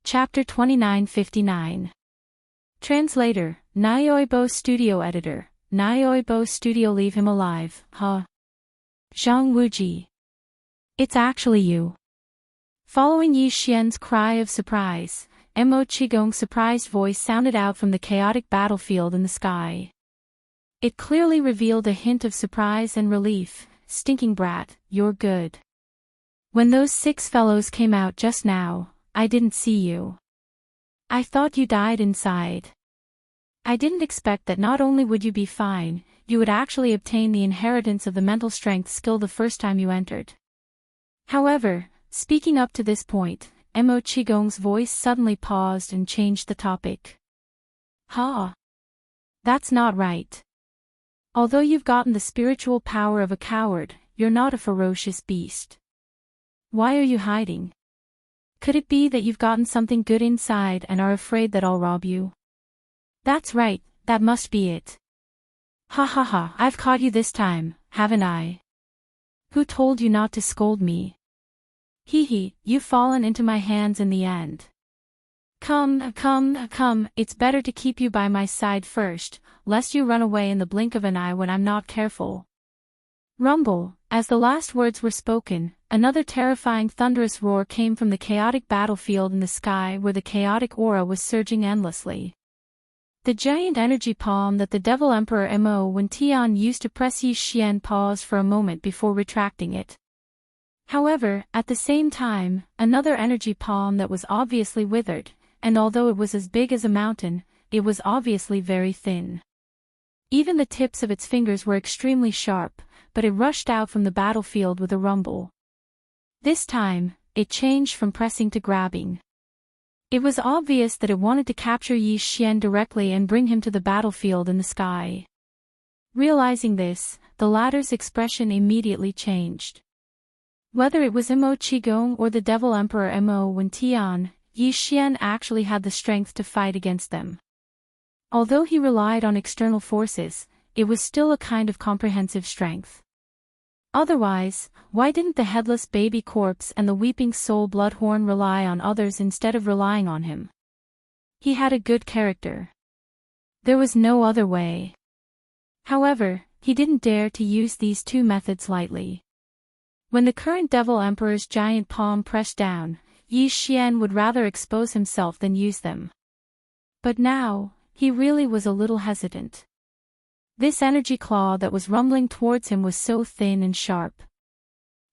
Chapter 2959. Translator, Nyoibo Studio Editor, Nyoibo Studio. Leave him alive, huh? Zhang Wuji. It's actually you. Following Yi Xian's cry of surprise, Mo Qigong's surprised voice sounded out from the chaotic battlefield in the sky. It clearly revealed a hint of surprise and relief. Stinking brat, you're good. When those 6 fellows came out just now, I didn't see you. I thought you died inside. I didn't expect that not only would you be fine, you would actually obtain the inheritance of the mental strength skill the first time you entered. However, speaking up to this point, Mo Qigong's voice suddenly paused and changed the topic. Ha! That's not right. Although you've gotten the spiritual power of a coward, you're not a ferocious beast. Why are you hiding? Could it be that you've gotten something good inside and are afraid that I'll rob you? That's right, that must be it. Ha ha ha, I've caught you this time, haven't I? Who told you not to scold me? Hee hee, you've fallen into my hands in the end. Come, it's better to keep you by my side first, lest you run away in the blink of an eye when I'm not careful. Rumble. As the last words were spoken, another terrifying thunderous roar came from the chaotic battlefield in the sky where the chaotic aura was surging endlessly. The giant energy palm that the Devil Emperor Mo Tian used to press Yi Xian paused for a moment before retracting it. However, at the same time, another energy palm that was obviously withered, and although it was as big as a mountain, it was obviously very thin. Even the tips of its fingers were extremely sharp, but it rushed out from the battlefield with a rumble. This time, it changed from pressing to grabbing. It was obvious that it wanted to capture Yi Xian directly and bring him to the battlefield in the sky. Realizing this, the latter's expression immediately changed. Whether it was Mo Qigong or the Devil Emperor Mo Tian, Yi Xian actually had the strength to fight against them. Although he relied on external forces, it was still a kind of comprehensive strength. Otherwise, why didn't the headless baby corpse and the weeping soul Bloodhorn rely on others instead of relying on him? He had a good character. There was no other way. However, he didn't dare to use these 2 methods lightly. When the current Devil Emperor's giant palm pressed down, Yi Xian would rather expose himself than use them. But now, he really was a little hesitant. This energy claw that was rumbling towards him was so thin and sharp.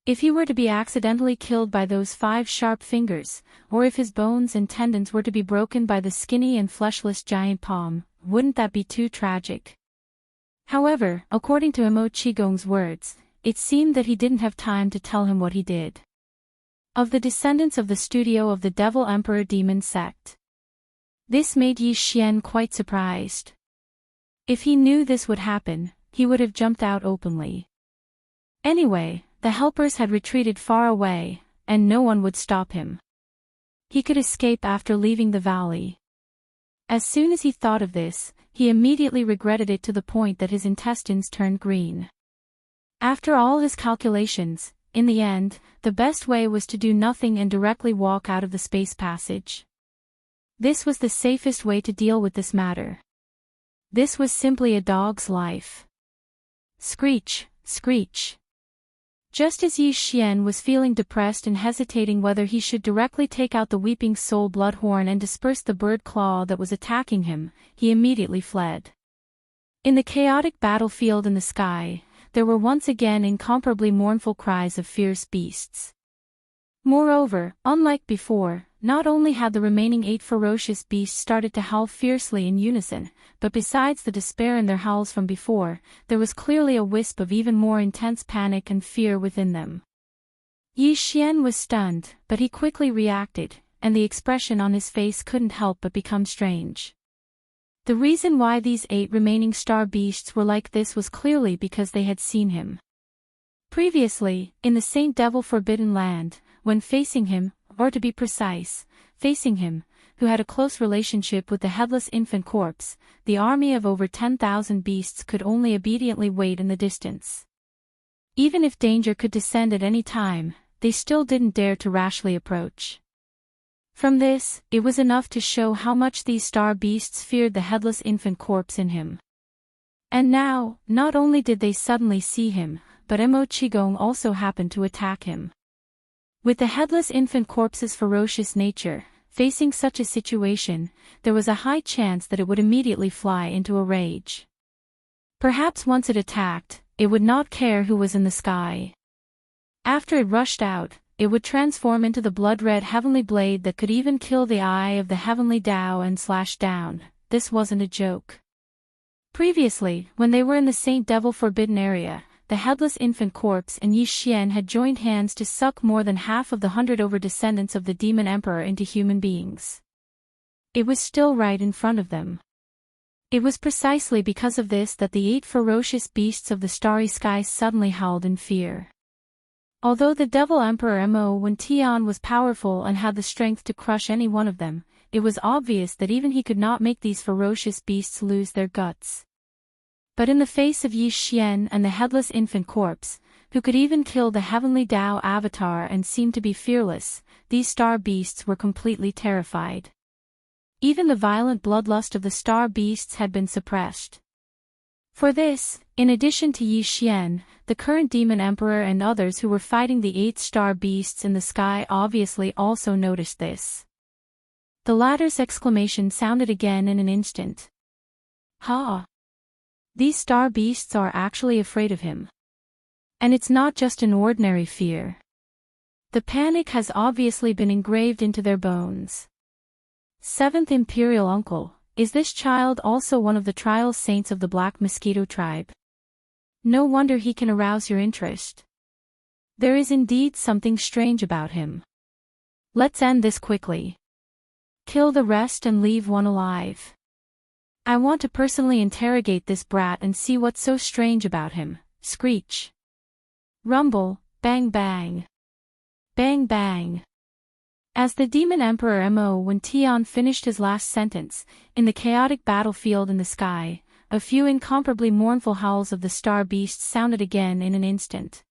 If he were to be accidentally killed by those 5 sharp fingers, or if his bones and tendons were to be broken by the skinny and fleshless giant palm, wouldn't that be too tragic? However, according to Mo Qigong's words, it seemed that he didn't have time to tell him what he did. Of the descendants of the studio of the Devil Emperor Demon Sect. This made Yi Xian quite surprised. If he knew this would happen, he would have jumped out openly. Anyway, the helpers had retreated far away, and no one would stop him. He could escape after leaving the valley. As soon as he thought of this, he immediately regretted it to the point that his intestines turned green. After all his calculations, in the end, the best way was to do nothing and directly walk out of the space passage. This was the safest way to deal with this matter. This was simply a dog's life. Screech, screech. Just as Yi Xian was feeling depressed and hesitating whether he should directly take out the weeping soul Bloodhorn and disperse the bird claw that was attacking him, he immediately fled. In the chaotic battlefield in the sky, there were once again incomparably mournful cries of fierce beasts. Moreover, unlike before, not only had the remaining 8 ferocious beasts started to howl fiercely in unison, but besides the despair in their howls from before, there was clearly a wisp of even more intense panic and fear within them. Yi Xian was stunned, but he quickly reacted, and the expression on his face couldn't help but become strange. The reason why these 8 remaining star beasts were like this was clearly because they had seen him. Previously, in the Saint Devil Forbidden Land, when facing him, or to be precise, facing him, who had a close relationship with the headless infant corpse, the army of over 10,000 beasts could only obediently wait in the distance. Even if danger could descend at any time, they still didn't dare to rashly approach. From this, it was enough to show how much these star beasts feared the headless infant corpse in him. And now, not only did they suddenly see him, but Mo Qigong also happened to attack him. With the headless infant corpse's ferocious nature, facing such a situation, there was a high chance that it would immediately fly into a rage. Perhaps once it attacked, it would not care who was in the sky. After it rushed out, it would transform into the blood-red heavenly blade that could even kill the eye of the heavenly Tao and slash down. This wasn't a joke. Previously, when they were in the Saint Devil Forbidden area, the headless infant corpse and Yi Xian had joined hands to suck more than half of the 100 over descendants of the demon emperor into human beings. It was still right in front of them. It was precisely because of this that the 8 ferocious beasts of the starry sky suddenly howled in fear. Although the Devil Emperor Mo Wen Tian was powerful and had the strength to crush any one of them, it was obvious that even he could not make these ferocious beasts lose their guts. But in the face of Yi Xian and the headless infant corpse, who could even kill the heavenly Tao avatar and seemed to be fearless, these star beasts were completely terrified. Even the violent bloodlust of the star beasts had been suppressed. For this, in addition to Yi Xian, the current demon emperor and others who were fighting the 8 star beasts in the sky obviously also noticed this. The latter's exclamation sounded again in an instant. Ha! These star beasts are actually afraid of him. And it's not just an ordinary fear. The panic has obviously been engraved into their bones. 7th Imperial Uncle, is this child also one of the trial saints of the Black Mosquito tribe? No wonder he can arouse your interest. There is indeed something strange about him. Let's end this quickly. Kill the rest and leave one alive. I want to personally interrogate this brat and see what's so strange about him. Screech. Rumble, bang bang. Bang bang. As the demon emperor Mo Wen Tian finished his last sentence, in the chaotic battlefield in the sky, a few incomparably mournful howls of the star beasts sounded again in an instant.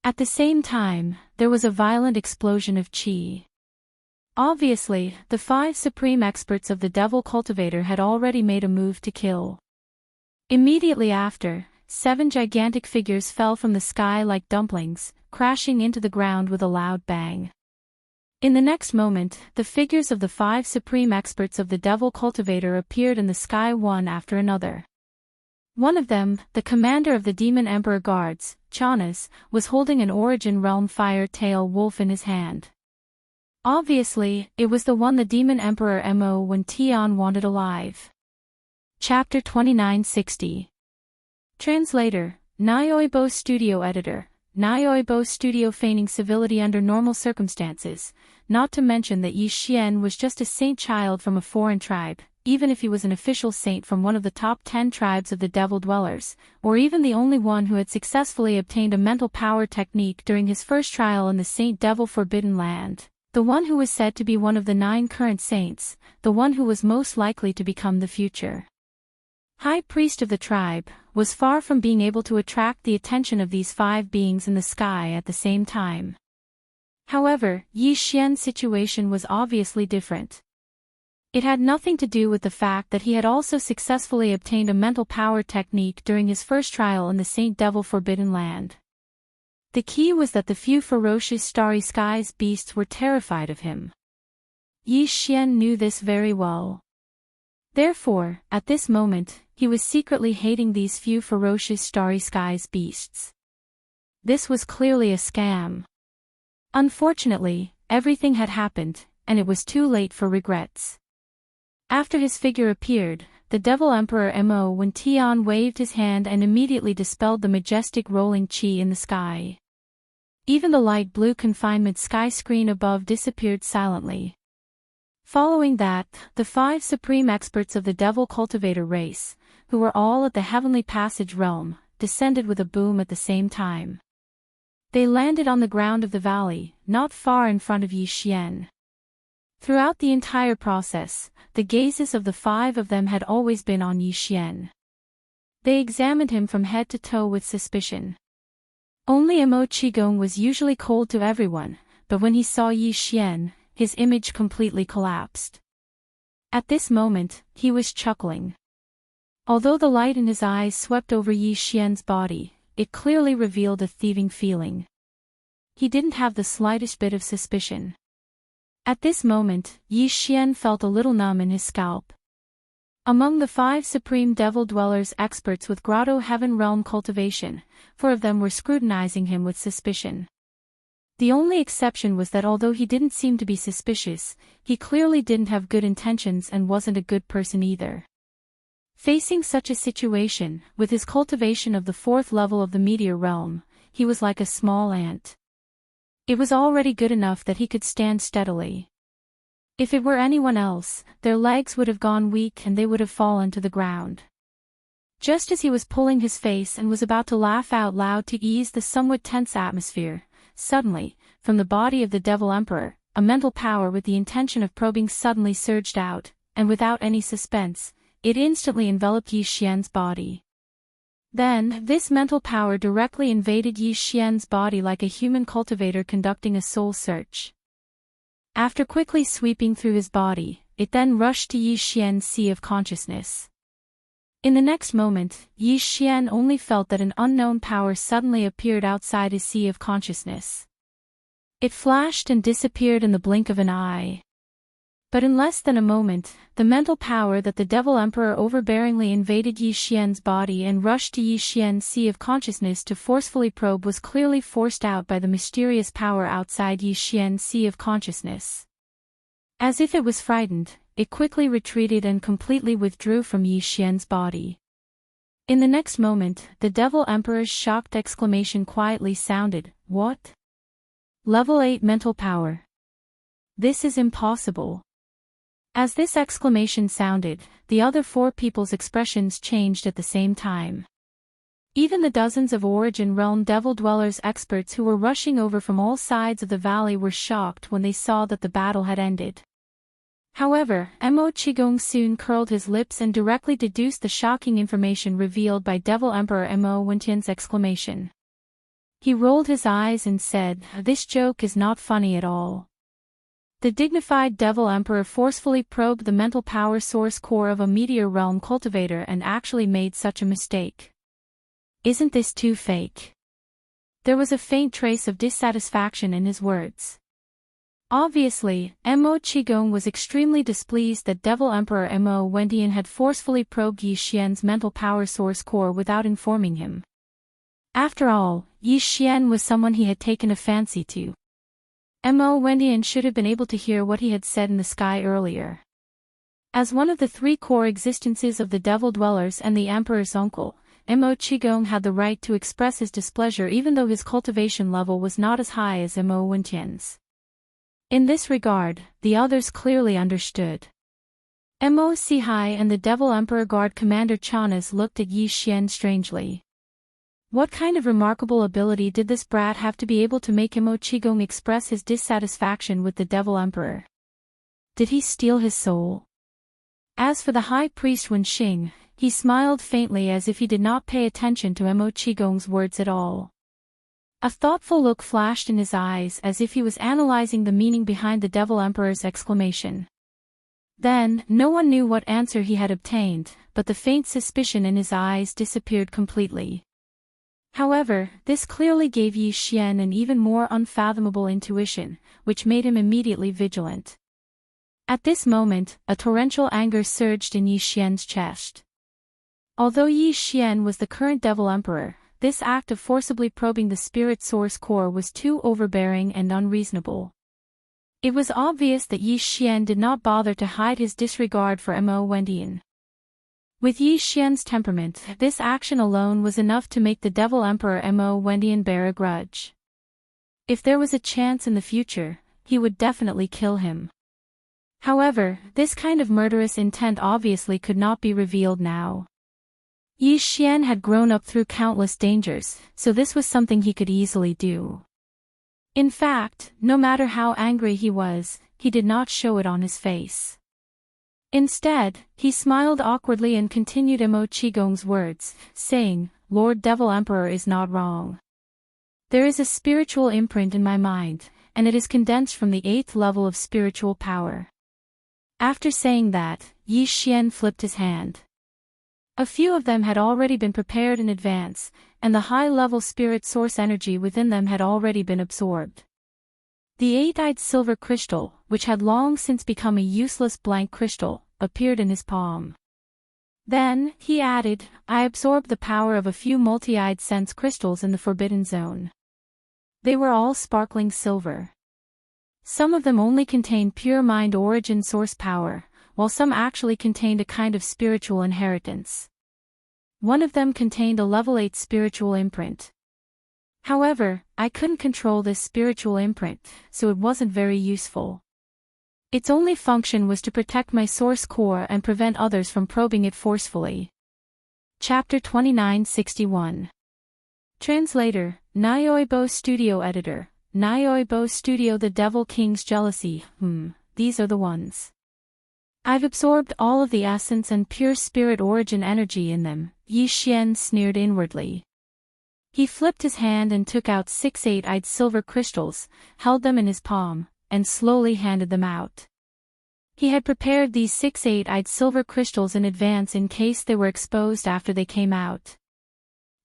At the same time, there was a violent explosion of qi. Obviously, the 5 supreme experts of the Devil Cultivator had already made a move to kill. Immediately after, 7 gigantic figures fell from the sky like dumplings, crashing into the ground with a loud bang. In the next moment, the figures of the 5 supreme experts of the Devil Cultivator appeared in the sky one after another. One of them, the commander of the Demon Emperor Guards, Chanas, was holding an Origin Realm Fire Tail Wolf in his hand. Obviously, it was the one the Demon Emperor Mo Wen Tian wanted alive. Chapter 2960. Translator, Nyoibo Studio Editor, Nyoibo Studio feigning civility under normal circumstances, not to mention that Yi Xian was just a saint child from a foreign tribe, even if he was an official saint from one of the top 10 tribes of the Devil Dwellers, or even the only one who had successfully obtained a mental power technique during his first trial in the Saint Devil Forbidden Land. The one who was said to be one of the 9 current saints, the one who was most likely to become the future High Priest of the tribe, was far from being able to attract the attention of these 5 beings in the sky at the same time. However, Yi Xian's situation was obviously different. It had nothing to do with the fact that he had also successfully obtained a mental power technique during his first trial in the Saint Devil Forbidden Land. The key was that the few ferocious starry skies beasts were terrified of him. Yi Xian knew this very well. Therefore, at this moment, he was secretly hating these few ferocious starry skies beasts. This was clearly a scam. Unfortunately, everything had happened, and it was too late for regrets. After his figure appeared, the Devil Emperor Mo Wen Tian waved his hand and immediately dispelled the majestic rolling qi in the sky. Even the light blue confinement sky screen above disappeared silently. Following that, the 5 supreme experts of the Devil Cultivator race, who were all at the Heavenly Passage realm, descended with a boom at the same time. They landed on the ground of the valley, not far in front of Yi Xian. Throughout the entire process, the gazes of the 5 of them had always been on Yi Xian. They examined him from head to toe with suspicion. Only Mo Qigong was usually cold to everyone, but when he saw Yi Xian, his image completely collapsed. At this moment, he was chuckling. Although the light in his eyes swept over Yi Xian's body, it clearly revealed a thieving feeling. He didn't have the slightest bit of suspicion. At this moment, Yi Xian felt a little numb in his scalp. Among the 5 Supreme Devil Dwellers experts with Grotto Heaven Realm cultivation, 4 of them were scrutinizing him with suspicion. The only exception was that although he didn't seem to be suspicious, he clearly didn't have good intentions and wasn't a good person either. Facing such a situation, with his cultivation of the 4th level of the Meteor Realm, he was like a small ant. It was already good enough that he could stand steadily. If it were anyone else, their legs would have gone weak and they would have fallen to the ground. Just as he was pulling his face and was about to laugh out loud to ease the somewhat tense atmosphere, suddenly, from the body of the Devil Emperor, a mental power with the intention of probing suddenly surged out, and without any suspense, it instantly enveloped Yi Xian's body. Then, this mental power directly invaded Yi Xian's body like a human cultivator conducting a soul search. After quickly sweeping through his body, it then rushed to Yi Xian's sea of consciousness. In the next moment, Yi Xian only felt that an unknown power suddenly appeared outside his sea of consciousness. It flashed and disappeared in the blink of an eye. But in less than a moment, the mental power that the Devil Emperor overbearingly invaded Yi Xian's body and rushed to Yi Xian's sea of consciousness to forcefully probe was clearly forced out by the mysterious power outside Yi Xian's sea of consciousness. As if it was frightened, it quickly retreated and completely withdrew from Yi Xian's body. In the next moment, the Devil Emperor's shocked exclamation quietly sounded, "What? Level 8 mental power. This is impossible." As this exclamation sounded, the other 4 people's expressions changed at the same time. Even the dozens of Origin Realm Devil Dwellers experts who were rushing over from all sides of the valley were shocked when they saw that the battle had ended. However, Mo Qigong soon curled his lips and directly deduced the shocking information revealed by Devil Emperor Mo Wentian's exclamation. He rolled his eyes and said, "This joke is not funny at all." The dignified Devil Emperor forcefully probed the mental power source core of a Meteor Realm cultivator and actually made such a mistake. Isn't this too fake? There was a faint trace of dissatisfaction in his words. Obviously, Mo Qigong was extremely displeased that Devil Emperor Mo Wentian had forcefully probed Yi Xian's mental power source core without informing him. After all, Yi Xian was someone he had taken a fancy to. Mo Wentian should have been able to hear what he had said in the sky earlier. As one of the 3 core existences of the Devil Dwellers and the Emperor's uncle, Mo Qigong had the right to express his displeasure even though his cultivation level was not as high as Mo Wentian's. In this regard, the others clearly understood. Mo Sihai and the Devil Emperor Guard Commander Chanas looked at Yi Xian strangely. What kind of remarkable ability did this brat have to be able to make Mo Qigong express his dissatisfaction with the Devil Emperor? Did he steal his soul? As for the High Priest Wenxing, he smiled faintly as if he did not pay attention to Mo Qigong's words at all. A thoughtful look flashed in his eyes as if he was analyzing the meaning behind the Devil Emperor's exclamation. Then, no one knew what answer he had obtained, but the faint suspicion in his eyes disappeared completely. However, this clearly gave Yi Xian an even more unfathomable intuition, which made him immediately vigilant. At this moment, a torrential anger surged in Yi Xian's chest. Although Yi Xian was the current Devil Emperor, this act of forcibly probing the spirit source core was too overbearing and unreasonable. It was obvious that Yi Xian did not bother to hide his disregard for Mo Wentian. With Yi Xian's temperament, this action alone was enough to make the Devil Emperor Mo Wentian bear a grudge. If there was a chance in the future, he would definitely kill him. However, this kind of murderous intent obviously could not be revealed now. Yi Xian had grown up through countless dangers, so this was something he could easily do. In fact, no matter how angry he was, he did not show it on his face. Instead, he smiled awkwardly and continued Mo Qigong's words, saying, "Lord Devil Emperor is not wrong. There is a spiritual imprint in my mind, and it is condensed from the 8th level of spiritual power. After saying that, Yi Xian flipped his hand. A few of them had already been prepared in advance, and the high-level spirit source energy within them had already been absorbed. The 8-eyed silver crystal, which had long since become a useless blank crystal, appeared in his palm. Then, he added, I absorbed the power of a few multi-eyed sense crystals in the Forbidden Zone. They were all sparkling silver. Some of them only contained pure mind origin source power, while some actually contained a kind of spiritual inheritance. One of them contained a level 8 spiritual imprint. However, I couldn't control this spiritual imprint, so it wasn't very useful. Its only function was to protect my source core and prevent others from probing it forcefully. Chapter 2961. Translator, Nyoibo Studio Editor, Nyoibo Studio. The Devil King's jealousy, these are the ones. I've absorbed all of the essence and pure spirit origin energy in them, Yi Xian sneered inwardly. He flipped his hand and took out 6 8-eyed silver crystals, held them in his palm, and slowly handed them out. He had prepared these 6 8-eyed silver crystals in advance in case they were exposed after they came out.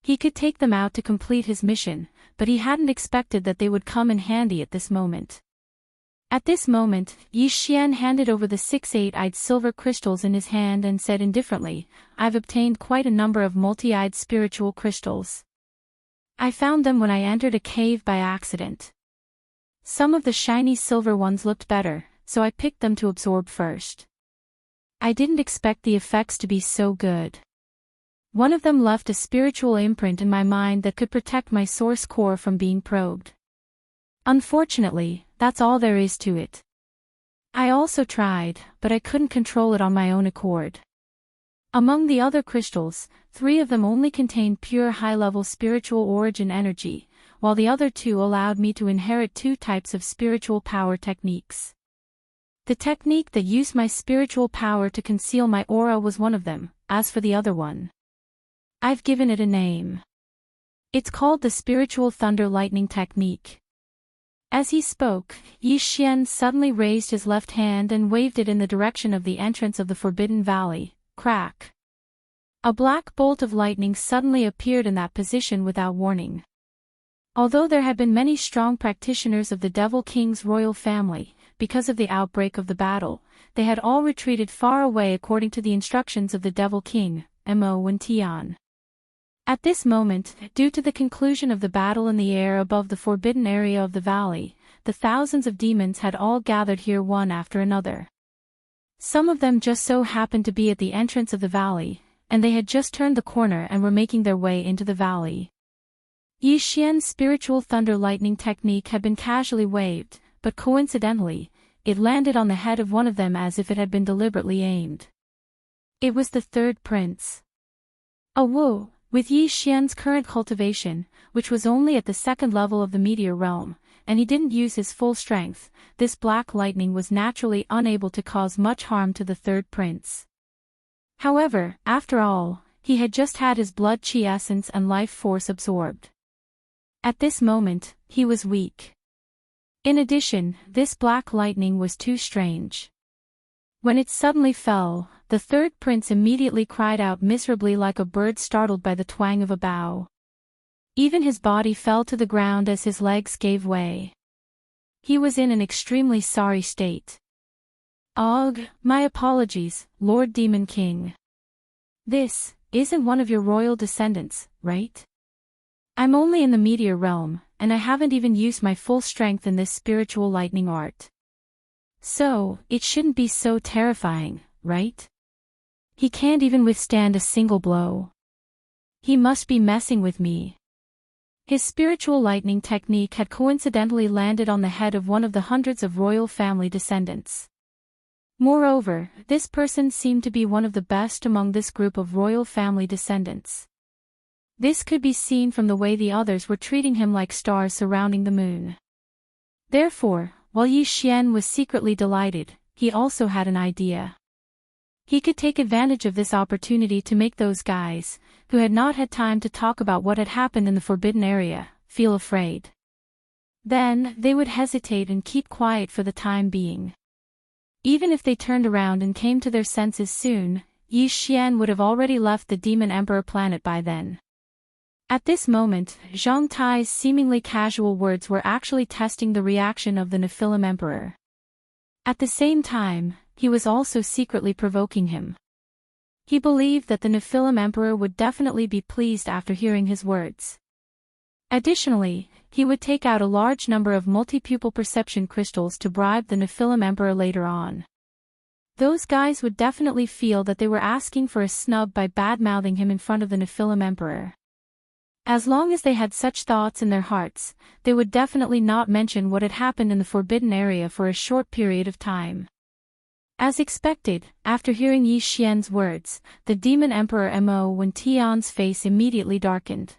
He could take them out to complete his mission, but he hadn't expected that they would come in handy at this moment. At this moment, Yi Xian handed over the 6 8-eyed silver crystals in his hand and said indifferently, I've obtained quite a number of multi-eyed spiritual crystals. I found them when I entered a cave by accident. Some of the shiny silver ones looked better, so I picked them to absorb first. I didn't expect the effects to be so good. One of them left a spiritual imprint in my mind that could protect my source core from being probed. Unfortunately, that's all there is to it. I also tried, but I couldn't control it on my own accord. Among the other crystals, 3 of them only contained pure high-level spiritual origin energy, while the other 2 allowed me to inherit 2 types of spiritual power techniques. The technique that used my spiritual power to conceal my aura was one of them. As for the other one, I've given it a name. It's called the Spiritual Thunder Lightning Technique. As he spoke, Yi Xian suddenly raised his left hand and waved it in the direction of the entrance of the Forbidden Valley. Crack! A black bolt of lightning suddenly appeared in that position without warning. Although there had been many strong practitioners of the Devil King's royal family, because of the outbreak of the battle, they had all retreated far away according to the instructions of the Devil King, Mo and Tian. At this moment, due to the conclusion of the battle in the air above the forbidden area of the valley, the thousands of demons had all gathered here one after another. Some of them just so happened to be at the entrance of the valley, and they had just turned the corner and were making their way into the valley. Yi Xian's spiritual thunder lightning technique had been casually waved, but coincidentally, it landed on the head of one of them as if it had been deliberately aimed. It was the 3rd prince. Whoa! With Yi Xian's current cultivation, which was only at the 2nd level of the meteor realm, and he didn't use his full strength, this black lightning was naturally unable to cause much harm to the 3rd prince. However, after all, he had just had his blood chi essence and life force absorbed. At this moment, he was weak. In addition, this black lightning was too strange. When it suddenly fell, the 3rd prince immediately cried out miserably like a bird startled by the twang of a bow. Even his body fell to the ground as his legs gave way. He was in an extremely sorry state. Ugh, my apologies, Lord Demon King. This isn't one of your royal descendants, right? I'm only in the meteor realm, and I haven't even used my full strength in this spiritual lightning art. So, it shouldn't be so terrifying, right? He can't even withstand a single blow. He must be messing with me. His spiritual lightning technique had coincidentally landed on the head of one of the hundreds of royal family descendants. Moreover, this person seemed to be one of the best among this group of royal family descendants. This could be seen from the way the others were treating him like stars surrounding the moon. Therefore, while Yi Xian was secretly delighted, he also had an idea. He could take advantage of this opportunity to make those guys, who had not had time to talk about what had happened in the forbidden area, feel afraid. Then, they would hesitate and keep quiet for the time being. Even if they turned around and came to their senses soon, Yi Xian would have already left the Demon Emperor planet by then. At this moment, Zhang Tai's seemingly casual words were actually testing the reaction of the Nephilim Emperor. At the same time, he was also secretly provoking him. He believed that the Nephilim Emperor would definitely be pleased after hearing his words. Additionally, he would take out a large number of multi-pupil perception crystals to bribe the Nephilim Emperor later on. Those guys would definitely feel that they were asking for a snub by bad-mouthing him in front of the Nephilim Emperor. As long as they had such thoughts in their hearts, they would definitely not mention what had happened in the Forbidden Area for a short period of time. As expected, after hearing Yi Xian's words, the Demon Emperor Mo Wen Tian's face immediately darkened.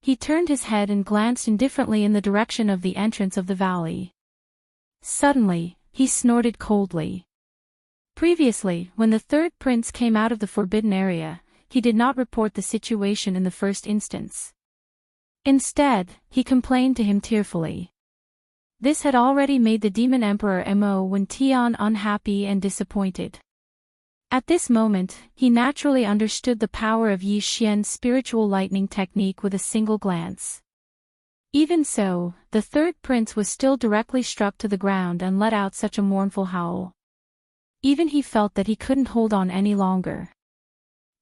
He turned his head and glanced indifferently in the direction of the entrance of the valley. Suddenly, he snorted coldly. Previously, when the third prince came out of the Forbidden Area, he did not report the situation in the first instance. Instead, he complained to him tearfully. This had already made the Demon Emperor Mo Wen Tian unhappy and disappointed. At this moment, he naturally understood the power of Yi Xian's spiritual lightning technique with a single glance. Even so, the third prince was still directly struck to the ground and let out such a mournful howl. Even he felt that he couldn't hold on any longer.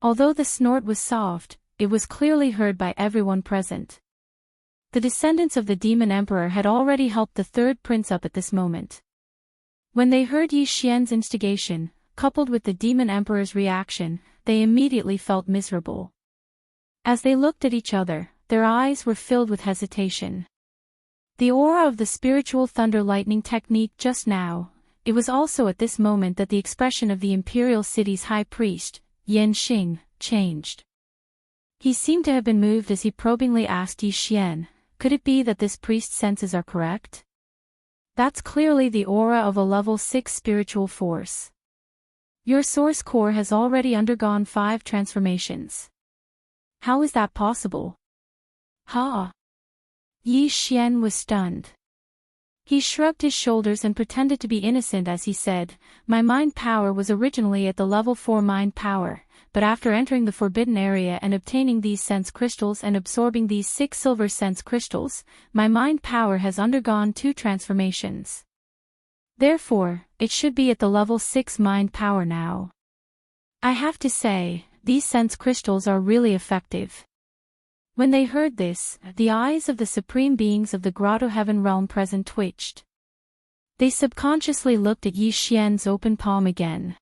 Although the snort was soft, it was clearly heard by everyone present. The descendants of the Demon Emperor had already helped the third prince up at this moment. When they heard Yi Xian's instigation, coupled with the Demon Emperor's reaction, they immediately felt miserable. As they looked at each other, their eyes were filled with hesitation. The aura of the spiritual thunder lightning technique just now. It was also at this moment that the expression of the Imperial City's High Priest, Yan Xing, changed. He seemed to have been moved as he probingly asked Yi Xian, could it be that this priest's senses are correct? That's clearly the aura of a level 6 spiritual force. Your source core has already undergone 5 transformations. How is that possible? Ha! Yi Xian was stunned. He shrugged his shoulders and pretended to be innocent as he said, my mind power was originally at the level 4 mind power, but after entering the Forbidden Area and obtaining these sense crystals and absorbing these 6 silver sense crystals, my mind power has undergone 2 transformations. Therefore, it should be at the level 6 mind power now. I have to say, these sense crystals are really effective. When they heard this, the eyes of the supreme beings of the Grotto Heaven realm present twitched. They subconsciously looked at Yi Xian's open palm again.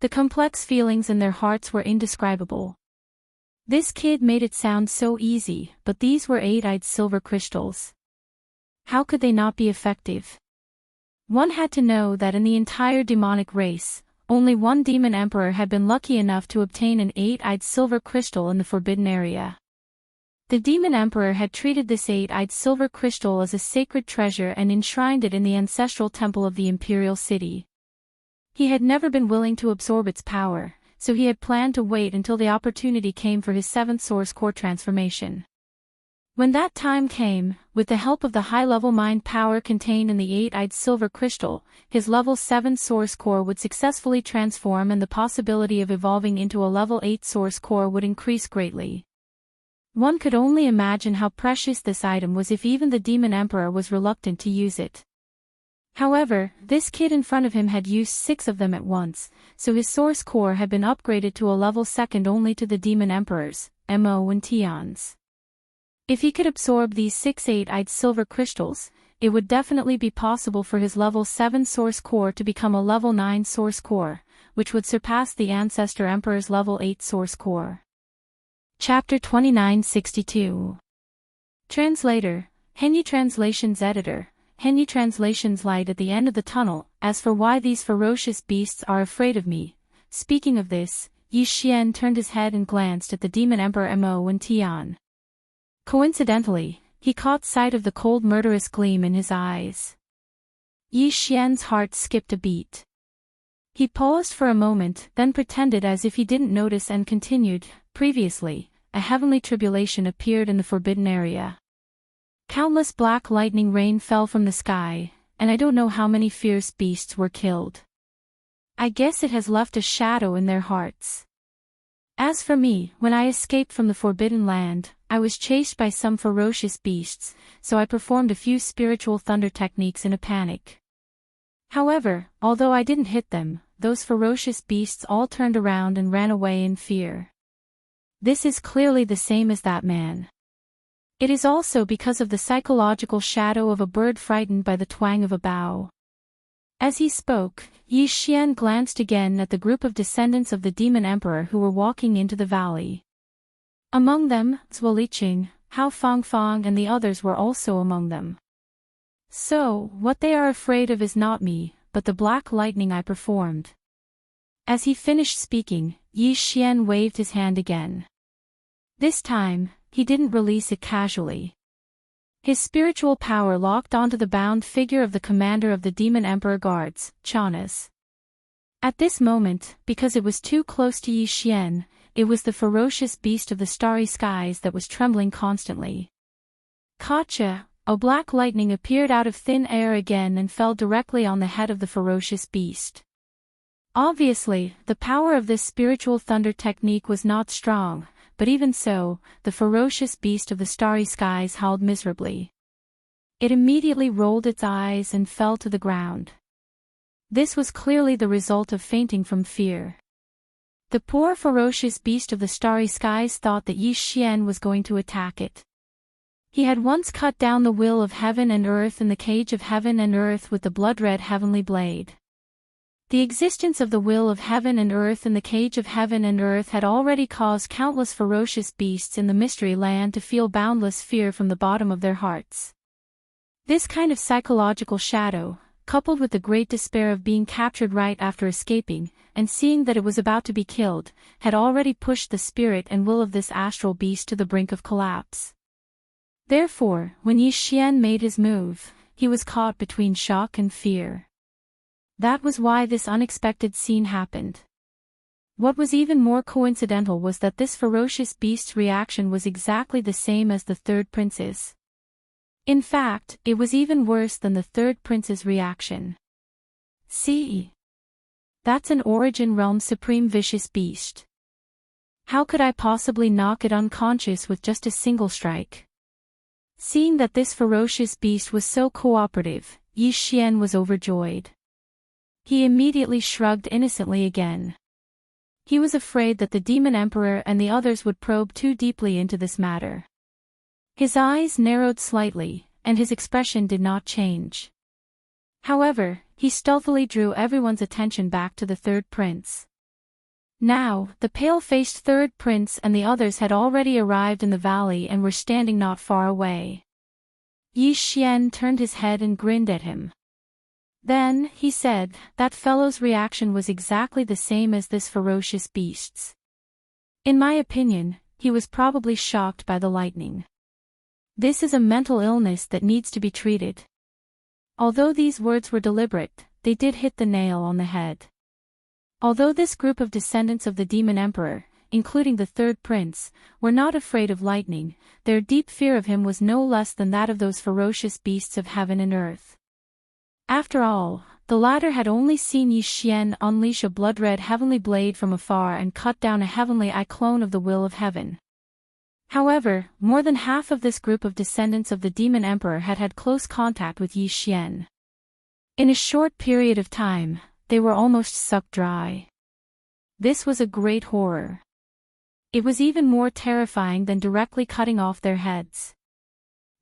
The complex feelings in their hearts were indescribable. This kid made it sound so easy, but these were 8-eyed silver crystals. How could they not be effective? One had to know that in the entire demonic race, only one demon emperor had been lucky enough to obtain an 8-eyed silver crystal in the Forbidden Area. The Demon Emperor had treated this 8-eyed silver crystal as a sacred treasure and enshrined it in the ancestral temple of the Imperial City. He had never been willing to absorb its power, so he had planned to wait until the opportunity came for his 7th source core transformation. When that time came, with the help of the high-level mind power contained in the 8-eyed silver crystal, his level 7 source core would successfully transform and the possibility of evolving into a level 8 source core would increase greatly. One could only imagine how precious this item was if even the Demon Emperor was reluctant to use it. However, this kid in front of him had used 6 of them at once, so his source core had been upgraded to a level second only to the Demon Emperor's, Mo Wen Tian's. If he could absorb these 6 8-eyed silver crystals, it would definitely be possible for his level 7 source core to become a level 9 source core, which would surpass the Ancestor Emperor's level 8 source core. Chapter 2962. Translator, Henyi Translations Editor, Henyi Translations Light at the end of the tunnel. As for why these ferocious beasts are afraid of me. Speaking of this, Yi Xian turned his head and glanced at the Demon Emperor Mo Wen Tian. Coincidentally, he caught sight of the cold murderous gleam in his eyes. Yi Xian's heart skipped a beat. He paused for a moment, then pretended as if he didn't notice and continued, previously, a heavenly tribulation appeared in the Forbidden Area. Countless black lightning rain fell from the sky, and I don't know how many fierce beasts were killed. I guess it has left a shadow in their hearts. As for me, when I escaped from the Forbidden Land, I was chased by some ferocious beasts, so I performed a few spiritual thunder techniques in a panic. However, although I didn't hit them, those ferocious beasts all turned around and ran away in fear. This is clearly the same as that man. It is also because of the psychological shadow of a bird frightened by the twang of a bow. As he spoke, Yi Xian glanced again at the group of descendants of the Demon Emperor who were walking into the valley. Among them, Zhuo Liqing, Hao Fangfang and the others were also among them. So, what they are afraid of is not me, but the black lightning I performed. As he finished speaking, Yi Xian waved his hand again. This time, he didn't release it casually. His spiritual power locked onto the bound figure of the commander of the Demon Emperor Guards, Chanas. At this moment, because it was too close to Yi Xian, it was the ferocious beast of the starry skies that was trembling constantly. Gotcha! A black lightning appeared out of thin air again and fell directly on the head of the ferocious beast. Obviously, the power of this spiritual thunder technique was not strong, but even so, the ferocious beast of the starry skies howled miserably. It immediately rolled its eyes and fell to the ground. This was clearly the result of fainting from fear. The poor ferocious beast of the starry skies thought that Yi Xian was going to attack it. He had once cut down the will of heaven and earth in the cage of heaven and earth with the blood-red heavenly blade. The existence of the will of heaven and earth in the cage of heaven and earth had already caused countless ferocious beasts in the mystery land to feel boundless fear from the bottom of their hearts. This kind of psychological shadow, coupled with the great despair of being captured right after escaping, and seeing that it was about to be killed, had already pushed the spirit and will of this astral beast to the brink of collapse. Therefore, when Yi Xian made his move, he was caught between shock and fear. That was why this unexpected scene happened. What was even more coincidental was that this ferocious beast's reaction was exactly the same as the third prince's. In fact, it was even worse than the third prince's reaction. See? That's an Origin Realm Supreme Vicious Beast. How could I possibly knock it unconscious with just a single strike? Seeing that this ferocious beast was so cooperative, Yi Xian was overjoyed. He immediately shrugged innocently again. He was afraid that the Demon Emperor and the others would probe too deeply into this matter. His eyes narrowed slightly, and his expression did not change. However, he stealthily drew everyone's attention back to the third prince. Now, the pale-faced third prince and the others had already arrived in the valley and were standing not far away. Yi Xian turned his head and grinned at him. Then, he said, that fellow's reaction was exactly the same as this ferocious beast's. In my opinion, he was probably shocked by the lightning. This is a mental illness that needs to be treated. Although these words were deliberate, they did hit the nail on the head. Although this group of descendants of the Demon Emperor, including the third prince, were not afraid of lightning, their deep fear of him was no less than that of those ferocious beasts of heaven and earth. After all, the latter had only seen Yi Xian unleash a blood-red heavenly blade from afar and cut down a heavenly eye clone of the will of heaven. However, more than half of this group of descendants of the Demon Emperor had had close contact with Yi Xian. In a short period of time, they were almost sucked dry. This was a great horror. It was even more terrifying than directly cutting off their heads.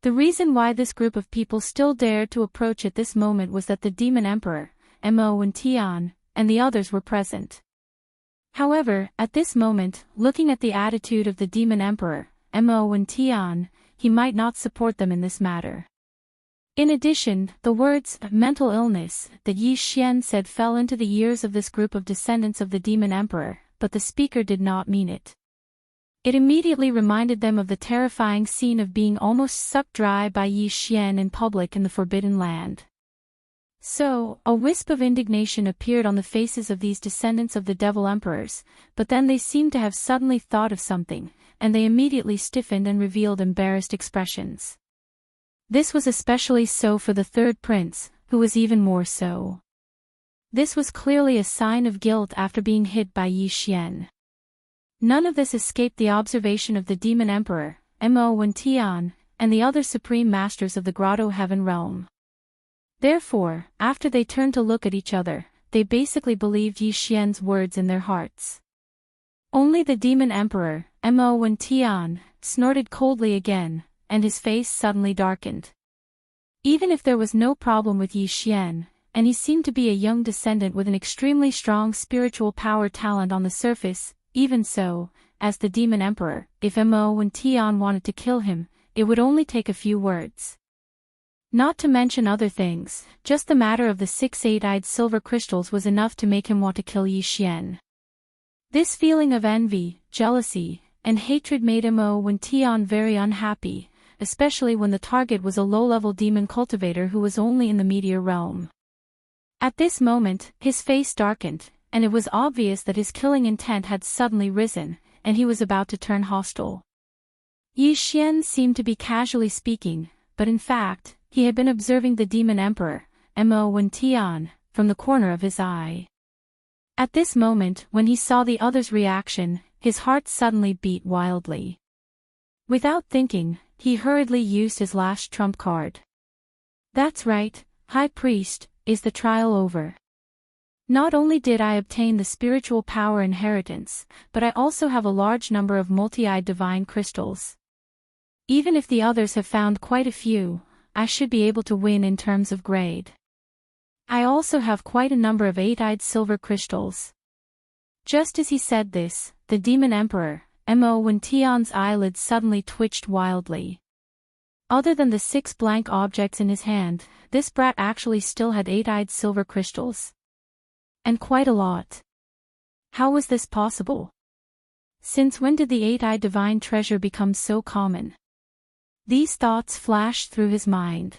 The reason why this group of people still dared to approach at this moment was that the Demon Emperor, Mo and Tian, and the others were present. However, at this moment, looking at the attitude of the Demon Emperor, Mo and Tian, he might not support them in this matter. In addition, the words, mental illness, that Yi Xian said fell into the ears of this group of descendants of the Demon Emperor, but the speaker did not mean it. It immediately reminded them of the terrifying scene of being almost sucked dry by Yi Xian in public in the Forbidden Land. So, a wisp of indignation appeared on the faces of these descendants of the Devil Emperors, but then they seemed to have suddenly thought of something, and they immediately stiffened and revealed embarrassed expressions. This was especially so for the third prince, who was even more so. This was clearly a sign of guilt after being hit by Yi Xian. None of this escaped the observation of the Demon Emperor, Mo Wen Tian, and the other supreme masters of the Grotto Heaven realm. Therefore, after they turned to look at each other, they basically believed Yi Xian's words in their hearts. Only the Demon Emperor, Mo Wen Tian, snorted coldly again, and his face suddenly darkened. Even if there was no problem with Yi Xian, and he seemed to be a young descendant with an extremely strong spiritual power talent on the surface, even so, as the Demon Emperor, if Mo Wen Tian wanted to kill him, it would only take a few words. Not to mention other things, just the matter of the 6 eight-eyed silver crystals was enough to make him want to kill Yi Xian. This feeling of envy, jealousy, and hatred made Mo Wen Tian very unhappy, especially when the target was a low-level demon cultivator who was only in the meteor realm. At this moment, his face darkened, and it was obvious that his killing intent had suddenly risen, and he was about to turn hostile. Yi Xian seemed to be casually speaking, but in fact, he had been observing the Demon Emperor, Mo Wen Tian, from the corner of his eye. At this moment, when he saw the other's reaction, his heart suddenly beat wildly. Without thinking, he hurriedly used his last trump card. That's right, High Priest, is the trial over? Not only did I obtain the spiritual power inheritance, but I also have a large number of multi-eyed divine crystals. Even if the others have found quite a few, I should be able to win in terms of grade. I also have quite a number of 8-eyed silver crystals. Just as he said this, the Demon Emperor, Mo Wen Tian's eyelids suddenly twitched wildly. Other than the 6 blank objects in his hand, this brat actually still had 8-eyed silver crystals. And quite a lot. How was this possible? Since when did the 8-eyed divine treasure become so common? These thoughts flashed through his mind.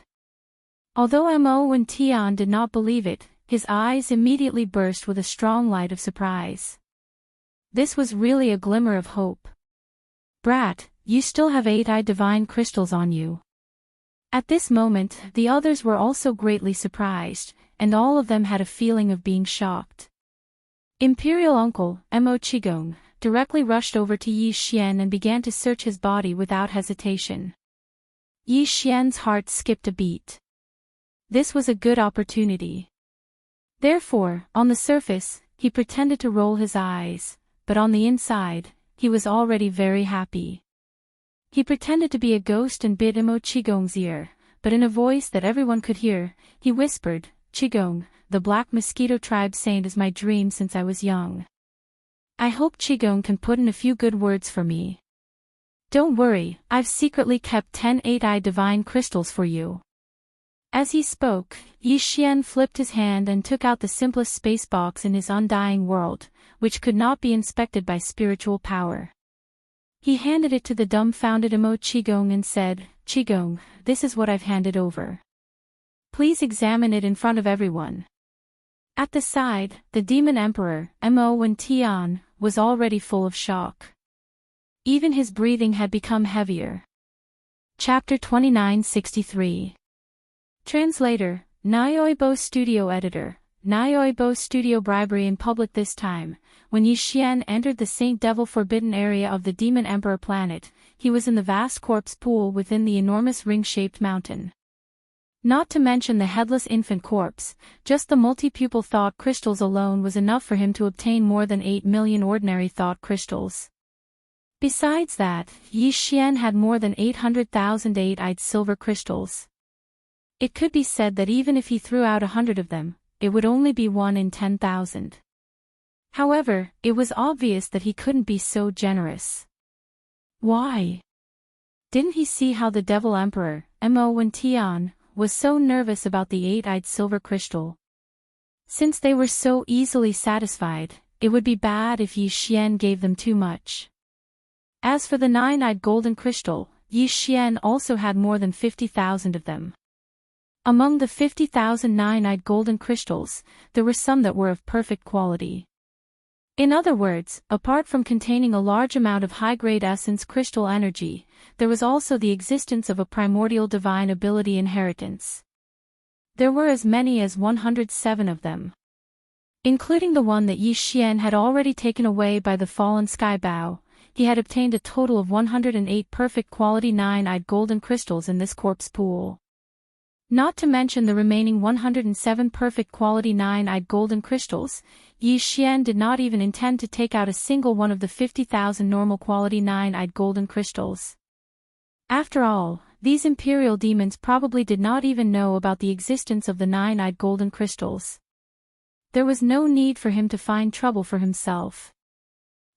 Although Mo Wen Tian did not believe it, his eyes immediately burst with a strong light of surprise. This was really a glimmer of hope. Brat, you still have 8-eyed divine crystals on you. At this moment, the others were also greatly surprised, and all of them had a feeling of being shocked. Imperial Uncle, Mo Qigong, directly rushed over to Yi Xian and began to search his body without hesitation. Yi Xian's heart skipped a beat. This was a good opportunity. Therefore, on the surface, he pretended to roll his eyes, but on the inside, he was already very happy. He pretended to be a ghost and bit Mo Qigong's ear, but in a voice that everyone could hear, he whispered, "Qigong, the Black Mosquito Tribe saint is my dream since I was young. I hope Qigong can put in a few good words for me. Don't worry, I've secretly kept 10 8-eyed divine crystals for you." As he spoke, Yi Xian flipped his hand and took out the simplest space box in his undying world, which could not be inspected by spiritual power. He handed it to the dumbfounded Mo Qigong and said, "Qigong, this is what I've handed over. Please examine it in front of everyone." At the side, the Demon Emperor, Mo Wen Tian, was already full of shock. Even his breathing had become heavier. Chapter 2963. Translator, Nayoibo Studio Editor, Nayoibo Studio Bribery in public. This time, when Yi Xian entered the Saint Devil Forbidden area of the Demon Emperor planet, he was in the vast corpse pool within the enormous ring-shaped mountain. Not to mention the headless infant corpse, just the multi-pupil thought crystals alone was enough for him to obtain more than 8 million ordinary thought crystals. Besides that, Yi Xian had more than 800,000 8-eyed silver crystals. It could be said that even if he threw out 100 of them, it would only be 1 in 10,000. However, it was obvious that he couldn't be so generous. Why? Didn't he see how the Devil Emperor, Mo Wen Tian, was so nervous about the 8-eyed silver crystal? Since they were so easily satisfied, it would be bad if Yi Xian gave them too much. As for the 9-eyed golden crystal, Yi Xian also had more than 50,000 of them. Among the 50,000 9-eyed golden crystals, there were some that were of perfect quality. In other words, apart from containing a large amount of high-grade essence crystal energy, there was also the existence of a primordial divine ability inheritance. There were as many as 107 of them, including the one that Yi Xian had already taken away by the fallen sky bow. He had obtained a total of 108 perfect quality 9-eyed golden crystals in this corpse pool. Not to mention the remaining 107 perfect quality 9-eyed golden crystals, Yi Xian did not even intend to take out a single one of the 50,000 normal quality 9-eyed golden crystals. After all, these imperial demons probably did not even know about the existence of the 9-eyed golden crystals. There was no need for him to find trouble for himself.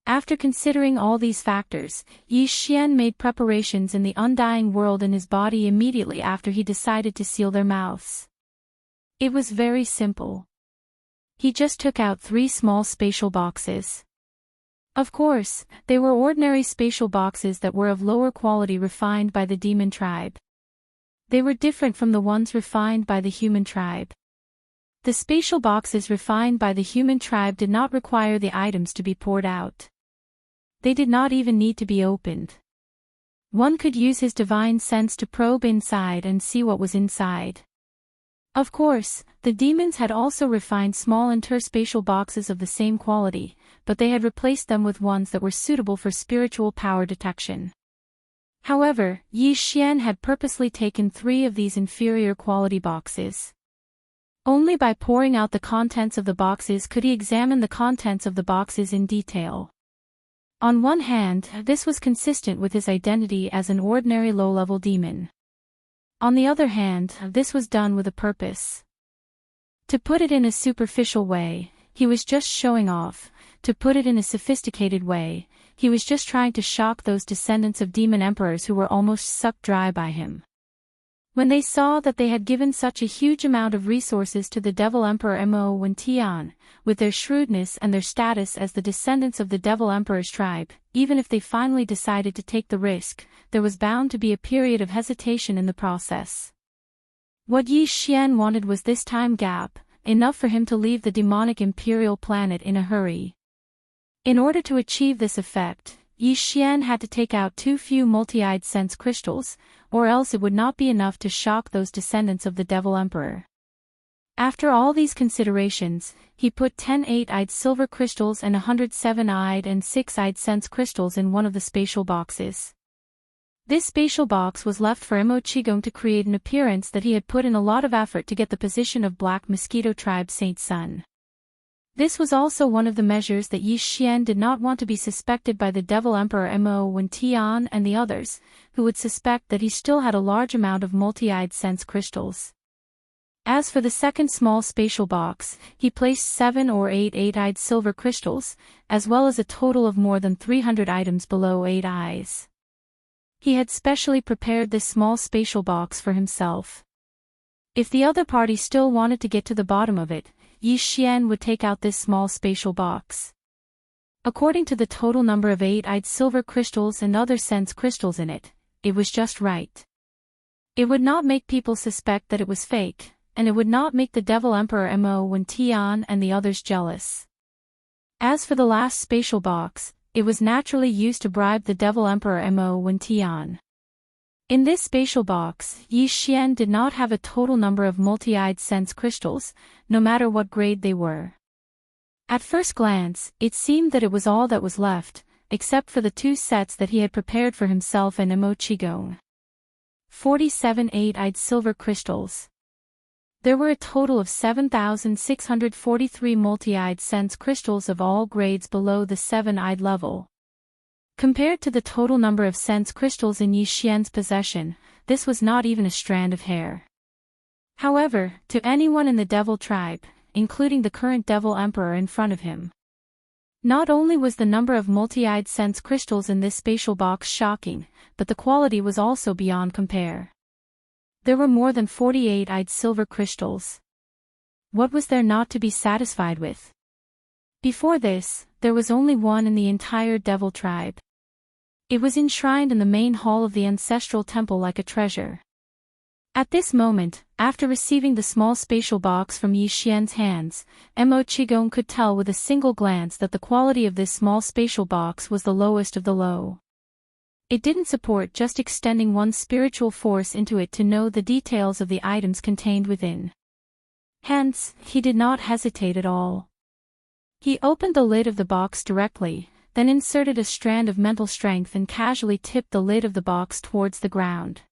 After considering all these factors, Yi Xian made preparations in the undying world in his body immediately after he decided to seal their mouths. It was very simple. He just took out 3 small spatial boxes. Of course, they were ordinary spatial boxes that were of lower quality refined by the demon tribe. They were different from the ones refined by the human tribe. The spatial boxes refined by the human tribe did not require the items to be poured out. They did not even need to be opened. One could use his divine sense to probe inside and see what was inside. Of course, the demons had also refined small interspatial boxes of the same quality, but they had replaced them with ones that were suitable for spiritual power detection. However, Yi Xian had purposely taken 3 of these inferior quality boxes. Only by pouring out the contents of the boxes could he examine the contents of the boxes in detail. On one hand, this was consistent with his identity as an ordinary low-level demon. On the other hand, this was done with a purpose. To put it in a superficial way, he was just showing off. To put it in a sophisticated way, he was just trying to shock those descendants of demon emperors who were almost sucked dry by him. When they saw that they had given such a huge amount of resources to the Devil Emperor Mo Wen Tian, with their shrewdness and their status as the descendants of the Devil Emperor's tribe, even if they finally decided to take the risk, there was bound to be a period of hesitation in the process. What Yi Xian wanted was this time gap, enough for him to leave the demonic imperial planet in a hurry. In order to achieve this effect, Yi Xian had to take out too few multi-eyed sense crystals, or else it would not be enough to shock those descendants of the Devil Emperor. After all these considerations, he put 10 8-eyed silver crystals and 100 7-eyed and 6-eyed sense crystals in one of the spatial boxes. This spatial box was left for Mo Qigong to create an appearance that he had put in a lot of effort to get the position of Black Mosquito Tribe Saint Sun. This was also one of the measures that Yi Xian did not want to be suspected by the Devil Emperor Mo Wen Tian and the others, who would suspect that he still had a large amount of multi-eyed sense crystals. As for the second small spatial box, he placed 7 or 8 8-eyed silver crystals, as well as a total of more than 300 items below 8 eyes. He had specially prepared this small spatial box for himself. If the other party still wanted to get to the bottom of it, Yi Xian would take out this small spatial box. According to the total number of 8-eyed silver crystals and other sense crystals in it, it was just right. It would not make people suspect that it was fake, and it would not make the Devil Emperor Mo Wen Tian and the others jealous. As for the last spatial box, it was naturally used to bribe the Devil Emperor Mo Wen Tian. In this spatial box, Yi Xian did not have a total number of multi-eyed sense crystals, no matter what grade they were. At first glance, it seemed that it was all that was left, except for the 2 sets that he had prepared for himself and Mo Qigong. 47 8-eyed silver crystals. There were a total of 7,643 multi-eyed sense crystals of all grades below the 7-eyed level. Compared to the total number of sense crystals in Yi Xian's possession, this was not even a strand of hair. However, to anyone in the Devil tribe, including the current Devil Emperor in front of him, not only was the number of multi-eyed sense crystals in this spatial box shocking, but the quality was also beyond compare. There were more than 48-eyed silver crystals. What was there not to be satisfied with? Before this, there was only one in the entire Devil tribe. It was enshrined in the main hall of the ancestral temple like a treasure. At this moment, after receiving the small spatial box from Yi Xian's hands, Mo Qigong could tell with a single glance that the quality of this small spatial box was the lowest of the low. It didn't support just extending one's spiritual force into it to know the details of the items contained within. Hence, he did not hesitate at all. He opened the lid of the box directly, then inserted a strand of mental strength and casually tipped the lid of the box towards the ground.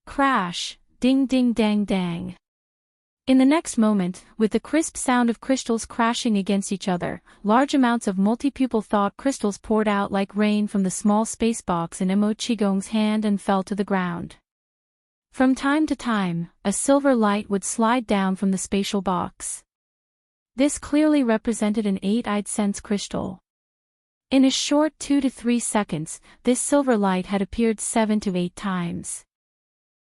Crash, ding ding dang dang. In the next moment, with the crisp sound of crystals crashing against each other, large amounts of multi-pupil thought crystals poured out like rain from the small space box in Mo Qigong's hand and fell to the ground. From time to time, a silver light would slide down from the spatial box. This clearly represented an 8-eyed sense crystal. In a short 2 to 3 seconds, this silver light had appeared 7 to 8 times.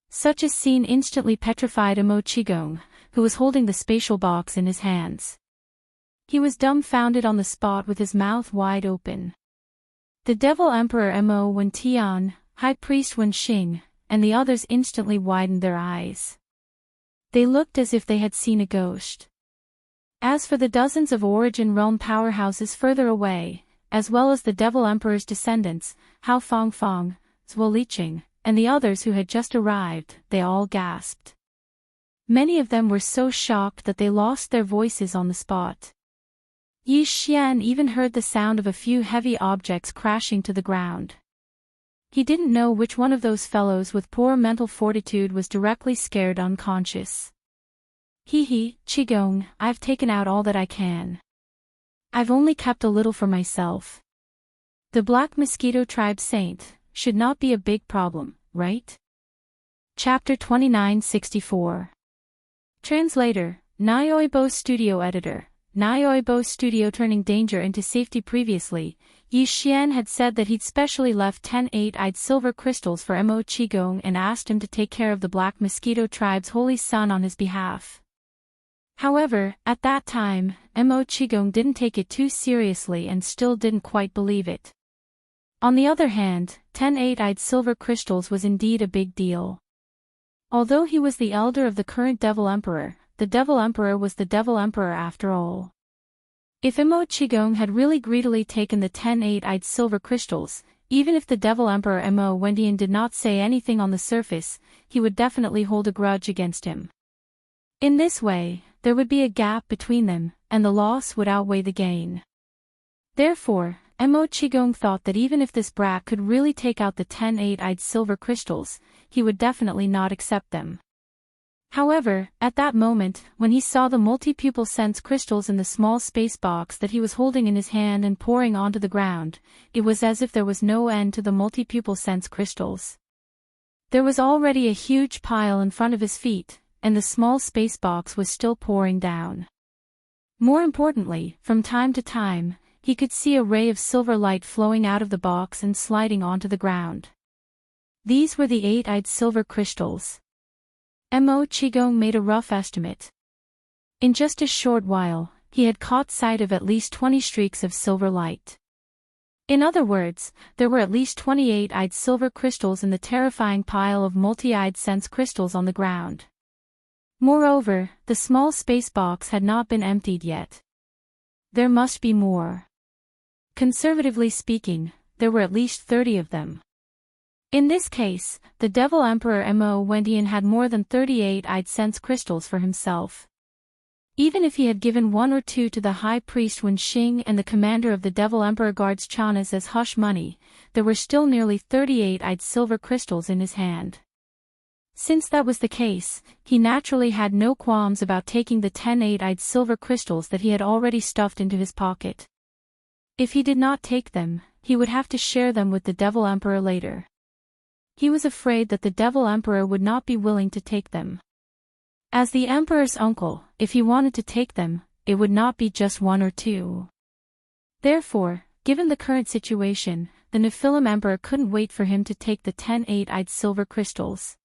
Such a scene instantly petrified Mo Qigong, who was holding the spatial box in his hands. He was dumbfounded on the spot with his mouth wide open. The Devil Emperor Mo Wentian, High Priest Wen Xing, and the others instantly widened their eyes. They looked as if they had seen a ghost. As for the dozens of Origin Realm powerhouses further away, as well as the Devil Emperor's descendants, Hao Fangfang, Zhuo Liqing, and the others who had just arrived, they all gasped. Many of them were so shocked that they lost their voices on the spot. Yi Xian even heard the sound of a few heavy objects crashing to the ground. He didn't know which one of those fellows with poor mental fortitude was directly scared unconscious. Hee, Qigong, I've taken out all that I can. I've only kept a little for myself. The Black Mosquito Tribe Saint should not be a big problem, right? Chapter 2964. Translator, Nyoibo Studio Editor, Nyoibo Studio. Turning danger into safety. Previously, Yi Xian had said that he'd specially left 10 8-eyed silver crystals for Mo Qigong and asked him to take care of the Black Mosquito Tribe's holy son on his behalf. However, at that time, Mo Qigong didn't take it too seriously and still didn't quite believe it. On the other hand, 10 8-eyed silver crystals was indeed a big deal. Although he was the elder of the current Devil Emperor, the Devil Emperor was the Devil Emperor after all. If Mo Qigong had really greedily taken the 10 8-eyed silver crystals, even if the Devil Emperor Mo Wendian did not say anything on the surface, he would definitely hold a grudge against him. In this way, there would be a gap between them, and the loss would outweigh the gain. Therefore, Mo Qigong thought that even if this brat could really take out the 10 8-eyed silver crystals, he would definitely not accept them. However, at that moment, when he saw the multi-pupil sense crystals in the small space box that he was holding in his hand and pouring onto the ground, it was as if there was no end to the multi-pupil sense crystals. There was already a huge pile in front of his feet, and the small space box was still pouring down. More importantly, from time to time, he could see a ray of silver light flowing out of the box and sliding onto the ground. These were the 8-eyed silver crystals. Mo Qigong made a rough estimate. In just a short while, he had caught sight of at least 20 streaks of silver light. In other words, there were at least 28-eyed silver crystals in the terrifying pile of multi-eyed sense crystals on the ground. Moreover, the small space box had not been emptied yet. There must be more. Conservatively speaking, there were at least 30 of them. In this case, the Devil Emperor Mo Wendian had more than 38-eyed sense crystals for himself. Even if he had given 1 or 2 to the High Priest Wen Xing and the commander of the Devil Emperor Guards Chanas as hush money, there were still nearly 38-eyed silver crystals in his hand. Since that was the case, he naturally had no qualms about taking the 10 8-eyed silver crystals that he had already stuffed into his pocket. If he did not take them, he would have to share them with the Devil Emperor later. He was afraid that the Devil Emperor would not be willing to take them. As the Emperor's uncle, if he wanted to take them, it would not be just 1 or 2. Therefore, given the current situation, the Nephilim Emperor couldn't wait for him to take the 10 8-eyed silver crystals.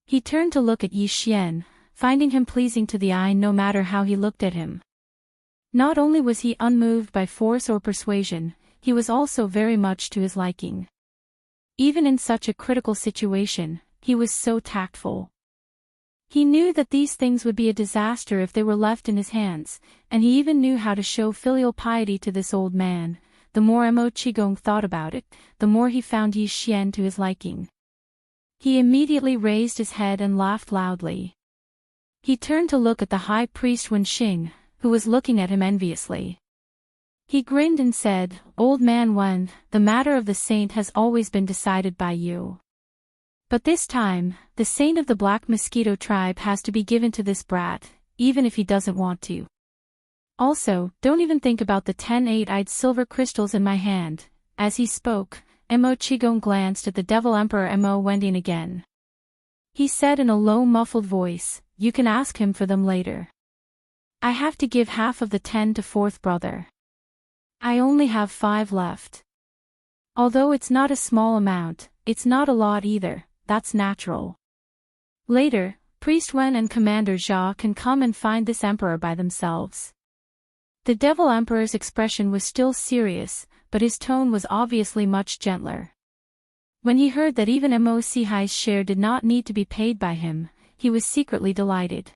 He turned to look at Yi Xian, finding him pleasing to the eye no matter how he looked at him. Not only was he unmoved by force or persuasion, he was also very much to his liking. Even in such a critical situation, he was so tactful. He knew that these things would be a disaster if they were left in his hands, and he even knew how to show filial piety to this old man. The more Mo Qigong thought about it, the more he found Yi Xian to his liking. He immediately raised his head and laughed loudly. He turned to look at the high priest Wen Xing, who was looking at him enviously. He grinned and said, "Old man Wen, the matter of the saint has always been decided by you. But this time, the saint of the Black Mosquito tribe has to be given to this brat, even if he doesn't want to. Also, don't even think about the 10 eight-eyed silver crystals in my hand." As he spoke, Mo Qigong glanced at the Devil Emperor Mo Wendian again. He said in a low muffled voice, "You can ask him for them later. I have to give half of the 10 to fourth brother. I only have 5 left. Although it's not a small amount, it's not a lot either, that's natural. Later, Priest Wen and Commander Jia can come and find this emperor by themselves." The Devil Emperor's expression was still serious, but his tone was obviously much gentler. When he heard that even Mo Sihai's share did not need to be paid by him, he was secretly delighted.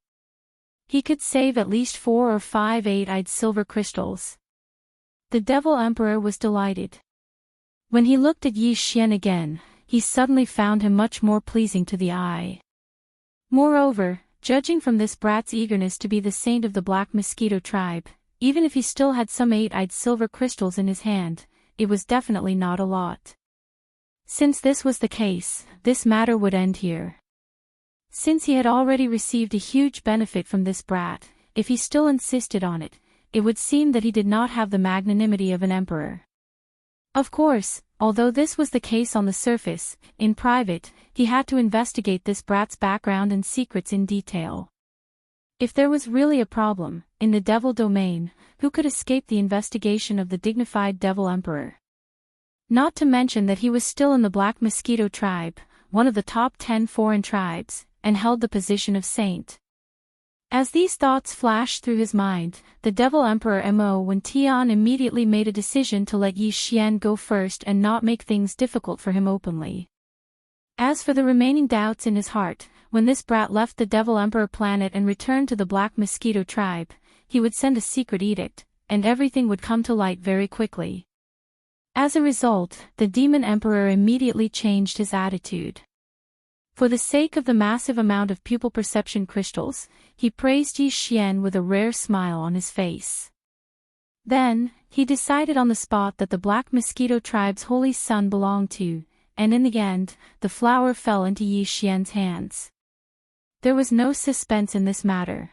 He could save at least 4 or 5 eight-eyed silver crystals. The Devil Emperor was delighted. When he looked at Yi Xian again, he suddenly found him much more pleasing to the eye. Moreover, judging from this brat's eagerness to be the saint of the Black Mosquito tribe, even if he still had some 8-eyed silver crystals in his hand, it was definitely not a lot. Since this was the case, this matter would end here. Since he had already received a huge benefit from this brat, if he still insisted on it, it would seem that he did not have the magnanimity of an emperor. Of course, although this was the case on the surface, in private, he had to investigate this brat's background and secrets in detail. If there was really a problem, in the devil domain, who could escape the investigation of the dignified Devil Emperor? Not to mention that he was still in the Black Mosquito tribe, one of the top 10 foreign tribes, and held the position of saint. As these thoughts flashed through his mind, the Devil Emperor Mo Wendian immediately made a decision to let Yi Xian go first and not make things difficult for him openly. As for the remaining doubts in his heart, when this brat left the Devil Emperor planet and returned to the Black Mosquito tribe, he would send a secret edict, and everything would come to light very quickly. As a result, the Demon Emperor immediately changed his attitude. For the sake of the massive amount of pupil perception crystals, he praised Yi Xian with a rare smile on his face. Then, he decided on the spot that the Black Mosquito tribe's holy son belonged to, and in the end, the flower fell into Yi Xian's hands. There was no suspense in this matter.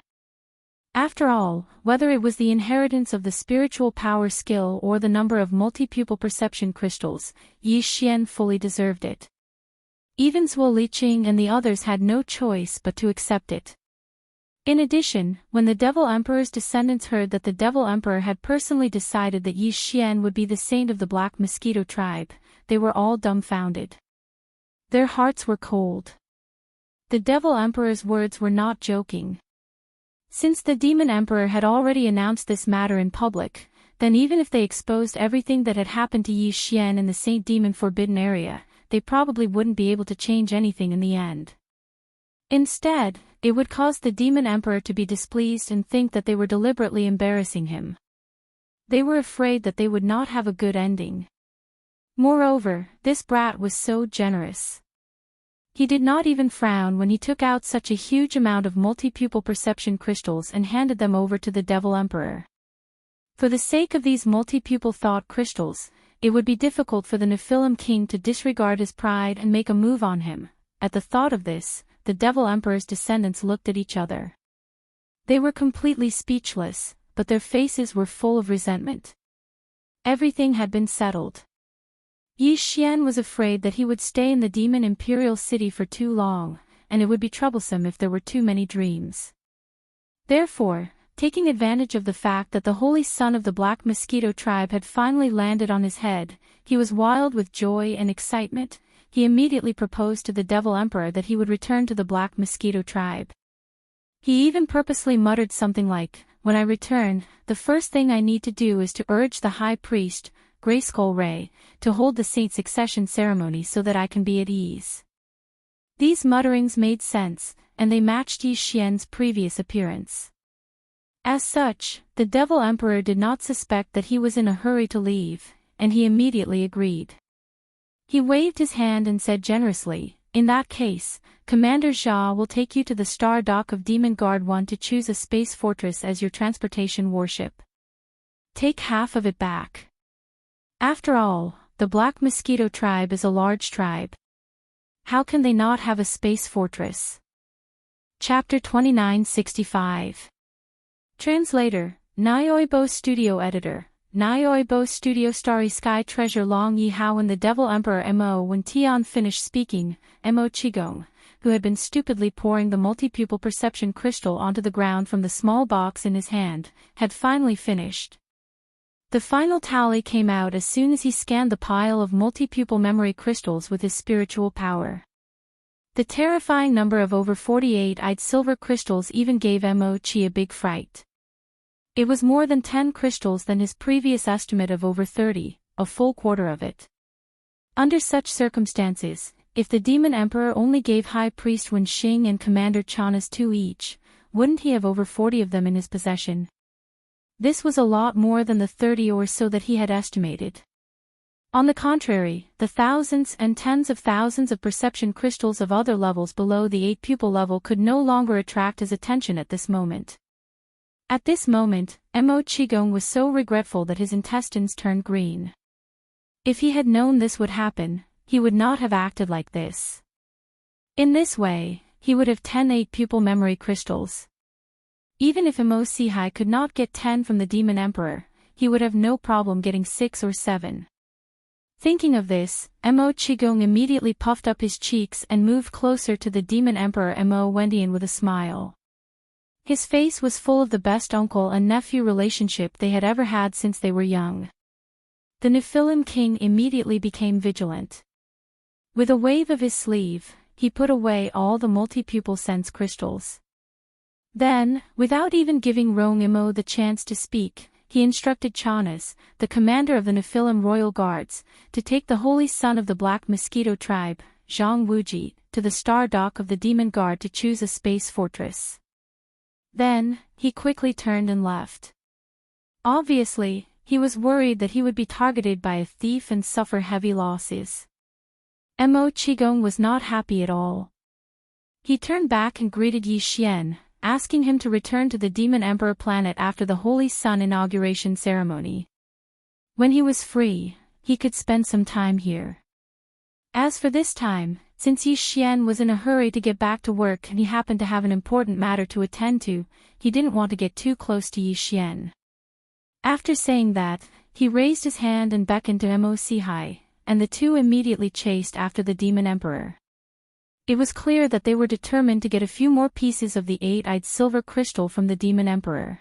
After all, whether it was the inheritance of the spiritual power skill or the number of multi-pupil perception crystals, Yi Xian fully deserved it. Even Zhuo Liqing and the others had no choice but to accept it. In addition, when the Devil Emperor's descendants heard that the Devil Emperor had personally decided that Yi Xian would be the saint of the Black Mosquito tribe, they were all dumbfounded. Their hearts were cold. The Devil Emperor's words were not joking. Since the Demon Emperor had already announced this matter in public, then even if they exposed everything that had happened to Yi Xian in the Saint Demon Forbidden Area, they probably wouldn't be able to change anything in the end. Instead, it would cause the Demon Emperor to be displeased and think that they were deliberately embarrassing him. They were afraid that they would not have a good ending. Moreover, this brat was so generous. He did not even frown when he took out such a huge amount of multi-pupil perception crystals and handed them over to the Devil Emperor. For the sake of these multi-pupil thought crystals, it would be difficult for the Nephilim King to disregard his pride and make a move on him. At the thought of this, the Devil Emperor's descendants looked at each other. They were completely speechless, but their faces were full of resentment. Everything had been settled. Yi Xian was afraid that he would stay in the Demon Imperial City for too long, and it would be troublesome if there were too many dreams. Therefore, taking advantage of the fact that the holy son of the Black Mosquito tribe had finally landed on his head, he was wild with joy and excitement. He immediately proposed to the Devil Emperor that he would return to the Black Mosquito tribe. He even purposely muttered something like, "When I return, the first thing I need to do is to urge the High Priest, Grayskull Ray, to hold the saint succession ceremony so that I can be at ease." These mutterings made sense, and they matched Yi Xian's previous appearance. As such, the Devil Emperor did not suspect that he was in a hurry to leave, and he immediately agreed. He waved his hand and said generously, "In that case, Commander Jia will take you to the star dock of Demon Guard 1 to choose a space fortress as your transportation warship. Take half of it back. After all, the Black Mosquito tribe is a large tribe. How can they not have a space fortress?" Chapter 2965. Translator, Nyoibo Studio Editor, Nyoibo Studio Starry Sky Treasure Long Yi Hao. When the Devil Emperor Mo. When Tian finished speaking, Mo Qigong, who had been stupidly pouring the multi-pupil perception crystal onto the ground from the small box in his hand, had finally finished. The final tally came out as soon as he scanned the pile of multi-pupil memory crystals with his spiritual power. The terrifying number of over 48-eyed silver crystals even gave Mo Qi a big fright. It was more than 10 crystals than his previous estimate of over 30, a full quarter of it. Under such circumstances, if the Demon Emperor only gave High Priest Wen Xing and Commander Chanas 2 each, wouldn't he have over 40 of them in his possession? This was a lot more than the 30 or so that he had estimated. On the contrary, the thousands and tens of thousands of perception crystals of other levels below the 8 pupil level could no longer attract his attention at this moment. At this moment, Mo Qigong was so regretful that his intestines turned green. If he had known this would happen, he would not have acted like this. In this way, he would have 10 8-pupil memory crystals. Even if Mo Sihai could not get 10 from the Demon Emperor, he would have no problem getting 6 or 7. Thinking of this, Mo Qigong immediately puffed up his cheeks and moved closer to the Demon Emperor Mo Wendian with a smile. His face was full of the best uncle and nephew relationship they had ever had since they were young. The Nephilim King immediately became vigilant. With a wave of his sleeve, he put away all the multi-pupil sense crystals. Then, without even giving Rong Imo the chance to speak, he instructed Chanas, the commander of the Nephilim Royal Guards, to take the Holy Son of the Black Mosquito tribe, Zhang Wuji, to the star dock of the Demon Guard to choose a space fortress. Then, he quickly turned and left. Obviously, he was worried that he would be targeted by a thief and suffer heavy losses. Mo Qigong was not happy at all. He turned back and greeted Yi Xian, asking him to return to the Demon Emperor planet after the Holy Sun inauguration ceremony. When he was free, he could spend some time here. As for this time, since Yi Xian was in a hurry to get back to work and he happened to have an important matter to attend to, he didn't want to get too close to Yi Xian. After saying that, he raised his hand and beckoned to Mo Sihai, and the two immediately chased after the Demon Emperor. It was clear that they were determined to get a few more pieces of the 8-eyed silver crystal from the Demon Emperor.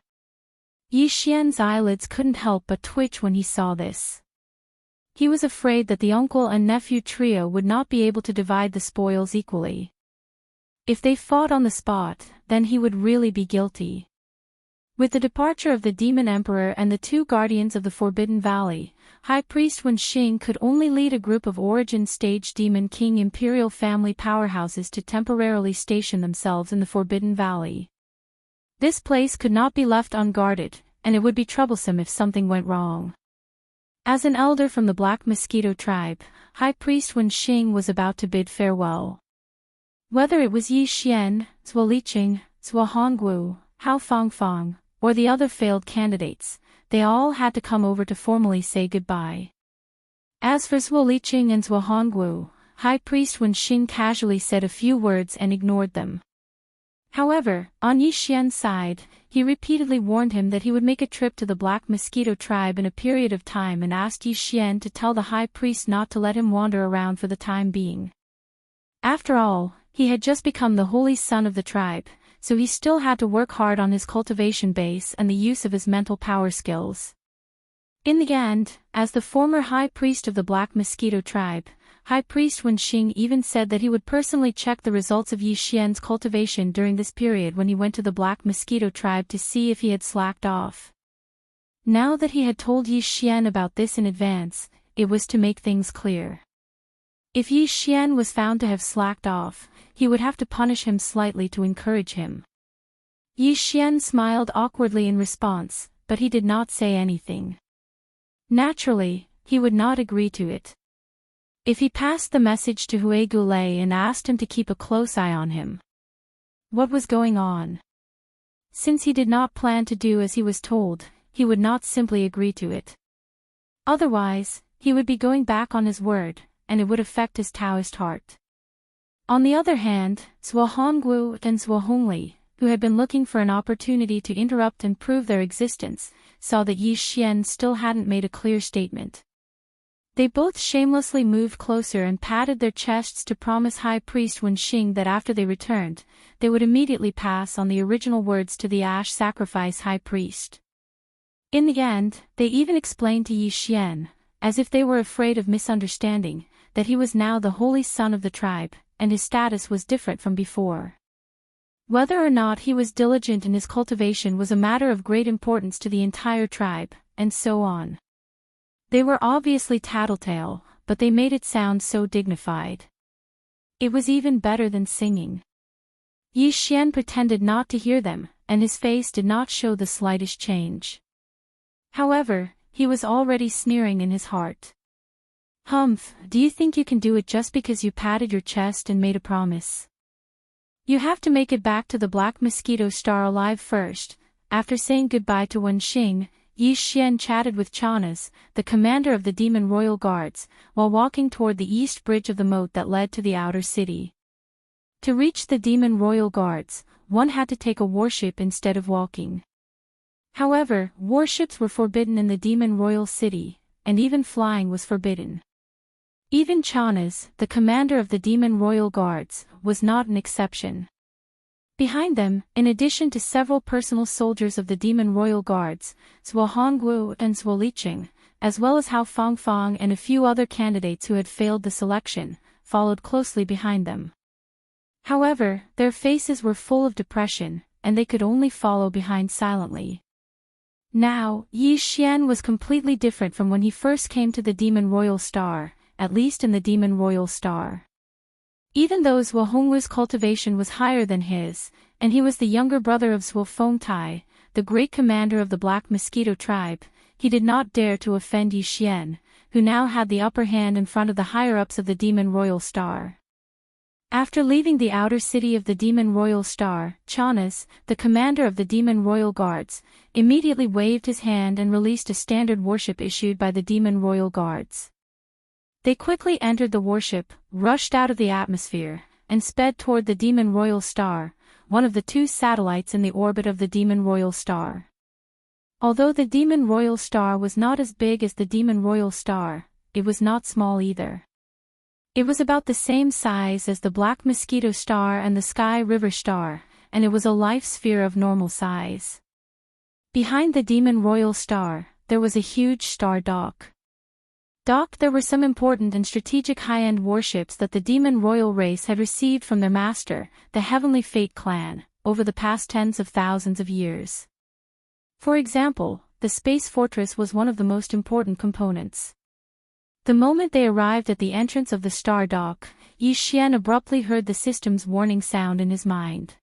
Yi Xian's eyelids couldn't help but twitch when he saw this. He was afraid that the uncle and nephew trio would not be able to divide the spoils equally. If they fought on the spot, then he would really be guilty. With the departure of the Demon Emperor and the 2 guardians of the Forbidden Valley, High Priest Wen Xing could only lead a group of Origin Stage Demon King Imperial family powerhouses to temporarily station themselves in the Forbidden Valley. This place could not be left unguarded, and it would be troublesome if something went wrong. As an elder from the Black Mosquito tribe, High Priest Wen Xing was about to bid farewell. Whether it was Yi Xian, Zhuo Liqing, Zhuo Hongwu, Hao Fangfang, or the other failed candidates, they all had to come over to formally say goodbye. As for Zhuo Liqing and Zhuo Hongwu, High Priest Wen Xing casually said a few words and ignored them. However, on Yi Xian's side, he repeatedly warned him that he would make a trip to the Black Mosquito tribe in a period of time and asked Yi Xian to tell the high priest not to let him wander around for the time being. After all, he had just become the holy son of the tribe, so he still had to work hard on his cultivation base and the use of his mental power skills. In the end, as the former high priest of the Black Mosquito tribe, High Priest Wen Xing even said that he would personally check the results of Yi Xian's cultivation during this period when he went to the Black Mosquito tribe to see if he had slacked off. Now that he had told Yi Xian about this in advance, it was to make things clear. If Yi Xian was found to have slacked off, he would have to punish him slightly to encourage him. Yi Xian smiled awkwardly in response, but he did not say anything. Naturally, he would not agree to it. If he passed the message to Hui Gulei and asked him to keep a close eye on him. What was going on? Since he did not plan to do as he was told, he would not simply agree to it. Otherwise, he would be going back on his word, and it would affect his Taoist heart. On the other hand, Zhuo Hongwu and Zhuo Hongli, who had been looking for an opportunity to interrupt and prove their existence, saw that Yi Xian still hadn't made a clear statement. They both shamelessly moved closer and patted their chests to promise High Priest Wenxing that after they returned, they would immediately pass on the original words to the Ash Sacrifice High Priest. In the end, they even explained to Yi Xian, as if they were afraid of misunderstanding, that he was now the holy son of the tribe, and his status was different from before. Whether or not he was diligent in his cultivation was a matter of great importance to the entire tribe, and so on. They were obviously tattletale, but they made it sound so dignified. It was even better than singing. Yi Xian pretended not to hear them, and his face did not show the slightest change. However, he was already sneering in his heart. Humph, do you think you can do it just because you patted your chest and made a promise? You have to make it back to the Black Mosquito Star alive first. After saying goodbye to Wenxing, Yi Xian chatted with Chanas, the commander of the Demon Royal Guards, while walking toward the east bridge of the moat that led to the outer city. To reach the Demon Royal Guards, one had to take a warship instead of walking. However, warships were forbidden in the Demon Royal City, and even flying was forbidden. Even Chanas, the commander of the Demon Royal Guards, was not an exception. Behind them, in addition to several personal soldiers of the Demon Royal Guards, Zhuo Hongwu and Zhuo Liqing, as well as Hao Fangfang and a few other candidates who had failed the selection, followed closely behind them. However, their faces were full of depression, and they could only follow behind silently. Now, Yi Xian was completely different from when he first came to the Demon Royal Star, at least in the Demon Royal Star. Even though Zhuo Hongwu's cultivation was higher than his, and he was the younger brother of Zhuo Fengtai, the great commander of the Black Mosquito tribe, he did not dare to offend Yi Xian, who now had the upper hand in front of the higher-ups of the Demon Royal Star. After leaving the outer city of the Demon Royal Star, Chanas, the commander of the Demon Royal Guards, immediately waved his hand and released a standard warship issued by the Demon Royal Guards. They quickly entered the warship, rushed out of the atmosphere, and sped toward the Demon Royal Star, one of the two satellites in the orbit of the Demon Royal Star. Although the Demon Royal Star was not as big as the Demon Royal Star, it was not small either. It was about the same size as the Black Mosquito Star and the Sky River Star, and it was a life sphere of normal size. Behind the Demon Royal Star, there was a huge star dock. Docked there were some important and strategic high-end warships that the Demon Royal race had received from their master, the Heavenly Fate clan, over the past tens of thousands of years. For example, the Space Fortress was one of the most important components. The moment they arrived at the entrance of the star dock, Yi Xian abruptly heard the system's warning sound in his mind.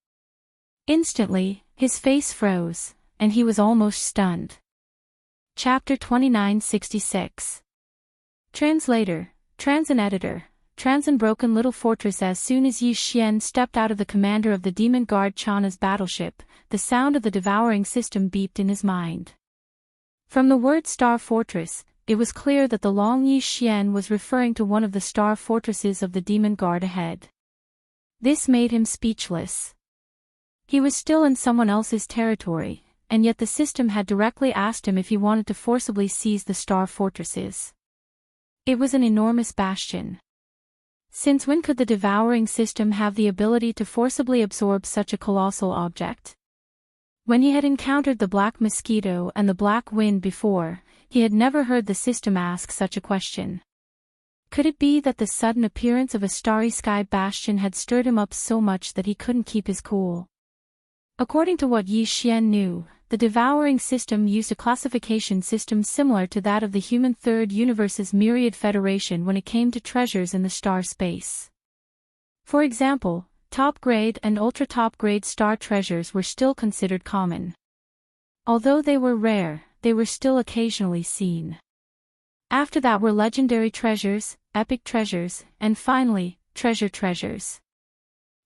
Instantly, his face froze, and he was almost stunned. Chapter 2966. Translator, Transin Editor, Transin Broken Little Fortress. As soon as Yi Xian stepped out of the commander of the Demon Guard Chana's battleship, the sound of the devouring system beeped in his mind. From the word Star Fortress, it was clear that the long Yi Xian was referring to one of the star fortresses of the Demon Guard ahead. This made him speechless. He was still in someone else's territory, and yet the system had directly asked him if he wanted to forcibly seize the star fortresses. It was an enormous bastion. Since when could the devouring system have the ability to forcibly absorb such a colossal object? When he had encountered the Black Mosquito and the Black Wind before, he had never heard the system ask such a question. Could it be that the sudden appearance of a starry sky bastion had stirred him up so much that he couldn't keep his cool? According to what Yi Xian knew, the Devouring system used a classification system similar to that of the human Third Universe's Myriad Federation when it came to treasures in the star space. For example, top-grade and ultra-top-grade star treasures were still considered common. Although they were rare, they were still occasionally seen. After that were legendary treasures, epic treasures, and finally, treasures.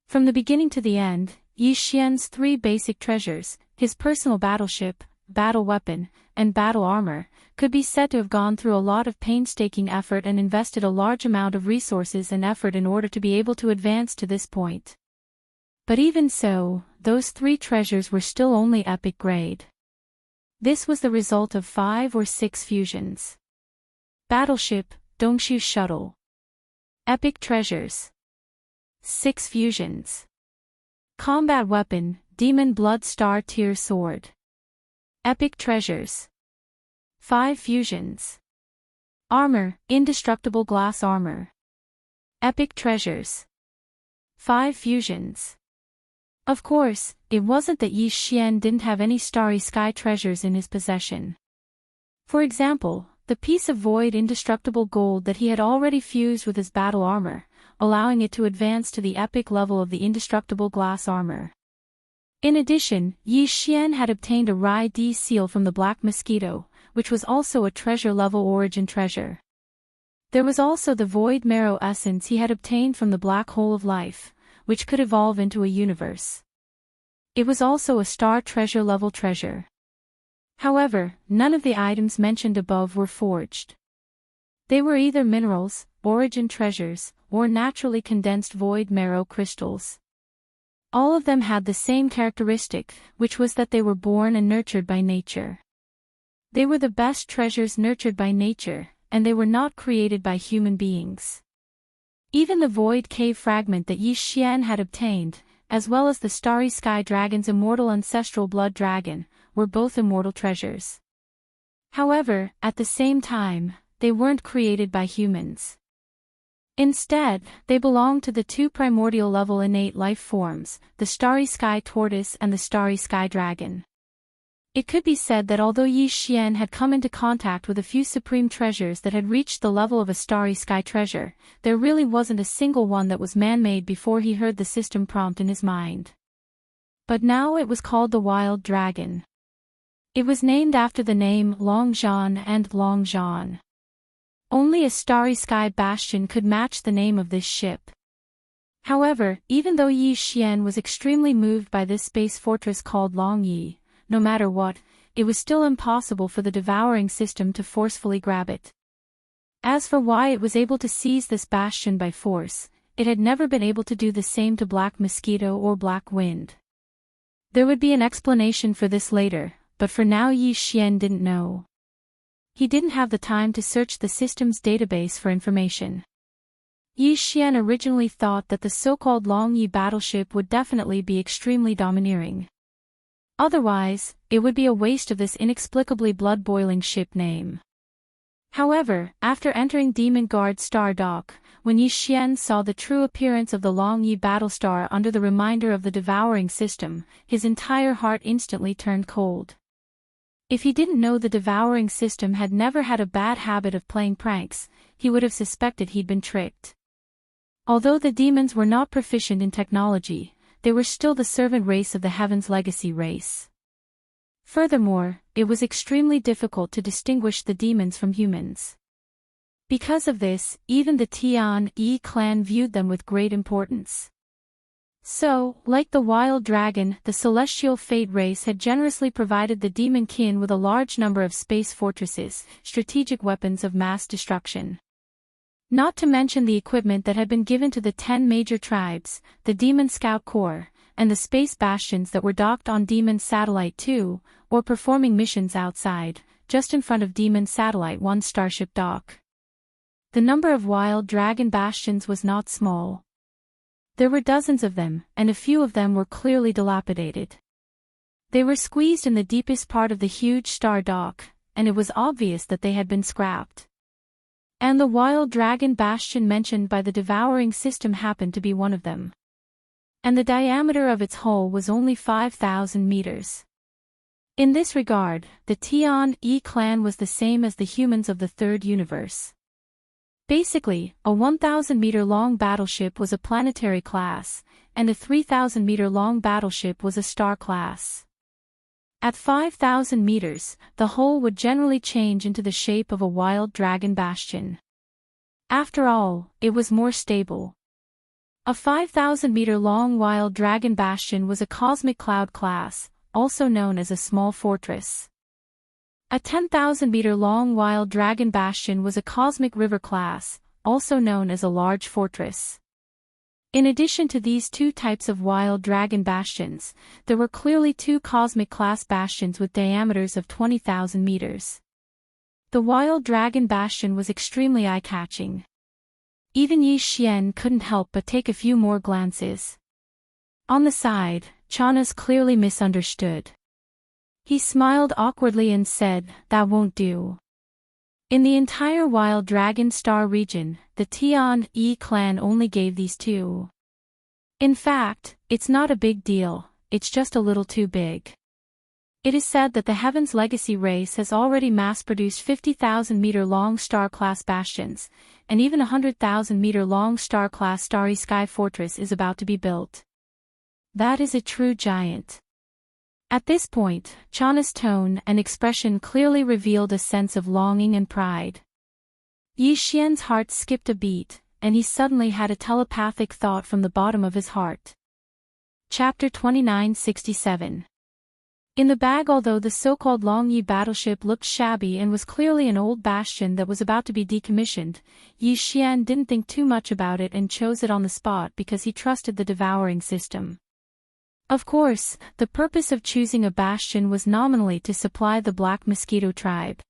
From the beginning to the end, Yi Xian's three basic treasures, his personal battleship, battle weapon, and battle armor, could be said to have gone through a lot of painstaking effort and invested a large amount of resources and effort in order to be able to advance to this point. But even so, those three treasures were still only epic grade. This was the result of 5 or 6 fusions. Battleship, Dongshu Shuttle. Epic treasures. 6 fusions. Combat weapon, Demon Blood Star Tier Sword. Epic treasures. 5 fusions. Armor, Indestructible Glass Armor. Epic treasures. 5 fusions. Of course, it wasn't that Yi Xian didn't have any starry sky treasures in his possession. For example, the piece of void indestructible gold that he had already fused with his battle armor, allowing it to advance to the epic level of the indestructible glass armor. In addition, Yi Xian had obtained a Rai D seal from the Black Mosquito, which was also a treasure-level origin treasure. There was also the Void Marrow essence he had obtained from the Black Hole of Life, which could evolve into a universe. It was also a star treasure-level treasure. However, none of the items mentioned above were forged. They were either minerals, origin treasures, or naturally condensed void marrow crystals. All of them had the same characteristic, which was that they were born and nurtured by nature. They were the best treasures nurtured by nature, and they were not created by human beings. Even the Void Cave fragment that Yi Xian had obtained, as well as the Starry Sky Dragon's immortal ancestral blood dragon, were both immortal treasures. However, at the same time, they weren't created by humans. Instead, they belonged to the two primordial level innate life forms, the Starry Sky Tortoise and the Starry Sky Dragon. It could be said that although Yi Xian had come into contact with a few supreme treasures that had reached the level of a Starry Sky treasure, there really wasn't a single one that was man-made before he heard the system prompt in his mind. But now it was called the Wild Dragon. It was named after the name Longzhan and Longzhan. Only a Starry Sky Bastion could match the name of this ship. However, even though Yi Xian was extremely moved by this space fortress called Longyi, no matter what, it was still impossible for the Devouring system to forcefully grab it. As for why it was able to seize this bastion by force, it had never been able to do the same to Black Mosquito or Black Wind. There would be an explanation for this later, but for now Yi Xian didn't know. He didn't have the time to search the system's database for information. Yi Xian originally thought that the so-called Longyi battleship would definitely be extremely domineering. Otherwise, it would be a waste of this inexplicably blood-boiling ship name. However, after entering Demon Guard Star Dock, when Yi Xian saw the true appearance of the Longyi Battlestar under the reminder of the Devouring system, his entire heart instantly turned cold. If he didn't know the Devouring system had never had a bad habit of playing pranks, he would have suspected he'd been tricked. Although the demons were not proficient in technology, they were still the servant race of the Heaven's Legacy race. Furthermore, it was extremely difficult to distinguish the demons from humans. Because of this, even the Tian-Yi clan viewed them with great importance. So, like the Wild Dragon, the Celestial Fate race had generously provided the demon kin with a large number of space fortresses, strategic weapons of mass destruction. Not to mention the equipment that had been given to the 10 major tribes, the Demon Scout Corps, and the space bastions that were docked on Demon Satellite 2, or performing missions outside, just in front of Demon Satellite 1 starship dock. The number of Wild Dragon bastions was not small. There were dozens of them, and a few of them were clearly dilapidated. They were squeezed in the deepest part of the huge star dock, and it was obvious that they had been scrapped. And the Wild Dragon bastion mentioned by the Devouring system happened to be one of them. And the diameter of its hull was only 5,000 meters. In this regard, the Tian-E clan was the same as the humans of the Third Universe. Basically, a 1,000-meter-long battleship was a planetary class, and a 3,000-meter-long battleship was a star class. At 5,000 meters, the hull would generally change into the shape of a wild dragon bastion. After all, it was more stable. A 5,000-meter-long wild dragon bastion was a cosmic cloud class, also known as a small fortress. A 10,000-meter-long wild dragon bastion was a cosmic river class, also known as a large fortress. In addition to these two types of wild dragon bastions, there were clearly two cosmic class bastions with diameters of 20,000 meters. The wild dragon bastion was extremely eye-catching. Even Yi Xian couldn't help but take a few more glances. On the side, Chanas clearly misunderstood. He smiled awkwardly and said, "That won't do." In the entire Wild Dragon Star region, the Tian-E clan only gave these two. In fact, it's not a big deal, it's just a little too big. It is said that the Heaven's Legacy race has already mass-produced 50,000-meter-long star-class bastions, and even a 100,000-meter-long star-class Starry Sky Fortress is about to be built. That is a true giant. At this point, Chana's tone and expression clearly revealed a sense of longing and pride. Yi Xian's heart skipped a beat, and he suddenly had a telepathic thought from the bottom of his heart. Chapter 2967. In the bag, although the so-called Longyi battleship looked shabby and was clearly an old bastion that was about to be decommissioned, Yi Xian didn't think too much about it and chose it on the spot because he trusted the devouring system. Of course, the purpose of choosing a bastion was nominally to supply the Black Mosquito tribe.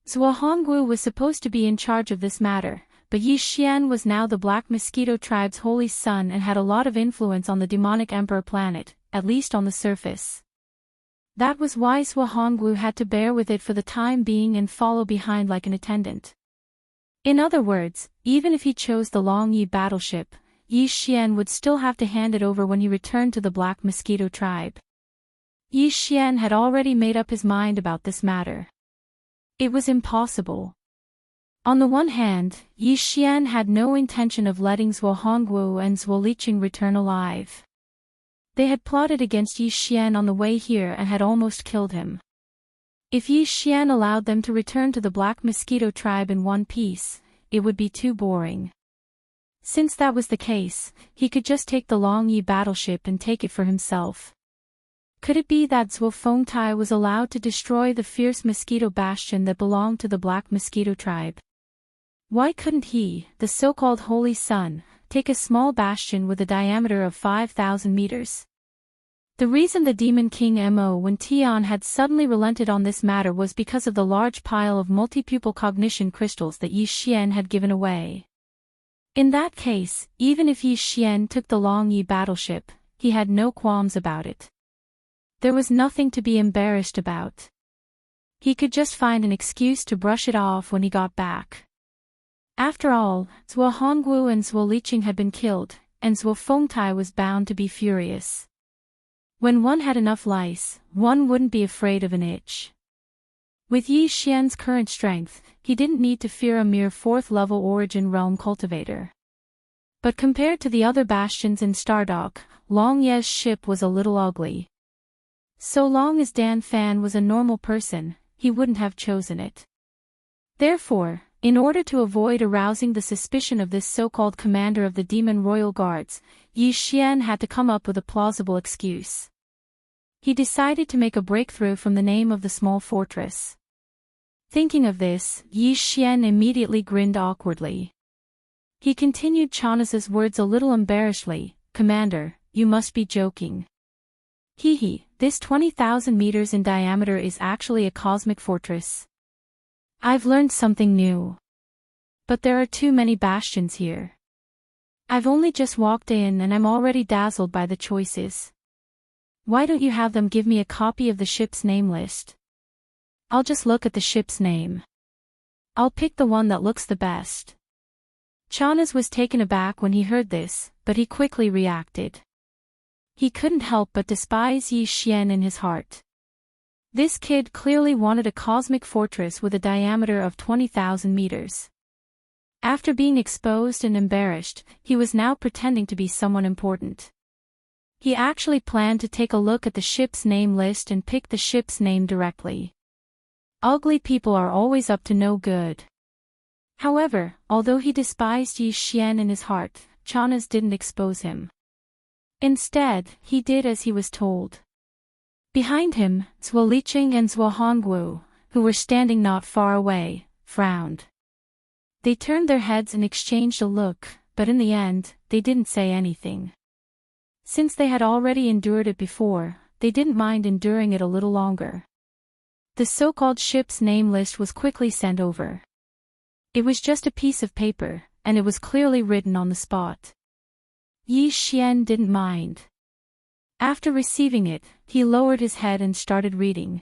Zhuo Hongwu was supposed to be in charge of this matter, but Yi Xian was now the Black Mosquito tribe's holy son and had a lot of influence on the demonic emperor planet, at least on the surface. That was why Zhuo Hongwu had to bear with it for the time being and follow behind like an attendant. In other words, even if he chose the Longyi battleship, Yi Xian would still have to hand it over when he returned to the Black Mosquito tribe. Yi Xian had already made up his mind about this matter. It was impossible. On the one hand, Yi Xian had no intention of letting Zhuo Hongwu and Zhuo Liqing return alive. They had plotted against Yi Xian on the way here and had almost killed him. If Yi Xian allowed them to return to the Black Mosquito tribe in one piece, it would be too boring. Since that was the case, he could just take the Longyi battleship and take it for himself. Could it be that Zhuo Fengtai was allowed to destroy the fierce mosquito bastion that belonged to the Black Mosquito tribe? Why couldn't he, the so-called Holy Son, take a small bastion with a diameter of 5,000 meters? The reason the Demon King Mo Wen Tian had suddenly relented on this matter was because of the large pile of multipupil cognition crystals that Yi Xian had given away. In that case, even if Yi Xian took the Longyi battleship, he had no qualms about it. There was nothing to be embarrassed about. He could just find an excuse to brush it off when he got back. After all, Zhuo Hongwu and Zhuo Liqing had been killed, and Zhuo Fengtai was bound to be furious. When one had enough lice, one wouldn't be afraid of an itch. With Yi Xian's current strength, he didn't need to fear a mere 4th-level Origin Realm cultivator. But compared to the other bastions in Stardock, Longye's ship was a little ugly. So long as Dan Fan was a normal person, he wouldn't have chosen it. Therefore, in order to avoid arousing the suspicion of this so-called commander of the Demon Royal Guards, Yi Xian had to come up with a plausible excuse. He decided to make a breakthrough from the name of the small fortress. Thinking of this, Yi Xian immediately grinned awkwardly. He continued Chanas's words a little embarrassedly, "Commander, you must be joking. This 20,000 meters in diameter is actually a cosmic fortress. I've learned something new. But there are too many bastions here. I've only just walked in and I'm already dazzled by the choices. Why don't you have them give me a copy of the ship's name list? I'll just look at the ship's name. I'll pick the one that looks the best." Chanas was taken aback when he heard this, but he quickly reacted. He couldn't help but despise Yi Xian in his heart. This kid clearly wanted a cosmic fortress with a diameter of 20,000 meters. After being exposed and embarrassed, he was now pretending to be someone important. He actually planned to take a look at the ship's name list and pick the ship's name directly. Ugly people are always up to no good. However, although he despised Yi Xian in his heart, Chanas didn't expose him. Instead, he did as he was told. Behind him, Zhuo Liqing and Zhuo Hongwu, who were standing not far away, frowned. They turned their heads and exchanged a look, but in the end, they didn't say anything. Since they had already endured it before, they didn't mind enduring it a little longer. The so-called ship's name list was quickly sent over. It was just a piece of paper, and it was clearly written on the spot. Yi Xian didn't mind. After receiving it, he lowered his head and started reading.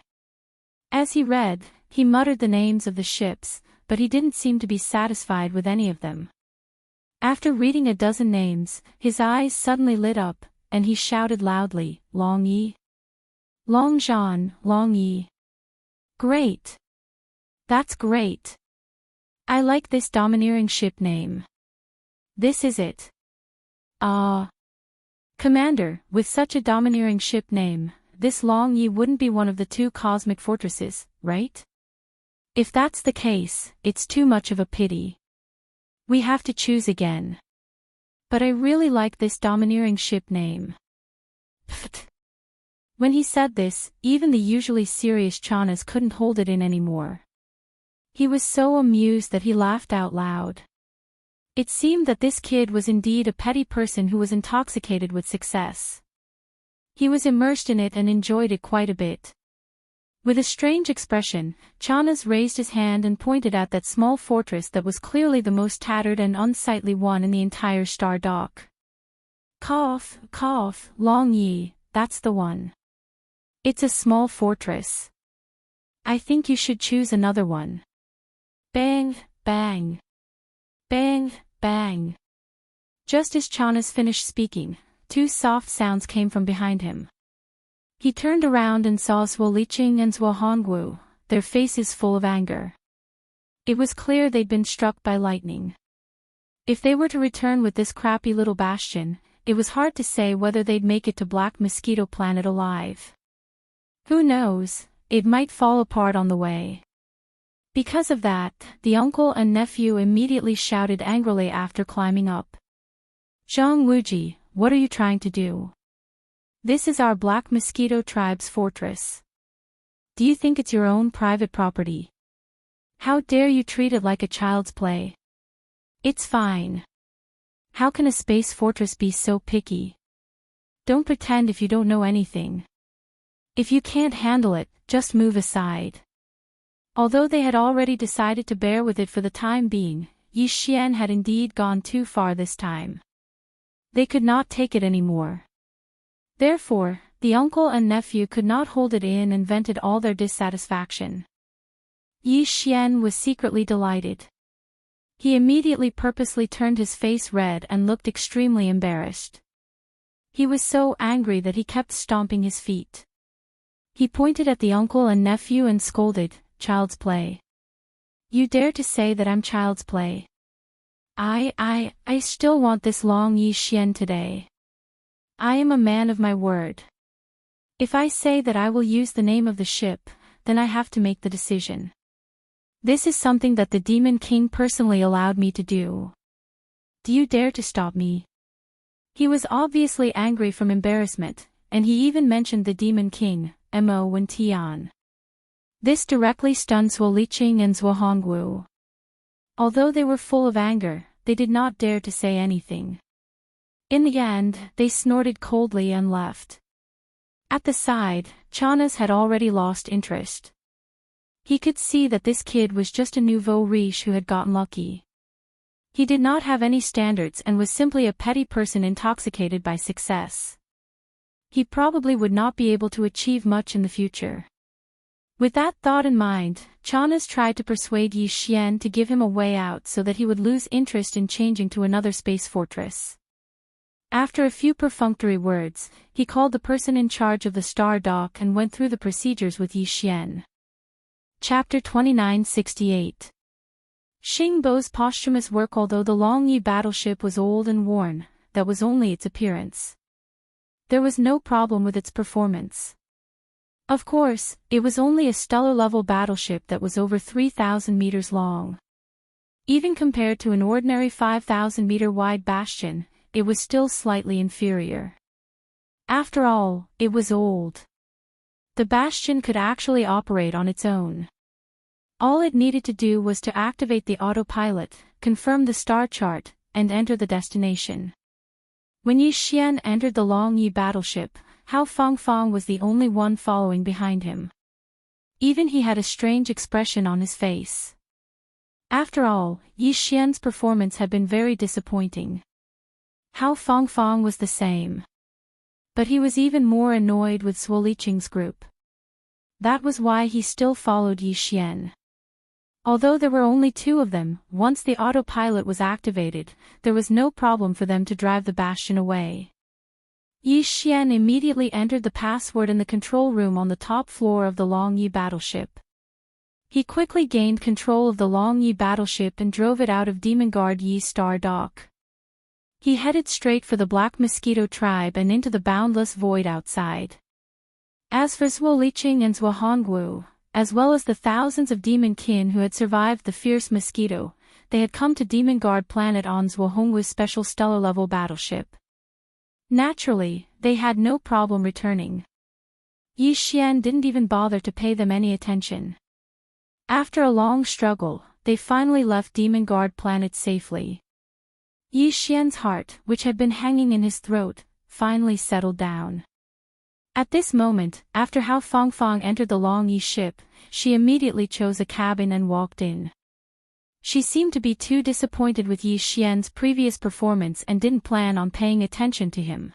As he read, he muttered the names of the ships, but he didn't seem to be satisfied with any of them. After reading a dozen names, his eyes suddenly lit up, and he shouted loudly, "Long Yi! Long Zhan, Long Yi! Great! That's great! I like this domineering ship name. This is it. Commander, with such a domineering ship name, this Long Yi wouldn't be one of the 2 cosmic fortresses, right? If that's the case, it's too much of a pity. We have to choose again. But I really like this domineering ship name." Pfft. When he said this, even the usually serious Chanas couldn't hold it in anymore. He was so amused that he laughed out loud. It seemed that this kid was indeed a petty person who was intoxicated with success. He was immersed in it and enjoyed it quite a bit. With a strange expression, Chanas raised his hand and pointed at that small fortress that was clearly the most tattered and unsightly one in the entire star dock. "Cough, cough, Long Yi, that's the one. It's a small fortress. I think you should choose another one." Bang, bang. Bang, bang. Just as Chanas finished speaking, 2 soft sounds came from behind him. He turned around and saw Zhuo Liqing and Zhuo Hongwu, their faces full of anger. It was clear they'd been struck by lightning. If they were to return with this crappy little bastion, it was hard to say whether they'd make it to Black Mosquito Planet alive. Who knows, it might fall apart on the way. Because of that, the uncle and nephew immediately shouted angrily after climbing up. "Zhang Wuji, what are you trying to do? This is our Black Mosquito tribe's fortress. Do you think it's your own private property? How dare you treat it like a child's play? It's fine. How can a space fortress be so picky? Don't pretend if you don't know anything. If you can't handle it, just move aside." Although they had already decided to bear with it for the time being, Yi Xian had indeed gone too far this time. They could not take it anymore. Therefore, the uncle and nephew could not hold it in and vented all their dissatisfaction. Yi Xian was secretly delighted. He immediately purposely turned his face red and looked extremely embarrassed. He was so angry that he kept stomping his feet. He pointed at the uncle and nephew and scolded, "Child's play. You dare to say that I'm child's play? I still want this Long Yi Xian today. I am a man of my word. If I say that I will use the name of the ship, then I have to make the decision. This is something that the Demon King personally allowed me to do. Do you dare to stop me?" He was obviously angry from embarrassment, and he even mentioned the Demon King, Mo Wen Tian. This directly stunned Zhuo Liqing and Zhuo Hongwu. Although they were full of anger, they did not dare to say anything. In the end, they snorted coldly and left. At the side, Chanas had already lost interest. He could see that this kid was just a nouveau riche who had gotten lucky. He did not have any standards and was simply a petty person intoxicated by success. He probably would not be able to achieve much in the future. With that thought in mind, Chanas tried to persuade Yi Xian to give him a way out so that he would lose interest in changing to another space fortress. After a few perfunctory words, he called the person in charge of the star dock and went through the procedures with Yi Xian. Chapter 2968. Xing Bo's posthumous work. Although the Long Yi battleship was old and worn, that was only its appearance. There was no problem with its performance. Of course, it was only a stellar-level battleship that was over 3,000 meters long. Even compared to an ordinary 5,000-meter-wide bastion, it was still slightly inferior. After all, it was old. The bastion could actually operate on its own. All it needed to do was to activate the autopilot, confirm the star chart, and enter the destination. When Yi Xian entered the Long Yi battleship, Hao Fangfang was the only one following behind him. Even he had a strange expression on his face. After all, Yi Xian's performance had been very disappointing. Hao Fangfang was the same. But he was even more annoyed with Zhuo Liqing's group. That was why he still followed Yi Xian. Although there were only two of them, once the autopilot was activated, there was no problem for them to drive the bastion away. Yi Xian immediately entered the password in the control room on the top floor of the Long Yi battleship. He quickly gained control of the Long Yi battleship and drove it out of Demon Guard Yi Star Dock. He headed straight for the Black Mosquito tribe and into the boundless void outside. As for Zhuo Liqing and Zhuo Hongwu, as well as the thousands of demon kin who had survived the fierce mosquito, they had come to Demon Guard planet on Zhuo Hongwu's special stellar-level battleship. Naturally, they had no problem returning. Yi Xian didn't even bother to pay them any attention. After a long struggle, they finally left Demon Guard planet safely. Yi Xian's heart, which had been hanging in his throat, finally settled down. At this moment, after Hao Fangfang entered the Long Yi ship, she immediately chose a cabin and walked in. She seemed to be too disappointed with Yi Xian's previous performance and didn't plan on paying attention to him.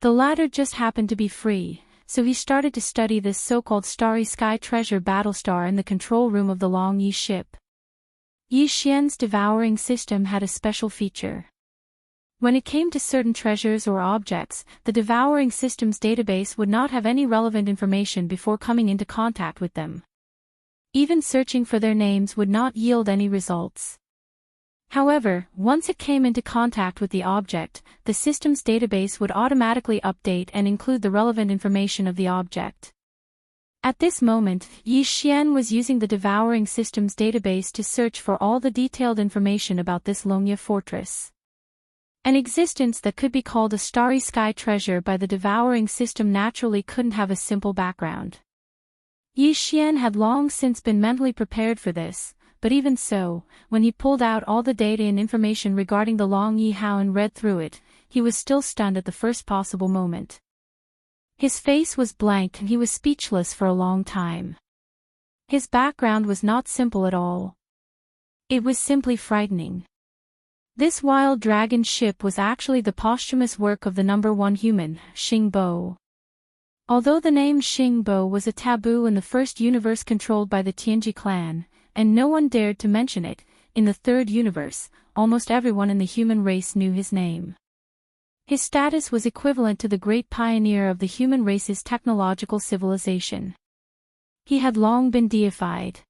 The latter just happened to be free, so he started to study this so-called Starry Sky Treasure Battlestar in the control room of the Long Yi ship. Yi Xian's devouring system had a special feature. When it came to certain treasures or objects, the devouring system's database would not have any relevant information before coming into contact with them. Even searching for their names would not yield any results. However, once it came into contact with the object, the system's database would automatically update and include the relevant information of the object. At this moment, Yi Xian was using the devouring system's database to search for all the detailed information about this Longya fortress. An existence that could be called a starry sky treasure by the devouring system naturally couldn't have a simple background. Yi Xian had long since been mentally prepared for this, but even so, when he pulled out all the data and information regarding the Long Yi Hao and read through it, he was still stunned at the first possible moment. His face was blank and he was speechless for a long time. His background was not simple at all. It was simply frightening. This wild dragon ship was actually the posthumous work of the #1 human, Xing Bo. Although the name Xing Bo was a taboo in the first universe controlled by the Tianji clan, and no one dared to mention it, in the third universe, almost everyone in the human race knew his name. His status was equivalent to the great pioneer of the human race's technological civilization. He had long been deified.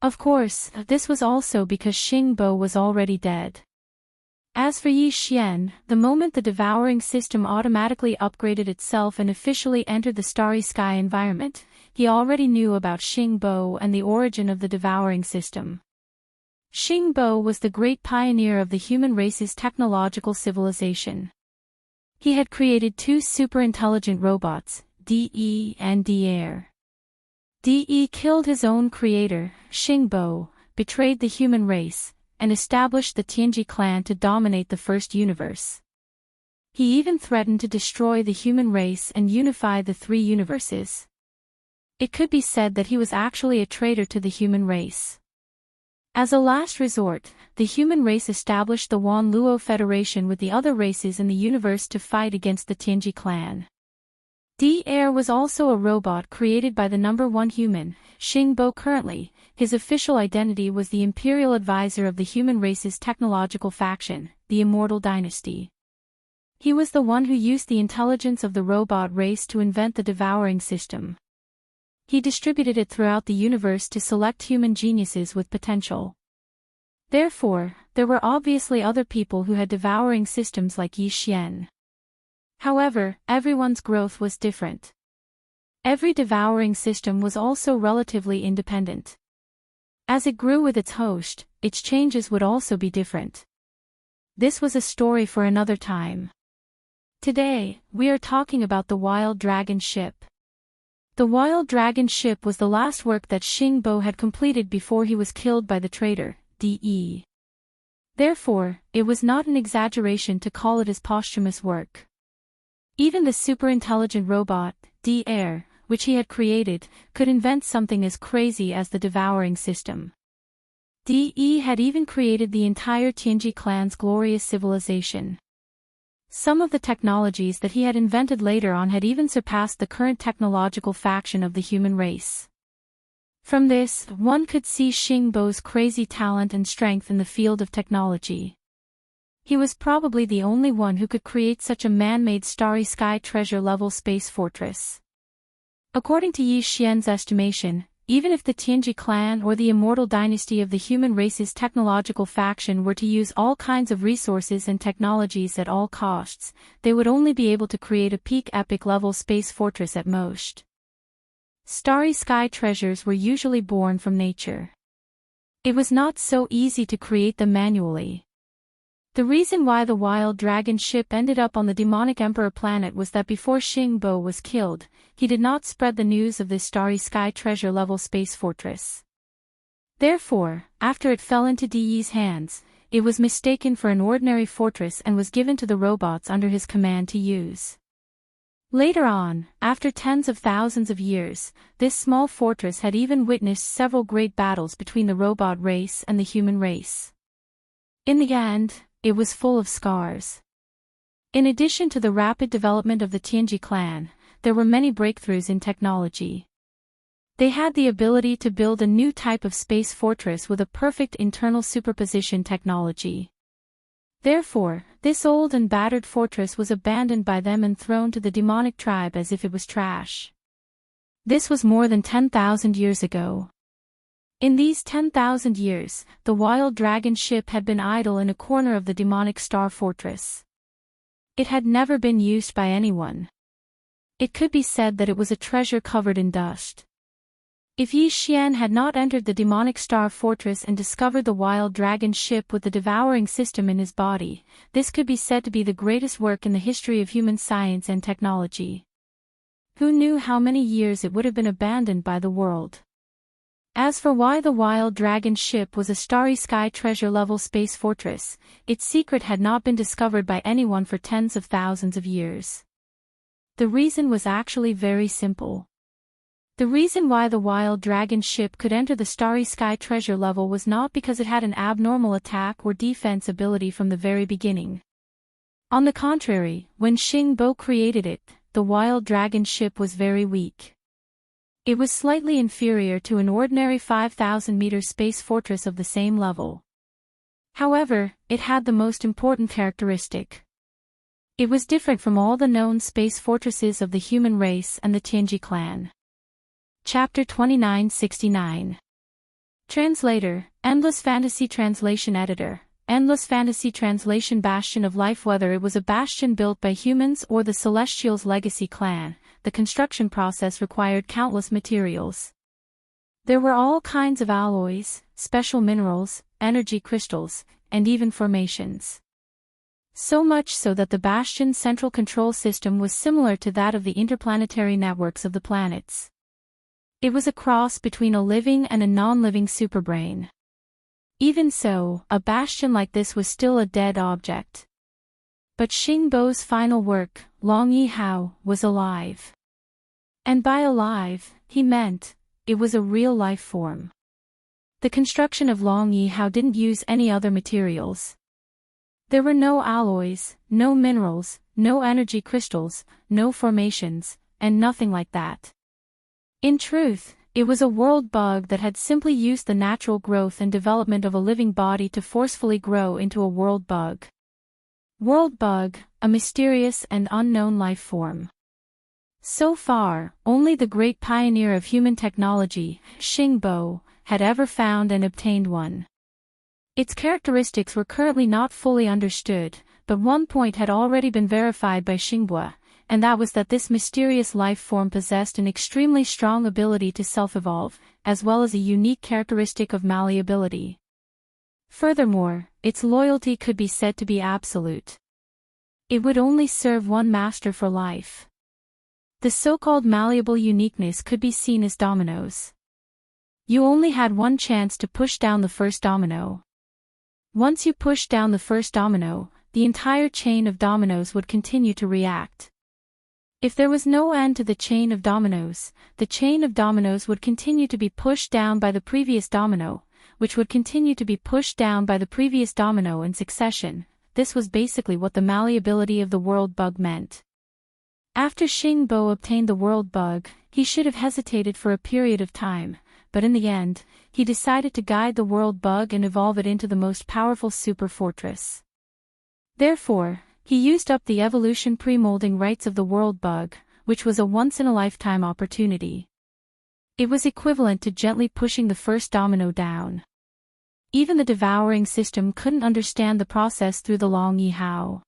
Of course, this was also because Xing Bo was already dead. As for Yi Xian, the moment the devouring system automatically upgraded itself and officially entered the starry sky environment, he already knew about Xing Bo and the origin of the devouring system. Xing Bo was the great pioneer of the human race's technological civilization. He had created two super-intelligent robots, DE and Devourer. DE killed his own creator, Xing Bo, betrayed the human race, and established the Tianji clan to dominate the first universe. He even threatened to destroy the human race and unify the three universes. It could be said that he was actually a traitor to the human race. As a last resort, the human race established the Wan Luo Federation with the other races in the universe to fight against the Tianji clan. Devourer was also a robot created by the #1 human, Xing Bo. Currently, his official identity was the imperial advisor of the human race's technological faction, the Immortal Dynasty. He was the one who used the intelligence of the robot race to invent the devouring system. He distributed it throughout the universe to select human geniuses with potential. Therefore, there were obviously other people who had devouring systems like Yi Xian. However, everyone's growth was different. Every devouring system was also relatively independent. As it grew with its host, its changes would also be different. This was a story for another time. Today, we are talking about the Wild Dragon Ship. The Wild Dragon Ship was the last work that Xing Bo had completed before he was killed by the traitor, De. Therefore, it was not an exaggeration to call it his posthumous work. Even the super-intelligent robot, De, which he had created, could invent something as crazy as the devouring system. De had even created the entire Tianji clan's glorious civilization. Some of the technologies that he had invented later on had even surpassed the current technological faction of the human race. From this, one could see Xing Bo's crazy talent and strength in the field of technology. He was probably the only one who could create such a man-made starry sky treasure-level space fortress. According to Yi Xian's estimation, even if the Tianji clan or the immortal dynasty of the human race's technological faction were to use all kinds of resources and technologies at all costs, they would only be able to create a peak epic-level space fortress at most. Starry sky treasures were usually born from nature. It was not so easy to create them manually. The reason why the Wild Dragon Ship ended up on the demonic Emperor planet was that before Xing Bo was killed, he did not spread the news of this starry sky treasure-level space fortress. Therefore, after it fell into De's hands, it was mistaken for an ordinary fortress and was given to the robots under his command to use. Later on, after tens of thousands of years, this small fortress had even witnessed several great battles between the robot race and the human race. In the end, it was full of scars. In addition to the rapid development of the Tianji clan, there were many breakthroughs in technology. They had the ability to build a new type of space fortress with a perfect internal superposition technology. Therefore, this old and battered fortress was abandoned by them and thrown to the demonic tribe as if it was trash. This was more than 10,000 years ago. In these 10,000 years, the Wild Dragon Ship had been idle in a corner of the demonic star fortress. It had never been used by anyone. It could be said that it was a treasure covered in dust. If Yi Xian had not entered the demonic star fortress and discovered the Wild Dragon Ship with the devouring system in his body, this could be said to be the greatest work in the history of human science and technology. Who knew how many years it would have been abandoned by the world? As for why the Wild Dragon Ship was a starry sky treasure-level space fortress, its secret had not been discovered by anyone for tens of thousands of years. The reason was actually very simple. The reason why the Wild Dragon Ship could enter the starry sky treasure level was not because it had an abnormal attack or defense ability from the very beginning. On the contrary, when Xing Bo created it, the Wild Dragon Ship was very weak. It was slightly inferior to an ordinary 5,000-meter space fortress of the same level. However, it had the most important characteristic. It was different from all the known space fortresses of the human race and the Tianji clan. Chapter 2969. Translator, Endless Fantasy Translation Editor, Endless Fantasy Translation Bastion of Life. Whether it was a bastion built by humans or the Celestials' legacy clan, the construction process required countless materials. There were all kinds of alloys, special minerals, energy crystals, and even formations. So much so that the bastion's central control system was similar to that of the interplanetary networks of the planets. It was a cross between a living and a non-living superbrain. Even so, a bastion like this was still a dead object. But Xing Bo's final work, Long Yi Hao, was alive. And by alive, he meant, it was a real life form. The construction of Long Yi Hao didn't use any other materials. There were no alloys, no minerals, no energy crystals, no formations, and nothing like that. In truth, it was a world bug that had simply used the natural growth and development of a living body to forcefully grow into a world bug. World bug, a mysterious and unknown life form. So far, only the great pioneer of human technology, Xingbo, had ever found and obtained one. Its characteristics were currently not fully understood, but one point had already been verified by Xingbo, and that was that this mysterious life form possessed an extremely strong ability to self-evolve, as well as a unique characteristic of malleability. Furthermore, its loyalty could be said to be absolute. It would only serve one master for life. The so-called malleable uniqueness could be seen as dominoes. You only had one chance to push down the first domino. Once you pushed down the first domino, the entire chain of dominoes would continue to react. If there was no end to the chain of dominoes, the chain of dominoes would continue to be pushed down by the previous domino, which would continue to be pushed down by the previous domino in succession. This was basically what the malleability of the world bug meant. After Xingbo obtained the world bug, he should have hesitated for a period of time, but in the end, he decided to guide the world bug and evolve it into the most powerful super fortress. Therefore, he used up the evolution pre-molding rights of the world bug, which was a once-in-a-lifetime opportunity. It was equivalent to gently pushing the first domino down. Even the devouring system couldn't understand the process through the long yi-how.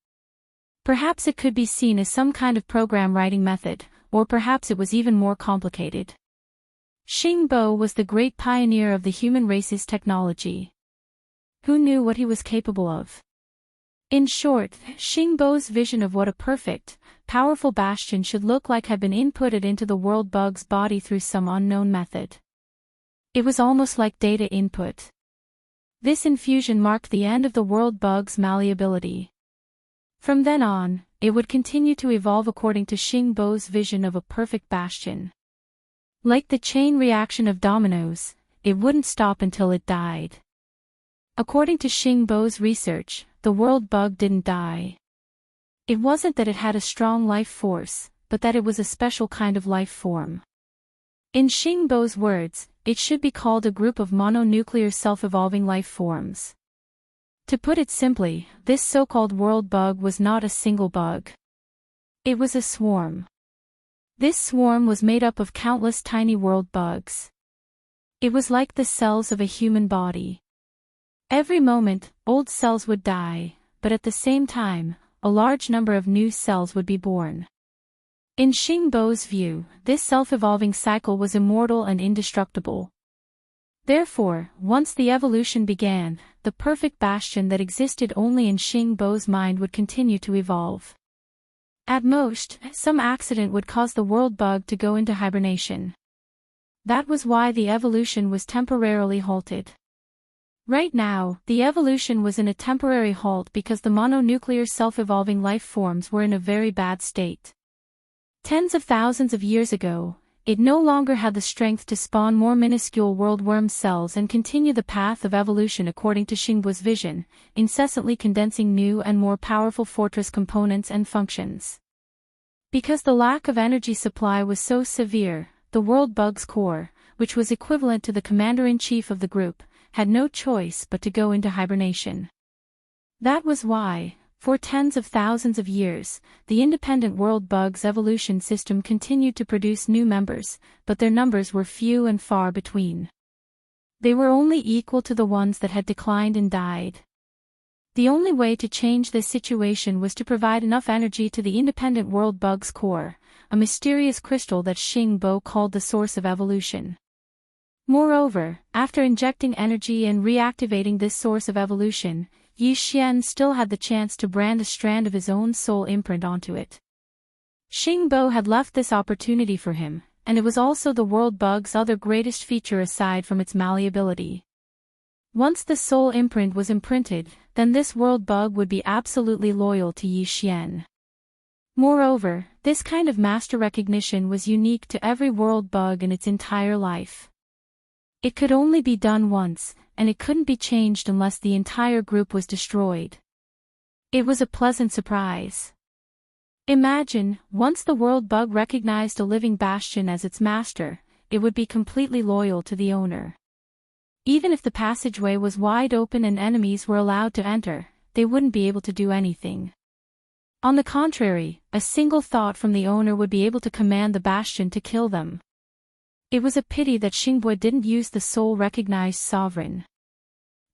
Perhaps it could be seen as some kind of program writing method, or perhaps it was even more complicated. Xingbo was the great pioneer of the human race's technology. Who knew what he was capable of? In short, Xingbo's vision of what a perfect, powerful bastion should look like had been inputted into the world bug's body through some unknown method. It was almost like data input. This infusion marked the end of the world bug's malleability. From then on, it would continue to evolve according to Xingbo's vision of a perfect bastion. Like the chain reaction of dominoes, it wouldn't stop until it died. According to Xingbo's research, the world bug didn't die. It wasn't that it had a strong life force, but that it was a special kind of life form. In Xingbo's words, it should be called a group of mononuclear self-evolving life forms. To put it simply, this so-called world bug was not a single bug. It was a swarm. This swarm was made up of countless tiny world bugs. It was like the cells of a human body. Every moment, old cells would die, but at the same time, a large number of new cells would be born. In Xingbo's view, this self-evolving cycle was immortal and indestructible. Therefore, once the evolution began, the perfect bastion that existed only in Xingbo's mind would continue to evolve. At most, some accident would cause the world bug to go into hibernation. That was why the evolution was temporarily halted. Right now, the evolution was in a temporary halt because the mononuclear self-evolving life forms were in a very bad state. Tens of thousands of years ago, it no longer had the strength to spawn more minuscule worldworm cells and continue the path of evolution according to Xingbo's vision, incessantly condensing new and more powerful fortress components and functions. Because the lack of energy supply was so severe, the world bug's core, which was equivalent to the commander-in-chief of the group, had no choice but to go into hibernation. That was why, for tens of thousands of years, the independent world bug's evolution system continued to produce new members, but their numbers were few and far between. They were only equal to the ones that had declined and died. The only way to change this situation was to provide enough energy to the independent world bug's core, a mysterious crystal that Xingbo called the source of evolution. Moreover, after injecting energy and reactivating this source of evolution, Yi Xian still had the chance to brand a strand of his own soul imprint onto it. Xingbo had left this opportunity for him, and it was also the world bug's other greatest feature aside from its malleability. Once the soul imprint was imprinted, then this world bug would be absolutely loyal to Yi Xian. Moreover, this kind of master recognition was unique to every world bug in its entire life. It could only be done once, and it couldn't be changed unless the entire group was destroyed. It was a pleasant surprise. Imagine, once the world bug recognized a living bastion as its master, it would be completely loyal to the owner. Even if the passageway was wide open and enemies were allowed to enter, they wouldn't be able to do anything. On the contrary, a single thought from the owner would be able to command the bastion to kill them. It was a pity that Xingbo didn't use the soul-recognized sovereign.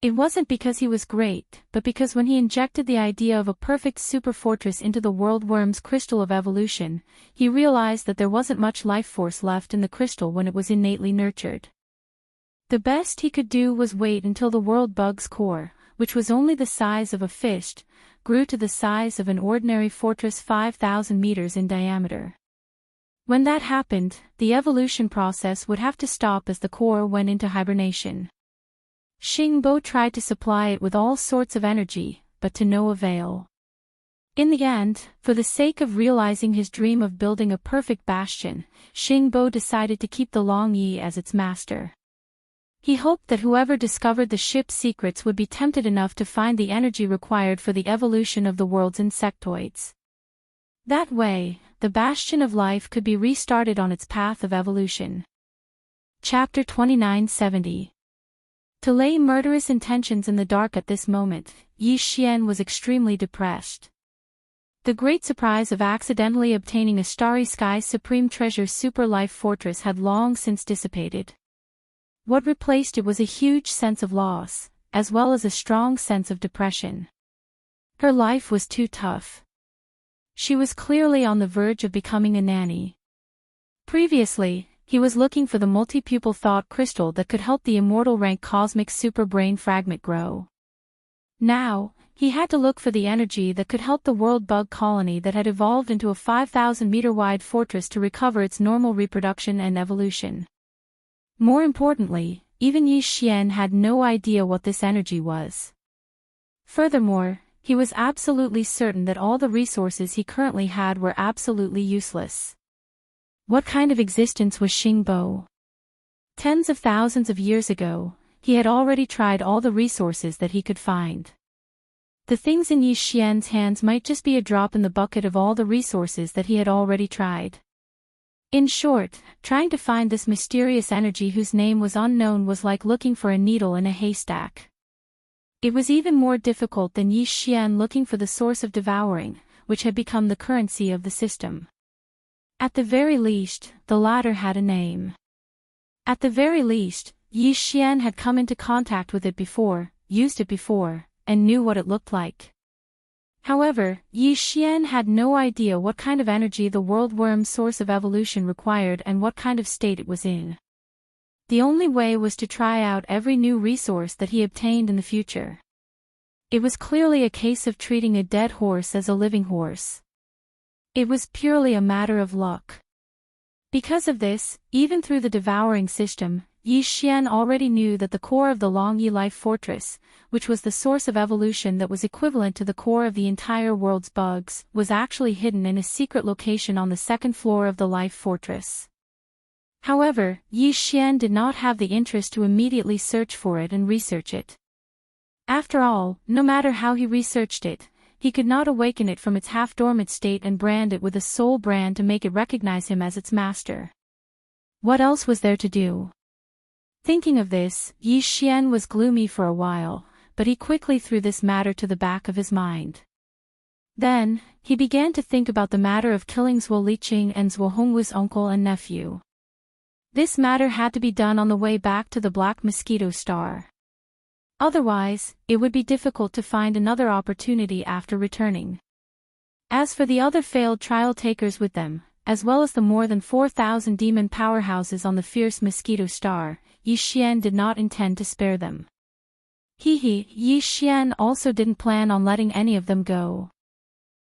It wasn't because he was great, but because when he injected the idea of a perfect super fortress into the worldworm's crystal of evolution, he realized that there wasn't much life force left in the crystal when it was innately nurtured. The best he could do was wait until the world bug's core, which was only the size of a fist, grew to the size of an ordinary fortress 5,000 meters in diameter. When that happened, the evolution process would have to stop as the core went into hibernation. Xingbo tried to supply it with all sorts of energy, but to no avail. In the end, for the sake of realizing his dream of building a perfect bastion, Xingbo decided to keep the Longyi as its master. He hoped that whoever discovered the ship's secrets would be tempted enough to find the energy required for the evolution of the world's insectoids. That way, the bastion of life could be restarted on its path of evolution. Chapter 2970. To lay murderous intentions in the dark at this moment, Yi Xian was extremely depressed. The great surprise of accidentally obtaining a Starry Sky's supreme treasure super life fortress had long since dissipated. What replaced it was a huge sense of loss, as well as a strong sense of depression. Her life was too tough. She was clearly on the verge of becoming a nanny. Previously, he was looking for the multi-pupil thought crystal that could help the immortal rank cosmic super brain fragment grow. Now, he had to look for the energy that could help the world bug colony that had evolved into a 5,000-meter wide fortress to recover its normal reproduction and evolution. More importantly, even Yi Xian had no idea what this energy was. Furthermore, he was absolutely certain that all the resources he currently had were absolutely useless. What kind of existence was Xingbo? Tens of thousands of years ago, he had already tried all the resources that he could find. The things in Yi Xian's hands might just be a drop in the bucket of all the resources that he had already tried. In short, trying to find this mysterious energy whose name was unknown was like looking for a needle in a haystack. It was even more difficult than Yi Xian looking for the source of devouring, which had become the currency of the system. At the very least, the latter had a name. At the very least, Yi Xian had come into contact with it before, used it before, and knew what it looked like. However, Yi Xian had no idea what kind of energy the worldworm's source of evolution required and what kind of state it was in. The only way was to try out every new resource that he obtained in the future. It was clearly a case of treating a dead horse as a living horse. It was purely a matter of luck. Because of this, even through the devouring system, Yi Xian already knew that the core of the Longyi life fortress, which was the source of evolution that was equivalent to the core of the entire world's bugs, was actually hidden in a secret location on the second floor of the life fortress. However, Yi Xian did not have the interest to immediately search for it and research it. After all, no matter how he researched it, he could not awaken it from its half-dormant state and brand it with a soul brand to make it recognize him as its master. What else was there to do? Thinking of this, Yi Xian was gloomy for a while, but he quickly threw this matter to the back of his mind. Then, he began to think about the matter of killing Zhuo Liqing and Zhuo Hongwu's uncle and nephew. This matter had to be done on the way back to the Black Mosquito Star. Otherwise, it would be difficult to find another opportunity after returning. As for the other failed trial takers with them, as well as the more than 4,000 demon powerhouses on the fierce Mosquito Star, Yi Xian did not intend to spare them. Yi Xian also didn't plan on letting any of them go.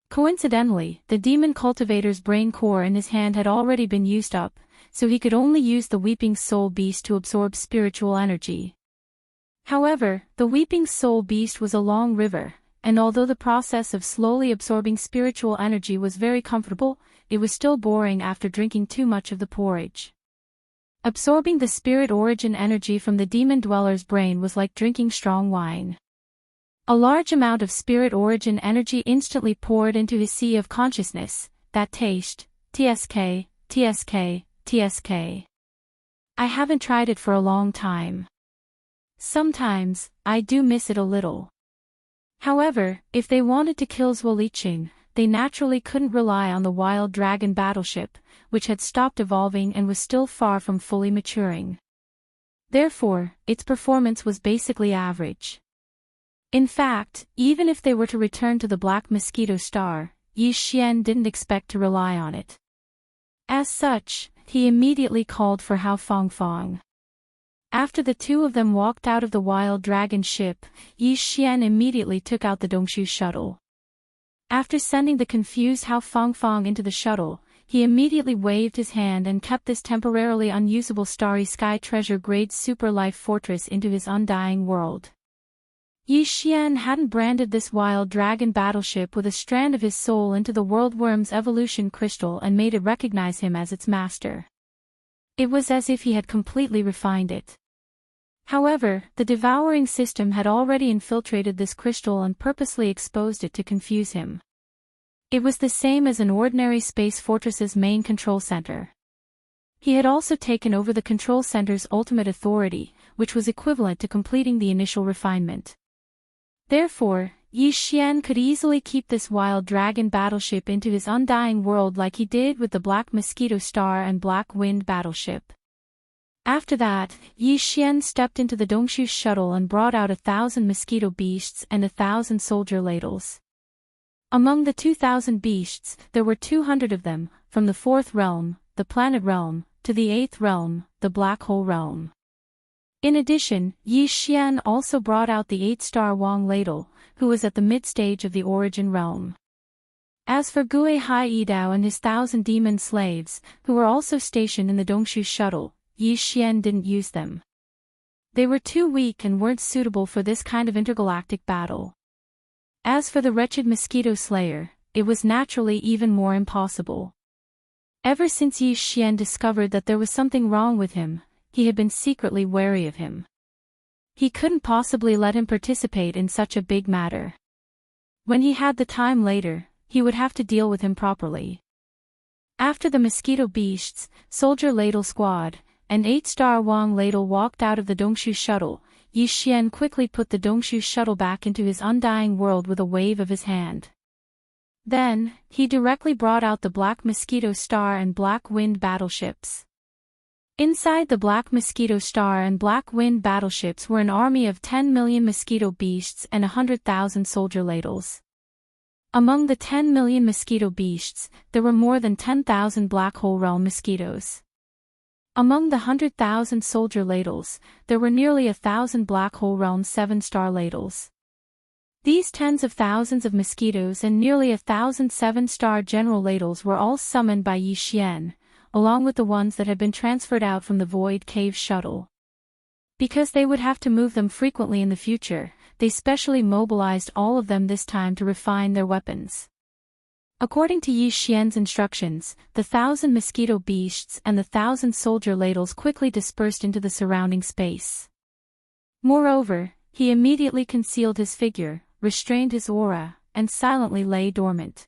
Coincidentally, the demon cultivator's brain core in his hand had already been used up, so he could only use the Weeping Soul Beast to absorb spiritual energy. However, the Weeping Soul Beast was a long river, and although the process of slowly absorbing spiritual energy was very comfortable, it was still boring after drinking too much of the porridge. Absorbing the spirit origin energy from the demon dweller's brain was like drinking strong wine. A large amount of spirit origin energy instantly poured into his sea of consciousness, that taste, TSK, TSK, TSK. I haven't tried it for a long time. Sometimes, I do miss it a little. However, if they wanted to kill Zhuo Liqing, they naturally couldn't rely on the Wild Dragon battleship, which had stopped evolving and was still far from fully maturing. Therefore, its performance was basically average. In fact, even if they were to return to the Black Mosquito Star, Yi Xian didn't expect to rely on it. As such, he immediately called for Hao Fangfang. After the two of them walked out of the Wild Dragon ship, Yi Xian immediately took out the Dongshu shuttle. After sending the confused Hao Fangfang into the shuttle, he immediately waved his hand and kept this temporarily unusable Starry Sky treasure-grade super life fortress into his undying world. Yi Xian hadn't branded this Wild Dragon battleship with a strand of his soul into the Worldworm's evolution crystal and made it recognize him as its master. It was as if he had completely refined it. However, the devouring system had already infiltrated this crystal and purposely exposed it to confuse him. It was the same as an ordinary space fortress's main control center. He had also taken over the control center's ultimate authority, which was equivalent to completing the initial refinement. Therefore, Yi Xian could easily keep this Wild Dragon battleship into his undying world like he did with the Black Mosquito Star and Black Wind battleship. After that, Yi Xian stepped into the Dongshu shuttle and brought out 1,000 mosquito beasts and 1,000 soldier ladles. Among the 2,000 beasts, there were 200 of them, from the 4th realm, the planet realm, to the 8th realm, the black hole realm. In addition, Yi Xian also brought out the 8-star Wang ladle, who was at the mid-stage of the origin realm. As for Gui Hai Yidao and his 1,000 demon slaves, who were also stationed in the Dongshu shuttle, Yi Xian didn't use them. They were too weak and weren't suitable for this kind of intergalactic battle. As for the wretched mosquito slayer, it was naturally even more impossible. Ever since Yi Xian discovered that there was something wrong with him, he had been secretly wary of him. He couldn't possibly let him participate in such a big matter. When he had the time later, he would have to deal with him properly. After the mosquito beasts, soldier ladle squad, and 8-star Wang ladle walked out of the Dongshu shuttle, Yi Xian quickly put the Dongshu shuttle back into his undying world with a wave of his hand. Then, he directly brought out the Black Mosquito Star and Black Wind battleships. Inside the Black Mosquito Star and Black Wind battleships were an army of 10 million mosquito beasts and 100,000 soldier ladles. Among the 10 million mosquito beasts, there were more than 10,000 Black Hole Realm mosquitoes. Among the 100,000 soldier ladles, there were nearly 1,000 Black Hole Realm 7-star ladles. These tens of thousands of mosquitoes and nearly 1,000 7-star general ladles were all summoned by Yi Xian, along with the ones that had been transferred out from the Void Cave shuttle. Because they would have to move them frequently in the future, they specially mobilized all of them this time to refine their weapons. According to Yi Xian's instructions, the 1,000 mosquito beasts and the 1,000 soldier ladles quickly dispersed into the surrounding space. Moreover, he immediately concealed his figure, restrained his aura, and silently lay dormant.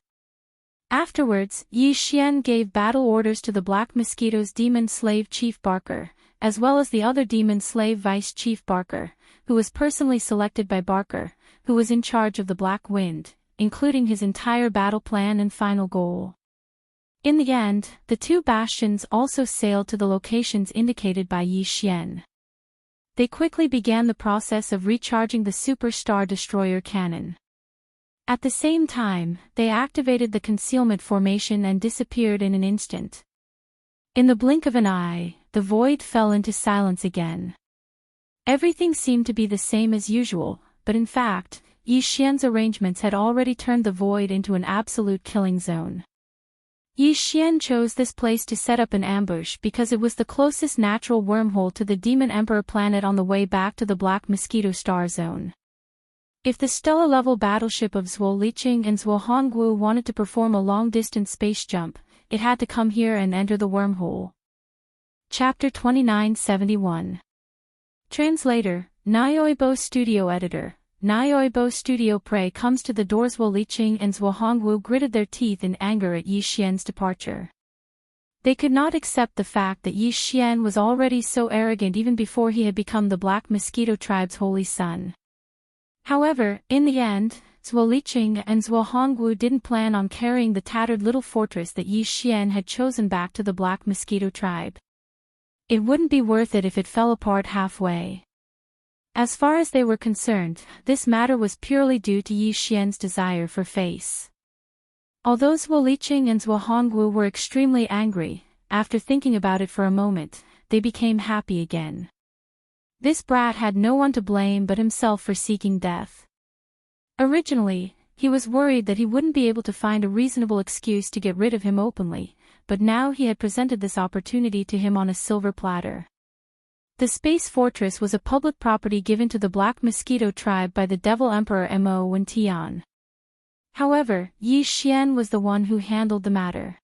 Afterwards, Yi Xian gave battle orders to the Black Mosquito's demon slave Chief Barker, as well as the other demon slave Vice Chief Barker, who was personally selected by Barker, who was in charge of the Black Wind, including his entire battle plan and final goal. In the end, the two bastions also sailed to the locations indicated by Yi Xian. They quickly began the process of recharging the Super Star Destroyer cannon. At the same time, they activated the concealment formation and disappeared in an instant. In the blink of an eye, the void fell into silence again. Everything seemed to be the same as usual, but in fact, Yi Xian's arrangements had already turned the void into an absolute killing zone. Yi Xian chose this place to set up an ambush because it was the closest natural wormhole to the Demon Emperor planet on the way back to the Black Mosquito Star Zone. If the Stella-level battleship of Zhuo Liqing and Zhuo Hongwu wanted to perform a long-distance space jump, it had to come here and enter the wormhole. Chapter 2971. Translator, Nayoibo Studio Editor. Nayoibo Studio Prey comes to the door. Zhuo Liqing and Zhuo Hongwu gritted their teeth in anger at Yi Xian's departure. They could not accept the fact that Yi Xian was already so arrogant even before he had become the Black Mosquito tribe's holy son. However, in the end, Zuo Liqing and Zuo Hongwu didn't plan on carrying the tattered little fortress that Yi Xian had chosen back to the Black Mosquito tribe. It wouldn't be worth it if it fell apart halfway. As far as they were concerned, this matter was purely due to Yi Xian's desire for face. Although Zuo Liqing and Zuo Hongwu were extremely angry, after thinking about it for a moment, they became happy again. This brat had no one to blame but himself for seeking death. Originally, he was worried that he wouldn't be able to find a reasonable excuse to get rid of him openly, but now he had presented this opportunity to him on a silver platter. The Space Fortress was a public property given to the Black Mosquito tribe by the Devil Emperor Mo Wentian. However, Yi Xian was the one who handled the matter.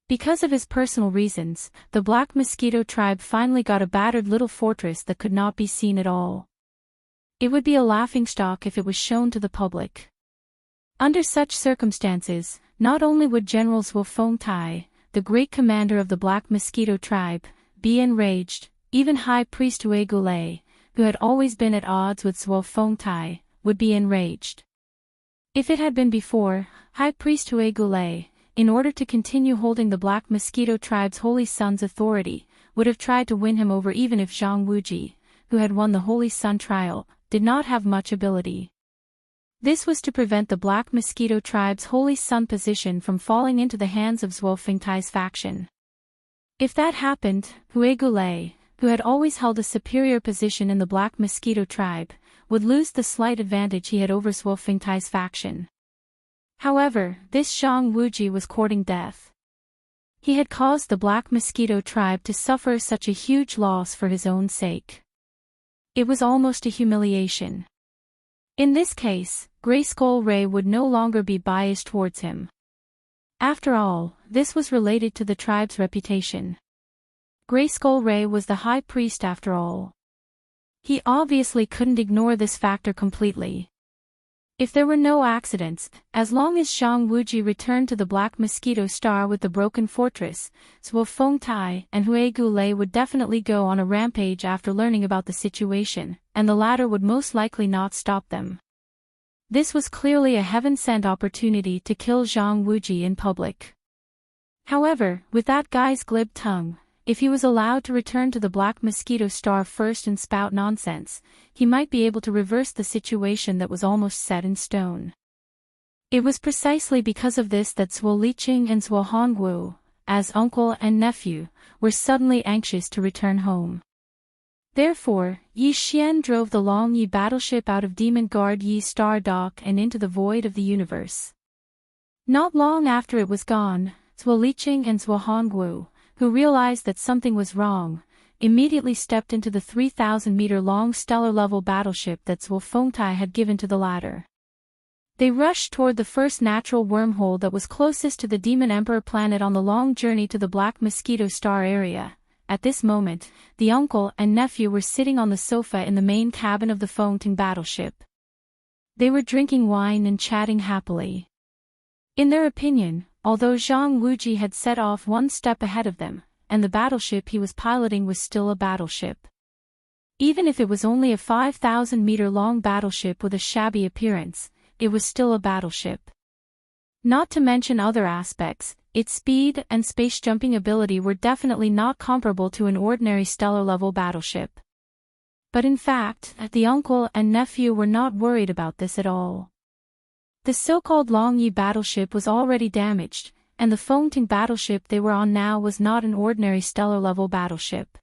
Because of his personal reasons, the Black Mosquito tribe finally got a battered little fortress that could not be seen at all. It would be a laughingstock if it was shown to the public. Under such circumstances, not only would General Zuo Fengtai, the great commander of the Black Mosquito tribe, be enraged, even High Priest Hui Gulei, who had always been at odds with Zuo Fengtai, would be enraged. If it had been before, High Priest Hui Gulei, in order to continue holding the Black Mosquito tribe's Holy Sun's authority, would have tried to win him over even if Zhang Wuji, who had won the Holy Sun trial, did not have much ability. This was to prevent the Black Mosquito tribe's Holy Sun position from falling into the hands of Zuo Fengtai's faction. If that happened, Hui Gulei, who had always held a superior position in the Black Mosquito tribe, would lose the slight advantage he had over Zuo Fengtai's faction. However, this Zhang Wuji was courting death. He had caused the Black Mosquito tribe to suffer such a huge loss for his own sake. It was almost a humiliation. In this case, Grey Skull Ray would no longer be biased towards him. After all, this was related to the tribe's reputation. Grey Skull Ray was the high priest after all. He obviously couldn't ignore this factor completely. If there were no accidents, as long as Zhang Wuji returned to the Black Mosquito Star with the broken fortress, Zuo Fengtai and Hui Gulei would definitely go on a rampage after learning about the situation, and the latter would most likely not stop them. This was clearly a heaven-sent opportunity to kill Zhang Wuji in public. However, with that guy's glib tongue, if he was allowed to return to the Black Mosquito Star first and spout nonsense, he might be able to reverse the situation that was almost set in stone. It was precisely because of this that Zuo Liqing and Zuo Hongwu, as uncle and nephew, were suddenly anxious to return home. Therefore, Yi Xian drove the Long Yi battleship out of Demon Guard Yi Star Dock and into the void of the universe. Not long after it was gone, Zuo Liqing and Zuo Hongwu, who realized that something was wrong, immediately stepped into the 3,000-meter-long stellar-level battleship that Zuo Fengtai had given to the latter. They rushed toward the first natural wormhole that was closest to the Demon Emperor planet on the long journey to the Black Mosquito Star area. At this moment, the uncle and nephew were sitting on the sofa in the main cabin of the Fengting battleship. They were drinking wine and chatting happily. In their opinion, although Zhang Wuji had set off one step ahead of them, and the battleship he was piloting was still a battleship. Even if it was only a 5,000-meter-long battleship with a shabby appearance, it was still a battleship. Not to mention other aspects, its speed and space-jumping ability were definitely not comparable to an ordinary stellar-level battleship. But in fact, the uncle and nephew were not worried about this at all. The so-called Long Yi battleship was already damaged, and the Fengting battleship they were on now was not an ordinary stellar-level battleship.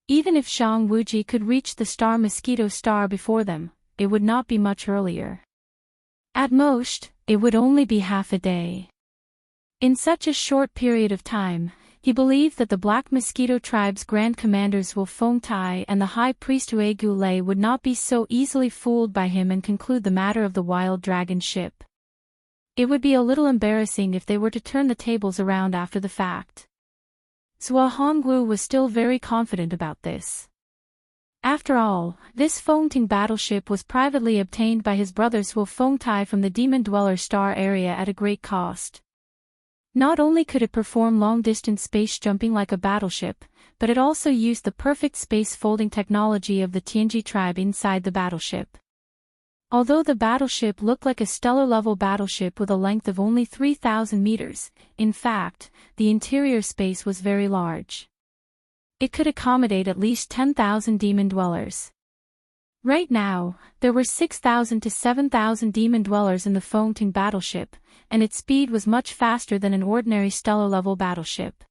Even if Zhang Wuji could reach the Star Mosquito Star before them, it would not be much earlier. At most, it would only be half a day. In such a short period of time, he believed that the Black Mosquito tribe's Grand Commanders Zuo Fengtai and the High Priest Hui Gulei would not be so easily fooled by him and conclude the matter of the Wild Dragon ship. It would be a little embarrassing if they were to turn the tables around after the fact. Zuo Hongwu was still very confident about this. After all, this Fengting battleship was privately obtained by his brother Zuo Fengtai from the Demon Dweller Star area at a great cost. Not only could it perform long-distance space jumping like a battleship, but it also used the perfect space folding technology of the Tianji tribe inside the battleship. Although the battleship looked like a stellar-level battleship with a length of only 3,000 meters, in fact, the interior space was very large. It could accommodate at least 10,000 demon dwellers. Right now, there were 6,000 to 7,000 demon dwellers in the Fictional battleship, and its speed was much faster than an ordinary stellar-level battleship.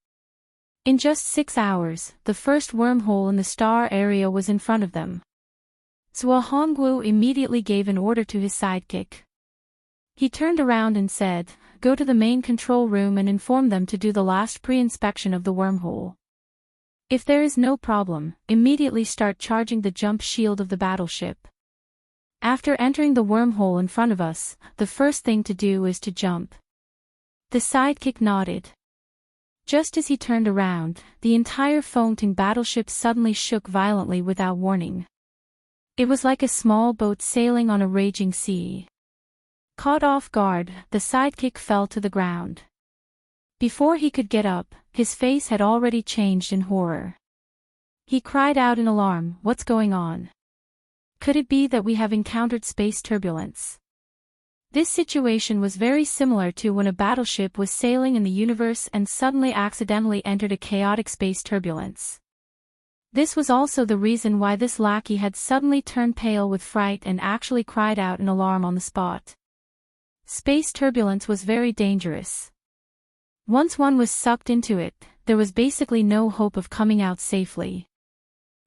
In just 6 hours, the first wormhole in the star area was in front of them. Zhuo Hongwu immediately gave an order to his sidekick. He turned around and said, "Go to the main control room and inform them to do the last pre-inspection of the wormhole. If there is no problem, immediately start charging the jump shield of the battleship. After entering the wormhole in front of us, the first thing to do is to jump." The sidekick nodded. Just as he turned around, the entire Fictional battleship suddenly shook violently without warning. It was like a small boat sailing on a raging sea. Caught off guard, the sidekick fell to the ground. Before he could get up, his face had already changed in horror. He cried out in alarm, "What's going on? Could it be that we have encountered space turbulence?" This situation was very similar to when a battleship was sailing in the universe and suddenly accidentally entered a chaotic space turbulence. This was also the reason why this lackey had suddenly turned pale with fright and actually cried out in alarm on the spot. Space turbulence was very dangerous. Once one was sucked into it, there was basically no hope of coming out safely.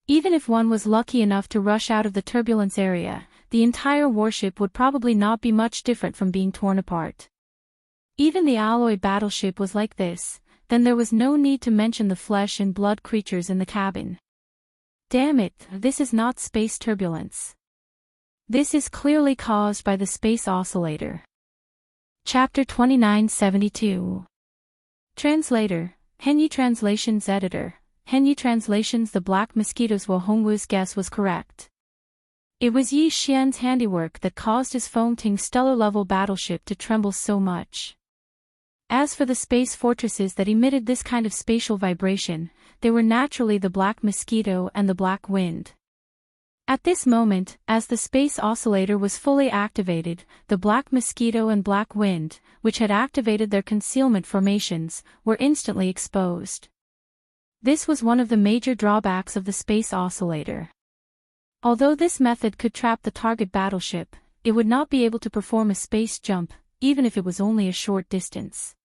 Even if one was lucky enough to rush out of the turbulence area, the entire warship would probably not be much different from being torn apart. Even the alloy battleship was like this, then there was no need to mention the flesh and blood creatures in the cabin. Damn it, this is not space turbulence. This is clearly caused by the space oscillator. Chapter 2972. Translator, Henyi Translations Editor, Henyi Translations. The Black Mosquitoes. Wo Hongwu's guess was correct. It was Yi Xian's handiwork that caused his Fictional stellar-level battleship to tremble so much. As for the space fortresses that emitted this kind of spatial vibration, they were naturally the Black Mosquito and the Black Wind. At this moment, as the space oscillator was fully activated, the Black Mosquito and Black Wind, which had activated their concealment formations, were instantly exposed. This was one of the major drawbacks of the space oscillator. Although this method could trap the target battleship, it would not be able to perform a space jump, even if it was only a short distance.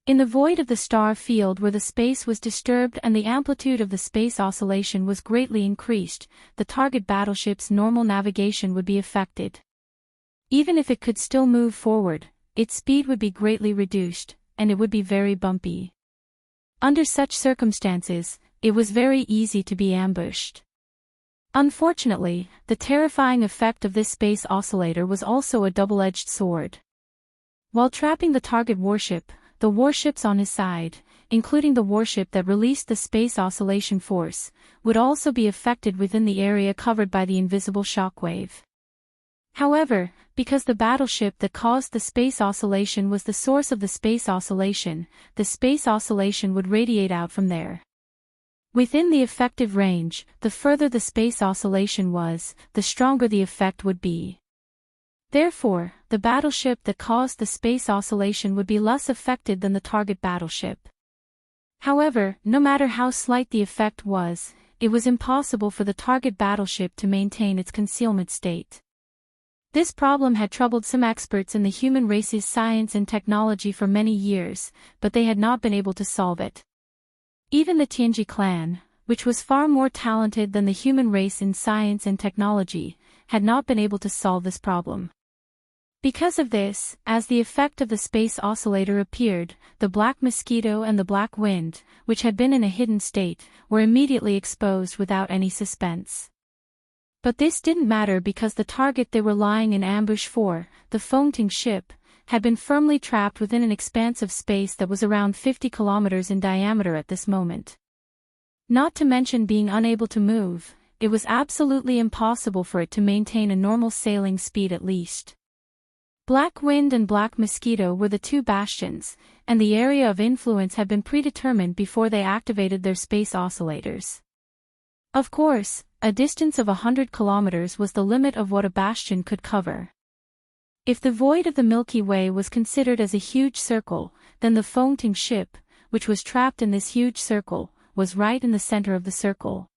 In the void of the star field where the space was disturbed and the amplitude of the space oscillation was greatly increased, the target battleship's normal navigation would be affected. Even if it could still move forward, its speed would be greatly reduced, and it would be very bumpy. Under such circumstances, it was very easy to be ambushed. Unfortunately, the terrifying effect of this space oscillator was also a double-edged sword. While trapping the target warship, the warships on his side, including the warship that released the space oscillation force, would also be affected within the area covered by the invisible shockwave. However, because the battleship that caused the space oscillation was the source of the space oscillation would radiate out from there. Within the effective range, the further the space oscillation was, the stronger the effect would be. Therefore, the battleship that caused the space oscillation would be less affected than the target battleship. However, no matter how slight the effect was, it was impossible for the target battleship to maintain its concealment state. This problem had troubled some experts in the human race's science and technology for many years, but they had not been able to solve it. Even the Tianji clan, which was far more talented than the human race in science and technology, had not been able to solve this problem. Because of this, as the effect of the space oscillator appeared, the Black Mosquito and the Black Wind, which had been in a hidden state, were immediately exposed without any suspense. But this didn't matter because the target they were lying in ambush for, the Fictional ship, had been firmly trapped within an expanse of space that was around 50 kilometers in diameter at this moment. Not to mention being unable to move, it was absolutely impossible for it to maintain a normal sailing speed at least. Black Wind and Black Mosquito were the two bastions, and the area of influence had been predetermined before they activated their space oscillators. Of course, A distance of 100 kilometers was the limit of what a bastion could cover. If the void of the Milky Way was considered as a huge circle, then the Fictional ship, which was trapped in this huge circle, was right in the center of the circle.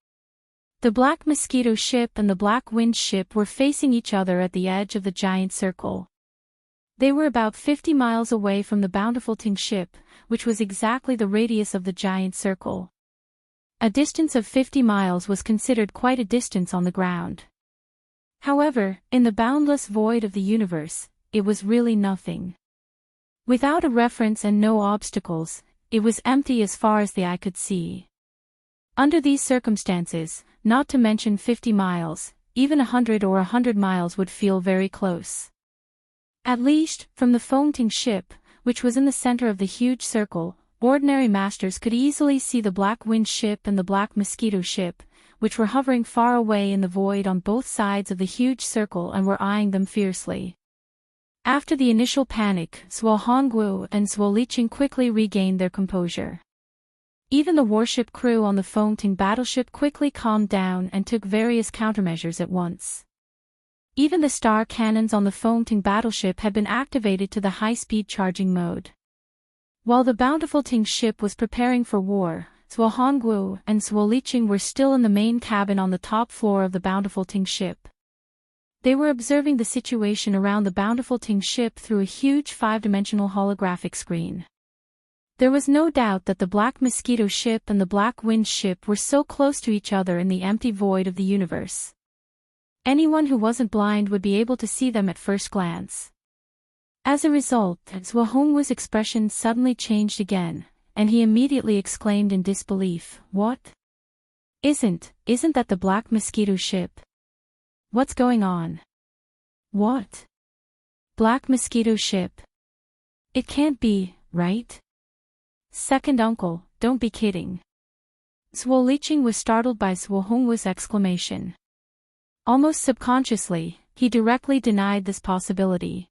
The Black Mosquito ship and the Black Wind ship were facing each other at the edge of the giant circle. They were about 50 miles away from the Bountiful Ting ship, which was exactly the radius of the giant circle. A distance of 50 miles was considered quite a distance on the ground. However, in the boundless void of the universe, it was really nothing. Without a reference and no obstacles, it was empty as far as the eye could see. Under these circumstances, not to mention 50 miles, even 100 or 100 miles would feel very close. At least, from the Fictional ship, which was in the center of the huge circle, ordinary masters could easily see the Black Wind ship and the Black Mosquito ship, which were hovering far away in the void on both sides of the huge circle and were eyeing them fiercely. After the initial panic, Zhuo Hongwu and Zhuo Liqing quickly regained their composure. Even the warship crew on the Fictional battleship quickly calmed down and took various countermeasures at once. Even the star cannons on the Fictional battleship had been activated to the high-speed charging mode. While the Bountiful Ting ship was preparing for war, Zhuo Hongwu and Zhuo Liqing were still in the main cabin on the top floor of the Bountiful Ting ship. They were observing the situation around the Bountiful Ting ship through a huge 5-dimensional holographic screen. There was no doubt that the Black Mosquito ship and the Black Wind ship were so close to each other in the empty void of the universe. Anyone who wasn't blind would be able to see them at first glance. As a result, Zhuo Hongwu's expression suddenly changed again, and he immediately exclaimed in disbelief, "What? Isn't that the Black Mosquito ship? What's going on? What? Black Mosquito ship? It can't be, right? Second uncle, don't be kidding." Zhuo Liqing was startled by Zhuo Hongwu's exclamation. Almost subconsciously, he directly denied this possibility.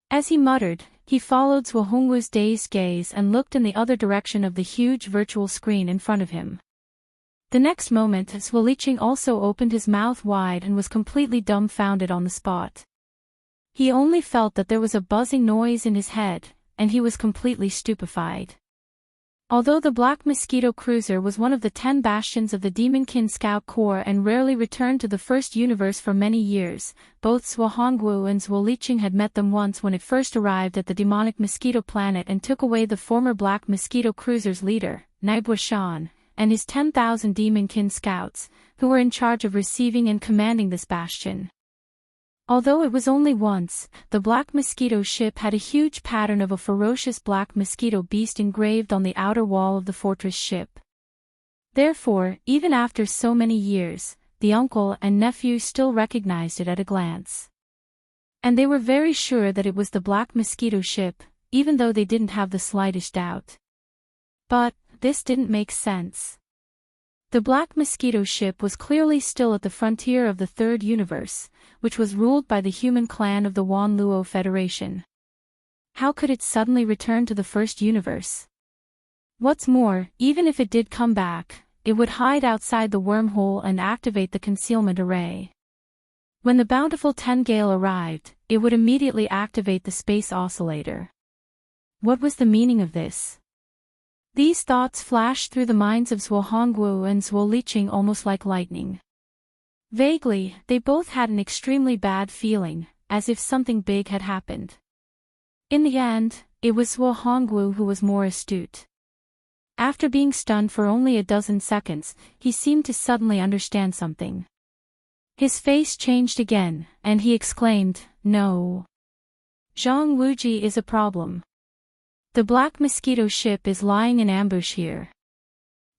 As he muttered, he followed Zhuo Hongwu's dazed gaze and looked in the other direction of the huge virtual screen in front of him. The next moment, Zhuo Liqing also opened his mouth wide and was completely dumbfounded on the spot. He only felt that there was a buzzing noise in his head, and he was completely stupefied. Although the Black Mosquito cruiser was one of the 10 bastions of the Demonkin Scout Corps and rarely returned to the first universe for many years, both Zhuo Hongwu and Zhuo Liqing had met them once when it first arrived at the demonic mosquito planet and took away the former Black Mosquito cruiser's leader, Naibuo Shan, and his 10,000 Demonkin scouts, who were in charge of receiving and commanding this bastion. Although it was only once, the Black Mosquito ship had a huge pattern of a ferocious black mosquito beast engraved on the outer wall of the fortress ship. Therefore, even after so many years, the uncle and nephew still recognized it at a glance. And they were very sure that it was the Black Mosquito ship, even though they didn't have the slightest doubt. But this didn't make sense. The Black Mosquito ship was clearly still at the frontier of the Third Universe, which was ruled by the human clan of the Wan Luo Federation. How could it suddenly return to the First Universe? What's more, even if it did come back, it would hide outside the wormhole and activate the concealment array. When the bountiful Tengale arrived, it would immediately activate the space oscillator. What was the meaning of this? These thoughts flashed through the minds of Zhuo Hongwu and Zhuo Liqing almost like lightning. Vaguely, they both had an extremely bad feeling, as if something big had happened. In the end, it was Zhuo Hongwu who was more astute. After being stunned for only a dozen seconds, he seemed to suddenly understand something. His face changed again, and he exclaimed, "No. Zhang Wuji is a problem. The Black Mosquito ship is lying in ambush here.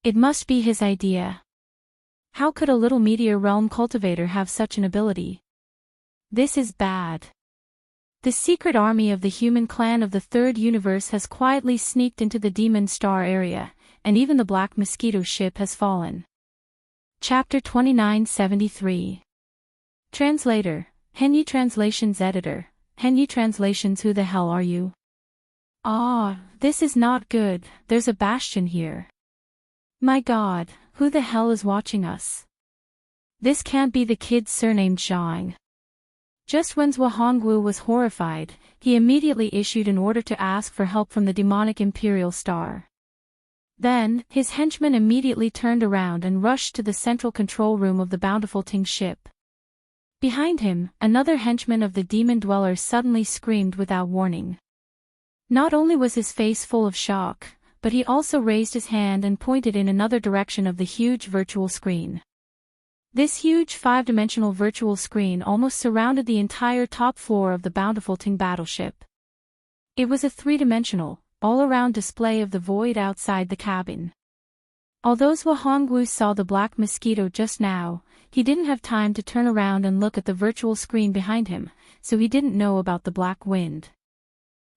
It must be his idea. How could a little meteor realm cultivator have such an ability? This is bad. The secret army of the human clan of the Third Universe has quietly sneaked into the Demon Star area, and even the Black Mosquito ship has fallen." Chapter 2973. Translator, Henyi Translations Editor, Henyi Translations. Who the hell are you? Ah, this is not good. There's a bastion here. My God, who the hell is watching us? This can't be the kid surnamed Zhang. Just when Zhao Hongwu was horrified, he immediately issued an order to ask for help from the demonic Imperial Star. Then, his henchmen immediately turned around and rushed to the central control room of the Bountiful Ting ship. Behind him, another henchman of the demon dwellers suddenly screamed without warning. Not only was his face full of shock, but he also raised his hand and pointed in another direction of the huge virtual screen. This huge five-dimensional virtual screen almost surrounded the entire top floor of the Bountiful Ting battleship. It was a three-dimensional, all-around display of the void outside the cabin. Although Zhao Hongwu saw the black mosquito just now, he didn't have time to turn around and look at the virtual screen behind him, so he didn't know about the black wind.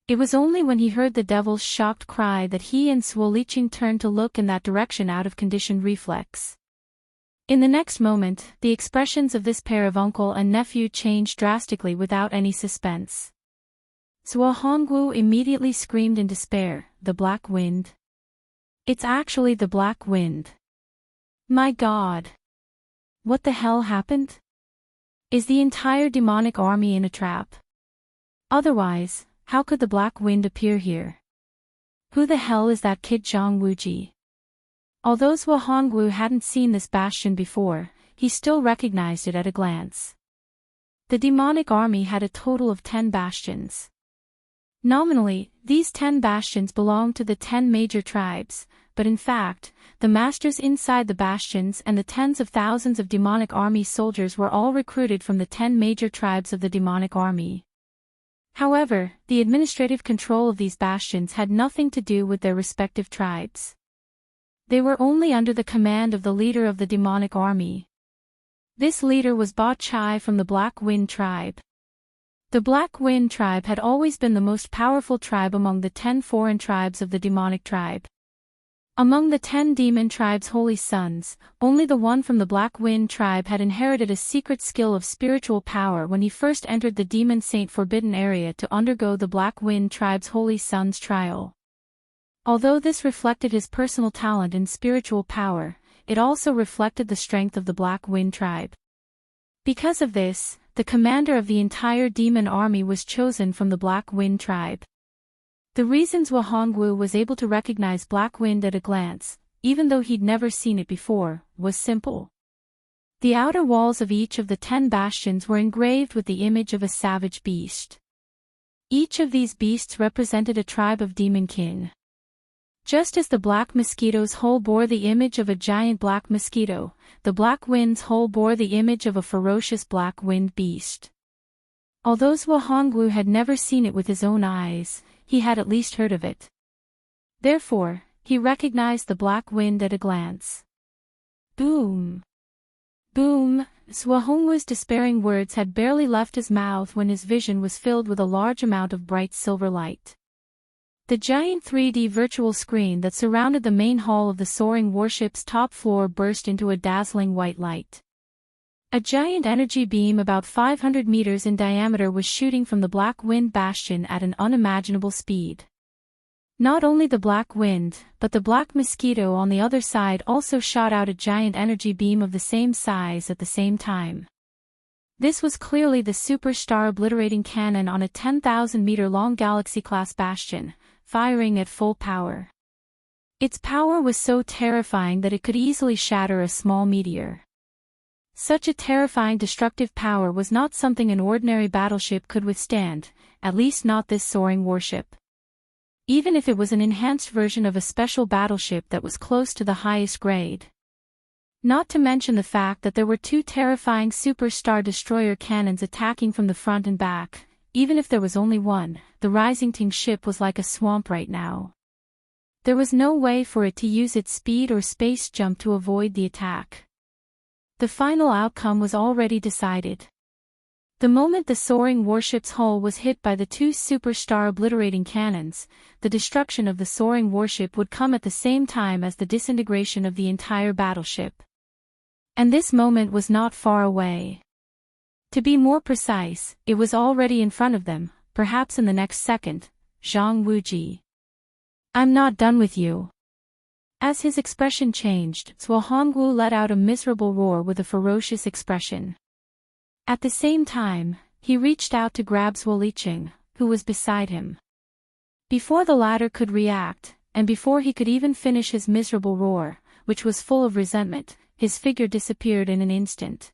It was only when he heard the devil's shocked cry that he and Suo Liqing turned to look in that direction out of conditioned reflex. In the next moment, the expressions of this pair of uncle and nephew changed drastically without any suspense. Zhao Hongwu immediately screamed in despair, "The black wind? It's actually the black wind. My God! What the hell happened? Is the entire demonic army in a trap? Otherwise, how could the black wind appear here? Who the hell is that kid Zhang Wuji?" Although Zhao Hongwu hadn't seen this bastion before, he still recognized it at a glance. The demonic army had a total of 10 bastions. Nominally, these 10 bastions belonged to the 10 major tribes, but in fact, the masters inside the bastions and the tens of thousands of demonic army soldiers were all recruited from the 10 major tribes of the demonic army. However, the administrative control of these bastions had nothing to do with their respective tribes. They were only under the command of the leader of the demonic army. This leader was Ba Chai from the Black Wind tribe. The Black Wind tribe had always been the most powerful tribe among the 10 foreign tribes of the demonic tribe. Among the 10 demon tribes' holy sons, only the one from the Black Wind tribe had inherited a secret skill of spiritual power when he first entered the Demon Saint Forbidden area to undergo the Black Wind tribe's holy son's trial. Although this reflected his personal talent and spiritual power, it also reflected the strength of the Black Wind tribe. Because of this, the commander of the entire demon army was chosen from the Black Wind tribe. The reason Zhao Hongwu was able to recognize Black Wind at a glance, even though he'd never seen it before, was simple. The outer walls of each of the 10 bastions were engraved with the image of a savage beast. Each of these beasts represented a tribe of demon kin. Just as the black mosquito's hole bore the image of a giant black mosquito, the black wind's hole bore the image of a ferocious black wind beast. Although Zhao Hongwu had never seen it with his own eyes, he had at least heard of it. Therefore, he recognized the black wind at a glance. Boom! Boom! Zhao Hongwu's despairing words had barely left his mouth when his vision was filled with a large amount of bright silver light. The giant 3D virtual screen that surrounded the main hall of the soaring warship's top floor burst into a dazzling white light. A giant energy beam about 500 meters in diameter was shooting from the Black Wind bastion at an unimaginable speed. Not only the Black Wind, but the Black Mosquito on the other side also shot out a giant energy beam of the same size at the same time. This was clearly the superstar obliterating cannon on a 10,000-meter-long Galaxy-class bastion, firing at full power. Its power was so terrifying that it could easily shatter a small meteor. Such a terrifying destructive power was not something an ordinary battleship could withstand, at least not this soaring warship. Even if it was an enhanced version of a special battleship that was close to the highest grade. Not to mention the fact that there were 2 terrifying superstar destroyer cannons attacking from the front and back. Even if there was only one, the Rising Ting ship was like a swamp right now. There was no way for it to use its speed or space jump to avoid the attack. The final outcome was already decided. The moment the soaring warship's hull was hit by the 2 superstar obliterating cannons, the destruction of the soaring warship would come at the same time as the disintegration of the entire battleship. And this moment was not far away. To be more precise, it was already in front of them, perhaps in the next second. Zhang Wuji. I'm not done with you. As his expression changed, Zhuohongwu let out a miserable roar with a ferocious expression. At the same time, he reached out to grab Zhuoliqing, who was beside him. Before the latter could react, and before he could even finish his miserable roar, which was full of resentment, his figure disappeared in an instant.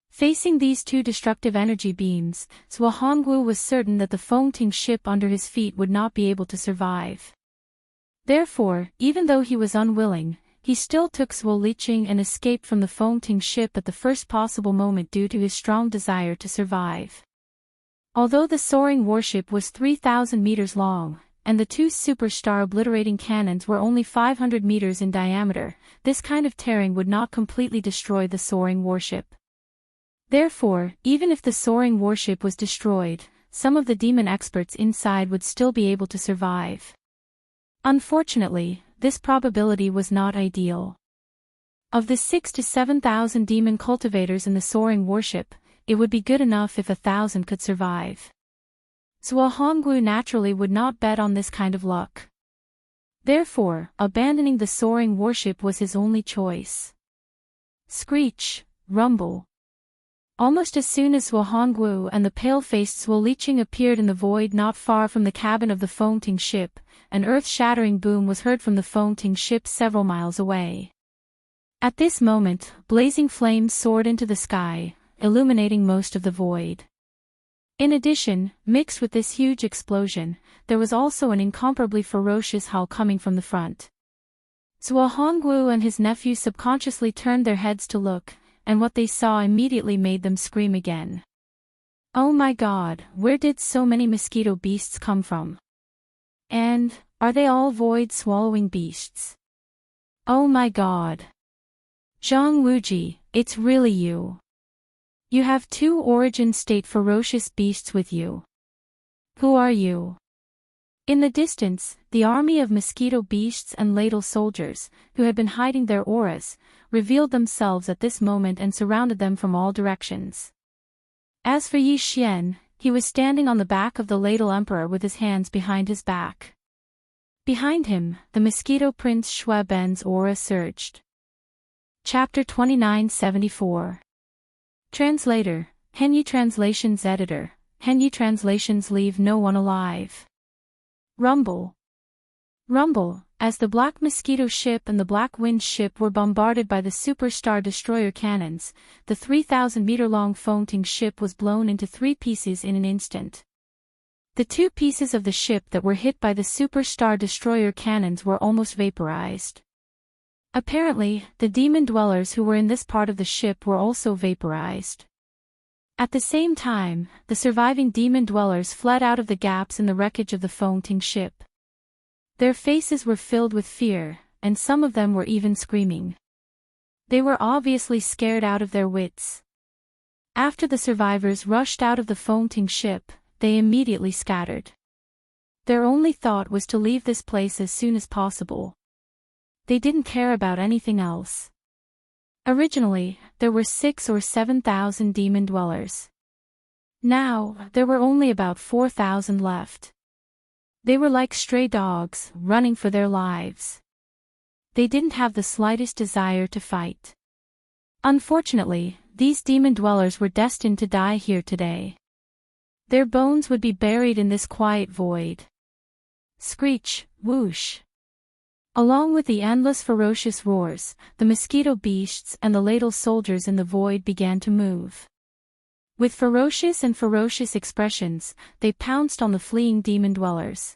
Facing these two destructive energy beams, Zhuohongwu was certain that the floating ship under his feet would not be able to survive. Therefore, even though he was unwilling, he still took Zhuoliqing and escaped from the floating ship at the first possible moment due to his strong desire to survive. Although the soaring warship was 3,000 meters long, and the two superstar obliterating cannons were only 500 meters in diameter, this kind of tearing would not completely destroy the soaring warship. Therefore, even if the soaring warship was destroyed, some of the demon experts inside would still be able to survive. Unfortunately, this probability was not ideal. Of the 6,000 to 7,000 demon cultivators in the soaring warship, it would be good enough if 1,000 could survive. Zhuohongwu naturally would not bet on this kind of luck. Therefore, abandoning the soaring warship was his only choice. Screech, rumble. Almost as soon as Zhuohongwu and the pale-faced Zhuoliqing appeared in the void not far from the cabin of the floating ship, an earth-shattering boom was heard from the floating ship several miles away. At this moment, blazing flames soared into the sky, illuminating most of the void. In addition, mixed with this huge explosion, there was also an incomparably ferocious howl coming from the front. Zhuohongwu and his nephew subconsciously turned their heads to look, and what they saw immediately made them scream again. Oh my God, where did so many mosquito beasts come from? And, are they all void-swallowing beasts? Oh my God. Zhang Wuji, it's really you. You have two origin-state ferocious beasts with you. Who are you? In the distance, the army of mosquito beasts and ladle soldiers, who had been hiding their auras, revealed themselves at this moment and surrounded them from all directions. As for Yi Xian, he was standing on the back of the ladle emperor with his hands behind his back. Behind him, the mosquito prince Shui Ben's aura surged. Chapter 2974. Translator, Henyi Translations Editor, Henyi Translations leave no one alive. Rumble. Rumble, as the Black Mosquito ship and the Black Wind ship were bombarded by the Superstar Destroyer cannons, the 3,000-meter-long floating ship was blown into 3 pieces in an instant. The 2 pieces of the ship that were hit by the Superstar Destroyer cannons were almost vaporized. Apparently, the demon dwellers who were in this part of the ship were also vaporized. At the same time, the surviving demon dwellers fled out of the gaps in the wreckage of the floating ship. Their faces were filled with fear, and some of them were even screaming. They were obviously scared out of their wits. After the survivors rushed out of the floating ship, they immediately scattered. Their only thought was to leave this place as soon as possible. They didn't care about anything else. Originally, there were 6,000 or 7,000 demon dwellers. Now, there were only about 4,000 left. They were like stray dogs, running for their lives. They didn't have the slightest desire to fight. Unfortunately, these demon dwellers were destined to die here today. Their bones would be buried in this quiet void. Screech, whoosh. Along with the endless ferocious roars, the mosquito beasts and the ladle soldiers in the void began to move. With ferocious expressions, they pounced on the fleeing demon dwellers.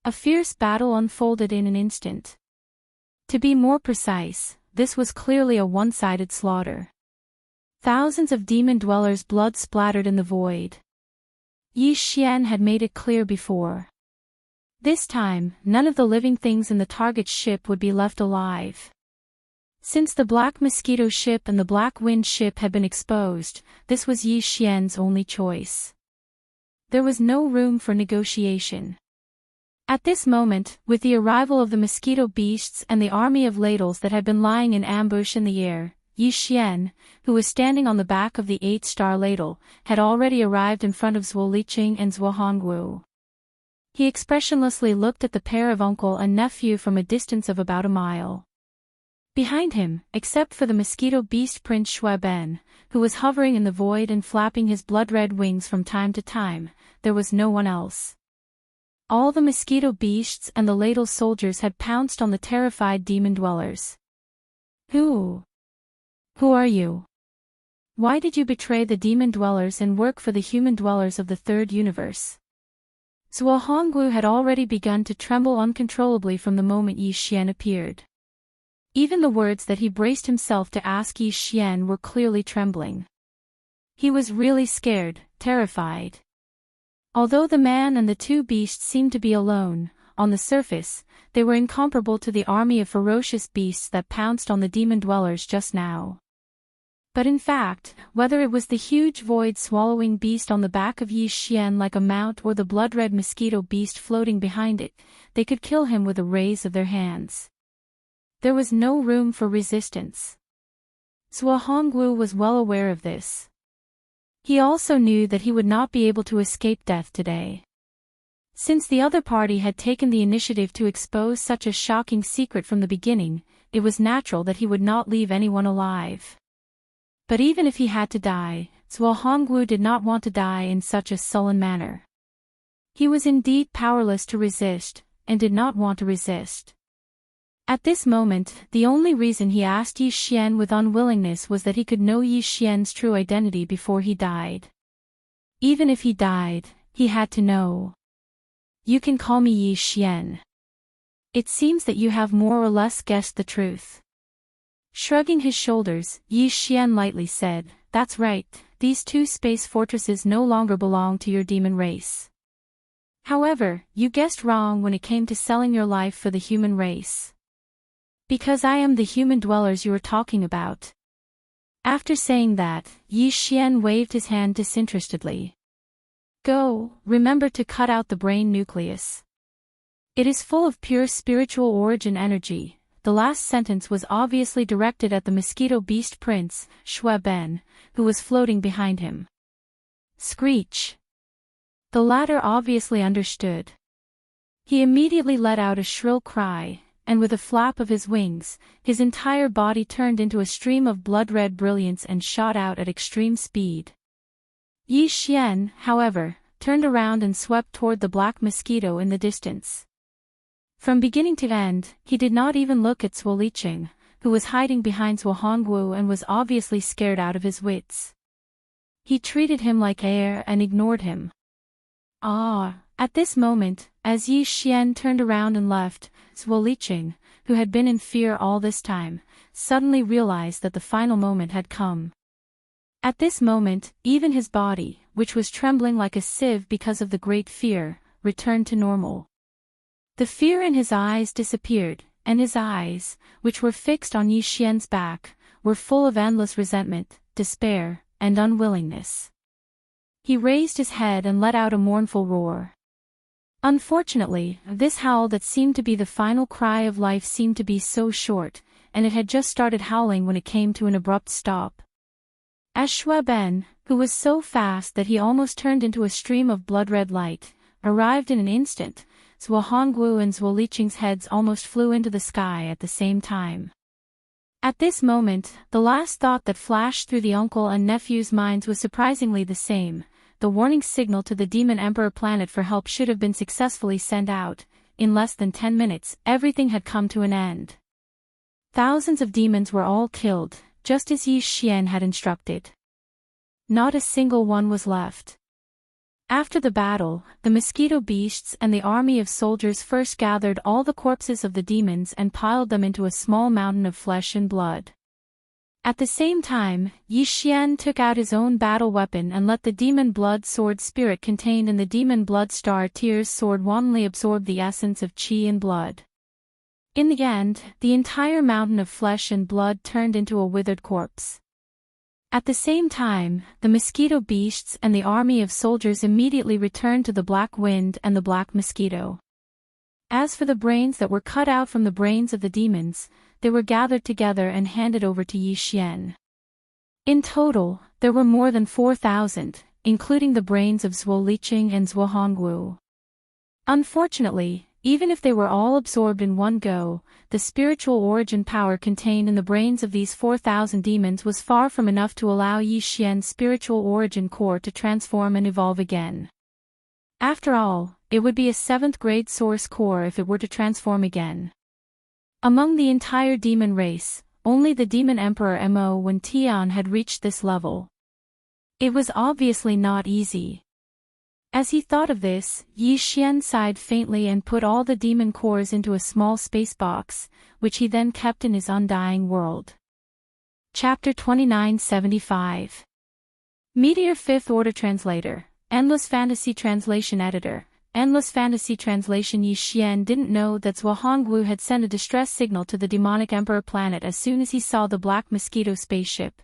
A fierce battle unfolded in an instant. To be more precise, this was clearly a one-sided slaughter. Thousands of demon dwellers' blood splattered in the void. Yi Xian had made it clear before. This time, none of the living things in the target ship would be left alive. Since the Black Mosquito ship and the Black Wind ship had been exposed, this was Yi Xian's only choice. There was no room for negotiation. At this moment, with the arrival of the mosquito beasts and the army of ladles that had been lying in ambush in the air, Yi Xian, who was standing on the back of the 8-star ladle, had already arrived in front of Zhuoliqing and Zhuohongwu. He expressionlessly looked at the pair of uncle and nephew from a distance of about a mile. Behind him, except for the mosquito beast Prince Shueben, who was hovering in the void and flapping his blood-red wings from time to time, there was no one else. All the mosquito beasts and the ladle soldiers had pounced on the terrified demon dwellers. Who are you? Why did you betray the demon dwellers and work for the human dwellers of the third universe? Zhuo Hongwu had already begun to tremble uncontrollably from the moment Yi Xian appeared. Even the words that he braced himself to ask Yi Xian were clearly trembling. He was really scared, terrified. Although the man and the two beasts seemed to be alone, on the surface, they were incomparable to the army of ferocious beasts that pounced on the demon dwellers just now. But in fact, whether it was the huge void-swallowing beast on the back of Yi Xian like a mount or the blood-red mosquito beast floating behind it, they could kill him with a raise of their hands. There was no room for resistance. Zhuo Hongwu was well aware of this. He also knew that he would not be able to escape death today. Since the other party had taken the initiative to expose such a shocking secret from the beginning, it was natural that he would not leave anyone alive. But even if he had to die, Zhuo Hongwu did not want to die in such a sullen manner. He was indeed powerless to resist, and did not want to resist. At this moment, the only reason he asked Yi Xian with unwillingness was that he could know Yi Xian's true identity before he died. Even if he died, he had to know. You can call me Yi Xian. It seems that you have more or less guessed the truth. Shrugging his shoulders, Yi Xian lightly said, "That's right, these two space fortresses no longer belong to your demon race. However, you guessed wrong when it came to selling your life for the human race. Because I am the human dwellers you are talking about." After saying that, Yi Xian waved his hand disinterestedly. "Go, remember to cut out the brain nucleus. It is full of pure spiritual origin energy." The last sentence was obviously directed at the mosquito beast prince, Shueben, who was floating behind him. Screech. The latter obviously understood. He immediately let out a shrill cry, and with a flap of his wings, his entire body turned into a stream of blood-red brilliance and shot out at extreme speed. Yi Xian, however, turned around and swept toward the black mosquito in the distance. From beginning to end, he did not even look at Zhuo Liqing, who was hiding behind Zhuo Hongwu and was obviously scared out of his wits. He treated him like air and ignored him. At this moment, as Yi Xian turned around and left, Zhuo Liqing, who had been in fear all this time, suddenly realized that the final moment had come. At this moment, even his body, which was trembling like a sieve because of the great fear, returned to normal. The fear in his eyes disappeared, and his eyes, which were fixed on Yi Xian's back, were full of endless resentment, despair, and unwillingness. He raised his head and let out a mournful roar. Unfortunately, this howl that seemed to be the final cry of life seemed to be so short, and it had just started howling when it came to an abrupt stop. As Shueben, who was so fast that he almost turned into a stream of blood-red light, arrived in an instant, Zhuo Hongwu and Zhuo Liqing's heads almost flew into the sky at the same time. At this moment, the last thought that flashed through the uncle and nephew's minds was surprisingly the same. The warning signal to the Demon Emperor planet for help should have been successfully sent out. In less than 10 minutes, everything had come to an end. Thousands of demons were all killed, just as Yi Xian had instructed. Not a single one was left. After the battle, the mosquito beasts and the army of soldiers first gathered all the corpses of the demons and piled them into a small mountain of flesh and blood. At the same time, Yi Xian took out his own battle weapon and let the demon blood sword spirit contained in the demon blood star tears sword wantonly absorb the essence of qi and blood. In the end, the entire mountain of flesh and blood turned into a withered corpse. At the same time, the mosquito beasts and the army of soldiers immediately returned to the black wind and the black mosquito. As for the brains that were cut out from the brains of the demons, they were gathered together and handed over to Yi Xian. In total, there were more than 4,000, including the brains of Zhuo Liqing and Zhuo Hongwu. Unfortunately, even if they were all absorbed in one go, the spiritual origin power contained in the brains of these 4,000 demons was far from enough to allow Yi Xian's spiritual origin core to transform and evolve again. After all, it would be a 7th grade source core if it were to transform again. Among the entire demon race, only the demon emperor Mo Wen Tian had reached this level. It was obviously not easy. As he thought of this, Yi Xian sighed faintly and put all the demon cores into a small space box, which he then kept in his undying world. Chapter 2975. Meteor 5th Order Translator, Endless Fantasy Translation Editor, Endless Fantasy Translation. Yi Xian didn't know that Zhuo Hongwu had sent a distress signal to the demonic emperor planet as soon as he saw the Black Mosquito spaceship.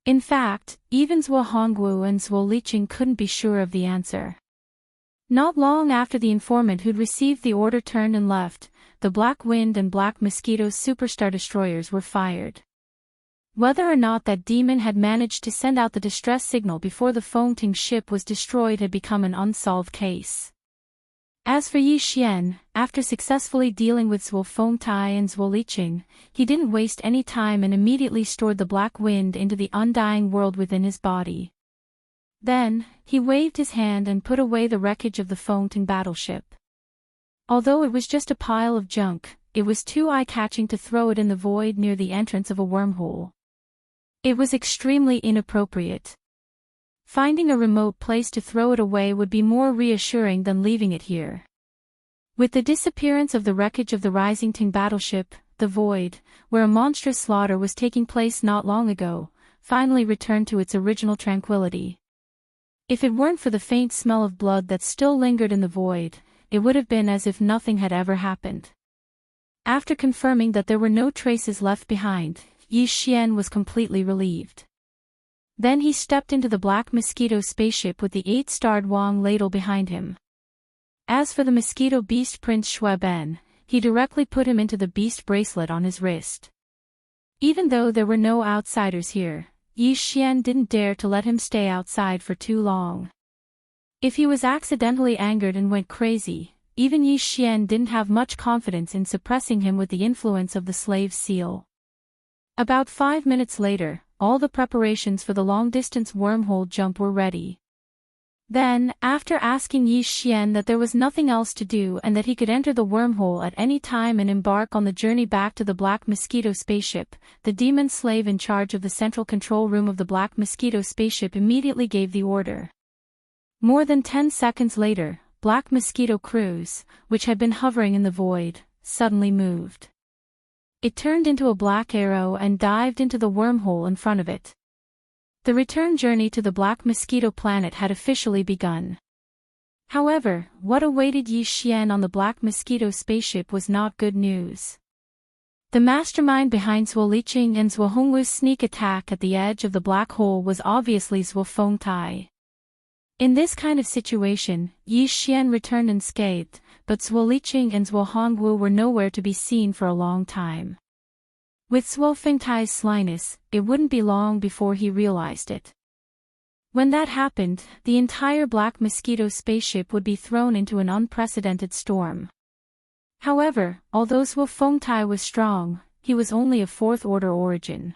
In fact, even Zhuo Hongwu and Zhuo Liqing couldn't be sure of the answer. Not long after the informant who'd received the order turned and left, the Black Wind and Black Mosquito's superstar destroyers were fired. Whether or not that demon had managed to send out the distress signal before the Fengting ship was destroyed had become an unsolved case. As for Yi Xian, after successfully dealing with Zhuo Fengtai and Zhuo Liqing, he didn't waste any time and immediately stored the Black Wind into the undying world within his body. Then, he waved his hand and put away the wreckage of the Fengting battleship. Although it was just a pile of junk, it was too eye-catching to throw it in the void near the entrance of a wormhole. It was extremely inappropriate. Finding a remote place to throw it away would be more reassuring than leaving it here. With the disappearance of the wreckage of the Rising Ting battleship, the void, where a monstrous slaughter was taking place not long ago, finally returned to its original tranquility. If it weren't for the faint smell of blood that still lingered in the void, it would have been as if nothing had ever happened. After confirming that there were no traces left behind, Yi Xian was completely relieved. Then he stepped into the Black Mosquito spaceship with the 8-starred Wang ladle behind him. As for the Mosquito Beast Prince Xue Ben, he directly put him into the Beast Bracelet on his wrist. Even though there were no outsiders here, Yi Xian didn't dare to let him stay outside for too long. If he was accidentally angered and went crazy, even Yi Xian didn't have much confidence in suppressing him with the influence of the slave seal. About 5 minutes later, all the preparations for the long-distance wormhole jump were ready. Then, after asking Yi Xian that there was nothing else to do and that he could enter the wormhole at any time and embark on the journey back to the Black Mosquito spaceship, the demon slave in charge of the central control room of the Black Mosquito spaceship immediately gave the order. More than 10 seconds later, Black Mosquito Cruise, which had been hovering in the void, suddenly moved. It turned into a black arrow and dived into the wormhole in front of it. The return journey to the Black Mosquito planet had officially begun. However, what awaited Yi Xian on the Black Mosquito spaceship was not good news. The mastermind behind Zhuo Liqing and Zhuo Hongwu's sneak attack at the edge of the black hole was obviously Zhuo Fengtai. In this kind of situation, Yi Xian returned unscathed, but Zhuo Liqing and Zhuo Hongwu were nowhere to be seen for a long time. With Zhuo Fengtai's slyness, it wouldn't be long before he realized it. When that happened, the entire Black Mosquito spaceship would be thrown into an unprecedented storm. However, although Zhuo Fengtai was strong, he was only a 4th-order origin.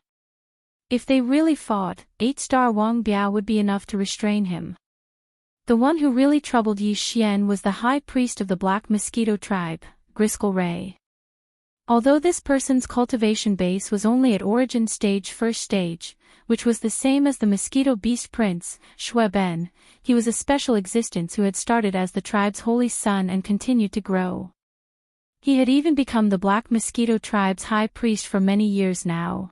If they really fought, 8-star Wang Biao would be enough to restrain him. The one who really troubled Yi Xian was the high priest of the Black Mosquito tribe, Griskel Ray. Although this person's cultivation base was only at origin stage 1st stage, which was the same as the Mosquito Beast Prince, Xue Ben, he was a special existence who had started as the tribe's holy son and continued to grow. He had even become the Black Mosquito tribe's high priest for many years now.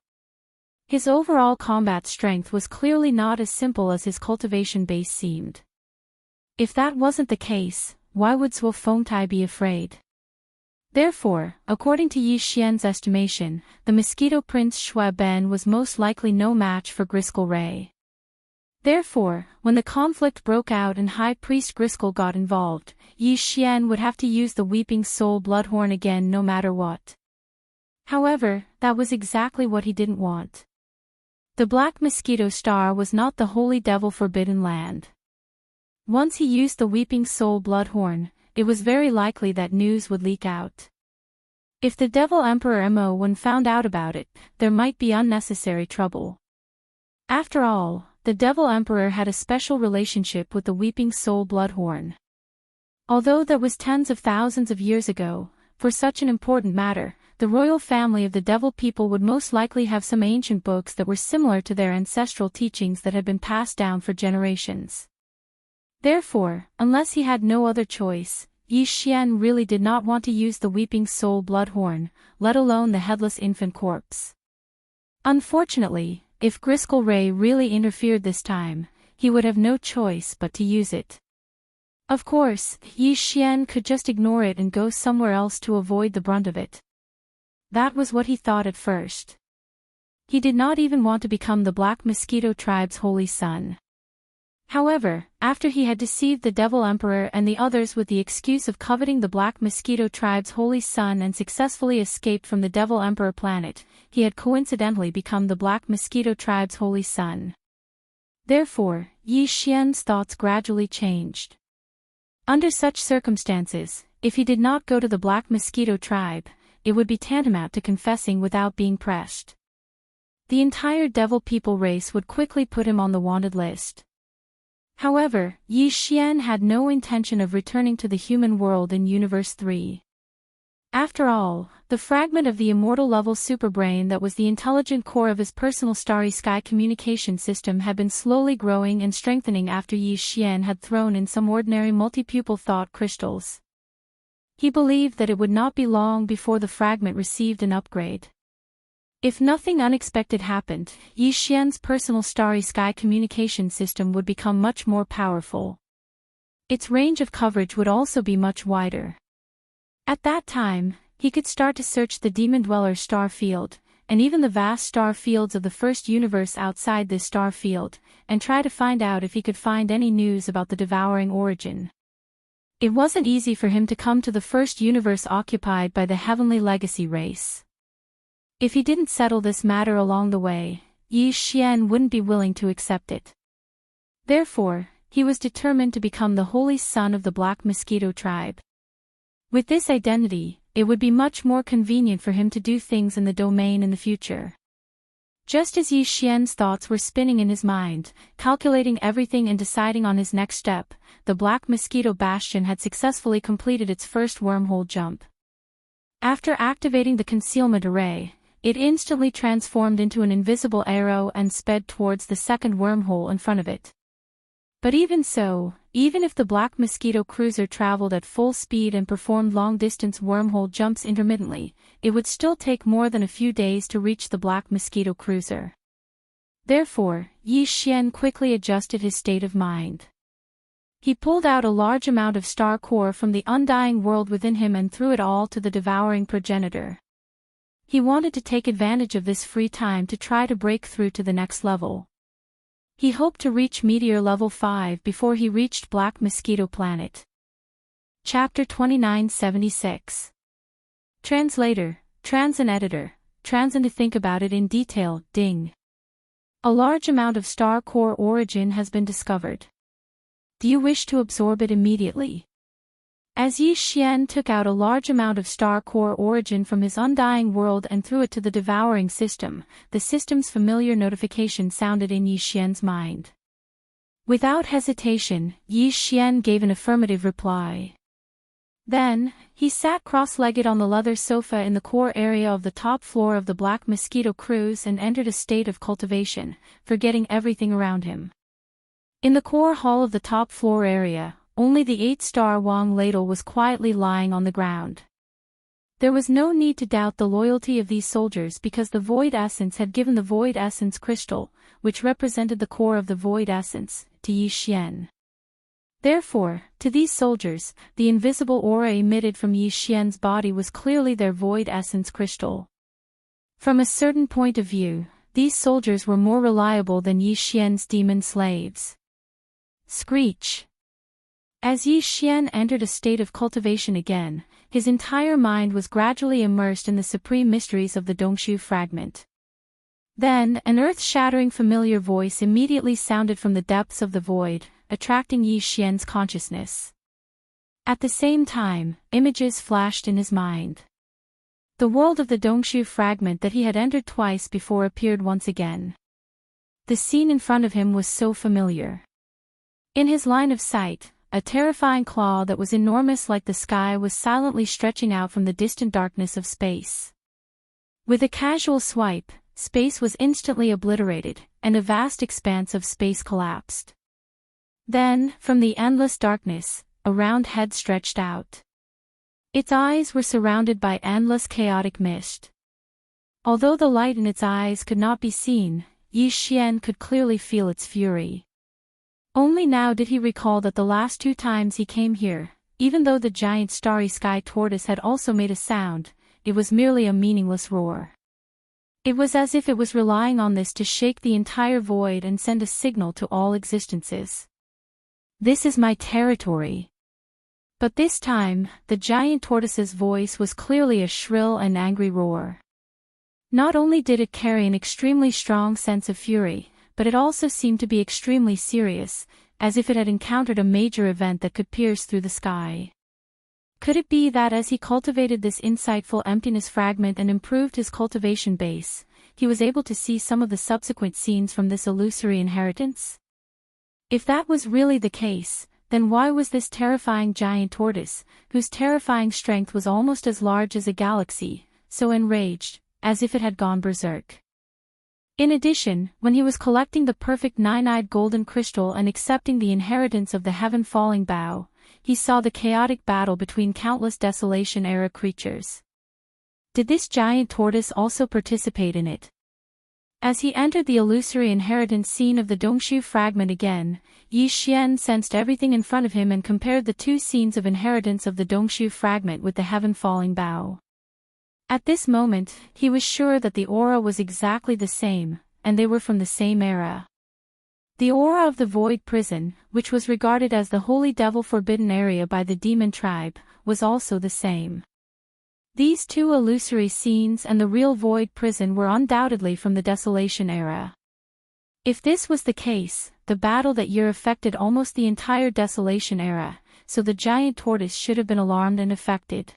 His overall combat strength was clearly not as simple as his cultivation base seemed. If that wasn't the case, why would Zhuo Fengtai be afraid? Therefore, according to Yi Xian's estimation, the Mosquito Prince Xue Ben was most likely no match for Griskel Ray. Therefore, when the conflict broke out and High Priest Griskel got involved, Yi Xian would have to use the Weeping Soul Bloodhorn again no matter what. However, that was exactly what he didn't want. The Black Mosquito Star was not the Holy Devil Forbidden Land. Once he used the Weeping Soul Bloodhorn, it was very likely that news would leak out. If the Devil Emperor Mo found out about it, there might be unnecessary trouble. After all, the Devil Emperor had a special relationship with the Weeping Soul Bloodhorn. Although that was tens of thousands of years ago, for such an important matter, the royal family of the Devil People would most likely have some ancient books that were similar to their ancestral teachings that had been passed down for generations. Therefore, unless he had no other choice, Yi Xian really did not want to use the Weeping Soul Bloodhorn, let alone the headless infant corpse. Unfortunately, if Griskel Ray really interfered this time, he would have no choice but to use it. Of course, Yi Xian could just ignore it and go somewhere else to avoid the brunt of it. That was what he thought at first. He did not even want to become the Black Mosquito tribe's holy son. However, after he had deceived the Devil Emperor and the others with the excuse of coveting the Black Mosquito tribe's holy son and successfully escaped from the Devil Emperor planet, he had coincidentally become the Black Mosquito tribe's holy son. Therefore, Yi Xian's thoughts gradually changed. Under such circumstances, if he did not go to the Black Mosquito tribe, it would be tantamount to confessing without being pressed. The entire Devil People race would quickly put him on the wanted list. However, Yi Xian had no intention of returning to the human world in Universe 3. After all, the fragment of the immortal level superbrain that was the intelligent core of his personal starry sky communication system had been slowly growing and strengthening after Yi Xian had thrown in some ordinary multi-pupil thought crystals. He believed that it would not be long before the fragment received an upgrade. If nothing unexpected happened, Yi Xian's personal starry sky communication system would become much more powerful. Its range of coverage would also be much wider. At that time, he could start to search the Demon Dweller star field, and even the vast star fields of the first universe outside this star field, and try to find out if he could find any news about the devouring origin. It wasn't easy for him to come to the first universe occupied by the Heavenly Legacy race. If he didn't settle this matter along the way, Yi Xian wouldn't be willing to accept it. Therefore, he was determined to become the holy son of the Black Mosquito tribe. With this identity, it would be much more convenient for him to do things in the domain in the future. Just as Yi Xian's thoughts were spinning in his mind, calculating everything and deciding on his next step, the Black Mosquito Bastion had successfully completed its first wormhole jump. After activating the concealment array, it instantly transformed into an invisible arrow and sped towards the second wormhole in front of it. But even so, even if the Black Mosquito cruiser traveled at full speed and performed long-distance wormhole jumps intermittently, it would still take more than a few days to reach the Black Mosquito cruiser. Therefore, Yi Xian quickly adjusted his state of mind. He pulled out a large amount of star core from the undying world within him and threw it all to the devouring progenitor. He wanted to take advantage of this free time to try to break through to the next level. He hoped to reach Meteor Level 5 before he reached Black Mosquito Planet. Chapter 2976. Translator, Trans and Editor, Trans and to think about it in detail, ding. A large amount of star core origin has been discovered. Do you wish to absorb it immediately? As Yi Xian took out a large amount of star core origin from his undying world and threw it to the devouring system, the system's familiar notification sounded in Yi Xian's mind. Without hesitation, Yi Xian gave an affirmative reply. Then, he sat cross-legged on the leather sofa in the core area of the top floor of the Black Mosquito cruise and entered a state of cultivation, forgetting everything around him. In the core hall of the top floor area, only the 8-star Wang ladle was quietly lying on the ground. There was no need to doubt the loyalty of these soldiers because the Void Essence had given the Void Essence crystal, which represented the core of the Void Essence, to Yi Xian. Therefore, to these soldiers, the invisible aura emitted from Yi Xian's body was clearly their Void Essence crystal. From a certain point of view, these soldiers were more reliable than Yi Xian's demon slaves. Screech. As Yi Xian entered a state of cultivation again, his entire mind was gradually immersed in the supreme mysteries of the Dongshu fragment. Then, an earth-shattering familiar voice immediately sounded from the depths of the void, attracting Yi Xian's consciousness. At the same time, images flashed in his mind. The world of the Dongshu fragment that he had entered twice before appeared once again. The scene in front of him was so familiar. In his line of sight, a terrifying claw that was enormous like the sky was silently stretching out from the distant darkness of space. With a casual swipe, space was instantly obliterated, and a vast expanse of space collapsed. Then, from the endless darkness, a round head stretched out. Its eyes were surrounded by endless chaotic mist. Although the light in its eyes could not be seen, Yi Xian could clearly feel its fury. Only now did he recall that the last 2 times he came here, even though the giant starry sky tortoise had also made a sound, it was merely a meaningless roar. It was as if it was relying on this to shake the entire void and send a signal to all existences. This is my territory. But this time, the giant tortoise's voice was clearly a shrill and angry roar. Not only did it carry an extremely strong sense of fury, but it also seemed to be extremely serious, as if it had encountered a major event that could pierce through the sky. Could it be that as he cultivated this insightful emptiness fragment and improved his cultivation base, he was able to see some of the subsequent scenes from this illusory inheritance? If that was really the case, then why was this terrifying giant tortoise, whose terrifying strength was almost as large as a galaxy, so enraged, as if it had gone berserk? In addition, when he was collecting the perfect 9-eyed golden crystal and accepting the inheritance of the heaven-falling bough, he saw the chaotic battle between countless Desolation-era creatures. Did this giant tortoise also participate in it? As he entered the illusory inheritance scene of the Dongshu fragment again, Yi Xian sensed everything in front of him and compared the 2 scenes of inheritance of the Dongshu fragment with the heaven-falling bough. At this moment, he was sure that the aura was exactly the same, and they were from the same era. The aura of the Void Prison, which was regarded as the Holy Devil Forbidden Area by the Demon Tribe, was also the same. These 2 illusory scenes and the real Void Prison were undoubtedly from the Desolation era. If this was the case, the battle that year affected almost the entire Desolation era, so the giant tortoise should have been alarmed and affected.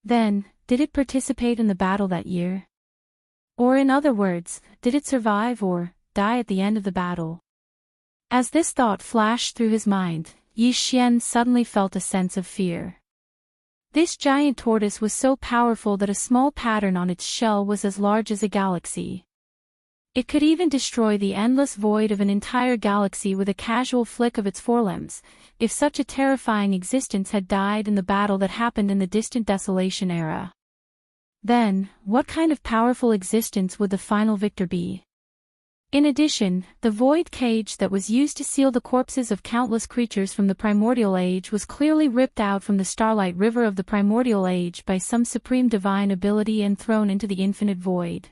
Then, did it participate in the battle that year? Or in other words, did it survive or die at the end of the battle? As this thought flashed through his mind, Yi Xian suddenly felt a sense of fear. This giant tortoise was so powerful that a small pattern on its shell was as large as a galaxy. It could even destroy the endless void of an entire galaxy with a casual flick of its forelimbs, if such a terrifying existence had died in the battle that happened in the distant Desolation era. Then, what kind of powerful existence would the final victor be? In addition, the void cage that was used to seal the corpses of countless creatures from the Primordial Age was clearly ripped out from the Starlight River of the Primordial Age by some supreme divine ability and thrown into the infinite void.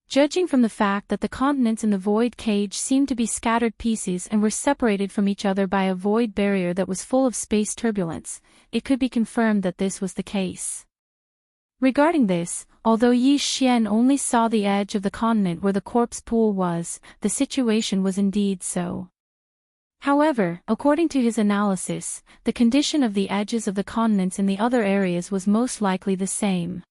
Judging from the fact that the continents in the void cage seemed to be scattered pieces and were separated from each other by a void barrier that was full of space turbulence, it could be confirmed that this was the case. Regarding this, although Yi Xian only saw the edge of the continent where the corpse pool was, the situation was indeed so. However, according to his analysis, the condition of the edges of the continents in the other areas was most likely the same.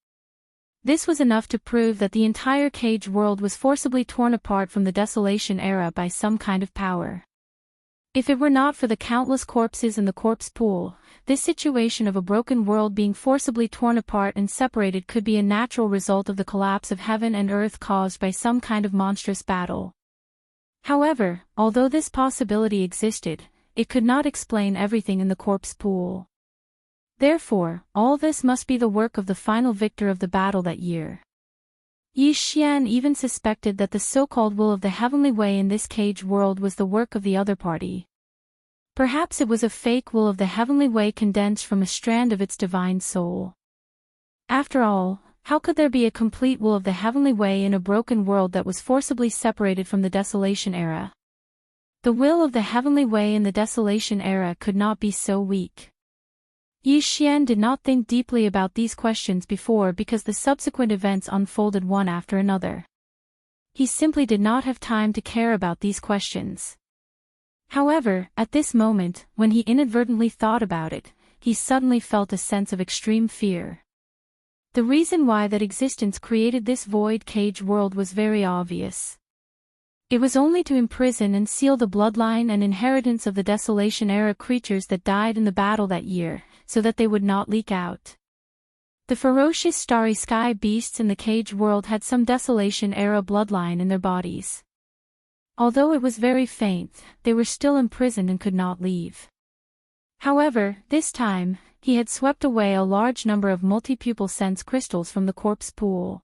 This was enough to prove that the entire cage world was forcibly torn apart from the Desolation era by some kind of power. If it were not for the countless corpses in the corpse pool, this situation of a broken world being forcibly torn apart and separated could be a natural result of the collapse of heaven and earth caused by some kind of monstrous battle. However, although this possibility existed, it could not explain everything in the corpse pool. Therefore, all this must be the work of the final victor of the battle that year. Yi Xian even suspected that the so-called will of the heavenly way in this cage world was the work of the other party. Perhaps it was a fake will of the heavenly way condensed from a strand of its divine soul. After all, how could there be a complete will of the heavenly way in a broken world that was forcibly separated from the Desolation era? The will of the heavenly way in the Desolation era could not be so weak. Yi Xian did not think deeply about these questions before because the subsequent events unfolded one after another. He simply did not have time to care about these questions. However, at this moment, when he inadvertently thought about it, he suddenly felt a sense of extreme fear. The reason why that existence created this void cage world was very obvious. It was only to imprison and seal the bloodline and inheritance of the Desolation-era creatures that died in the battle that year, so that they would not leak out. The ferocious starry sky beasts in the cage world had some Desolation-era bloodline in their bodies. Although it was very faint, they were still imprisoned and could not leave. However, this time, he had swept away a large number of multi-pupil sense crystals from the corpse pool.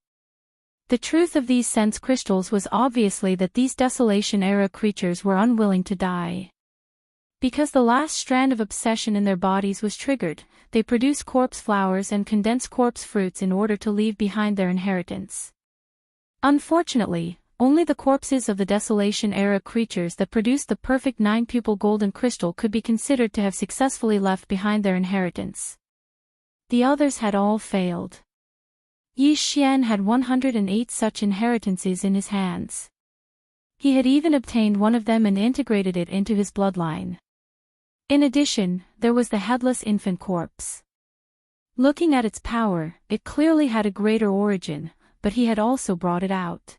The truth of these sense crystals was obviously that these Desolation-era creatures were unwilling to die. Because the last strand of obsession in their bodies was triggered, they produce corpse flowers and condense corpse fruits in order to leave behind their inheritance. Unfortunately, only the corpses of the Desolation-era creatures that produced the perfect 9-pupil golden crystal could be considered to have successfully left behind their inheritance. The others had all failed. Yi Xian had 108 such inheritances in his hands. He had even obtained one of them and integrated it into his bloodline. In addition, there was the headless infant corpse. Looking at its power, it clearly had a greater origin, but he had also brought it out.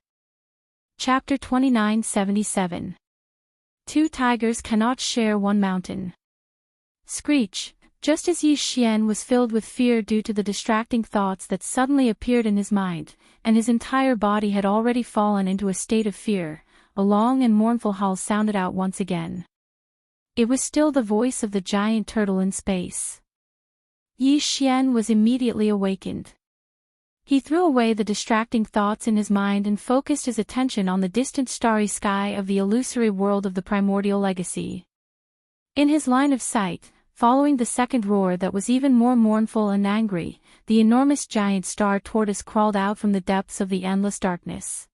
Chapter 2977. Two tigers cannot share one mountain. Screech. Just as Yi Xian was filled with fear due to the distracting thoughts that suddenly appeared in his mind, and his entire body had already fallen into a state of fear, a long and mournful howl sounded out once again. It was still the voice of the giant turtle in space. Yi Xian was immediately awakened. He threw away the distracting thoughts in his mind and focused his attention on the distant starry sky of the illusory world of the primordial legacy. In his line of sight, following the second roar that was even more mournful and angry, the enormous giant star tortoise crawled out from the depths of the endless darkness.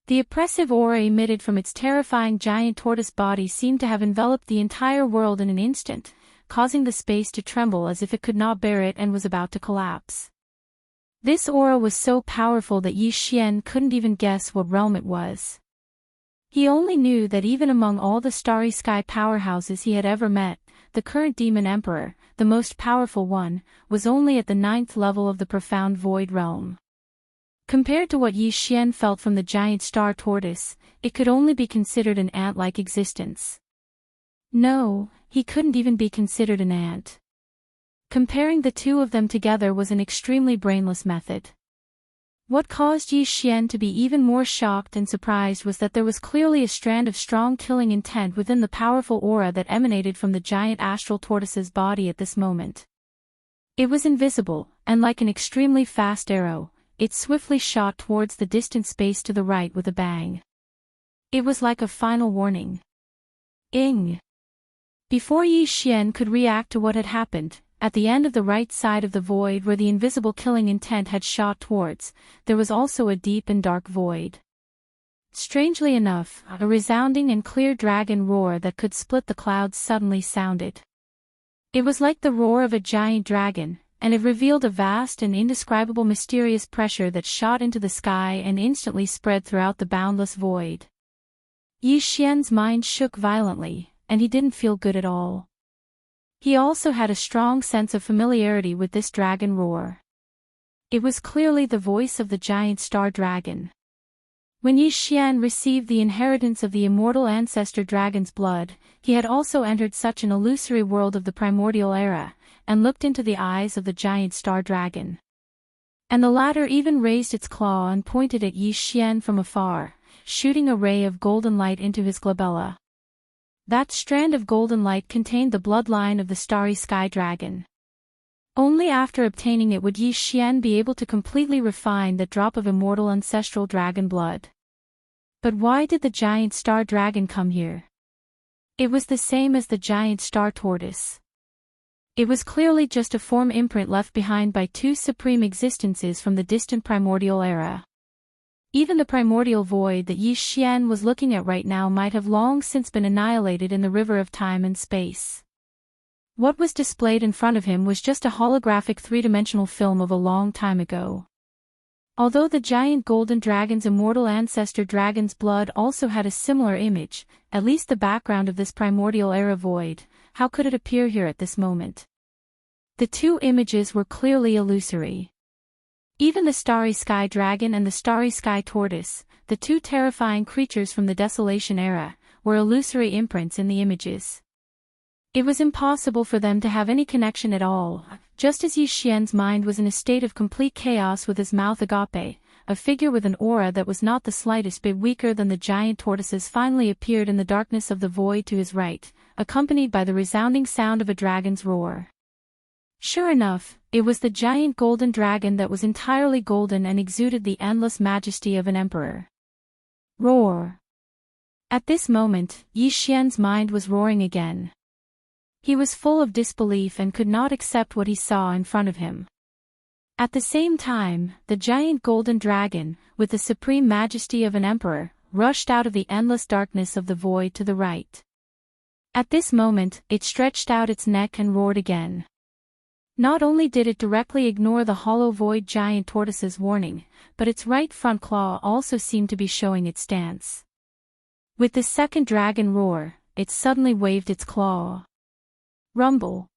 The oppressive aura emitted from its terrifying giant tortoise body seemed to have enveloped the entire world in an instant, causing the space to tremble as if it could not bear it and was about to collapse. This aura was so powerful that Yi Xian couldn't even guess what realm it was. He only knew that even among all the starry sky powerhouses he had ever met, the current Demon Emperor, the most powerful one, was only at the 9th level of the profound void realm. Compared to what Yi Xian felt from the giant star tortoise, it could only be considered an ant-like existence. No, he couldn't even be considered an ant. Comparing the two of them together was an extremely brainless method. What caused Yi Xian to be even more shocked and surprised was that there was clearly a strand of strong killing intent within the powerful aura that emanated from the giant astral tortoise's body at this moment. It was invisible, and like an extremely fast arrow, it swiftly shot towards the distant space to the right with a bang. It was like a final warning. Ing! Before Yi Xian could react to what had happened, at the end of the right side of the void where the invisible killing intent had shot towards, there was also a deep and dark void. Strangely enough, a resounding and clear dragon roar that could split the clouds suddenly sounded. It was like the roar of a giant dragon, and it revealed a vast and indescribable mysterious pressure that shot into the sky and instantly spread throughout the boundless void. Yi Xian's mind shook violently, and he didn't feel good at all. He also had a strong sense of familiarity with this dragon roar. It was clearly the voice of the giant star dragon. When Yi Xian received the inheritance of the immortal ancestor dragon's blood, he had also entered such an illusory world of the primordial era, and looked into the eyes of the giant star dragon. And the latter even raised its claw and pointed at Yi Xian from afar, shooting a ray of golden light into his glabella. That strand of golden light contained the bloodline of the starry sky dragon. Only after obtaining it would Yi Xian be able to completely refine that drop of immortal ancestral dragon blood. But why did the giant star dragon come here? It was the same as the giant star tortoise. It was clearly just a form imprint left behind by two supreme existences from the distant primordial era. Even the primordial void that Yi Xian was looking at right now might have long since been annihilated in the river of time and space. What was displayed in front of him was just a holographic three-dimensional film of a long time ago. Although the giant golden dragon's immortal ancestor dragon's blood also had a similar image, at least the background of this primordial era void, how could it appear here at this moment? The two images were clearly illusory. Even the starry sky dragon and the starry sky tortoise, the two terrifying creatures from the Desolation era, were illusory imprints in the images. It was impossible for them to have any connection at all, just as Yi Xian's mind was in a state of complete chaos with his mouth agape. A figure with an aura that was not the slightest bit weaker than the giant tortoises finally appeared in the darkness of the void to his right, accompanied by the resounding sound of a dragon's roar. Sure enough, it was the giant golden dragon that was entirely golden and exuded the endless majesty of an emperor. Roar! At this moment, Yi Xian's mind was roaring again. He was full of disbelief and could not accept what he saw in front of him. At the same time, the giant golden dragon, with the supreme majesty of an emperor, rushed out of the endless darkness of the void to the right. At this moment, it stretched out its neck and roared again. Not only did it directly ignore the hollow void giant tortoise's warning, but its right front claw also seemed to be showing its stance. With the second dragon roar, it suddenly waved its claw. Rumble!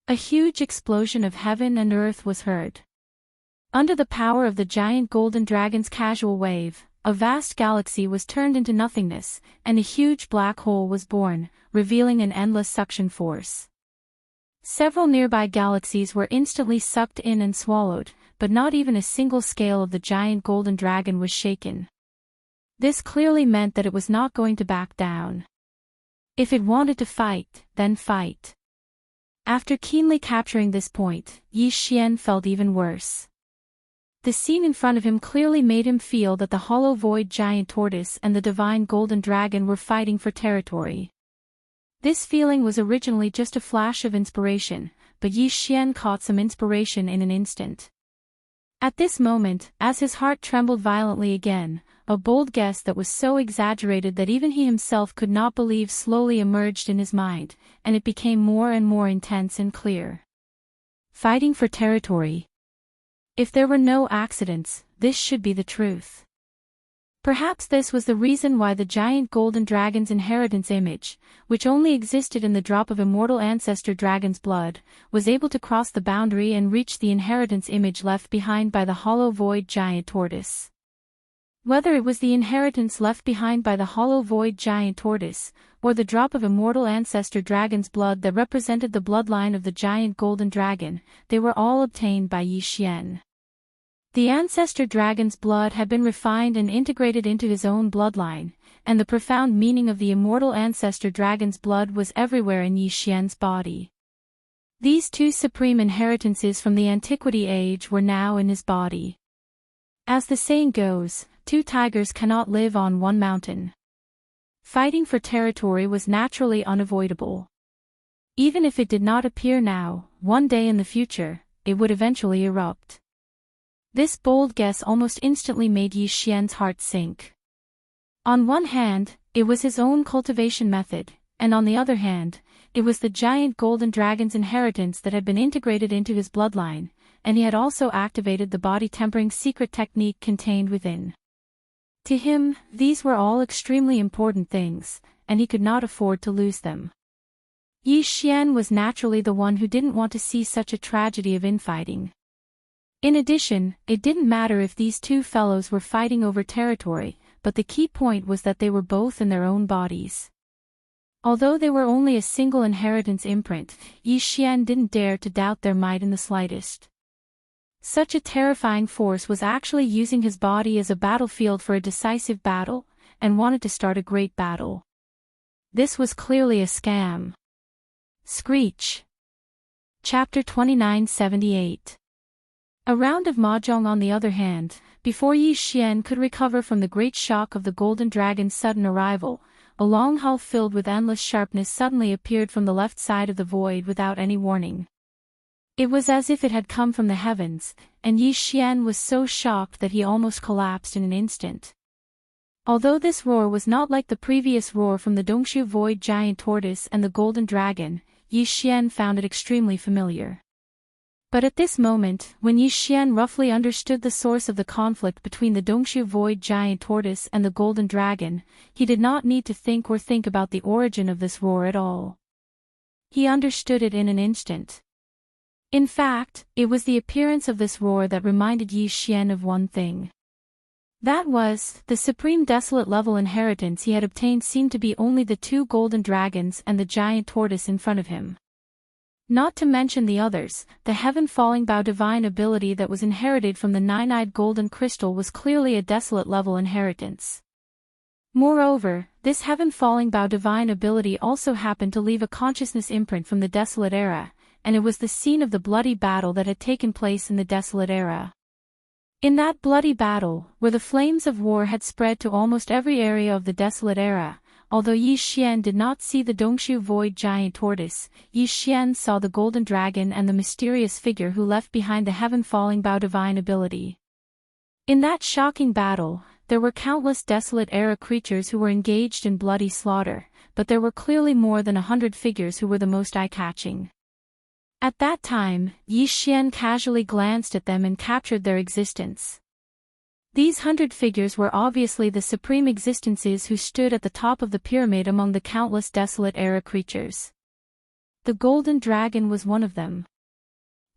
A huge explosion of heaven and earth was heard. Under the power of the giant golden dragon's casual wave, a vast galaxy was turned into nothingness, and a huge black hole was born, revealing an endless suction force. Several nearby galaxies were instantly sucked in and swallowed, but not even a single scale of the giant golden dragon was shaken. This clearly meant that it was not going to back down. If it wanted to fight, then fight. After keenly capturing this point, Yi Xian felt even worse. The scene in front of him clearly made him feel that the hollow void giant tortoise and the divine golden dragon were fighting for territory. This feeling was originally just a flash of inspiration, but Yi Xian caught some inspiration in an instant. At this moment, as his heart trembled violently again, a bold guess that was so exaggerated that even he himself could not believe slowly emerged in his mind, and it became more and more intense and clear. Fighting for territory. If there were no accidents, this should be the truth. Perhaps this was the reason why the giant golden dragon's inheritance image, which only existed in the drop of immortal ancestor dragon's blood, was able to cross the boundary and reach the inheritance image left behind by the hollow void giant tortoise. Whether it was the inheritance left behind by the hollow void giant tortoise, or the drop of immortal ancestor dragon's blood that represented the bloodline of the giant golden dragon, they were all obtained by Yi Xian. The ancestor dragon's blood had been refined and integrated into his own bloodline, and the profound meaning of the immortal ancestor dragon's blood was everywhere in Yi Xian's body. These two supreme inheritances from the antiquity age were now in his body. As the saying goes, two tigers cannot live on one mountain. Fighting for territory was naturally unavoidable. Even if it did not appear now, one day in the future, it would eventually erupt. This bold guess almost instantly made Yi Xian's heart sink. On one hand, it was his own cultivation method, and on the other hand, it was the giant golden dragon's inheritance that had been integrated into his bloodline, and he had also activated the body-tempering secret technique contained within. To him, these were all extremely important things, and he could not afford to lose them. Yi Xian was naturally the one who didn't want to see such a tragedy of infighting. In addition, it didn't matter if these two fellows were fighting over territory, but the key point was that they were both in their own bodies. Although they were only a single inheritance imprint, Yi Xian didn't dare to doubt their might in the slightest. Such a terrifying force was actually using his body as a battlefield for a decisive battle, and wanted to start a great battle. This was clearly a scam. Screech. Chapter 2978. A round of mahjong on the other hand, before Yi Xian could recover from the great shock of the golden dragon's sudden arrival, a long hull filled with endless sharpness suddenly appeared from the left side of the void without any warning. It was as if it had come from the heavens, and Yi Xian was so shocked that he almost collapsed in an instant. Although this roar was not like the previous roar from the Dongshu void giant tortoise and the golden dragon, Yi Xian found it extremely familiar. But at this moment, when Yi Xian roughly understood the source of the conflict between the Dongshu void giant tortoise and the golden dragon, he did not need to think about the origin of this roar at all. He understood it in an instant. In fact, it was the appearance of this roar that reminded Yi Xian of one thing. That was, the supreme desolate level inheritance he had obtained seemed to be only the two golden dragons and the giant tortoise in front of him. Not to mention the others, the heaven-falling bow divine ability that was inherited from the nine-eyed golden crystal was clearly a desolate level inheritance. Moreover, this heaven-falling bow divine ability also happened to leave a consciousness imprint from the desolate era, and it was the scene of the bloody battle that had taken place in the desolate era. In that bloody battle, where the flames of war had spread to almost every area of the desolate era, although Yi Xian did not see the Dongshu void giant tortoise, Yi Xian saw the golden dragon and the mysterious figure who left behind the heaven-falling bow divine ability. In that shocking battle, there were countless desolate era creatures who were engaged in bloody slaughter, but there were clearly more than 100 figures who were the most eye-catching. At that time, Yi Xian casually glanced at them and captured their existence. These 100 figures were obviously the supreme existences who stood at the top of the pyramid among the countless desolate era creatures. The golden dragon was one of them.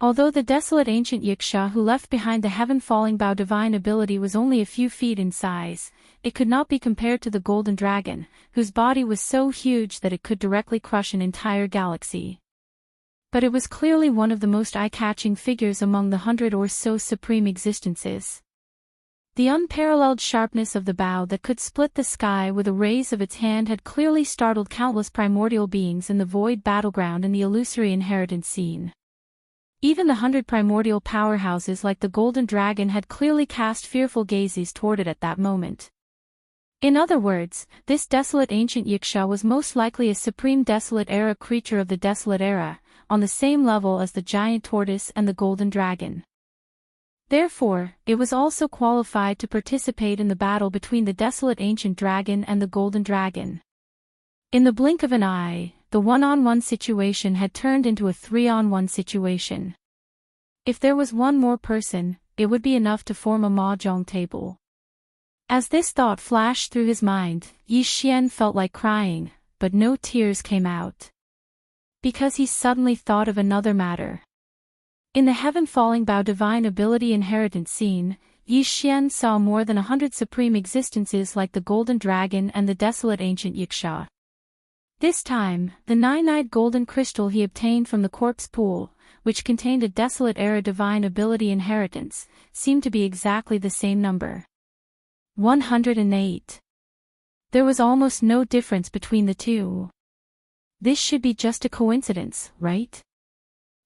Although the desolate ancient Yiksha who left behind the heaven-falling bow divine ability was only a few feet in size, it could not be compared to the golden dragon, whose body was so huge that it could directly crush an entire galaxy. But it was clearly one of the most eye-catching figures among the 100 or so supreme existences. The unparalleled sharpness of the bow that could split the sky with a raise of its hand had clearly startled countless primordial beings in the void battleground and the illusory inheritance scene. Even the 100 primordial powerhouses like the golden dragon had clearly cast fearful gazes toward it at that moment. In other words, this desolate ancient Yiksha was most likely a supreme desolate era creature of the desolate era, on the same level as the giant tortoise and the golden dragon. Therefore, it was also qualified to participate in the battle between the desolate ancient dragon and the golden dragon. In the blink of an eye, the one-on-one situation had turned into a three-on-one situation. If there was one more person, it would be enough to form a mahjong table. As this thought flashed through his mind, Yi Xian felt like crying, but no tears came out. Because he suddenly thought of another matter. In the heaven-falling bow divine ability inheritance scene, Yi Xian saw more than 100 supreme existences like the golden dragon and the desolate ancient Yiksha. This time, the nine-eyed golden crystal he obtained from the corpse pool, which contained a desolate era divine ability inheritance, seemed to be exactly the same number. 108. There was almost no difference between the two. This should be just a coincidence, right?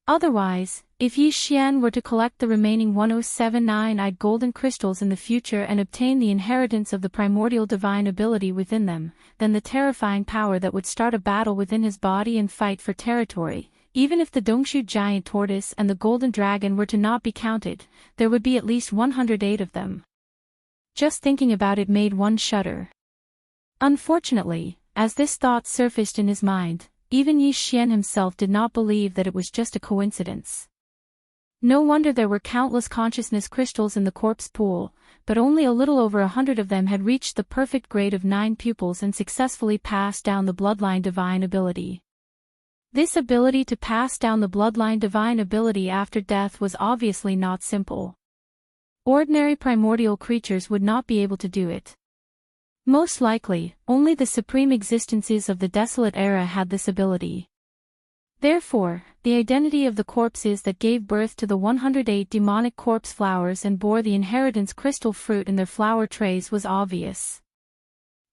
Otherwise, if Yi Xian were to collect the remaining 107 nine-eyed golden crystals in the future and obtain the inheritance of the primordial divine ability within them, then the terrifying power that would start a battle within his body and fight for territory, even if the Dongshu giant tortoise and the golden dragon were to not be counted, there would be at least 108 of them. Just thinking about it made one shudder. Unfortunately, as this thought surfaced in his mind, even Yi Xian himself did not believe that it was just a coincidence. No wonder there were countless consciousness crystals in the corpse pool, but only a little over 100 of them had reached the perfect grade of 9 pupils and successfully passed down the bloodline divine ability. This ability to pass down the bloodline divine ability after death was obviously not simple. Ordinary primordial creatures would not be able to do it. Most likely, only the supreme existences of the desolate era had this ability. Therefore, the identity of the corpses that gave birth to the 108 demonic corpse flowers and bore the inheritance crystal fruit in their flower trays was obvious.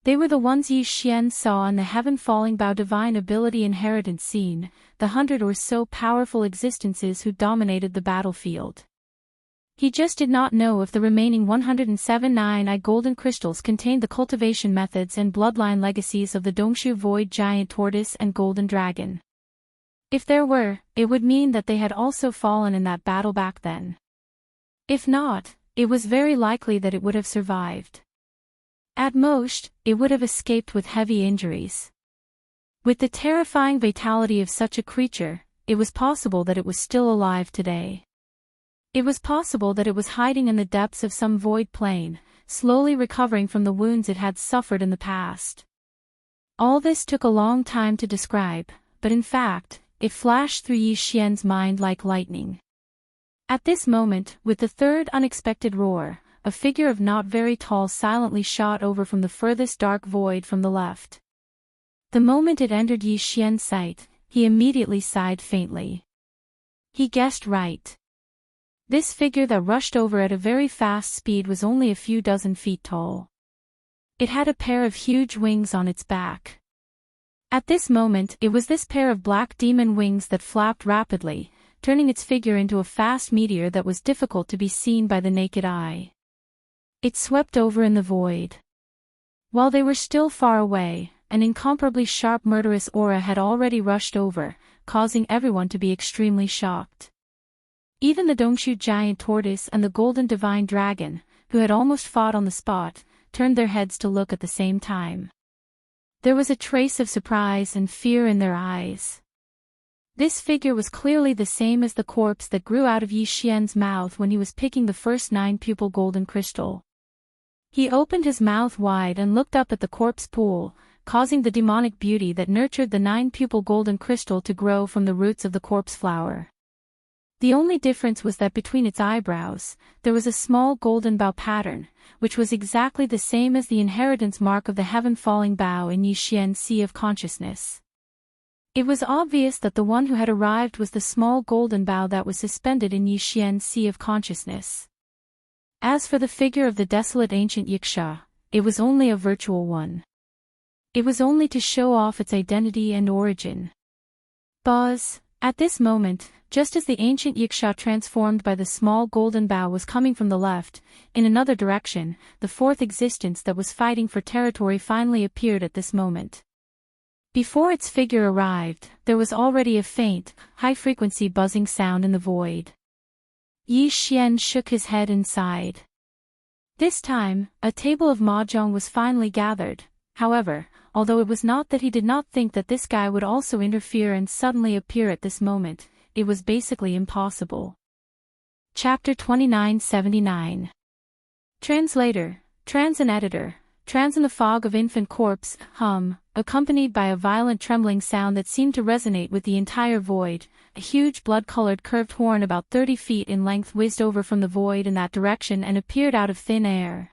They were the ones Yi Xian saw in the heaven-falling bow divine ability inheritance scene, the 100 or so powerful existences who dominated the battlefield. He just did not know if the remaining 107 nine-eyed golden crystals contained the cultivation methods and bloodline legacies of the Dongshu void giant tortoise and golden dragon. If there were, it would mean that they had also fallen in that battle back then. If not, it was very likely that it would have survived. At most, it would have escaped with heavy injuries. With the terrifying vitality of such a creature, it was possible that it was still alive today. It was possible that it was hiding in the depths of some void plane, slowly recovering from the wounds it had suffered in the past. All this took a long time to describe, but in fact, it flashed through Yi Xian's mind like lightning. At this moment, with the third unexpected roar, a figure of not very tall silently shot over from the furthest dark void from the left. The moment it entered Yi Xian's sight, he immediately sighed faintly. He guessed right. This figure that rushed over at a very fast speed was only a few dozen feet tall. It had a pair of huge wings on its back. At this moment, it was this pair of black demon wings that flapped rapidly, turning its figure into a fast meteor that was difficult to be seen by the naked eye. It swept over in the void. While they were still far away, an incomparably sharp murderous aura had already rushed over, causing everyone to be extremely shocked. Even the Dongshu giant tortoise and the golden divine dragon, who had almost fought on the spot, turned their heads to look at the same time. There was a trace of surprise and fear in their eyes. This figure was clearly the same as the corpse that grew out of Yi Xian's mouth when he was picking the first 9-pupil golden crystal. He opened his mouth wide and looked up at the corpse pool, causing the demonic beauty that nurtured the 9-pupil golden crystal to grow from the roots of the corpse flower. The only difference was that between its eyebrows, there was a small golden bow pattern, which was exactly the same as the inheritance mark of the heaven-falling bow in Yi Xian's Sea of Consciousness. It was obvious that the one who had arrived was the small golden bow that was suspended in Yi Xian's Sea of Consciousness. As for the figure of the desolate ancient Yiksha, it was only a virtual one. It was only to show off its identity and origin. Buzz. At this moment, just as the ancient Yiksha transformed by the small golden bow was coming from the left, in another direction, the fourth existence that was fighting for territory finally appeared at this moment. Before its figure arrived, there was already a faint, high-frequency buzzing sound in the void. Yi Xian shook his head and sighed. This time, a table of mahjong was finally gathered. However, although it was not that he did not think that this guy would also interfere and suddenly appear at this moment, it was basically impossible. Chapter 2979. Translator, Trans and Editor. Trans in the fog of infant corpse, accompanied by a violent trembling sound that seemed to resonate with the entire void. A huge blood-colored curved horn about 30 feet in length whizzed over from the void in that direction and appeared out of thin air.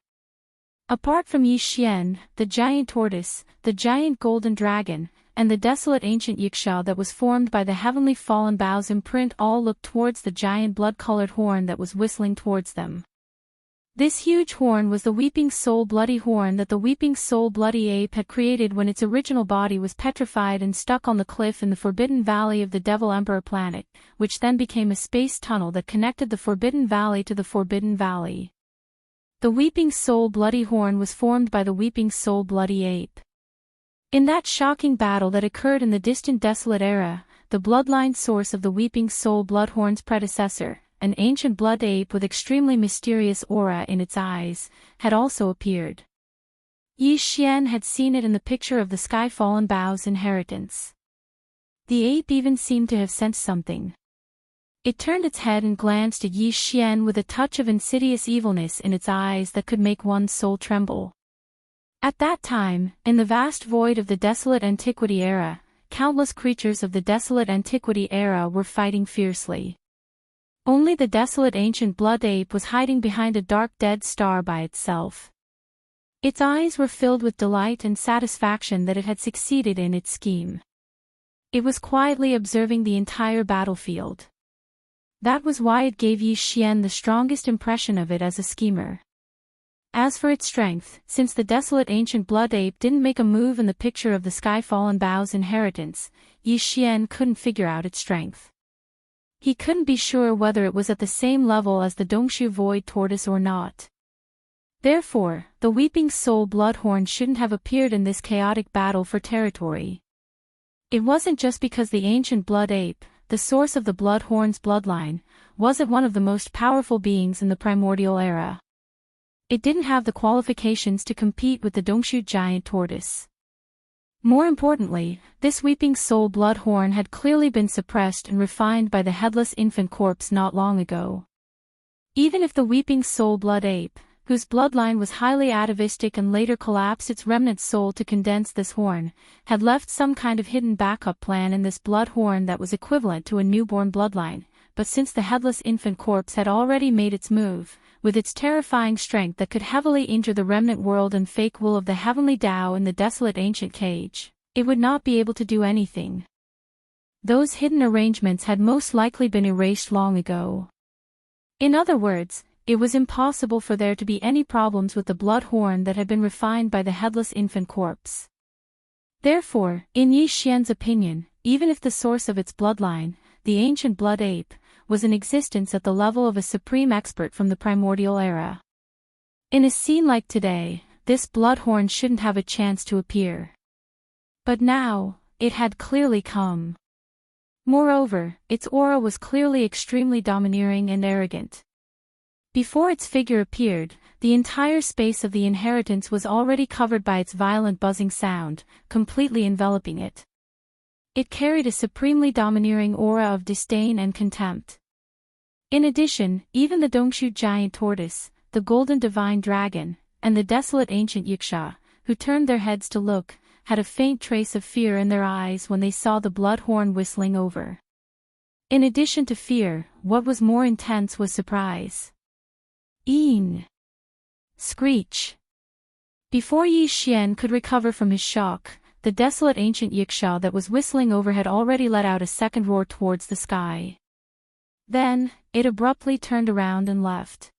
Apart from Yi Xian, the giant tortoise, the giant golden dragon, and the desolate ancient Yiksha that was formed by the heavenly fallen bow's imprint all looked towards the giant blood-colored horn that was whistling towards them. This huge horn was the Weeping Soul Bloody Horn that the Weeping Soul Bloody Ape had created when its original body was petrified and stuck on the cliff in the Forbidden Valley of the Devil Emperor planet, which then became a space tunnel that connected the Forbidden Valley to the Forbidden Valley. The Weeping Soul Bloody Horn was formed by the Weeping Soul Bloody Ape. In that shocking battle that occurred in the distant desolate era, the bloodline source of the Weeping Soul Bloodhorn's predecessor, an ancient blood ape with extremely mysterious aura in its eyes, had also appeared. Yi Xian had seen it in the picture of the Skyfallen Bow's inheritance. The ape even seemed to have sensed something. It turned its head and glanced at Yi Xian with a touch of insidious evilness in its eyes that could make one's soul tremble. At that time, in the vast void of the desolate antiquity era, countless creatures of the desolate antiquity era were fighting fiercely. Only the desolate ancient blood ape was hiding behind a dark dead star by itself. Its eyes were filled with delight and satisfaction that it had succeeded in its scheme. It was quietly observing the entire battlefield. That was why it gave Yi Xian the strongest impression of it as a schemer. As for its strength, since the desolate ancient blood ape didn't make a move in the picture of the Skyfallen Bow's inheritance, Yi Xian couldn't figure out its strength. He couldn't be sure whether it was at the same level as the Dongshu Void Tortoise or not. Therefore, the Weeping Soul Bloodhorn shouldn't have appeared in this chaotic battle for territory. It wasn't just because the ancient blood ape, the source of the Bloodhorn's bloodline, wasn't one of the most powerful beings in the primordial era. It didn't have the qualifications to compete with the Dongshu giant tortoise. More importantly, this Weeping Soul Bloodhorn had clearly been suppressed and refined by the headless infant corpse not long ago. Even if the Weeping Soul Blood Ape, whose bloodline was highly atavistic and later collapsed its remnant soul to condense this horn, had left some kind of hidden backup plan in this blood horn that was equivalent to a newborn bloodline, but since the headless infant corpse had already made its move, with its terrifying strength that could heavily injure the remnant world and fake will of the heavenly Tao in the desolate ancient cage, it would not be able to do anything. Those hidden arrangements had most likely been erased long ago. In other words, it was impossible for there to be any problems with the blood horn that had been refined by the headless infant corpse. Therefore, in Yi Xian's opinion, even if the source of its bloodline, the ancient blood ape, was in existence at the level of a supreme expert from the primordial era, in a scene like today, this blood horn shouldn't have a chance to appear. But now, it had clearly come. Moreover, its aura was clearly extremely domineering and arrogant. Before its figure appeared, the entire space of the inheritance was already covered by its violent buzzing sound, completely enveloping it. It carried a supremely domineering aura of disdain and contempt. In addition, even the Dongshu giant tortoise, the golden divine dragon, and the desolate ancient Yiksha, who turned their heads to look, had a faint trace of fear in their eyes when they saw the blood horn whistling over. In addition to fear, what was more intense was surprise. Een! Screech! Before Yi Xian could recover from his shock, the desolate ancient Yiksha that was whistling over had already let out a second roar towards the sky. Then, it abruptly turned around and left.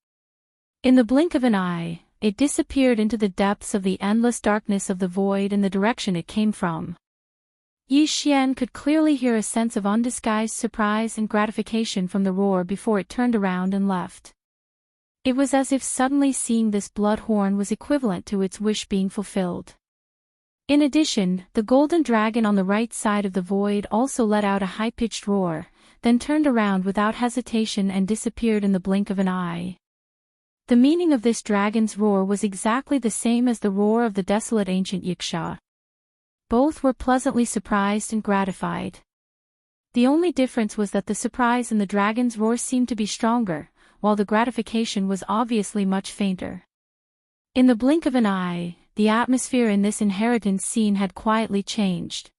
In the blink of an eye, it disappeared into the depths of the endless darkness of the void in the direction it came from. Yi Xian could clearly hear a sense of undisguised surprise and gratification from the roar before it turned around and left. It was as if suddenly seeing this blood horn was equivalent to its wish being fulfilled. In addition, the golden dragon on the right side of the void also let out a high-pitched roar, then turned around without hesitation and disappeared in the blink of an eye. The meaning of this dragon's roar was exactly the same as the roar of the desolate ancient Yiksha. Both were pleasantly surprised and gratified. The only difference was that the surprise in the dragon's roar seemed to be stronger, while the gratification was obviously much fainter. In the blink of an eye, the atmosphere in this inheritance scene had quietly changed.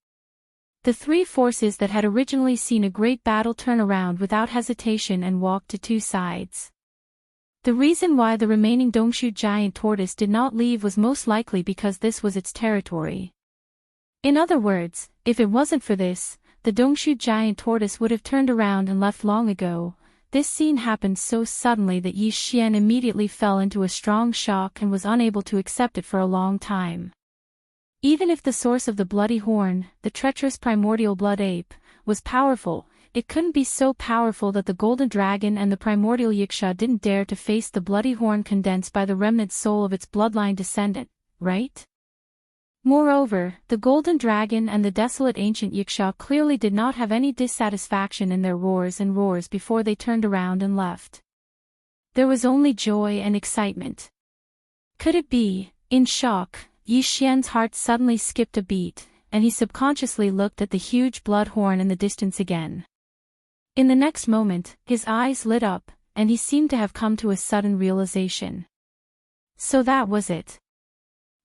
The three forces that had originally seen a great battle turn around without hesitation and walked to two sides. The reason why the remaining Dongshu giant tortoise did not leave was most likely because this was its territory. In other words, if it wasn't for this, the Dongshu giant tortoise would have turned around and left long ago. This scene happened so suddenly that Yi Xian immediately fell into a strong shock and was unable to accept it for a long time. Even if the source of the bloody horn, the treacherous primordial blood ape, was powerful, it couldn't be so powerful that the golden dragon and the primordial Yiksha didn't dare to face the bloody horn condensed by the remnant soul of its bloodline descendant, right? Moreover, the golden dragon and the desolate ancient Yiksha clearly did not have any dissatisfaction in their roars before they turned around and left. There was only joy and excitement. Could it be? In shock, Yi Xian's heart suddenly skipped a beat, and he subconsciously looked at the huge blood horn in the distance again. In the next moment, his eyes lit up, and he seemed to have come to a sudden realization. So that was it.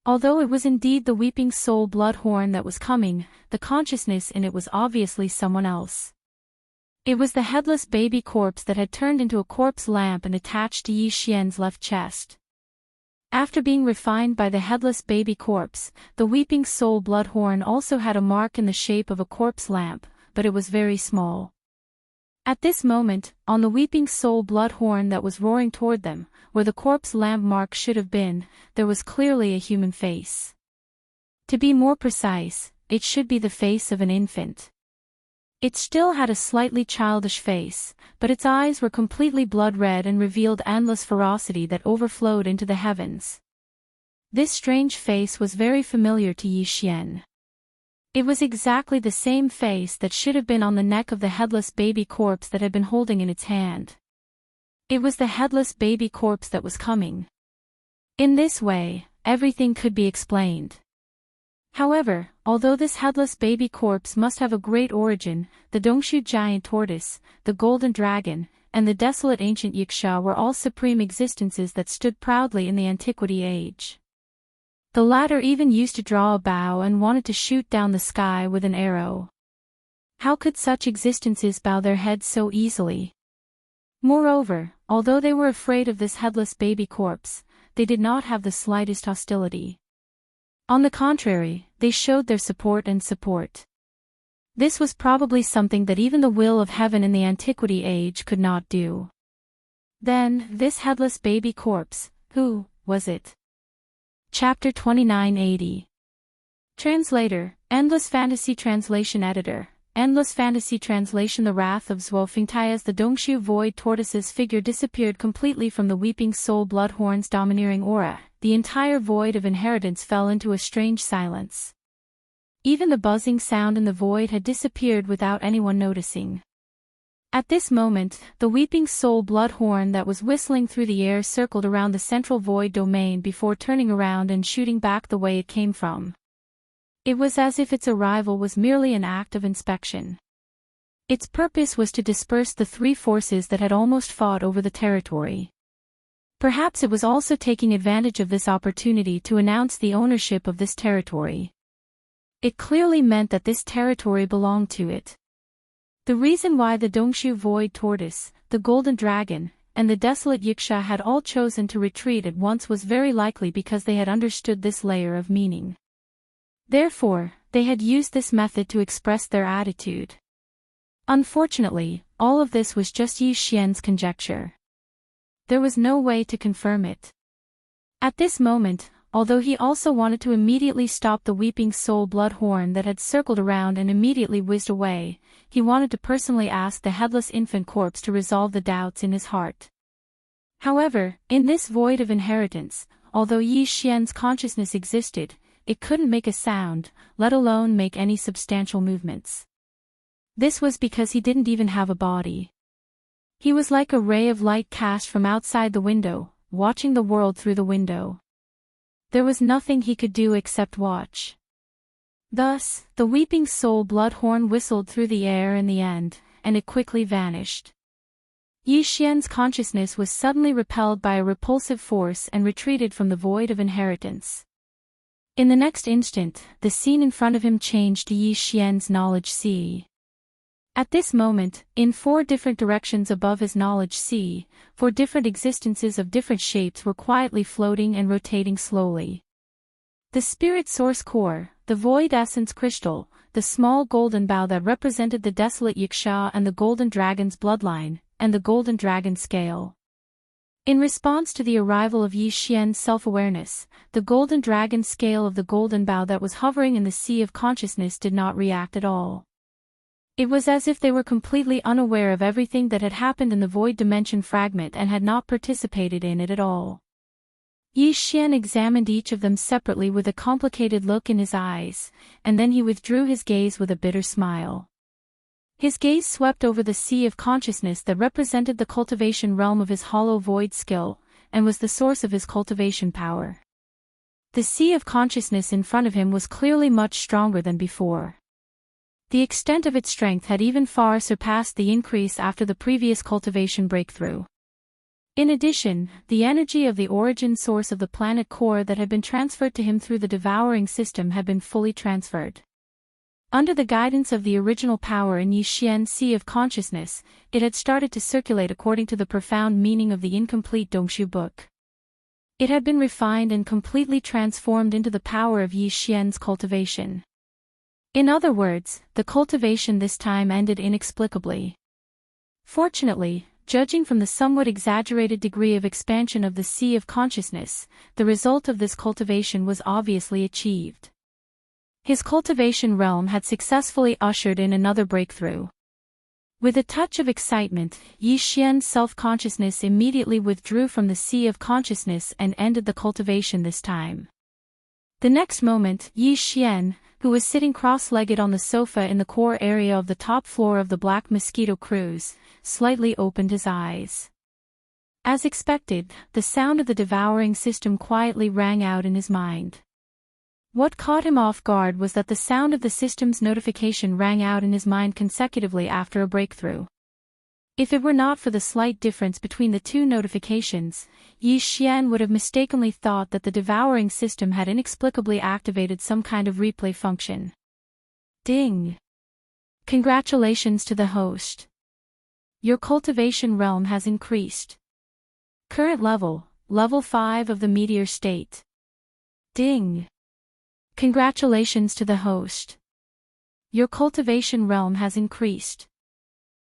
Although it was indeed the weeping soul blood horn that was coming, the consciousness in it was obviously someone else. It was the headless baby corpse that had turned into a corpse lamp and attached to Yi Xian's left chest. After being refined by the headless baby corpse, the weeping soul blood horn also had a mark in the shape of a corpse lamp, but it was very small. At this moment, on the weeping soul blood horn that was roaring toward them, where the corpse lamp mark should have been, there was clearly a human face. To be more precise, it should be the face of an infant. It still had a slightly childish face, but its eyes were completely blood-red and revealed endless ferocity that overflowed into the heavens. This strange face was very familiar to Yi Xian. It was exactly the same face that should have been on the neck of the headless baby corpse that had been holding in its hand. It was the headless baby corpse that was coming. In this way, everything could be explained. However, although this headless baby corpse must have a great origin, the Dongshu giant tortoise, the golden dragon, and the desolate ancient Yiksha were all supreme existences that stood proudly in the antiquity age. The latter even used to draw a bow and wanted to shoot down the sky with an arrow. How could such existences bow their heads so easily? Moreover, although they were afraid of this headless baby corpse, they did not have the slightest hostility. On the contrary, they showed their support. This was probably something that even the will of heaven in the antiquity age could not do. Then, this headless baby corpse, who was it? Chapter 2980. Translator, Endless Fantasy Translation Editor. Endless Fantasy Translation. The wrath of Zhuofengtai. As the Dongshu Void Tortoise's figure disappeared completely from the Weeping Soul Bloodhorn's domineering aura, the entire void of inheritance fell into a strange silence. Even the buzzing sound in the void had disappeared without anyone noticing. At this moment, the Weeping Soul Bloodhorn that was whistling through the air circled around the central void domain before turning around and shooting back the way it came from. It was as if its arrival was merely an act of inspection. Its purpose was to disperse the three forces that had almost fought over the territory. Perhaps it was also taking advantage of this opportunity to announce the ownership of this territory. It clearly meant that this territory belonged to it. The reason why the Dongshu Void Tortoise, the Golden Dragon, and the Desolate Yiksha had all chosen to retreat at once was very likely because they had understood this layer of meaning. Therefore, they had used this method to express their attitude. Unfortunately, all of this was just Yi Xian's conjecture. There was no way to confirm it. At this moment, although he also wanted to immediately stop the Weeping Soul Bloodhorn that had circled around and immediately whizzed away, he wanted to personally ask the headless infant corpse to resolve the doubts in his heart. However, in this void of inheritance, although Yi Xian's consciousness existed, it couldn't make a sound, let alone make any substantial movements. This was because he didn't even have a body. He was like a ray of light cast from outside the window, watching the world through the window. There was nothing he could do except watch. Thus, the Weeping Soul Bloodhorn whistled through the air in the end, and it quickly vanished. Yi Xian's consciousness was suddenly repelled by a repulsive force and retreated from the void of inheritance. In the next instant, the scene in front of him changed to Yi Xian's knowledge sea. At this moment, in 4 different directions above his knowledge sea, 4 different existences of different shapes were quietly floating and rotating slowly. The Spirit Source Core, the Void Essence Crystal, the small golden bow that represented the Desolate Yiksha and the Golden Dragon's bloodline, and the Golden Dragon Scale. In response to the arrival of Yi Xian's self-awareness, the Golden Dragon Scale of the Golden Bow that was hovering in the sea of consciousness did not react at all. It was as if they were completely unaware of everything that had happened in the void dimension fragment and had not participated in it at all. Yi Xian examined each of them separately with a complicated look in his eyes, and then he withdrew his gaze with a bitter smile. His gaze swept over the sea of consciousness that represented the cultivation realm of his hollow void skill, and was the source of his cultivation power. The sea of consciousness in front of him was clearly much stronger than before. The extent of its strength had even far surpassed the increase after the previous cultivation breakthrough. In addition, the energy of the origin source of the planet core that had been transferred to him through the devouring system had been fully transferred. Under the guidance of the original power in Yi Xian's sea of consciousness, it had started to circulate according to the profound meaning of the incomplete Dongshu book. It had been refined and completely transformed into the power of Yi Xian's cultivation. In other words, the cultivation this time ended inexplicably. Fortunately, judging from the somewhat exaggerated degree of expansion of the sea of consciousness, the result of this cultivation was obviously achieved. His cultivation realm had successfully ushered in another breakthrough. With a touch of excitement, Yi Xian's self-consciousness immediately withdrew from the sea of consciousness and ended the cultivation this time. The next moment, Yi Xian, who was sitting cross-legged on the sofa in the core area of the top floor of the Black Mosquito Cruise, slightly opened his eyes. As expected, the sound of the devouring system quietly rang out in his mind. What caught him off guard was that the sound of the system's notification rang out in his mind consecutively after a breakthrough. If it were not for the slight difference between the two notifications, Yi Xian would have mistakenly thought that the devouring system had inexplicably activated some kind of replay function. Ding! Congratulations to the host. Your cultivation realm has increased. Current level, level 5 of the meteor state. Ding! Congratulations to the host. Your cultivation realm has increased.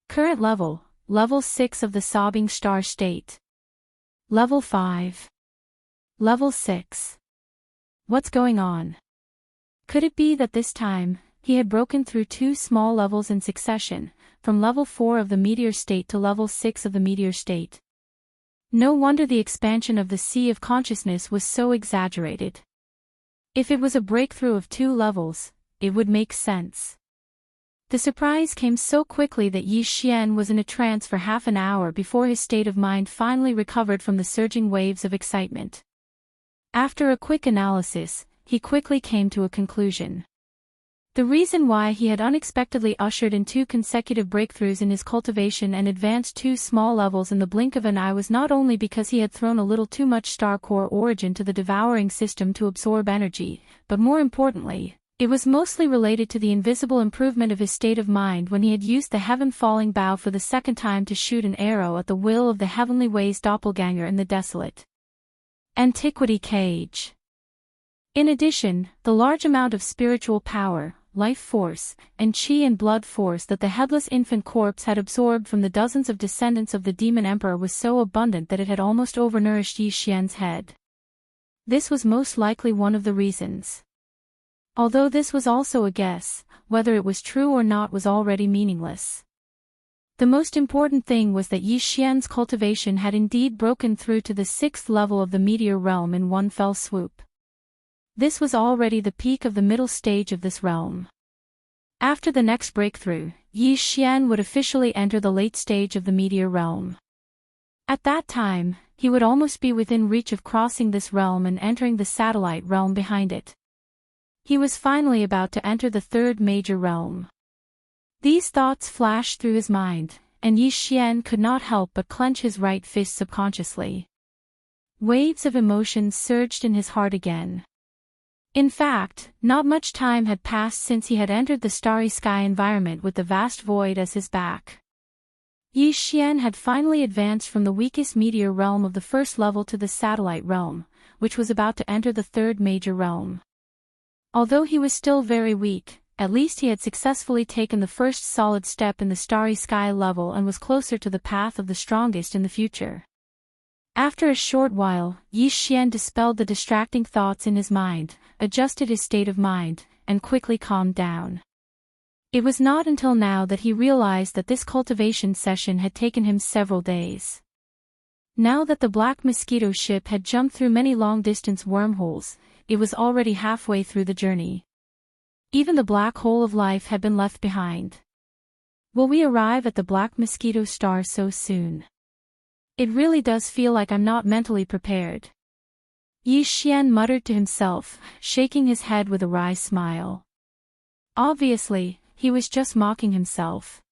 Current level, level 6 of the sobbing star state. Level 5. Level 6. What's going on? Could it be that this time, he had broken through 2 small levels in succession, from level 4 of the meteor state to level 6 of the meteor state? No wonder the expansion of the sea of consciousness was so exaggerated. If it was a breakthrough of 2 levels, it would make sense. The surprise came so quickly that Yi Xian was in a trance for half an hour before his state of mind finally recovered from the surging waves of excitement. After a quick analysis, he quickly came to a conclusion. The reason why he had unexpectedly ushered in 2 consecutive breakthroughs in his cultivation and advanced 2 small levels in the blink of an eye was not only because he had thrown a little too much star core origin to the devouring system to absorb energy, but more importantly, it was mostly related to the invisible improvement of his state of mind when he had used the heaven-falling bow for the second time to shoot an arrow at the will of the Heavenly Way's doppelganger in the desolate antiquity cage. In addition, the large amount of spiritual power, life force, and chi and blood force that the headless infant corpse had absorbed from the dozens of descendants of the demon emperor was so abundant that it had almost overnourished Yi Xian's head. This was most likely one of the reasons. Although this was also a guess, whether it was true or not was already meaningless. The most important thing was that Yi Xian's cultivation had indeed broken through to the 6th level of the meteor realm in one fell swoop. This was already the peak of the middle stage of this realm. After the next breakthrough, Yi Xian would officially enter the late stage of the meteor realm. At that time, he would almost be within reach of crossing this realm and entering the satellite realm behind it. He was finally about to enter the 3rd major realm. These thoughts flashed through his mind, and Yi Xian could not help but clench his right fist subconsciously. Waves of emotion surged in his heart again. In fact, not much time had passed since he had entered the starry sky environment with the vast void as his back. Yi Xian had finally advanced from the weakest meteor realm of the 1st level to the satellite realm, which was about to enter the 3rd major realm. Although he was still very weak, at least he had successfully taken the first solid step in the starry sky level and was closer to the path of the strongest in the future. After a short while, Yi Xian dispelled the distracting thoughts in his mind, adjusted his state of mind, and quickly calmed down. It was not until now that he realized that this cultivation session had taken him several days. Now that the Black Mosquito ship had jumped through many long-distance wormholes, it was already halfway through the journey. Even the black hole of life had been left behind. Will we arrive at the Black Mosquito star so soon? It really does feel like I'm not mentally prepared. Yi Xian muttered to himself, shaking his head with a wry smile. Obviously, he was just mocking himself.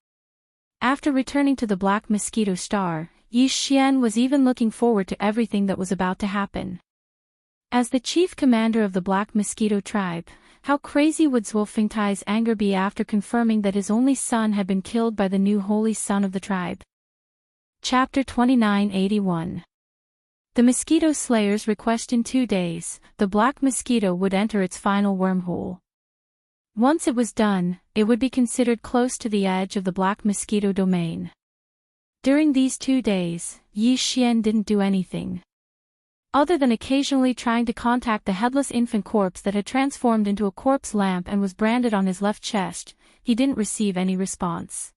After returning to the Black Mosquito star, Yi Xian was even looking forward to everything that was about to happen. As the chief commander of the Black Mosquito tribe, how crazy would Zhuofengtai's anger be after confirming that his only son had been killed by the new holy son of the tribe? Chapter 2981. The Mosquito Slayer's request. In 2 days, the Black Mosquito would enter its final wormhole. Once it was done, it would be considered close to the edge of the Black Mosquito domain. During these 2 days, Yi Xian didn't do anything. Other than occasionally trying to contact the headless infant corpse that had transformed into a corpse lamp and was branded on his left chest, he didn't receive any response.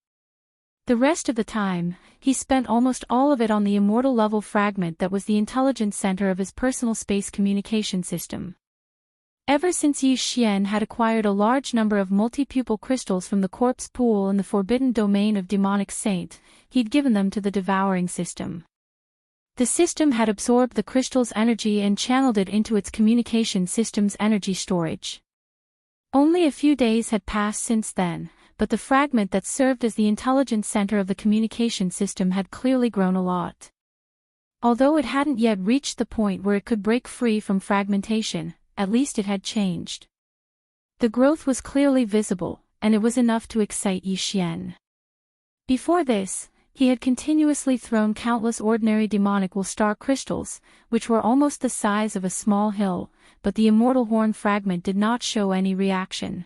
The rest of the time, he spent almost all of it on the immortal level fragment that was the intelligence center of his personal space communication system. Ever since Yi Xian had acquired a large number of multi-pupil crystals from the corpse pool in the forbidden domain of demonic saint, he'd given them to the devouring system. The system had absorbed the crystal's energy and channeled it into its communication system's energy storage. Only a few days had passed since then, but the fragment that served as the intelligence center of the communication system had clearly grown a lot. Although it hadn't yet reached the point where it could break free from fragmentation, at least it had changed. The growth was clearly visible, and it was enough to excite Yi Xian. Before this, he had continuously thrown countless ordinary demonic will-star crystals, which were almost the size of a small hill, but the immortal horn fragment did not show any reaction.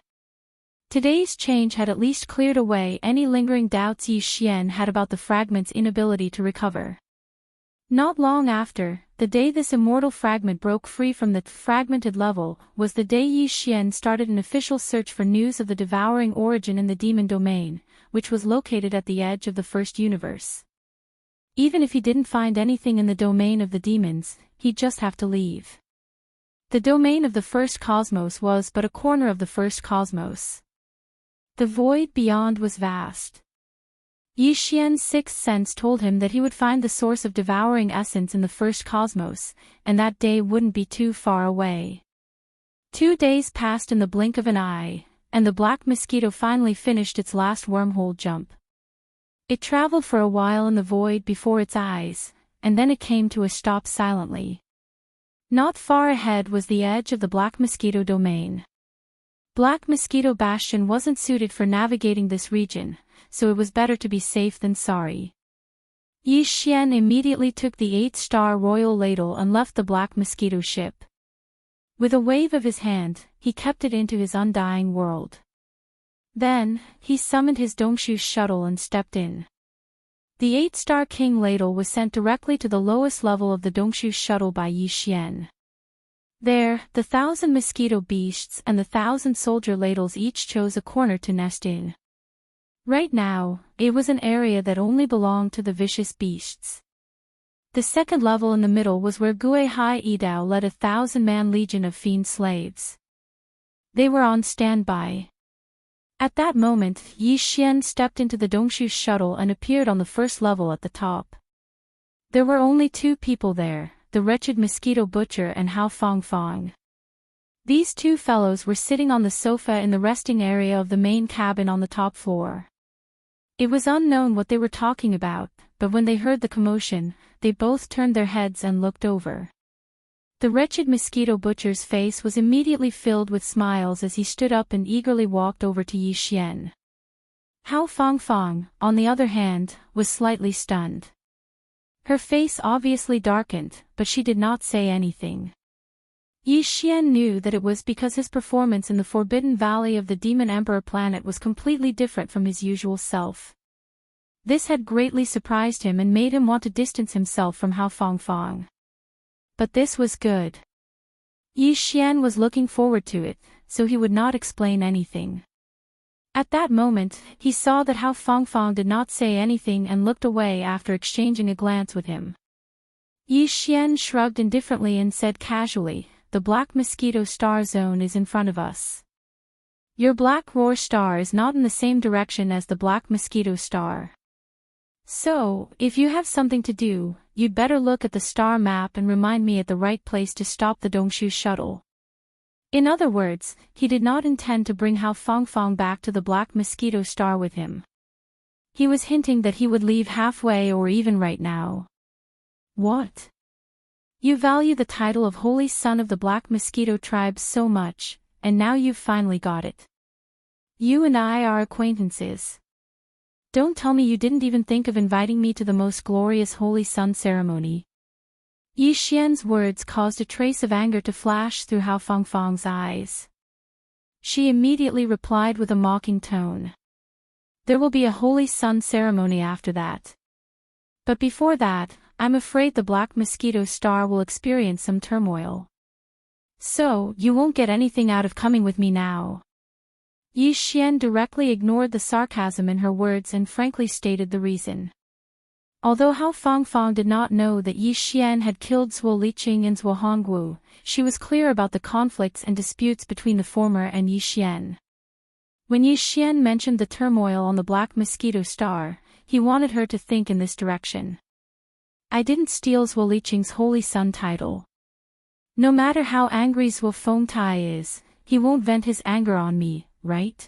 Today's change had at least cleared away any lingering doubts Yi Xian had about the fragment's inability to recover. Not long after, the day this immortal fragment broke free from the fragmented level, was the day Yi Xian started an official search for news of the devouring origin in the demon domain, which was located at the edge of the first universe. Even if he didn't find anything in the domain of the demons, he'd just have to leave. The domain of the first cosmos was but a corner of the first cosmos. The void beyond was vast. Yi Xian's sixth sense told him that he would find the source of devouring essence in the first cosmos, and that day wouldn't be too far away. 2 days passed in the blink of an eye, and the black mosquito finally finished its last wormhole jump. It traveled for a while in the void before its eyes, and then it came to a stop silently. Not far ahead was the edge of the black mosquito domain. Black Mosquito Bastion wasn't suited for navigating this region, so it was better to be safe than sorry. Yi Xian immediately took the 8-star royal ladle and left the black mosquito ship. With a wave of his hand, he kept it into his undying world. Then, he summoned his Dongshu shuttle and stepped in. The 8-star king ladle was sent directly to the lowest level of the Dongshu shuttle by Yi Xian. There, the 1,000 mosquito beasts and the 1,000 soldier ladles each chose a corner to nest in. Right now, it was an area that only belonged to the vicious beasts. The second level in the middle was where Gui Hai Idao led a 1,000-man legion of fiend slaves. They were on standby. At that moment, Yi Xian stepped into the Dongshu shuttle and appeared on the first level at the top. There were only 2 people there, the wretched mosquito butcher and Hao Fangfang. These 2 fellows were sitting on the sofa in the resting area of the main cabin on the top floor. It was unknown what they were talking about, but when they heard the commotion, they both turned their heads and looked over. The wretched mosquito butcher's face was immediately filled with smiles as he stood up and eagerly walked over to Yi Xian. Hao Fangfang, on the other hand, was slightly stunned. Her face obviously darkened, but she did not say anything. Yi Xian knew that it was because his performance in the Forbidden Valley of the Demon Emperor planet was completely different from his usual self. This had greatly surprised him and made him want to distance himself from Hao Fangfang. But this was good. Yi Xian was looking forward to it, so he would not explain anything. At that moment, he saw that Hao Fangfang did not say anything and looked away after exchanging a glance with him. Yi Xian shrugged indifferently and said casually, "The Black Mosquito Star Zone is in front of us. Your Black Roar Star is not in the same direction as the Black Mosquito Star. So, if you have something to do, you'd better look at the star map and remind me at the right place to stop the Dongshu shuttle." In other words, he did not intend to bring Hao Fangfang back to the Black Mosquito Star with him. He was hinting that he would leave halfway or even right now. What? You value the title of Holy Son of the Black Mosquito Tribe so much, and now you've finally got it. You and I are acquaintances. Don't tell me you didn't even think of inviting me to the most glorious Holy Sun ceremony. Yi Xian's words caused a trace of anger to flash through Hao Fangfang's eyes. She immediately replied with a mocking tone. There will be a Holy Sun ceremony after that. But before that, I'm afraid the Black Mosquito Star will experience some turmoil. So, you won't get anything out of coming with me now. Yi Xian directly ignored the sarcasm in her words and frankly stated the reason. Although Hao Fangfang did not know that Yi Xian had killed Zhuo Liqing and Zhuo Hongwu, she was clear about the conflicts and disputes between the former and Yi Xian. When Yi Xian mentioned the turmoil on the Black Mosquito Star, he wanted her to think in this direction. I didn't steal Zhuo Liqing's Holy Sun title. No matter how angry Zhuo Fengtai is, he won't vent his anger on me, right?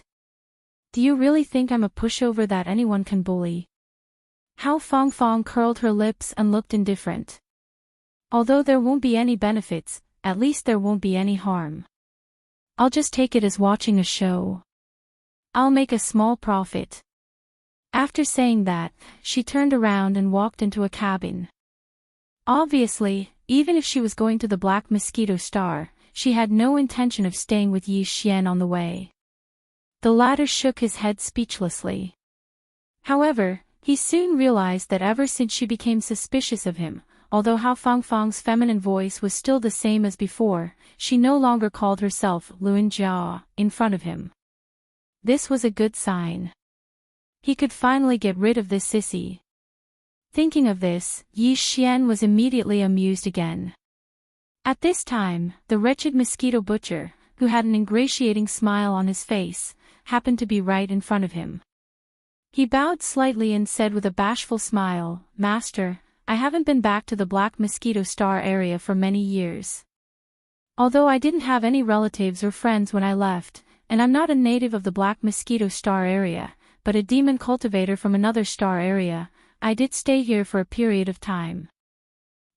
Do you really think I'm a pushover that anyone can bully? Hao Fangfang curled her lips and looked indifferent. Although there won't be any benefits, at least there won't be any harm. I'll just take it as watching a show. I'll make a small profit. After saying that, she turned around and walked into a cabin. Obviously, even if she was going to the Black Mosquito Star, she had no intention of staying with Yi Xian on the way. The latter shook his head speechlessly. However, he soon realized that ever since she became suspicious of him, although Hao Fangfang's feminine voice was still the same as before, she no longer called herself Luan Jia in front of him. This was a good sign. He could finally get rid of this sissy. Thinking of this, Yi Xian was immediately amused again. At this time, the wretched mosquito butcher, who had an ingratiating smile on his face, happened to be right in front of him. He bowed slightly and said with a bashful smile, "Master, I haven't been back to the Black Mosquito Star area for many years. Although I didn't have any relatives or friends when I left, and I'm not a native of the Black Mosquito Star area, but a demon cultivator from another star area, I did stay here for a period of time.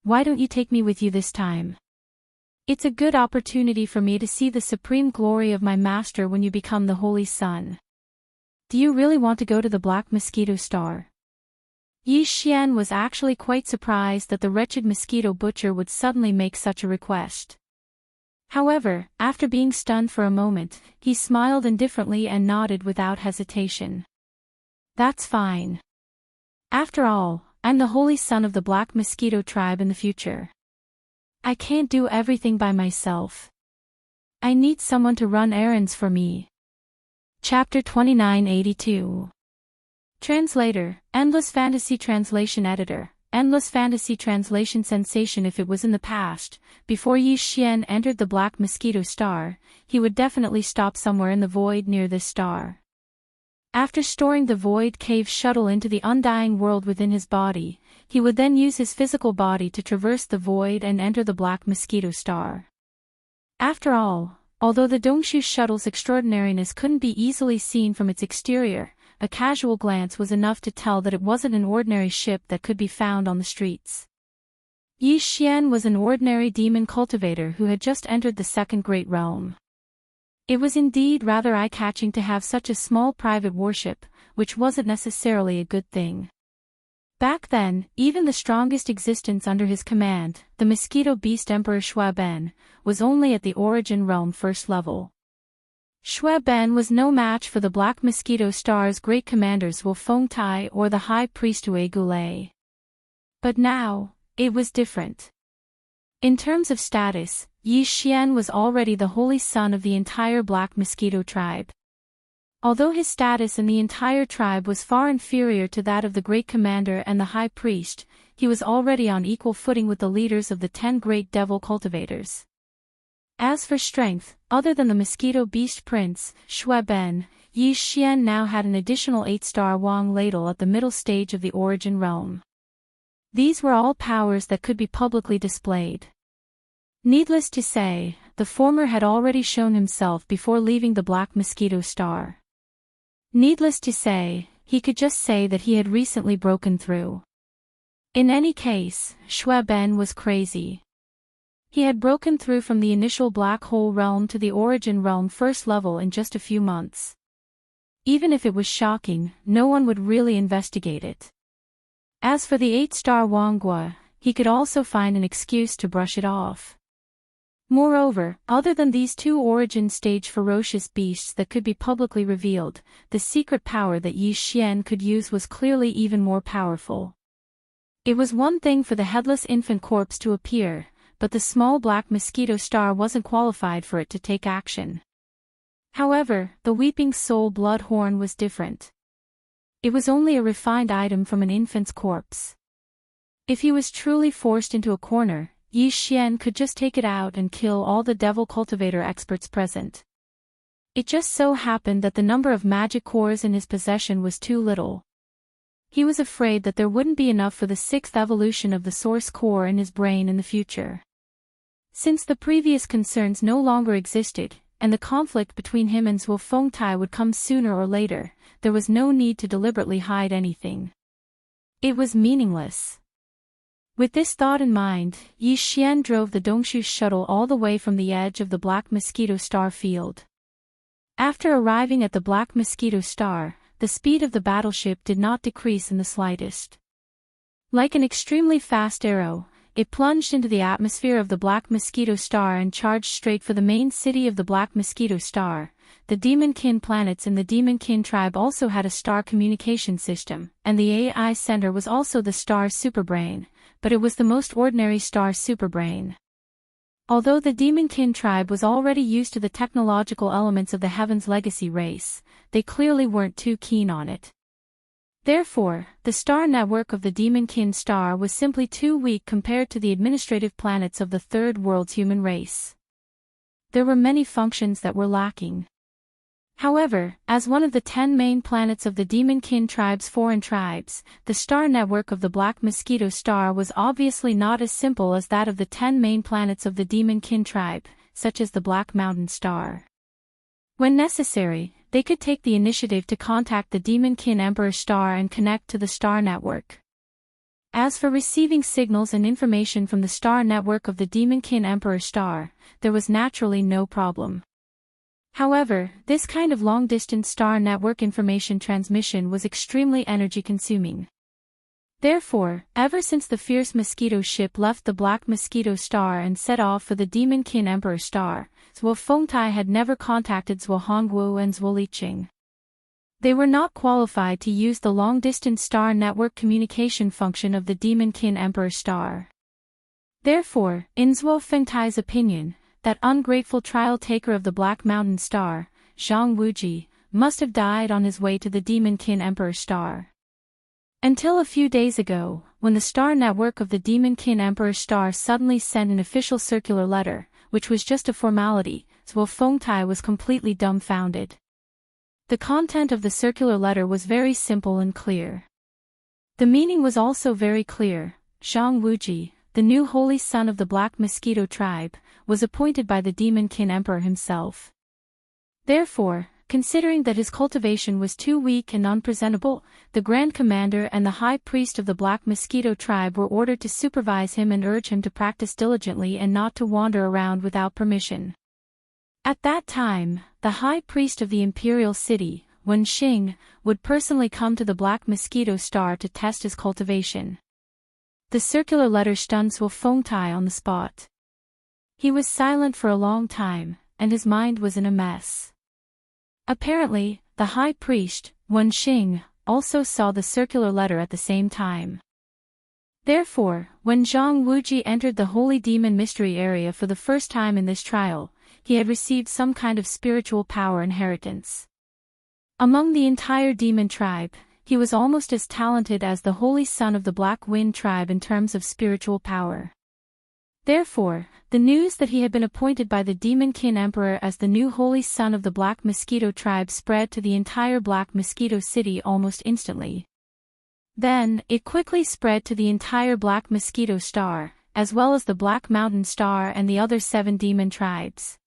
Why don't you take me with you this time? It's a good opportunity for me to see the supreme glory of my master when you become the Holy Sun. Do you really want to go to the Black Mosquito Star?" Yi Xian was actually quite surprised that the wretched mosquito butcher would suddenly make such a request. However, after being stunned for a moment, he smiled indifferently and nodded without hesitation. "That's fine. After all, I'm the Holy Son of the Black Mosquito tribe in the future. I can't do everything by myself. I need someone to run errands for me." Chapter 2982. Translator, Endless Fantasy Translation Editor, Endless Fantasy Translation Sensation. If it was in the past, before Yi Xian entered the Black Mosquito Star, he would definitely stop somewhere in the void near this star. After storing the Void Cave shuttle into the undying world within his body, he would then use his physical body to traverse the void and enter the Black Mosquito Star. After all, although the Dongshu shuttle's extraordinariness couldn't be easily seen from its exterior, a casual glance was enough to tell that it wasn't an ordinary ship that could be found on the streets. Yi Xian was an ordinary demon cultivator who had just entered the Second Great Realm. It was indeed rather eye-catching to have such a small private warship, which wasn't necessarily a good thing. Back then, even the strongest existence under his command, the Mosquito Beast Emperor Shueben, was only at the Origin Realm first level. Shueben was no match for the Black Mosquito Star's great commanders Wu Fengtai or the High Priest Wei Gulei. But now, it was different. In terms of status, Yi Xian was already the Holy Son of the entire Black Mosquito tribe. Although his status in the entire tribe was far inferior to that of the Great Commander and the High Priest, he was already on equal footing with the leaders of the 10 Great Devil Cultivators. As for strength, other than the Mosquito Beast Prince, Shueben, Yi Xian now had an additional 8-star Wang Ladle at the middle stage of the Origin Realm. These were all powers that could be publicly displayed. Needless to say, the former had already shown himself before leaving the Black Mosquito Star. Needless to say, he could just say that he had recently broken through. In any case, Shueben was crazy. He had broken through from the initial Black Hole Realm to the Origin Realm first level in just a few months. Even if it was shocking, no one would really investigate it. As for the 8-star Wanggua, he could also find an excuse to brush it off. Moreover, other than these two origin stage ferocious beasts that could be publicly revealed, the secret power that Yi Xian could use was clearly even more powerful. It was one thing for the headless infant corpse to appear, but the small Black Mosquito Star wasn't qualified for it to take action. However, the Weeping Soul blood horn was different. It was only a refined item from an infant's corpse. If he was truly forced into a corner, Yi Xian could just take it out and kill all the devil cultivator experts present. It just so happened that the number of magic cores in his possession was too little. He was afraid that there wouldn't be enough for the 6th evolution of the source core in his brain in the future. Since the previous concerns no longer existed, and the conflict between him and Zhuo Fengtai would come sooner or later. There was no need to deliberately hide anything. It was meaningless. With this thought in mind, Yi Xian drove the Dongshu shuttle all the way from the edge of the Black Mosquito Star field. After arriving at the Black Mosquito Star, the speed of the battleship did not decrease in the slightest. Like an extremely fast arrow, it plunged into the atmosphere of the Black Mosquito Star and charged straight for the main city of the Black Mosquito Star. The Demonkin planets in the Demonkin tribe also had a star communication system, and the AI center was also the star superbrain, but it was the most ordinary star superbrain. Although the Demonkin tribe was already used to the technological elements of the Heaven's Legacy race, they clearly weren't too keen on it. Therefore, the star network of the Demonkin star was simply too weak compared to the administrative planets of the Third World's human race. There were many functions that were lacking. However, as one of the 10 main planets of the Demonkin tribe's foreign tribes, the star network of the Black Mosquito Star was obviously not as simple as that of the 10 main planets of the Demonkin tribe, such as the Black Mountain Star. When necessary, they could take the initiative to contact the Demonkin Emperor Star and connect to the star network. As for receiving signals and information from the star network of the Demonkin Emperor Star, there was naturally no problem. However, this kind of long-distance star network information transmission was extremely energy-consuming. Therefore, ever since the fierce mosquito ship left the Black Mosquito Star and set off for the Demonkin Emperor Star, Zhuo Fengtai had never contacted Zhuo Hongwu and Zhuo Liqing. They were not qualified to use the long-distance star network communication function of the Demonkin Emperor Star. Therefore, in Zhuo Fengtai's opinion, that ungrateful trial-taker of the Black Mountain Star, Zhang Wuji, must have died on his way to the Demonkin Emperor Star. Until a few days ago, when the star network of the Demonkin Emperor Star suddenly sent an official circular letter, which was just a formality, Zhuo Fengtai was completely dumbfounded. The content of the circular letter was very simple and clear. The meaning was also very clear. Zhang Wuji, the new holy son of the Black Mosquito tribe, was appointed by the Demonkin Emperor himself. Therefore, considering that his cultivation was too weak and unpresentable, the Grand Commander and the High Priest of the Black Mosquito tribe were ordered to supervise him and urge him to practice diligently and not to wander around without permission. At that time, the High Priest of the Imperial City, Wen Xing, would personally come to the Black Mosquito Star to test his cultivation. The circular letter stunned Zhuo Fengtai on the spot. He was silent for a long time, and his mind was in a mess. Apparently, the High Priest, Wen Xing, also saw the circular letter at the same time. Therefore, when Zhang Wuji entered the Holy Demon Mystery Area for the first time in this trial, he had received some kind of spiritual power inheritance. Among the entire demon tribe, he was almost as talented as the Holy Son of the Black Wind tribe in terms of spiritual power. Therefore, the news that he had been appointed by the Demonkin Emperor as the new Holy Son of the Black Mosquito tribe spread to the entire Black Mosquito City almost instantly. Then, it quickly spread to the entire Black Mosquito Star, as well as the Black Mountain Star and the other 7 demon tribes.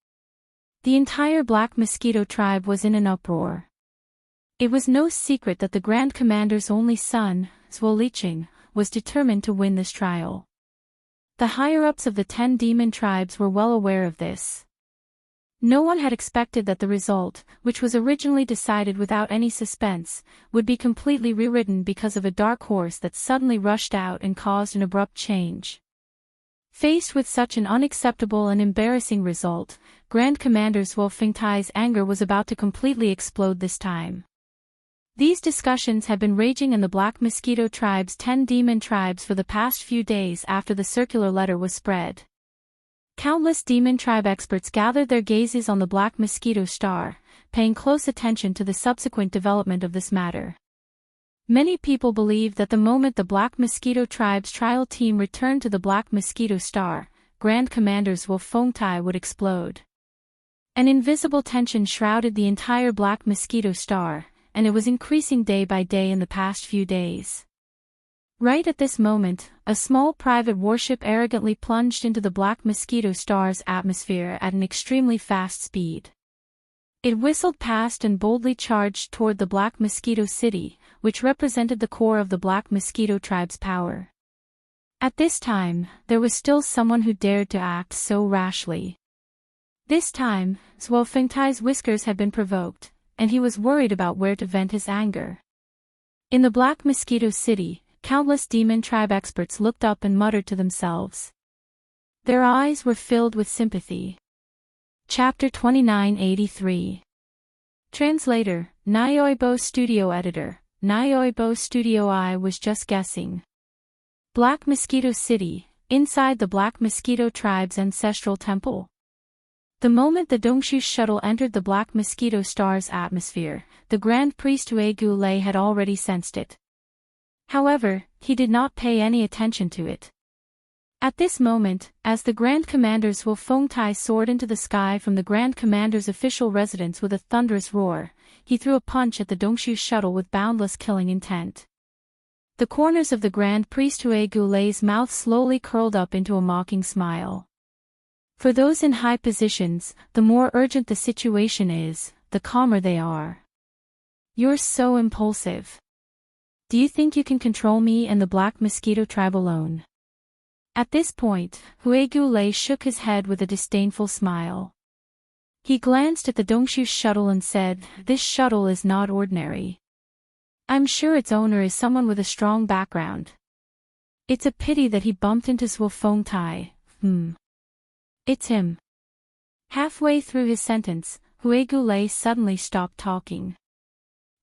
The entire Black Mosquito tribe was in an uproar. It was no secret that the Grand Commander's only son, Zhuo Liqing, was determined to win this trial. The higher-ups of the 10 demon tribes were well aware of this. No one had expected that the result, which was originally decided without any suspense, would be completely rewritten because of a dark horse that suddenly rushed out and caused an abrupt change. Faced with such an unacceptable and embarrassing result, Grand Commander Zhuo Fengtai's anger was about to completely explode this time. These discussions had been raging in the Black Mosquito tribe's 10 demon tribes for the past few days after the circular letter was spread. Countless demon tribe experts gathered their gazes on the Black Mosquito Star, paying close attention to the subsequent development of this matter. Many people believed that the moment the Black Mosquito tribe's trial team returned to the Black Mosquito Star, Grand Commander Zhuo Fengtai would explode. An invisible tension shrouded the entire Black Mosquito Star, and it was increasing day by day in the past few days. Right at this moment, a small private warship arrogantly plunged into the Black Mosquito Star's atmosphere at an extremely fast speed. It whistled past and boldly charged toward the Black Mosquito City, which represented the core of the Black Mosquito tribe's power. At this time, there was still someone who dared to act so rashly. This time, Zhuofengtai's whiskers had been provoked, and he was worried about where to vent his anger. In the Black Mosquito City, countless demon tribe experts looked up and muttered to themselves. Their eyes were filled with sympathy. Chapter 2983. Translator, Nyoibo Studio Editor, Nyoibo Studio. I was just guessing. Black Mosquito City, inside the Black Mosquito tribe's ancestral temple. The moment the Dongshu shuttle entered the Black Mosquito star's atmosphere, the Grand Priest Huegu Lei had already sensed it. However, he did not pay any attention to it. At this moment, as the Grand Commander's Zhuofengtai soared into the sky from the Grand Commander's official residence with a thunderous roar, he threw a punch at the Dongshu shuttle with boundless killing intent. The corners of the Grand Priest Huegu Lei's mouth slowly curled up into a mocking smile. For those in high positions, the more urgent the situation is, the calmer they are. You're so impulsive. Do you think you can control me and the Black Mosquito tribe alone? At this point, Huegu Lei shook his head with a disdainful smile. He glanced at the Dongshu shuttle and said, "This shuttle is not ordinary. I'm sure its owner is someone with a strong background. It's a pity that he bumped into Zhuofengtai. It's him." Halfway through his sentence, Huegu Lei suddenly stopped talking.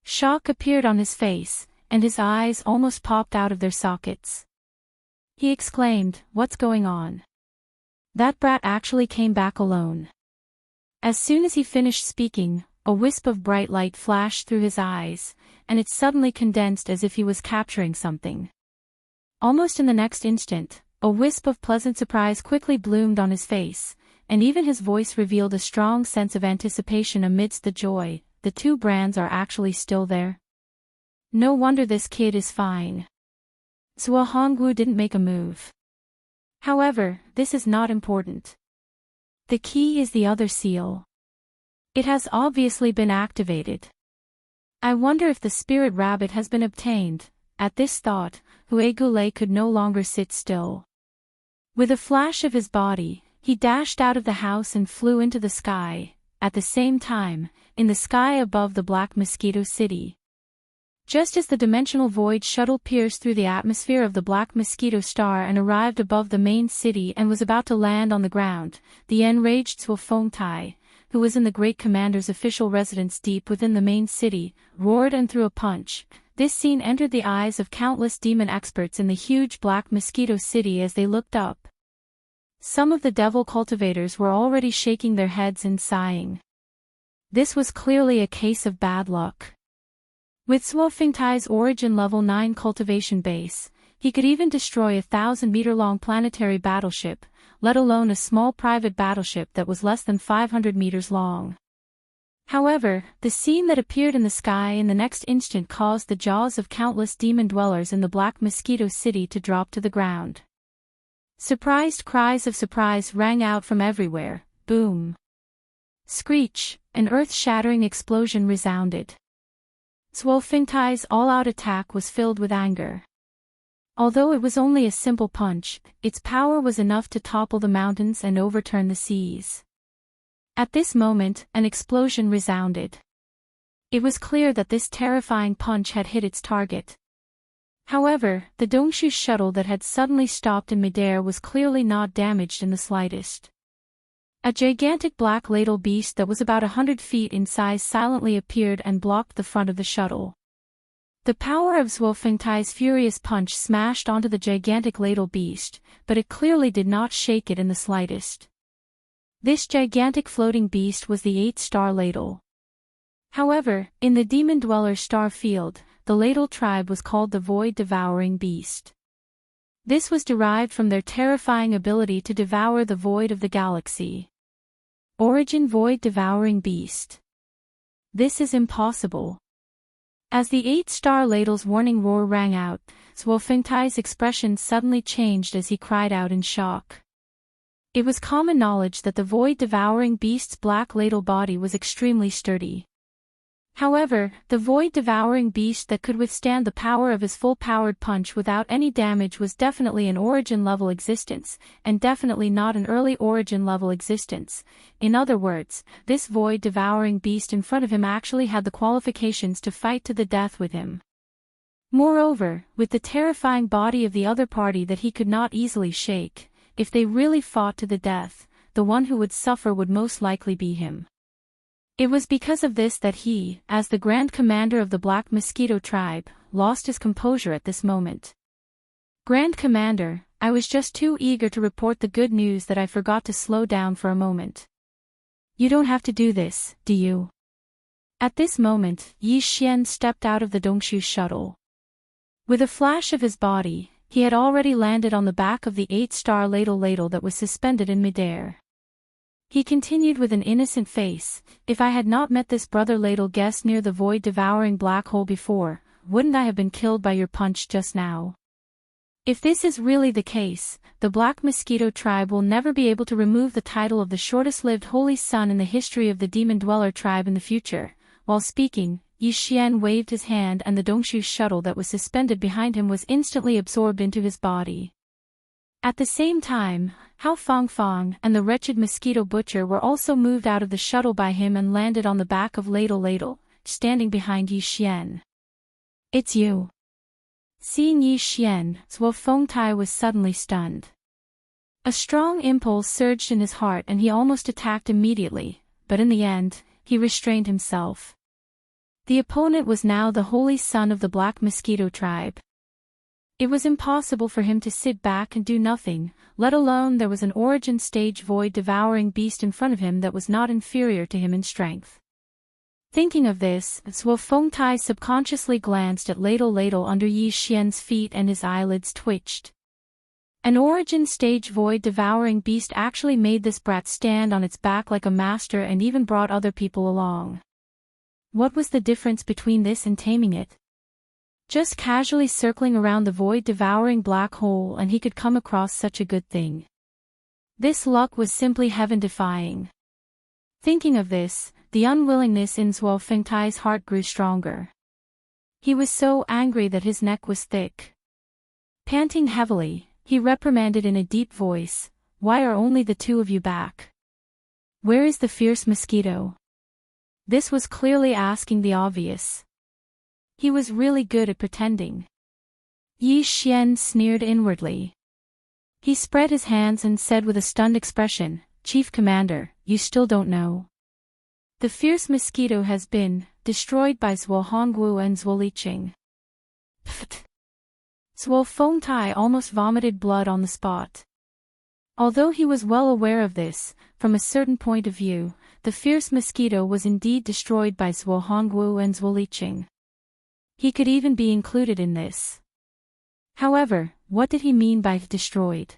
Shock appeared on his face, and his eyes almost popped out of their sockets. He exclaimed, "What's going on? That brat actually came back alone." As soon as he finished speaking, a wisp of bright light flashed through his eyes, and it suddenly condensed as if he was capturing something. Almost in the next instant, a wisp of pleasant surprise quickly bloomed on his face, and even his voice revealed a strong sense of anticipation amidst the joy. The two brands are actually still there. No wonder this kid is fine. Zhuo didn't make a move. However, this is not important. The key is the other seal. It has obviously been activated. I wonder if the spirit rabbit has been obtained. At this thought, Huegu Lei could no longer sit still. With a flash of his body, he dashed out of the house and flew into the sky. At the same time, in the sky above the Black Mosquito City. Just as the dimensional void shuttle pierced through the atmosphere of the Black Mosquito star and arrived above the main city and was about to land on the ground, the enraged Zhuofengtai, who was in the Great Commander's official residence deep within the main city, roared and threw a punch. This scene entered the eyes of countless demon experts in the huge Black Mosquito City as they looked up. Some of the devil cultivators were already shaking their heads and sighing. This was clearly a case of bad luck. With Zhuofengtai's origin level 9 cultivation base, he could even destroy a 1,000-meter-long planetary battleship, let alone a small private battleship that was less than 500 meters long. However, the scene that appeared in the sky in the next instant caused the jaws of countless demon dwellers in the Black Mosquito City to drop to the ground. Surprised cries of surprise rang out from everywhere. Boom! Screech! An earth-shattering explosion resounded. Zhuofengtai's all-out attack was filled with anger. Although it was only a simple punch, its power was enough to topple the mountains and overturn the seas. At this moment, an explosion resounded. It was clear that this terrifying punch had hit its target. However, the Dongshu shuttle that had suddenly stopped in midair was clearly not damaged in the slightest. A gigantic black ladle beast that was about 100 feet in size silently appeared and blocked the front of the shuttle. The power of Zhuofengtai's furious punch smashed onto the gigantic ladle beast, but it clearly did not shake it in the slightest. This gigantic floating beast was the 8-star ladle. However, in the Demon Dweller star field, the ladle tribe was called the Void Devouring Beast. This was derived from their terrifying ability to devour the void of the galaxy. Origin Void Devouring Beast. This is impossible. As the 8-star ladle's warning roar rang out, Zhuofengtai's expression suddenly changed as he cried out in shock. It was common knowledge that the void-devouring beast's black ladle body was extremely sturdy. However, the void-devouring beast that could withstand the power of his full-powered punch without any damage was definitely an origin-level existence, and definitely not an early origin-level existence. In other words, this void-devouring beast in front of him actually had the qualifications to fight to the death with him. Moreover, with the terrifying body of the other party that he could not easily shake, if they really fought to the death, the one who would suffer would most likely be him. It was because of this that he, as the Grand Commander of the Black Mosquito tribe, lost his composure at this moment. Grand Commander, I was just too eager to report the good news that I forgot to slow down for a moment. You don't have to do this, do you? At this moment, Yi Xian stepped out of the Dongshu shuttle. With a flash of his body, he had already landed on the back of the 8-star ladle that was suspended in midair. He continued with an innocent face, if I had not met this brother ladle guest near the void-devouring black hole before, wouldn't I have been killed by your punch just now? If this is really the case, the Black Mosquito tribe will never be able to remove the title of the shortest-lived holy son in the history of the Demon Dweller tribe in the future. While speaking, Yi Xian waved his hand and the Dongshu shuttle that was suspended behind him was instantly absorbed into his body. At the same time, Hao Fangfang and the wretched mosquito butcher were also moved out of the shuttle by him and landed on the back of Ladle, standing behind Yi Xian. It's you. Seeing Yi Xian, Zhuo Fengtai was suddenly stunned. A strong impulse surged in his heart and he almost attacked immediately, but in the end, he restrained himself. The opponent was now the holy son of the Black Mosquito tribe. It was impossible for him to sit back and do nothing, let alone there was an origin stage void-devouring beast in front of him that was not inferior to him in strength. Thinking of this, Zhuo Fengtai subconsciously glanced at Ladle under Yi Xian's feet and his eyelids twitched. An origin stage void-devouring beast actually made this brat stand on its back like a master and even brought other people along. What was the difference between this and taming it? Just casually circling around the void-devouring black hole and he could come across such a good thing. This luck was simply heaven-defying. Thinking of this, the unwillingness in Zhuo Fengtai's heart grew stronger. He was so angry that his neck was thick. Panting heavily, he reprimanded in a deep voice, "Why are only the two of you back? Where is the fierce mosquito?" This was clearly asking the obvious. He was really good at pretending. Yi Xian sneered inwardly. He spread his hands and said with a stunned expression, "Chief Commander, you still don't know. The fierce mosquito has been destroyed by Zhuo Hongwu and Zhuo Liqing." Pfft. Zhuo Fengtai almost vomited blood on the spot. Although he was well aware of this, from a certain point of view, the fierce mosquito was indeed destroyed by Zhuo Hongwu and Zhuo Liqing. He could even be included in this. However, what did he mean by destroyed?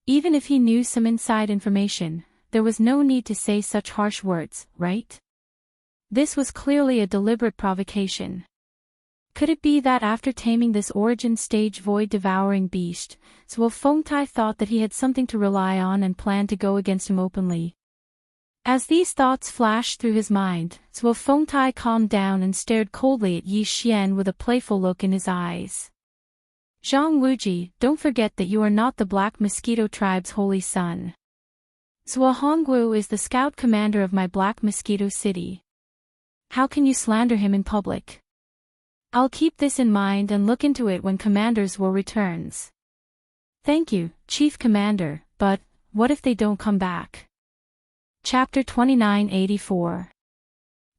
Even if he knew some inside information, there was no need to say such harsh words, right? This was clearly a deliberate provocation. Could it be that after taming this origin stage void-devouring beast, Zhuo Fengtai thought that he had something to rely on and planned to go against him openly? As these thoughts flashed through his mind, Zhuo Fengtai calmed down and stared coldly at Yi Xian with a playful look in his eyes. "Zhang Wuji, don't forget that you are not the Black Mosquito tribe's holy son. Zhuo Hongwu is the scout commander of my Black Mosquito city. How can you slander him in public? I'll keep this in mind and look into it when Commander Zhuo returns." "Thank you, Chief Commander, but what if they don't come back?" Chapter 2984.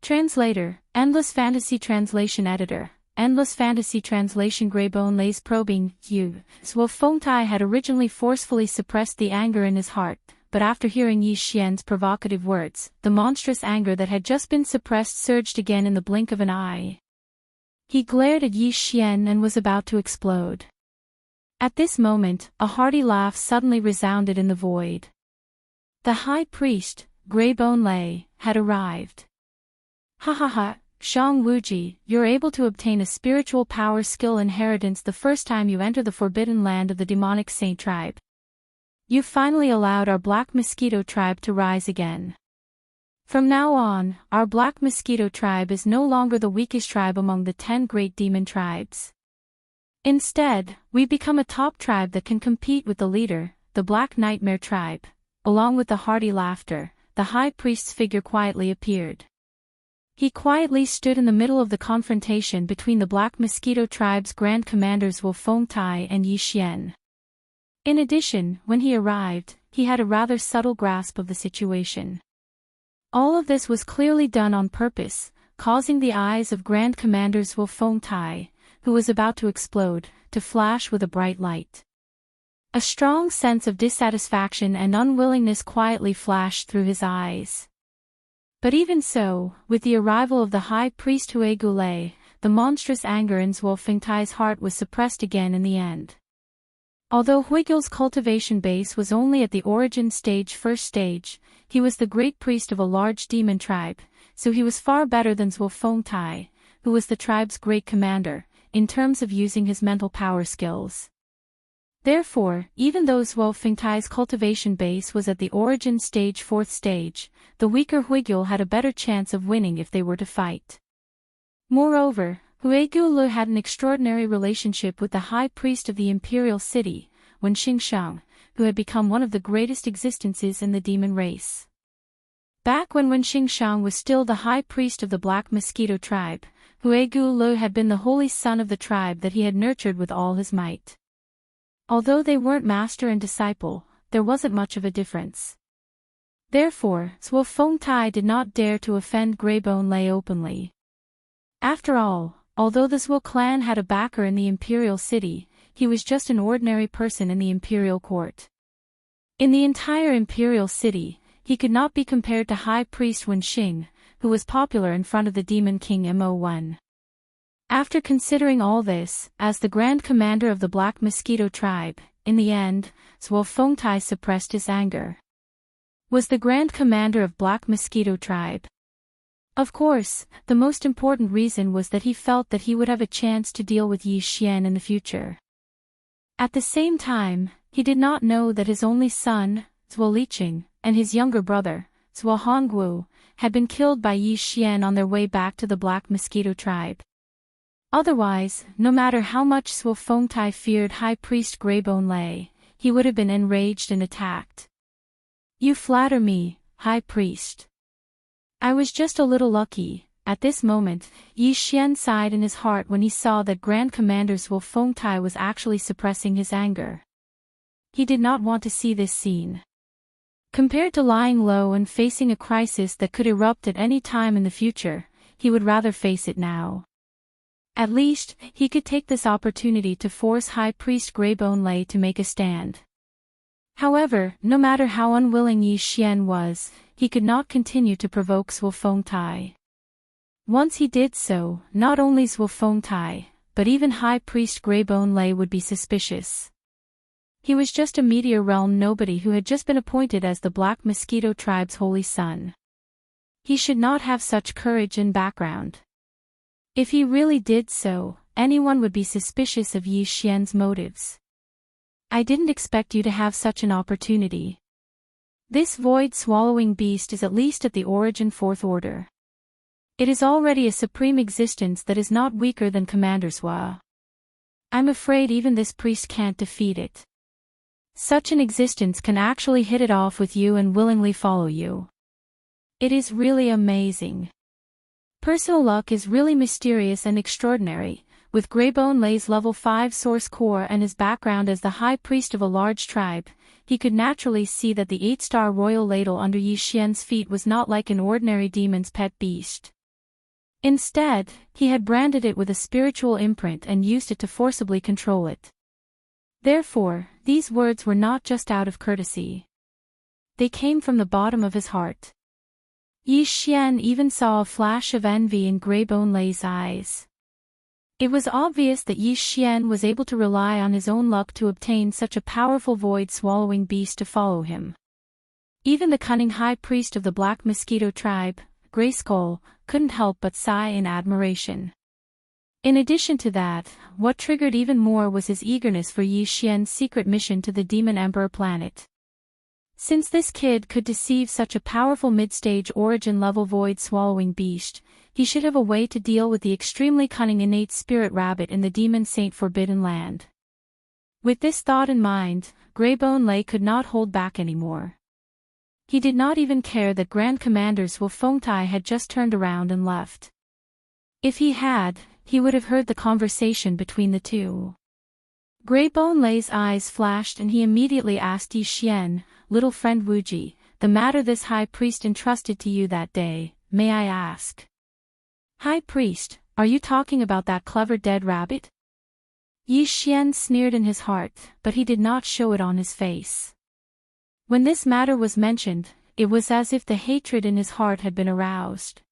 Translator, Endless Fantasy Translation Editor, Endless Fantasy Translation Greybone lays probing, Zhuo Fengtai had originally forcefully suppressed the anger in his heart, but after hearing Yi Xian's provocative words, the monstrous anger that had just been suppressed surged again in the blink of an eye. He glared at Yi Xian and was about to explode. At this moment, a hearty laugh suddenly resounded in the void. The High Priest, Greybone Lei, had arrived. "Ha ha ha, Zhang Wuji, you're able to obtain a spiritual power skill inheritance the first time you enter the forbidden land of the demonic saint tribe. You finally allowed our Black Mosquito tribe to rise again. From now on, our Black Mosquito tribe is no longer the weakest tribe among the 10 great demon tribes. Instead, we become a top tribe that can compete with the leader, the Black Nightmare tribe." Along with the hearty laughter, the high priest's figure quietly appeared. He quietly stood in the middle of the confrontation between the Black Mosquito tribe's grand commanders Wu Fengtai and Yi Xian. In addition, when he arrived, he had a rather subtle grasp of the situation. All of this was clearly done on purpose, causing the eyes of Grand Commanders Wu Fengtai, who was about to explode, to flash with a bright light. A strong sense of dissatisfaction and unwillingness quietly flashed through his eyes. But even so, with the arrival of the high priest Hui Gulei, the monstrous anger in Wu Fengtai's heart was suppressed again in the end. Although Huigul's cultivation base was only at the origin stage first stage, he was the great priest of a large demon tribe, so he was far better than Wu Fengtai, who was the tribe's great commander, in terms of using his mental power skills. Therefore, even though Wu Fengtai's cultivation base was at the origin stage fourth stage, the weaker Huigul had a better chance of winning if they were to fight. Moreover, Huigul had an extraordinary relationship with the high priest of the imperial city, Wen Xingsheng, who had become one of the greatest existences in the demon race. Back when Wen Xingsheng was still the high priest of the Black Mosquito tribe, Huigul had been the holy son of the tribe that he had nurtured with all his might. Although they weren't master and disciple, there wasn't much of a difference. Therefore, Wu Fengtai did not dare to offend Greybone Lei openly. After all, although the Zhuo clan had a backer in the imperial city, he was just an ordinary person in the imperial court. In the entire imperial city, he could not be compared to High Priest Wen Xing, who was popular in front of the Demon King Mo1. After considering all this, as the Grand Commander of the Black Mosquito tribe, in the end, Wu Fengtai suppressed his anger. Was the Grand Commander of Black Mosquito tribe? Of course, the most important reason was that he felt that he would have a chance to deal with Yi Xian in the future. At the same time, he did not know that his only son, Zhuo Liqing, and his younger brother, Zhuo Hongwu, had been killed by Yi Xian on their way back to the Black Mosquito tribe. Otherwise, no matter how much Wu Fengtai feared High Priest Greybone Lei, he would have been enraged and attacked. "You flatter me, High Priest. I was just a little lucky." At this moment, Yi Xian sighed in his heart when he saw that Grand Commander Wu Fengtai was actually suppressing his anger. He did not want to see this scene. Compared to lying low and facing a crisis that could erupt at any time in the future, he would rather face it now. At least, he could take this opportunity to force High Priest Greybone Lei to make a stand. However, no matter how unwilling Yi Xian was, he could not continue to provoke Wu Fengtai. Once he did so, not only Wu Fengtai, but even High Priest Greybone Lei would be suspicious. He was just a Meteor Realm nobody who had just been appointed as the Black Mosquito tribe's holy son. He should not have such courage and background. If he really did so, anyone would be suspicious of Yi Xian's motives. "I didn't expect you to have such an opportunity. This void-swallowing beast is at least at the origin fourth order. It is already a supreme existence that is not weaker than Commander Zhuo. I'm afraid even this priest can't defeat it. Such an existence can actually hit it off with you and willingly follow you. It is really amazing. Personal luck is really mysterious and extraordinary." With Greybone Lei's level 5 source core and his background as the high priest of a large tribe, he could naturally see that the 8-star royal ladle under Yi Xian's feet was not like an ordinary demon's pet beast. Instead, he had branded it with a spiritual imprint and used it to forcibly control it. Therefore, these words were not just out of courtesy. They came from the bottom of his heart. Yi Xian even saw a flash of envy in Greybone Lei's eyes. It was obvious that Yi Xian was able to rely on his own luck to obtain such a powerful void-swallowing beast to follow him. Even the cunning high priest of the Black Mosquito tribe, Grey Skull, couldn't help but sigh in admiration. In addition to that, what triggered even more was his eagerness for Yi Xian's secret mission to the Demon Emperor planet. Since this kid could deceive such a powerful mid-stage origin level void-swallowing beast, he should have a way to deal with the extremely cunning innate spirit rabbit in the Demon Saint Forbidden Land. With this thought in mind, Greybone Lei could not hold back anymore. He did not even care that Grand Commanders Wu Fengtai had just turned around and left. If he had, he would have heard the conversation between the two. Greybone Lei's eyes flashed and he immediately asked Yi Xian, "Little friend Wuji, the matter this high priest entrusted to you that day, may I ask?" "High priest, are you talking about that clever dead rabbit?" Yi Xian sneered in his heart, but he did not show it on his face. When this matter was mentioned, it was as if the hatred in his heart had been aroused.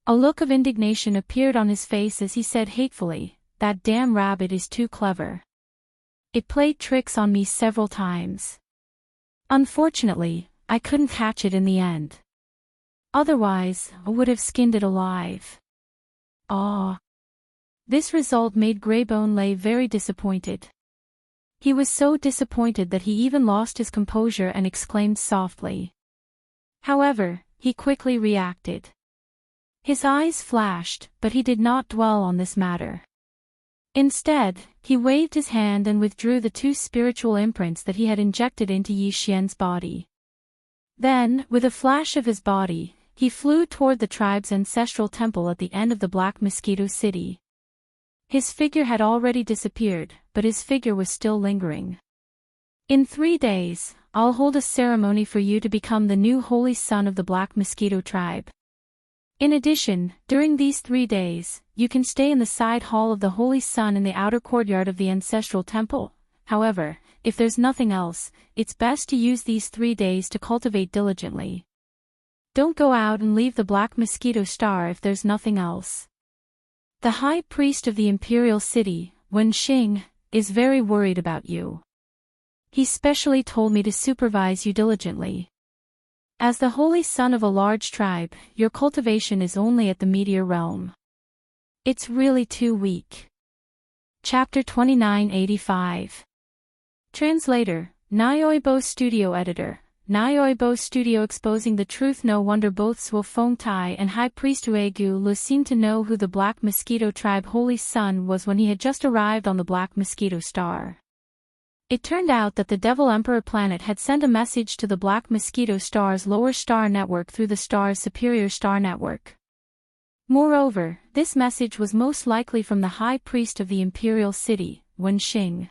A look of indignation appeared on his face as he said hatefully, "That damn rabbit is too clever. It played tricks on me several times. Unfortunately, I couldn't catch it in the end. Otherwise, I would have skinned it alive." Ah! This result made Greybone Lei very disappointed. He was so disappointed that he even lost his composure and exclaimed softly. However, he quickly reacted. His eyes flashed, but he did not dwell on this matter. Instead, he waved his hand and withdrew the 2 spiritual imprints that he had injected into Yi Xian's body. Then, with a flash of his body, he flew toward the tribe's ancestral temple at the end of the Black Mosquito City. His figure had already disappeared, but his figure was still lingering. "In 3 days, I'll hold a ceremony for you to become the new holy son of the Black Mosquito tribe. In addition, during these 3 days, you can stay in the side hall of the Holy Sun in the outer courtyard of the ancestral temple. However, if there's nothing else, it's best to use these 3 days to cultivate diligently. Don't go out and leave the Black Mosquito Star if there's nothing else. The High Priest of the Imperial City, Wen Xing, is very worried about you. He specially told me to supervise you diligently. As the holy son of a large tribe, your cultivation is only at the meteor realm. It's really too weak." Chapter 2985. Translator, Nayoibo Studio Editor, Nayoibo Studio exposing the truth. No wonder both Zhuo Fengtai and High Priest Huegu Lu seemed to know who the Black Mosquito Tribe Holy Son was when he had just arrived on the Black Mosquito Star. It turned out that the Devil Emperor planet had sent a message to the Black Mosquito Star's lower star network through the star's superior star network. Moreover, this message was most likely from the High Priest of the Imperial City, Wen Xing.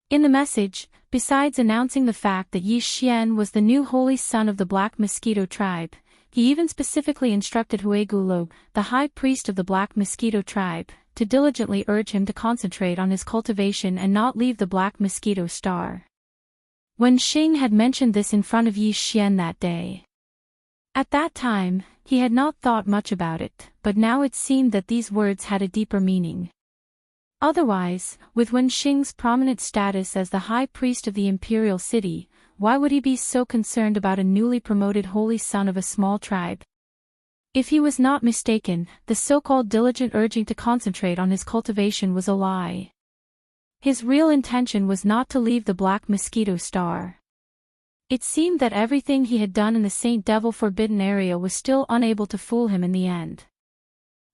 In the message, besides announcing the fact that Yi Xian was the new holy son of the Black Mosquito Tribe, he even specifically instructed Huegulo, the High Priest of the Black Mosquito Tribe, to diligently urge him to concentrate on his cultivation and not leave the Black Mosquito Star. Wen Xing had mentioned this in front of Yi Xian that day. At that time, he had not thought much about it, but now it seemed that these words had a deeper meaning. Otherwise, with Wen Xing's prominent status as the High Priest of the Imperial City, why would he be so concerned about a newly promoted holy son of a small tribe? If he was not mistaken, the so-called diligent urging to concentrate on his cultivation was a lie. His real intention was not to leave the Black Mosquito Star. It seemed that everything he had done in the Saint Devil Forbidden area was still unable to fool him in the end.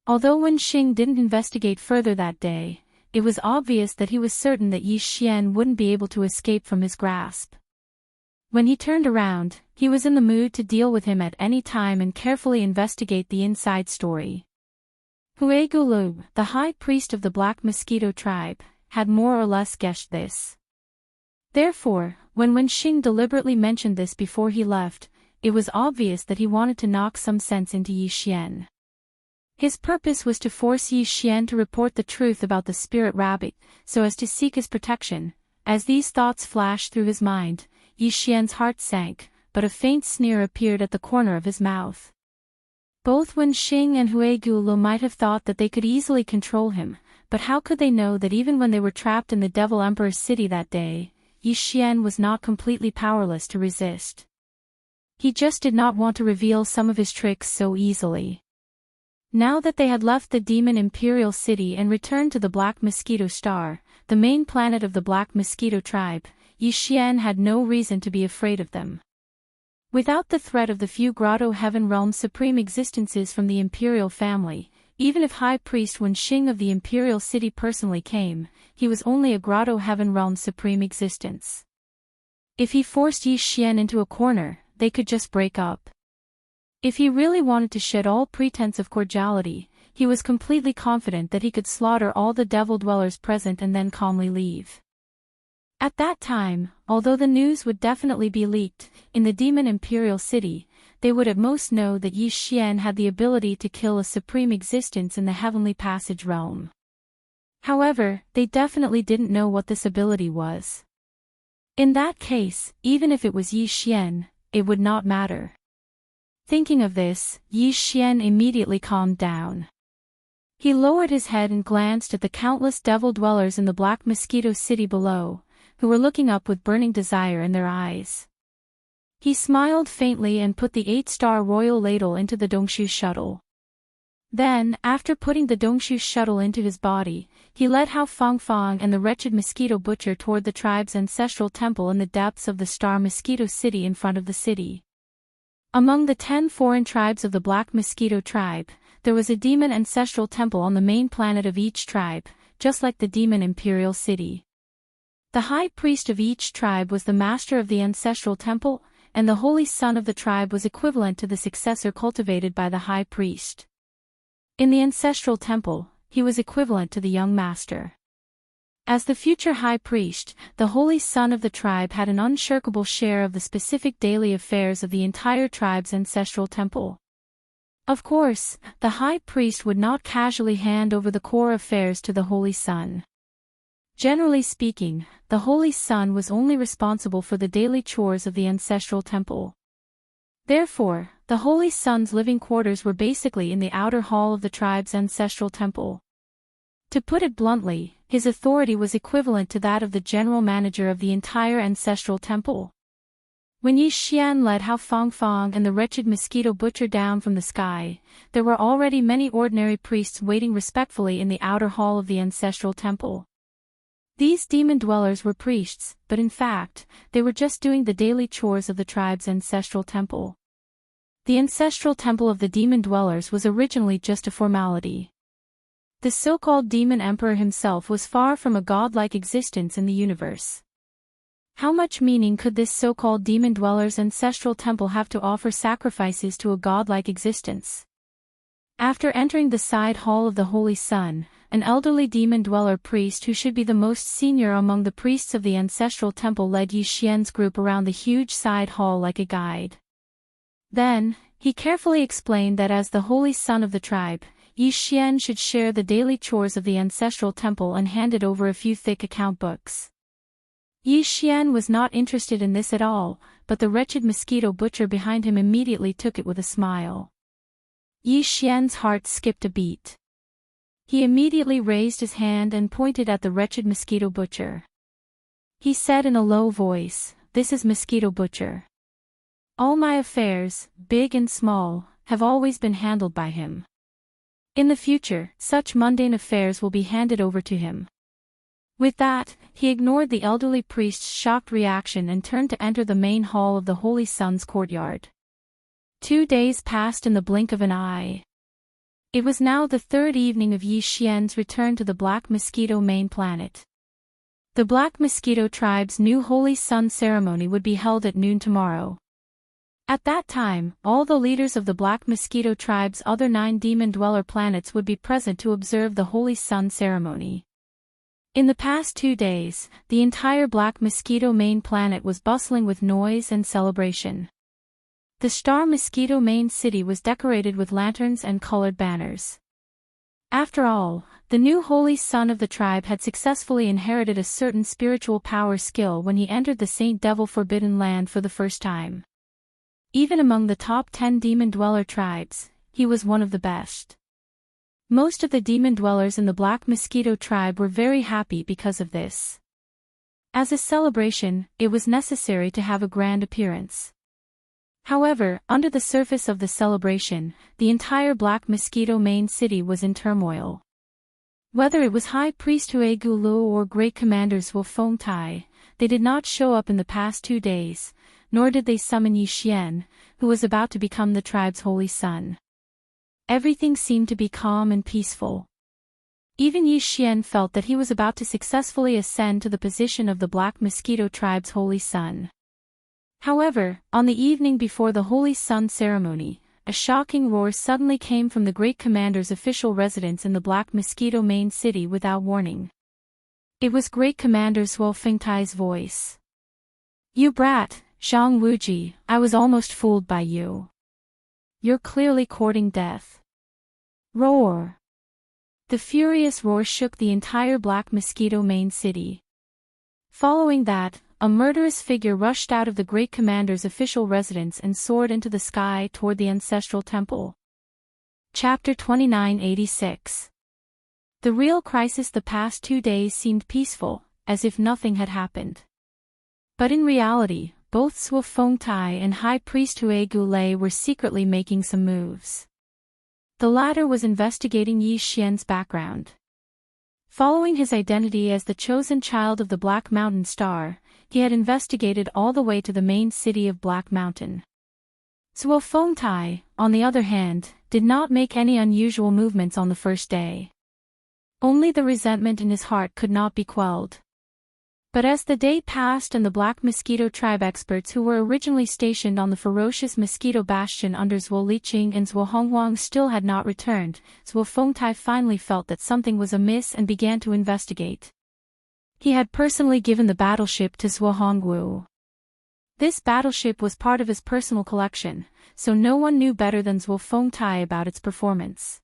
Although Wen Xing didn't investigate further that day, it was obvious that he was certain that Yi Xian wouldn't be able to escape from his grasp. When he turned around, he was in the mood to deal with him at any time and carefully investigate the inside story. Huegulo, the High Priest of the Black Mosquito Tribe, had more or less guessed this. Therefore, when Wen Xing deliberately mentioned this before he left, it was obvious that he wanted to knock some sense into Yi Xian. His purpose was to force Yi Xian to report the truth about the spirit rabbit, so as to seek his protection. As these thoughts flashed through his mind, Yi Xian's heart sank, but a faint sneer appeared at the corner of his mouth. Both Wen Xing and Huegulo might have thought that they could easily control him, but how could they know that even when they were trapped in the Devil Emperor's city that day, Yi Xian was not completely powerless to resist. He just did not want to reveal some of his tricks so easily. Now that they had left the Demon Imperial City and returned to the Black Mosquito Star, the main planet of the Black Mosquito Tribe, Yi Xian had no reason to be afraid of them. Without the threat of the few Grotto Heaven Realm's supreme existences from the imperial family, even if High Priest Wen Xing of the imperial city personally came, he was only a Grotto Heaven Realm's supreme existence. If he forced Yi Xian into a corner, they could just break up. If he really wanted to shed all pretense of cordiality, he was completely confident that he could slaughter all the devil dwellers present and then calmly leave. At that time, although the news would definitely be leaked, in the Demon Imperial City, they would at most know that Yi Xian had the ability to kill a supreme existence in the Heavenly Passage realm. However, they definitely didn't know what this ability was. In that case, even if it was Yi Xian, it would not matter. Thinking of this, Yi Xian immediately calmed down. He lowered his head and glanced at the countless devil dwellers in the Black Mosquito City below, who were looking up with burning desire in their eyes. He smiled faintly and put the 8-star royal ladle into the Dongshu shuttle. Then, after putting the Dongshu shuttle into his body, he led Hao Fangfang and the wretched mosquito butcher toward the tribe's ancestral temple in the depths of the Star Mosquito City in front of the city. Among the 10 foreign tribes of the Black Mosquito tribe, there was a demon ancestral temple on the main planet of each tribe, just like the Demon Imperial City. The high priest of each tribe was the master of the ancestral temple, and the holy son of the tribe was equivalent to the successor cultivated by the high priest. In the ancestral temple, he was equivalent to the young master. As the future high priest, the holy son of the tribe had an unshakable share of the specific daily affairs of the entire tribe's ancestral temple. Of course, the high priest would not casually hand over the core affairs to the holy son. Generally speaking, the holy son was only responsible for the daily chores of the ancestral temple. Therefore, the holy son's living quarters were basically in the outer hall of the tribe's ancestral temple. To put it bluntly, his authority was equivalent to that of the general manager of the entire ancestral temple. When Yi Xian led Hao Fangfang and the wretched mosquito butcher down from the sky, there were already many ordinary priests waiting respectfully in the outer hall of the ancestral temple. These demon dwellers were priests, but in fact, they were just doing the daily chores of the tribe's ancestral temple. The ancestral temple of the demon dwellers was originally just a formality. The so-called demon emperor himself was far from a godlike existence in the universe. How much meaning could this so-called demon dweller's ancestral temple have to offer sacrifices to a godlike existence? After entering the side hall of the Holy Sun, an elderly demon dweller priest who should be the most senior among the priests of the ancestral temple led Yi Xian's group around the huge side hall like a guide. Then, he carefully explained that as the holy son of the tribe, Yi Xian should share the daily chores of the ancestral temple and handed over a few thick account books. Yi Xian was not interested in this at all, but the wretched mosquito butcher behind him immediately took it with a smile. Yi Xian's heart skipped a beat. He immediately raised his hand and pointed at the wretched mosquito butcher. He said in a low voice, "This is Mosquito Butcher. All my affairs, big and small, have always been handled by him. In the future, such mundane affairs will be handed over to him." With that, he ignored the elderly priest's shocked reaction and turned to enter the main hall of the Holy Sun's courtyard. 2 days passed in the blink of an eye. It was now the 3rd evening of Yi Xian's return to the Black Mosquito main planet. The Black Mosquito tribe's new Holy Sun ceremony would be held at noon tomorrow. At that time, all the leaders of the Black Mosquito tribe's other 9 demon dweller planets would be present to observe the Holy Sun ceremony. In the past 2 days, the entire Black Mosquito main planet was bustling with noise and celebration. The Star Mosquito main city was decorated with lanterns and colored banners. After all, the new Holy Son of the tribe had successfully inherited a certain spiritual power skill when he entered the Saint Devil Forbidden Land for the first time. Even among the top 10 demon dweller tribes, he was one of the best. Most of the demon dwellers in the Black Mosquito tribe were very happy because of this. As a celebration, it was necessary to have a grand appearance. However, under the surface of the celebration, the entire Black Mosquito main city was in turmoil. Whether it was High Priest Hue Gulu or Great Commanders Wu Fengtai, they did not show up in the past 2 days, nor did they summon Yi Xian, who was about to become the tribe's holy son. Everything seemed to be calm and peaceful. Even Yi Xian felt that he was about to successfully ascend to the position of the Black Mosquito tribe's holy son. However, on the evening before the Holy Sun ceremony, a shocking roar suddenly came from the Great Commander's official residence in the Black Mosquito main city without warning. It was Great Commander Zhuo Fengtai's voice. "You brat, Zhang Wuji, I was almost fooled by you. You're clearly courting death." Roar. The furious roar shook the entire Black Mosquito main city. Following that, a murderous figure rushed out of the Great Commander's official residence and soared into the sky toward the ancestral temple. Chapter 2986. The real crisis. The past 2 days seemed peaceful, as if nothing had happened. But in reality, both Zhuo Fengtai and High Priest Hue Gulei were secretly making some moves. The latter was investigating Yi Xian's background. Following his identity as the chosen child of the Black Mountain Star, he had investigated all the way to the main city of Black Mountain. Zhuo Fengtai, on the other hand, did not make any unusual movements on the first day. Only the resentment in his heart could not be quelled. But as the day passed and the Black Mosquito tribe experts who were originally stationed on the ferocious Mosquito Bastion under Zhuo Liqing and Zhuo Hongguang still had not returned, Zhuo Fengtai finally felt that something was amiss and began to investigate. He had personally given the battleship to Zhuo Hongwu. This battleship was part of his personal collection, so no one knew better than Zhuo Fengtai about its performance.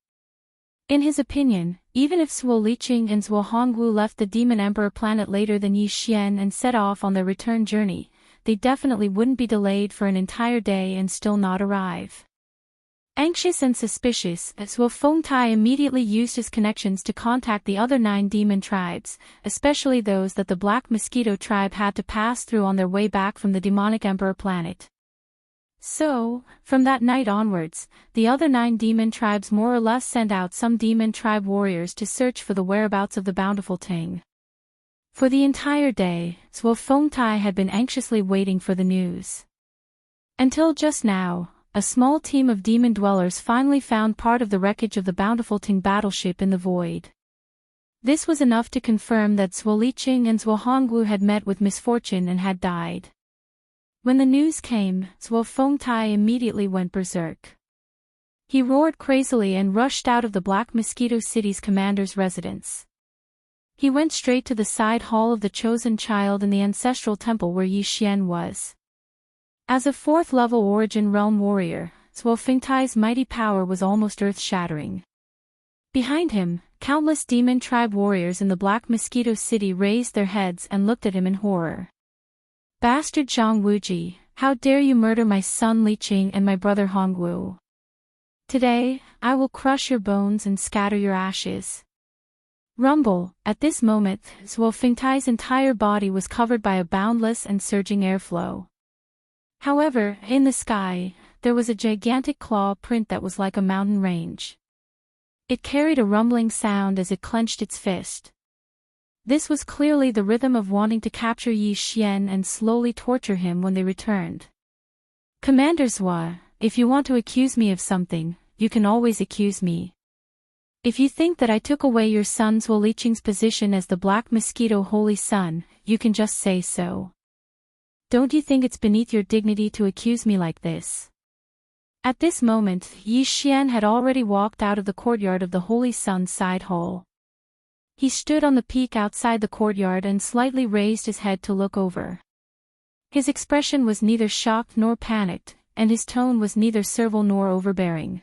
In his opinion, even if Zhuo Liqing and Zhuo Hongwu left the Demon Emperor planet later than Yi Xian and set off on their return journey, they definitely wouldn't be delayed for an entire day and still not arrive. Anxious and suspicious, Zhuo Fengtai immediately used his connections to contact the other 9 demon tribes, especially those that the Black Mosquito tribe had to pass through on their way back from the Demonic Emperor planet. So, from that night onwards, the other 9 demon tribes more or less sent out some demon tribe warriors to search for the whereabouts of the bountiful Ting. For the entire day, Zhuo Fengtai had been anxiously waiting for the news. Until just now, a small team of demon dwellers finally found part of the wreckage of the bountiful Ting battleship in the void. This was enough to confirm that Zhuo Liqing and Zhuo Hongwu had met with misfortune and had died. When the news came, Zhuo Fengtai immediately went berserk. He roared crazily and rushed out of the Black Mosquito City's commander's residence. He went straight to the side hall of the chosen child in the ancestral temple where Yi Xian was. As a 4th-level Origin Realm warrior, Zhuo Fengtai's mighty power was almost earth-shattering. Behind him, countless demon tribe warriors in the Black Mosquito City raised their heads and looked at him in horror. "Bastard Zhang Wuji, how dare you murder my son Liqing and my brother Hongwu? Today, I will crush your bones and scatter your ashes." Rumble. At this moment, Zhuo Fengtai's entire body was covered by a boundless and surging airflow. However, in the sky, there was a gigantic claw print that was like a mountain range. It carried a rumbling sound as it clenched its fist. This was clearly the rhythm of wanting to capture Yi Xian and slowly torture him when they returned. "Commander Zhuo, if you want to accuse me of something, you can always accuse me. If you think that I took away your son Zhuo Liqing's position as the Black Mosquito Holy Son, you can just say so. Don't you think it's beneath your dignity to accuse me like this?" At this moment, Yi Xian had already walked out of the courtyard of the Holy Sun's side hall. He stood on the peak outside the courtyard and slightly raised his head to look over. His expression was neither shocked nor panicked, and his tone was neither servile nor overbearing.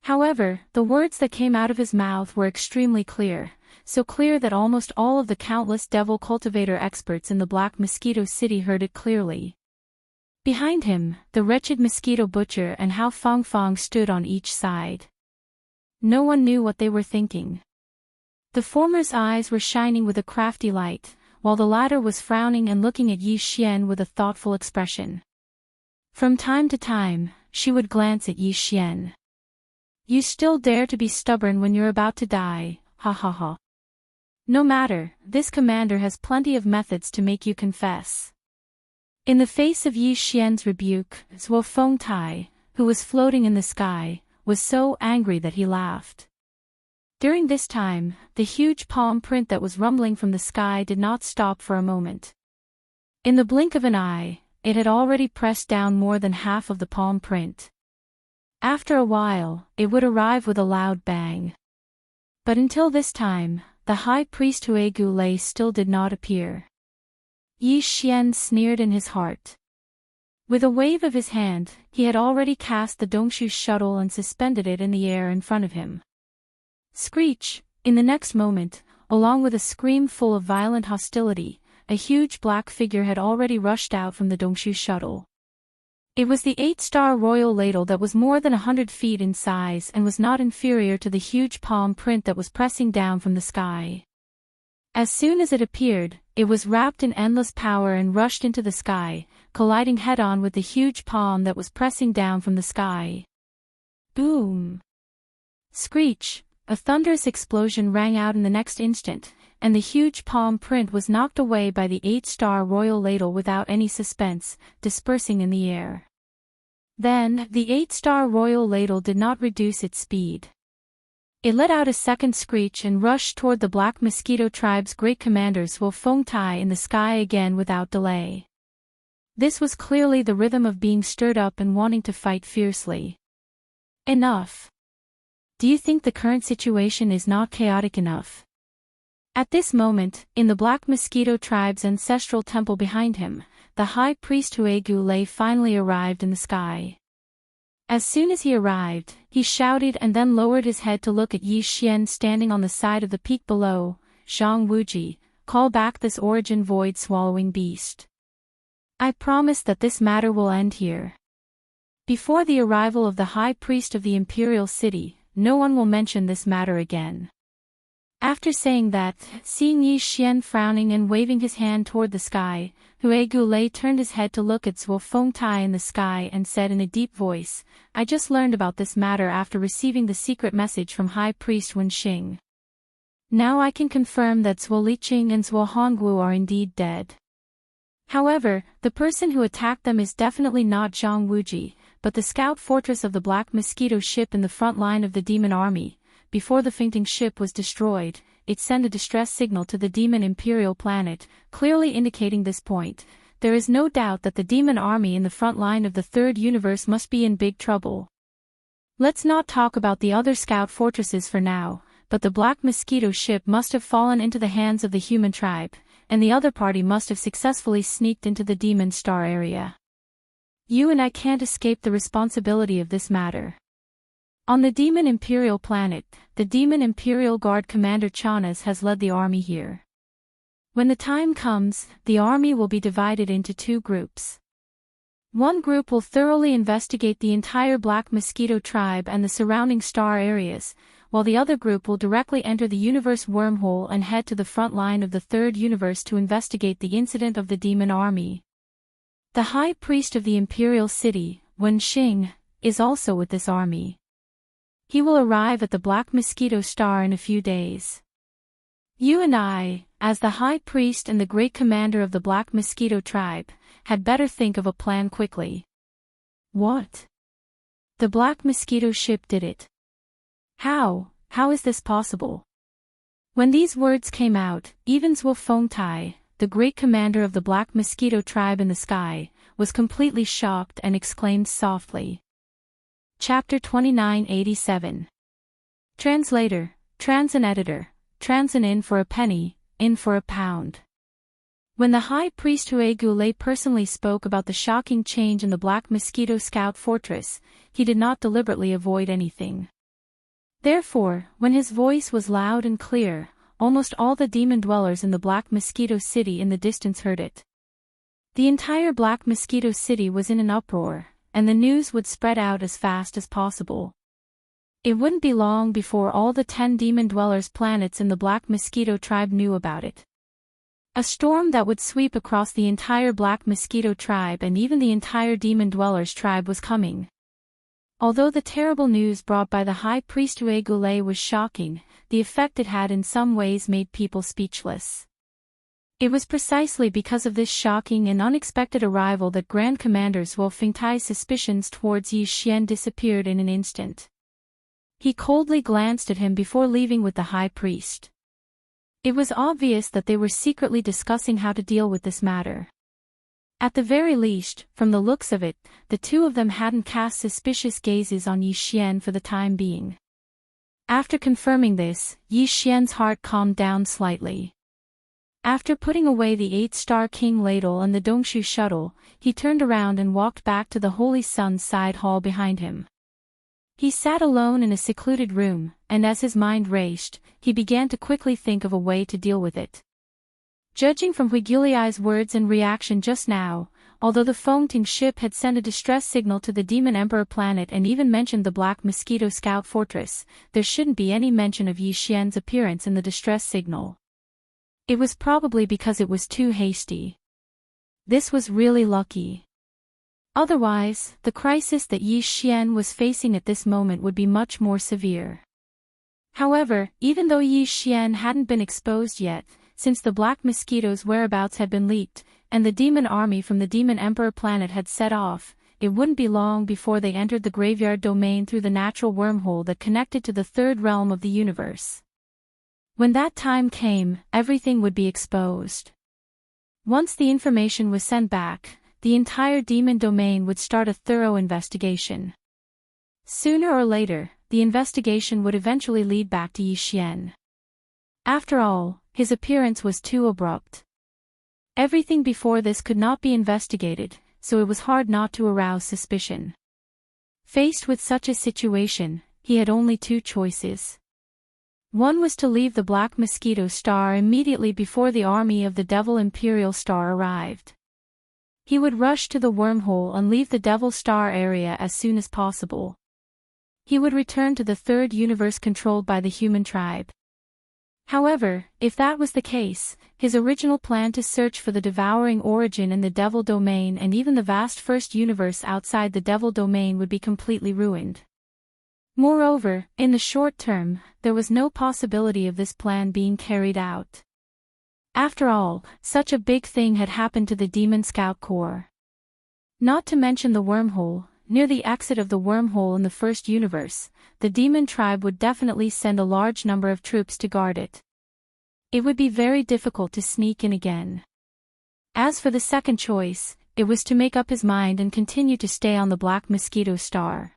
However, the words that came out of his mouth were extremely clear, so clear that almost all of the countless devil cultivator experts in the Black Mosquito City heard it clearly. Behind him, the wretched mosquito butcher and Hao Fangfang stood on each side. No one knew what they were thinking. The former's eyes were shining with a crafty light, while the latter was frowning and looking at Yi Xian with a thoughtful expression. From time to time, she would glance at Yi Xian. "You still dare to be stubborn when you're about to die, ha ha ha. No matter, this commander has plenty of methods to make you confess. In the face of Yi Xian's rebuke, Zhuo Fengtai, who was floating in the sky, was so angry that he laughed. During this time, the huge palm print that was rumbling from the sky did not stop for a moment. In the blink of an eye, it had already pressed down more than half of the palm print. After a while, it would arrive with a loud bang. But until this time, the high priest Huegu Lei still did not appear. Yi Xian sneered in his heart. With a wave of his hand, he had already cast the Dongshu shuttle and suspended it in the air in front of him. Screech! In the next moment, along with a scream full of violent hostility, a huge black figure had already rushed out from the Dongshu shuttle. It was the 8-star royal ladle that was more than 100 feet in size and was not inferior to the huge palm print that was pressing down from the sky. As soon as it appeared, it was wrapped in endless power and rushed into the sky, colliding head-on with the huge palm that was pressing down from the sky. Boom! Screech! A thunderous explosion rang out in the next instant, and the huge palm print was knocked away by the 8-star royal ladle without any suspense, dispersing in the air. Then, the 8-star royal ladle did not reduce its speed. It let out a second screech and rushed toward the Black Mosquito Tribe's great commander Zhuo Fengtai in the sky again without delay. This was clearly the rhythm of being stirred up and wanting to fight fiercely. Enough! Do you think the current situation is not chaotic enough? At this moment, in the Black Mosquito Tribe's ancestral temple behind him, the high priest Huegu Lei finally arrived in the sky. As soon as he arrived, he shouted and then lowered his head to look at Yi Xian standing on the side of the peak below. Zhang Wuji, call back this origin void-swallowing beast. I promise that this matter will end here. Before the arrival of the high priest of the imperial city, no one will mention this matter again. After saying that, seeing Yi Xian frowning and waving his hand toward the sky, Huegu Lei turned his head to look at Zhuo Fengtai in the sky and said in a deep voice, I just learned about this matter after receiving the secret message from High Priest Wenxing. Now I can confirm that Zhuo Liqing and Zhuo Hongwu are indeed dead. However, the person who attacked them is definitely not Zhang Wuji, but the scout fortress of the Black Mosquito ship in the front line of the demon army. Before the fainting ship was destroyed, it sent a distress signal to the demon imperial planet, clearly indicating this point. There is no doubt that the demon army in the front line of the third universe must be in big trouble. Let's not talk about the other scout fortresses for now, but the Black Mosquito ship must have fallen into the hands of the human tribe, and the other party must have successfully sneaked into the demon star area. You and I can't escape the responsibility of this matter. On the Demon Imperial planet, the Demon Imperial Guard Commander Chanas has led the army here. When the time comes, the army will be divided into two groups. One group will thoroughly investigate the entire Black Mosquito tribe and the surrounding star areas, while the other group will directly enter the universe wormhole and head to the front line of the third universe to investigate the incident of the demon army. The High Priest of the Imperial City, Wenxing, is also with this army. He will arrive at the Black Mosquito Star in a few days. You and I, as the High Priest and the Great Commander of the Black Mosquito Tribe, had better think of a plan quickly. What? The Black Mosquito ship did it. How is this possible? When these words came out, even Zhuo Fengtai, the Great Commander of the Black Mosquito Tribe in the sky, was completely shocked and exclaimed softly. Chapter 2987. Translator, trans and editor, trans and in for a penny, in for a pound. When the High Priest Huegu Lei personally spoke about the shocking change in the Black Mosquito Scout Fortress, he did not deliberately avoid anything. Therefore, when his voice was loud and clear, almost all the demon dwellers in the Black Mosquito City in the distance heard it. The entire Black Mosquito City was in an uproar, and the news would spread out as fast as possible. It wouldn't be long before all the 10 demon dwellers' planets in the Black Mosquito tribe knew about it. A storm that would sweep across the entire Black Mosquito tribe and even the entire demon dwellers' tribe was coming. Although the terrible news brought by the high priest Hue Gulei was shocking, the effect it had in some ways made people speechless. It was precisely because of this shocking and unexpected arrival that Grand Commander Zhuo Fengtai's suspicions towards Yi Xian disappeared in an instant. He coldly glanced at him before leaving with the high priest. It was obvious that they were secretly discussing how to deal with this matter. At the very least, from the looks of it, the two of them hadn't cast suspicious gazes on Yi Xian for the time being. After confirming this, Yi Xian's heart calmed down slightly. After putting away the 8-star king ladle and the Dongshu shuttle, he turned around and walked back to the Holy Sun's side hall behind him. He sat alone in a secluded room, and as his mind raced, he began to quickly think of a way to deal with it. Judging from Hue Guliai's words and reaction just now, although the Fengting ship had sent a distress signal to the Demon Emperor planet and even mentioned the Black Mosquito Scout Fortress, there shouldn't be any mention of Yi Xian's appearance in the distress signal. It was probably because it was too hasty. This was really lucky. Otherwise, the crisis that Yi Xian was facing at this moment would be much more severe. However, even though Yi Xian hadn't been exposed yet, since the Black Mosquito's whereabouts had been leaked, and the demon army from the Demon Emperor planet had set off, it wouldn't be long before they entered the graveyard domain through the natural wormhole that connected to the third realm of the universe. When that time came, everything would be exposed. Once the information was sent back, the entire demon domain would start a thorough investigation. Sooner or later, the investigation would eventually lead back to Yi Xian. After all, his appearance was too abrupt. Everything before this could not be investigated, so it was hard not to arouse suspicion. Faced with such a situation, he had only two choices. One was to leave the Black Mosquito Star immediately before the army of the Devil Imperial Star arrived. He would rush to the wormhole and leave the Devil Star area as soon as possible. He would return to the third universe controlled by the human tribe. However, if that was the case, his original plan to search for the devouring origin in the Devil Domain and even the vast first universe outside the Devil Domain would be completely ruined. Moreover, in the short term, there was no possibility of this plan being carried out. After all, such a big thing had happened to the Demon Scout Corps. Not to mention the wormhole, near the exit of the wormhole in the first universe, the demon tribe would definitely send a large number of troops to guard it. It would be very difficult to sneak in again. As for the second choice, it was to make up his mind and continue to stay on the Black Mosquito Star.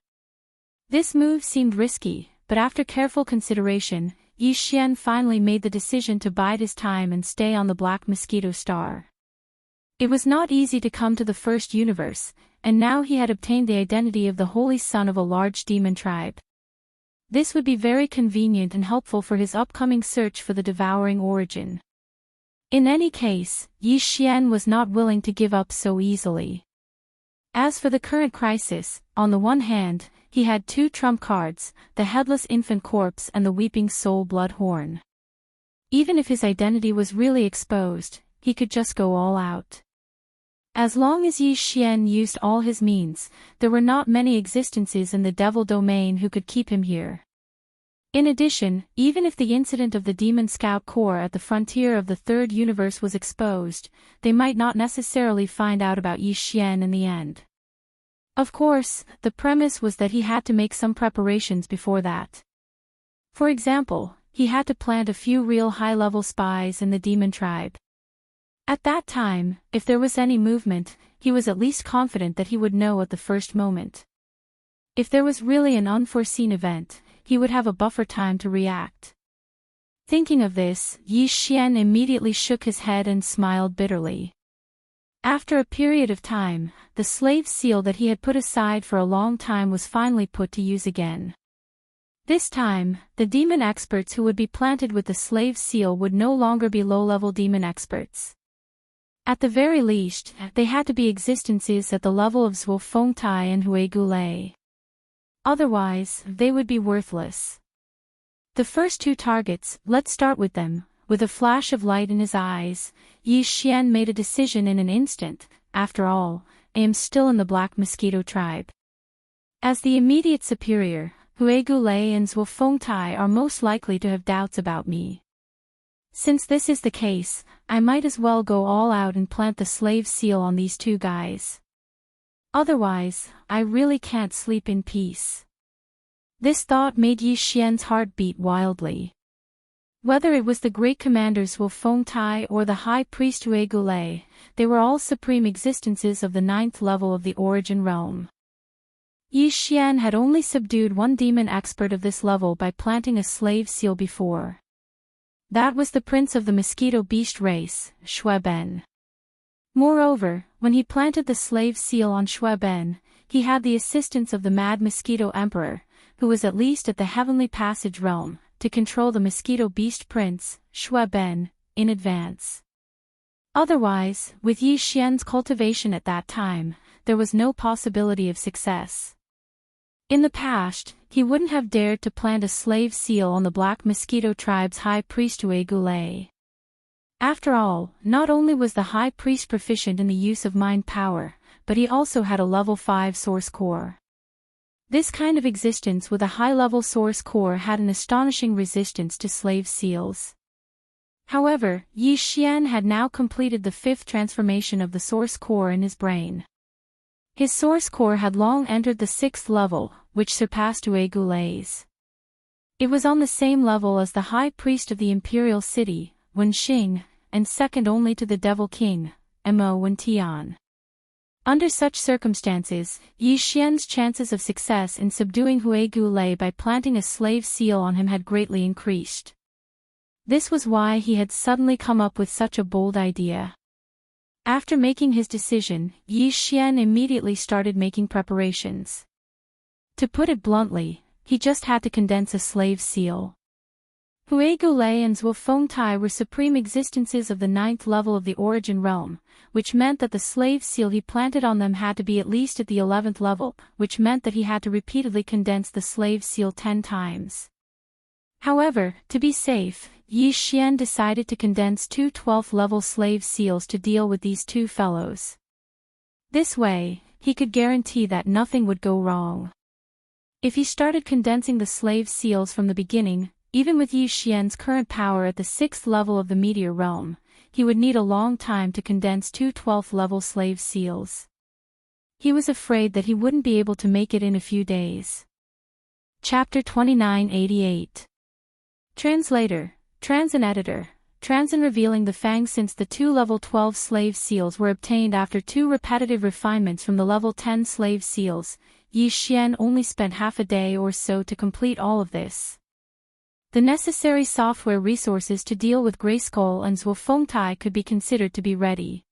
This move seemed risky, but after careful consideration, Yi Xian finally made the decision to bide his time and stay on the Black Mosquito Star. It was not easy to come to the first universe, and now he had obtained the identity of the Holy Son of a large demon tribe. This would be very convenient and helpful for his upcoming search for the devouring origin. In any case, Yi Xian was not willing to give up so easily. As for the current crisis, on the one hand, he had two trump cards, the Headless Infant Corpse and the Weeping Soul Blood Horn. Even if his identity was really exposed, he could just go all out. As long as Yi Xian used all his means, there were not many existences in the Devil Domain who could keep him here. In addition, even if the incident of the Demon Scout Corps at the frontier of the third universe was exposed, they might not necessarily find out about Yi Xian in the end. Of course, the premise was that he had to make some preparations before that. For example, he had to plant a few real high-level spies in the demon tribe. At that time, if there was any movement, he was at least confident that he would know at the first moment. If there was really an unforeseen event, he would have a buffer time to react. Thinking of this, Yi Xian immediately shook his head and smiled bitterly. After a period of time, the slave seal that he had put aside for a long time was finally put to use again. This time, the demon experts who would be planted with the slave seal would no longer be low-level demon experts. At the very least, they had to be existences at the level of Zhuo Fengtai and Hue Gulei. Otherwise, they would be worthless. The first two targets, let's start with them. With a flash of light in his eyes, Yi Xian made a decision in an instant. After all, I am still in the Black Mosquito tribe. As the immediate superior, Huegu and Zhuofengtai are most likely to have doubts about me. Since this is the case, I might as well go all out and plant the slave seal on these two guys. Otherwise, I really can't sleep in peace. This thought made Yi Xian's heart beat wildly. Whether it was the great commanders Zhuofengtai or the high priest Huegu, they were all supreme existences of the 9th level of the origin realm. Yi Xian had only subdued one demon expert of this level by planting a slave seal before. That was the prince of the mosquito beast race, Shueben. Moreover, when he planted the slave seal on Shueben, he had the assistance of the mad mosquito emperor, who was at least at the heavenly passage realm, to control the mosquito beast prince, Shueben, in advance. Otherwise, with Yi Xian's cultivation at that time, there was no possibility of success. In the past, he wouldn't have dared to plant a slave seal on the Black Mosquito tribe's high priest Huegu. After all, not only was the high priest proficient in the use of mind power, but he also had a level 5 source core. This kind of existence with a high-level source core had an astonishing resistance to slave seals. However, Yi Xian had now completed the 5th transformation of the source core in his brain. His source core had long entered the 6th level, which surpassed Huegu's. It was on the same level as the high priest of the imperial city, Wenxing, and second only to the devil king, Mo Wentian. Under such circumstances, Yi Xian's chances of success in subduing Huegu by planting a slave seal on him had greatly increased. This was why he had suddenly come up with such a bold idea. After making his decision, Yi Xian immediately started making preparations. To put it bluntly, he just had to condense a slave seal. Huegu and Zhuofengtai were supreme existences of the 9th level of the origin realm, which meant that the slave seal he planted on them had to be at least at the 11th level, which meant that he had to repeatedly condense the slave seal 10 times. However, to be safe, Yi Xian decided to condense 2 12th level slave seals to deal with these two fellows. This way, he could guarantee that nothing would go wrong. If he started condensing the slave seals from the beginning, even with Yi Xian's current power at the 6th level of the meteor realm, he would need a long time to condense 2 12th level slave seals. He was afraid that he wouldn't be able to make it in a few days. Chapter 2988. Translator, Transin Editor, Transin revealing the fangs. Since the 2 level 12 slave seals were obtained after 2 repetitive refinements from the level 10 slave seals, Yi Xian only spent half a day or so to complete all of this. The necessary software resources to deal with Grayskull and Zhuofengtai could be considered to be ready.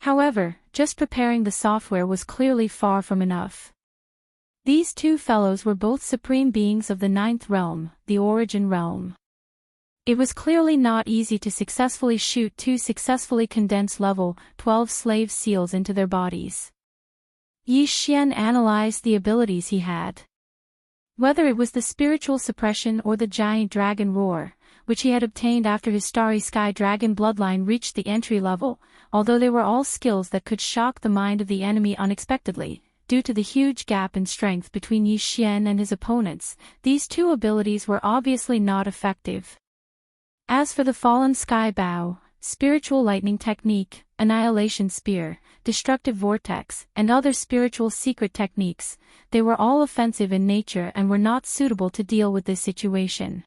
However, just preparing the software was clearly far from enough. These two fellows were both supreme beings of the 9th realm, the origin realm. It was clearly not easy to successfully shoot 2 successfully condensed level 12 slave seals into their bodies. Yi Xian analyzed the abilities he had. Whether it was the spiritual suppression or the giant dragon roar, which he had obtained after his starry sky dragon bloodline reached the entry level, although they were all skills that could shock the mind of the enemy unexpectedly, due to the huge gap in strength between Yi Xian and his opponents, these two abilities were obviously not effective. As for the fallen sky bow, spiritual lightning technique, annihilation spear, destructive vortex, and other spiritual secret techniques, they were all offensive in nature and were not suitable to deal with this situation.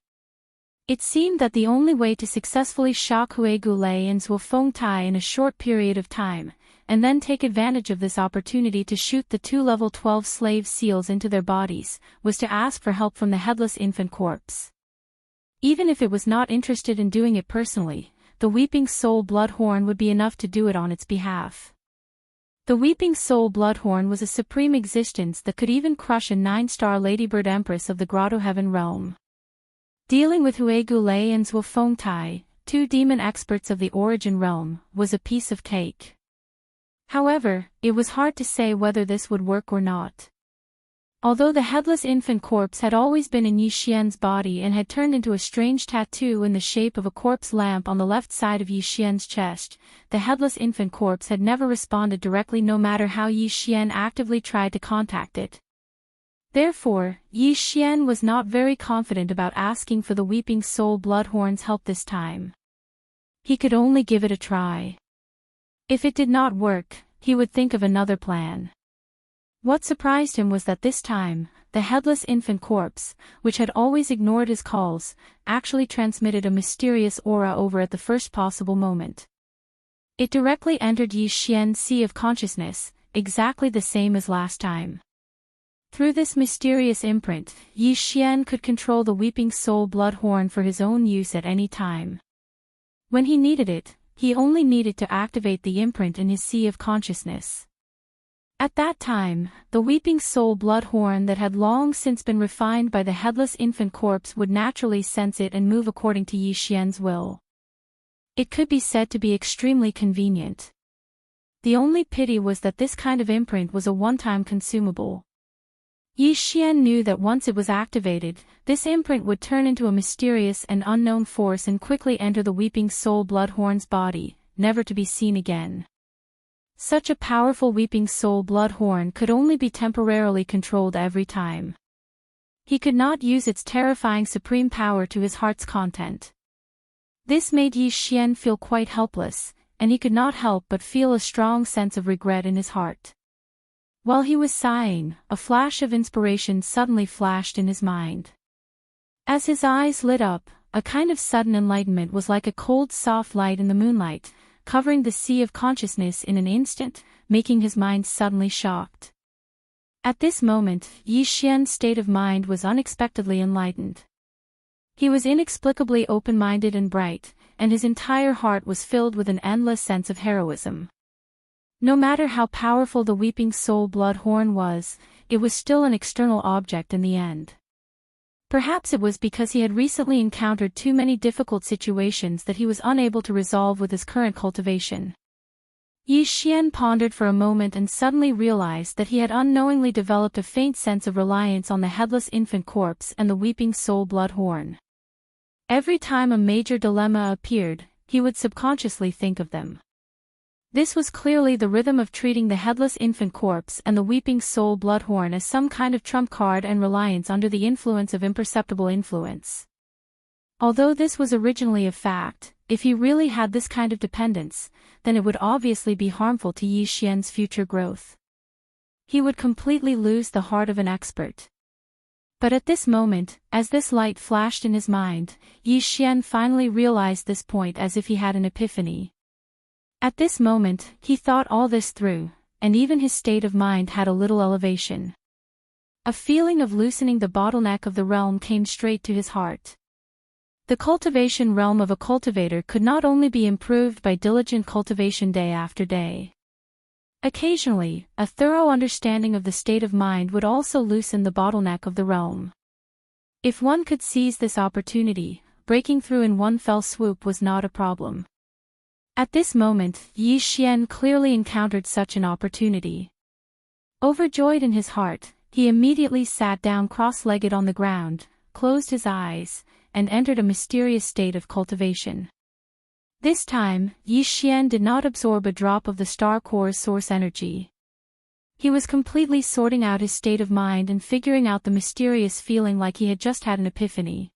It seemed that the only way to successfully shock Huegu and Zhuofengtai in a short period of time, and then take advantage of this opportunity to shoot the 2 level 12 slave seals into their bodies, was to ask for help from the headless infant corpse. Even if it was not interested in doing it personally, the Weeping Soul Bloodhorn would be enough to do it on its behalf. The Weeping Soul Bloodhorn was a supreme existence that could even crush a 9-star Ladybird Empress of the Grotto Heaven realm. Dealing with Huegu and Zhuofengtai, 2 demon experts of the origin realm, was a piece of cake. However, it was hard to say whether this would work or not. Although the headless infant corpse had always been in Yi Xian's body and had turned into a strange tattoo in the shape of a corpse lamp on the left side of Yi Xian's chest, the headless infant corpse had never responded directly no matter how Yi Xian actively tried to contact it. Therefore, Yi Xian was not very confident about asking for the Weeping Soul Bloodhorn's help this time. He could only give it a try. If it did not work, he would think of another plan. What surprised him was that this time, the headless infant corpse, which had always ignored his calls, actually transmitted a mysterious aura over at the first possible moment. It directly entered Yi Xian's sea of consciousness, exactly the same as last time. Through this mysterious imprint, Yi Xian could control the Weeping Soul Bloodhorn for his own use at any time. When he needed it, he only needed to activate the imprint in his sea of consciousness. At that time, the Weeping Soul Bloodhorn that had long since been refined by the headless infant corpse would naturally sense it and move according to Yi Xian's will. It could be said to be extremely convenient. The only pity was that this kind of imprint was a one-time consumable. Yi Xian knew that once it was activated, this imprint would turn into a mysterious and unknown force and quickly enter the Weeping Soul Bloodhorn's body, never to be seen again. Such a powerful Weeping Soul Bloodhorn could only be temporarily controlled every time. He could not use its terrifying supreme power to his heart's content. This made Yi Xian feel quite helpless, and he could not help but feel a strong sense of regret in his heart. While he was sighing, a flash of inspiration suddenly flashed in his mind. As his eyes lit up, a kind of sudden enlightenment was like a cold soft light in the moonlight, covering the sea of consciousness in an instant, making his mind suddenly shocked. At this moment, Yi Xian's state of mind was unexpectedly enlightened. He was inexplicably open-minded and bright, and his entire heart was filled with an endless sense of heroism. No matter how powerful the Weeping Soul Bloodhorn was, it was still an external object in the end. Perhaps it was because he had recently encountered too many difficult situations that he was unable to resolve with his current cultivation. Yi Xian pondered for a moment and suddenly realized that he had unknowingly developed a faint sense of reliance on the headless infant corpse and the Weeping Soul Bloodhorn. Every time a major dilemma appeared, he would subconsciously think of them. This was clearly the rhythm of treating the headless infant corpse and the Weeping Soul Bloodhorn as some kind of trump card and reliance under the influence of imperceptible influence. Although this was originally a fact, if he really had this kind of dependence, then it would obviously be harmful to Yi Xian's future growth. He would completely lose the heart of an expert. But at this moment, as this light flashed in his mind, Yi Xian finally realized this point as if he had an epiphany. At this moment, he thought all this through, and even his state of mind had a little elevation. A feeling of loosening the bottleneck of the realm came straight to his heart. The cultivation realm of a cultivator could not only be improved by diligent cultivation day after day. Occasionally, a thorough understanding of the state of mind would also loosen the bottleneck of the realm. If one could seize this opportunity, breaking through in one fell swoop was not a problem. At this moment, Yi Xian clearly encountered such an opportunity. Overjoyed in his heart, he immediately sat down cross-legged on the ground, closed his eyes, and entered a mysterious state of cultivation. This time, Yi Xian did not absorb a drop of the star core's source energy. He was completely sorting out his state of mind and figuring out the mysterious feeling like he had just had an epiphany.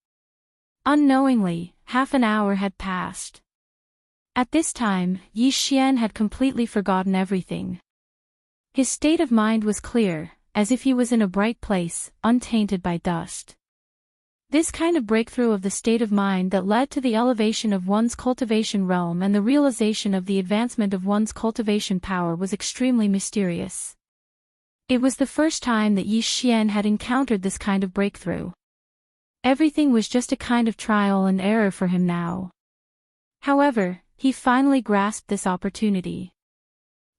Unknowingly, half an hour had passed. At this time, Yi Xian had completely forgotten everything. His state of mind was clear, as if he was in a bright place, untainted by dust. This kind of breakthrough of the state of mind that led to the elevation of one's cultivation realm and the realization of the advancement of one's cultivation power was extremely mysterious. It was the first time that Yi Xian had encountered this kind of breakthrough. Everything was just a kind of trial and error for him now. However, he finally grasped this opportunity.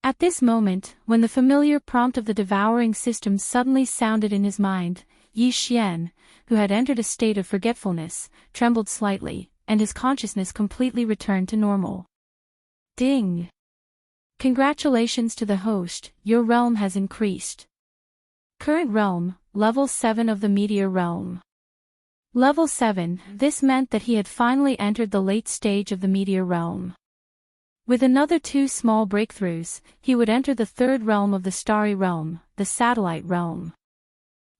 At this moment, when the familiar prompt of the devouring system suddenly sounded in his mind, Yi Xian, who had entered a state of forgetfulness, trembled slightly, and his consciousness completely returned to normal. Ding! Congratulations to the host, your realm has increased. Current realm, level 7 of the meteor realm. Level 7, this meant that he had finally entered the late stage of the meteor realm. With another 2 small breakthroughs, he would enter the third realm of the starry realm, the satellite realm.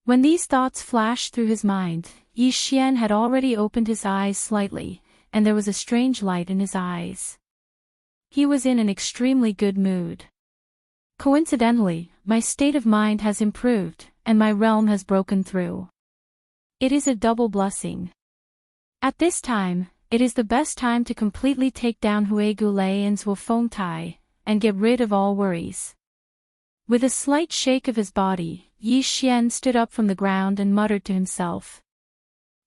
When these thoughts flashed through his mind, Yi Xian had already opened his eyes slightly, and there was a strange light in his eyes. He was in an extremely good mood. Coincidentally, my state of mind has improved, and my realm has broken through. It is a double blessing. At this time, it is the best time to completely take down Huigulei and Zhuofengtai, and get rid of all worries. With a slight shake of his body, Yi Xian stood up from the ground and muttered to himself.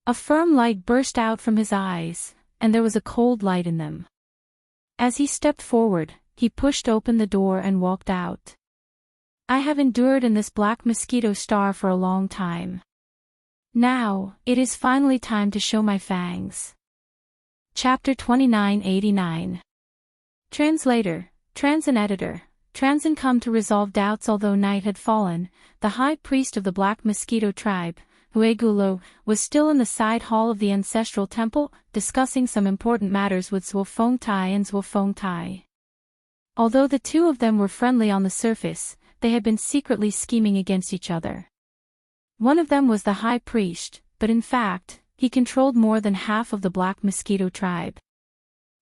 A firm light burst out from his eyes, and there was a cold light in them. As he stepped forward, he pushed open the door and walked out. I have endured in this black mosquito star for a long time. Now, it is finally time to show my fangs. Chapter 2989. Translator, Transin Editor. Transin come to resolve doubts. Although night had fallen, the high priest of the Black Mosquito tribe, Huigulo, was still in the side hall of the ancestral temple, discussing some important matters with Zhuofengtai and Zhuofengtai. Although the two of them were friendly on the surface, they had been secretly scheming against each other. One of them was the high priest, but in fact, he controlled more than half of the Black Mosquito tribe.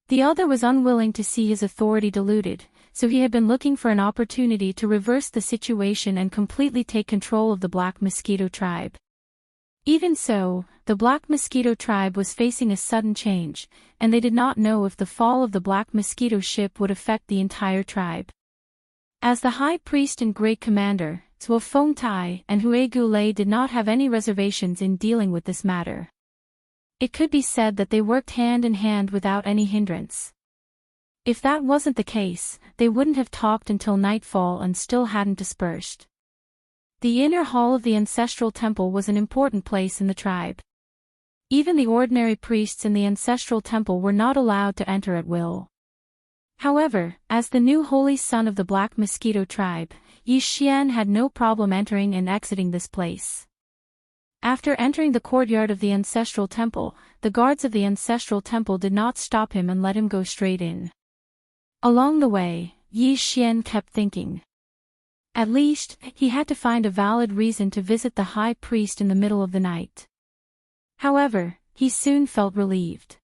The other was unwilling to see his authority diluted, so he had been looking for an opportunity to reverse the situation and completely take control of the Black Mosquito tribe. Even so, the Black Mosquito tribe was facing a sudden change, and they did not know if the fall of the Black Mosquito ship would affect the entire tribe. As the High Priest and Great Commander, Zhuofengtai and Huigulei did not have any reservations in dealing with this matter. It could be said that they worked hand in hand without any hindrance. If that wasn't the case, they wouldn't have talked until nightfall and still hadn't dispersed. The inner hall of the ancestral temple was an important place in the tribe. Even the ordinary priests in the ancestral temple were not allowed to enter at will. However, as the new holy son of the Black Mosquito tribe, Yi Xian had no problem entering and exiting this place. After entering the courtyard of the ancestral temple, the guards of the ancestral temple did not stop him and let him go straight in. Along the way, Yi Xian kept thinking. At least, he had to find a valid reason to visit the high priest in the middle of the night. However, he soon felt relieved.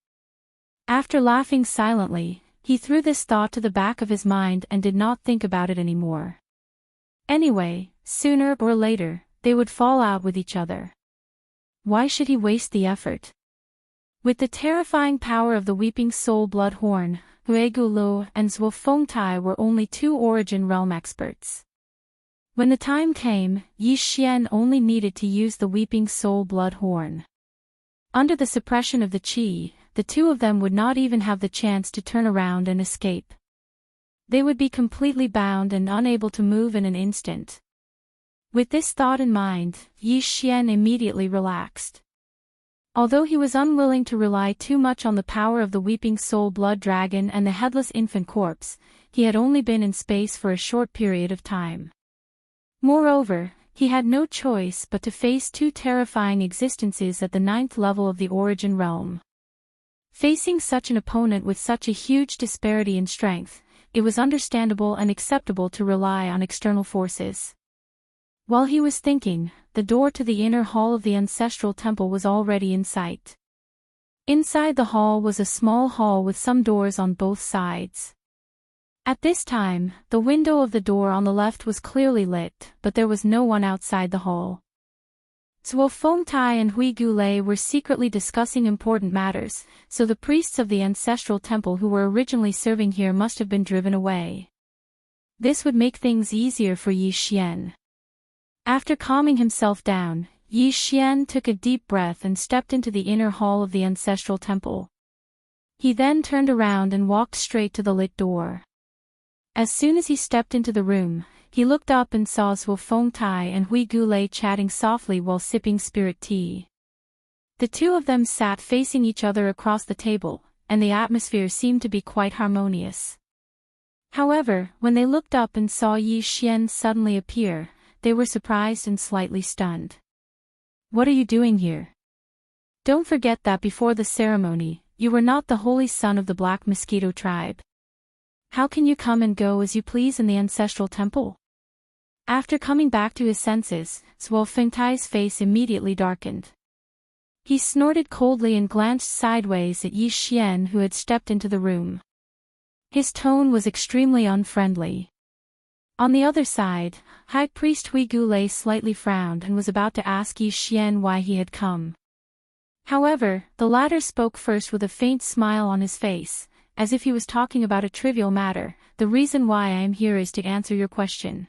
After laughing silently, he threw this thought to the back of his mind and did not think about it anymore. Anyway, sooner or later, they would fall out with each other. Why should he waste the effort? With the terrifying power of the Weeping Soul Blood Horn, Huigulo and Zhuofengtai were only two Origin Realm experts. When the time came, Yi Xian only needed to use the Weeping Soul Blood Horn. Under the suppression of the qi, the two of them would not even have the chance to turn around and escape. They would be completely bound and unable to move in an instant. With this thought in mind, Yi Xian immediately relaxed. Although he was unwilling to rely too much on the power of the Weeping Soul Blood Dragon and the Headless Infant Corpse, he had only been in space for a short period of time. Moreover, he had no choice but to face two terrifying existences at the 9th level of the Origin Realm. Facing such an opponent with such a huge disparity in strength, it was understandable and acceptable to rely on external forces. While he was thinking, the door to the inner hall of the ancestral temple was already in sight. Inside the hall was a small hall with some doors on both sides. At this time, the window of the door on the left was clearly lit, but there was no one outside the hall. Zhuofengtai and Huigulei were secretly discussing important matters, so the priests of the ancestral temple who were originally serving here must have been driven away. This would make things easier for Yi Xian. After calming himself down, Yi Xian took a deep breath and stepped into the inner hall of the ancestral temple. He then turned around and walked straight to the lit door. As soon as he stepped into the room, he looked up and saw Zhuofengtai and Huigulei chatting softly while sipping spirit tea. The two of them sat facing each other across the table, and the atmosphere seemed to be quite harmonious. However, when they looked up and saw Yi Xian suddenly appear, they were surprised and slightly stunned. "What are you doing here? Don't forget that before the ceremony, you were not the holy son of the Black Mosquito tribe. How can you come and go as you please in the ancestral temple?" After coming back to his senses, Zhuo Fengtai's face immediately darkened. He snorted coldly and glanced sideways at Yi Xian, who had stepped into the room. His tone was extremely unfriendly. On the other side, High Priest Hui Gulei slightly frowned and was about to ask Yi Xian why he had come. However, the latter spoke first with a faint smile on his face, as if he was talking about a trivial matter. The reason why I am here is to answer your question.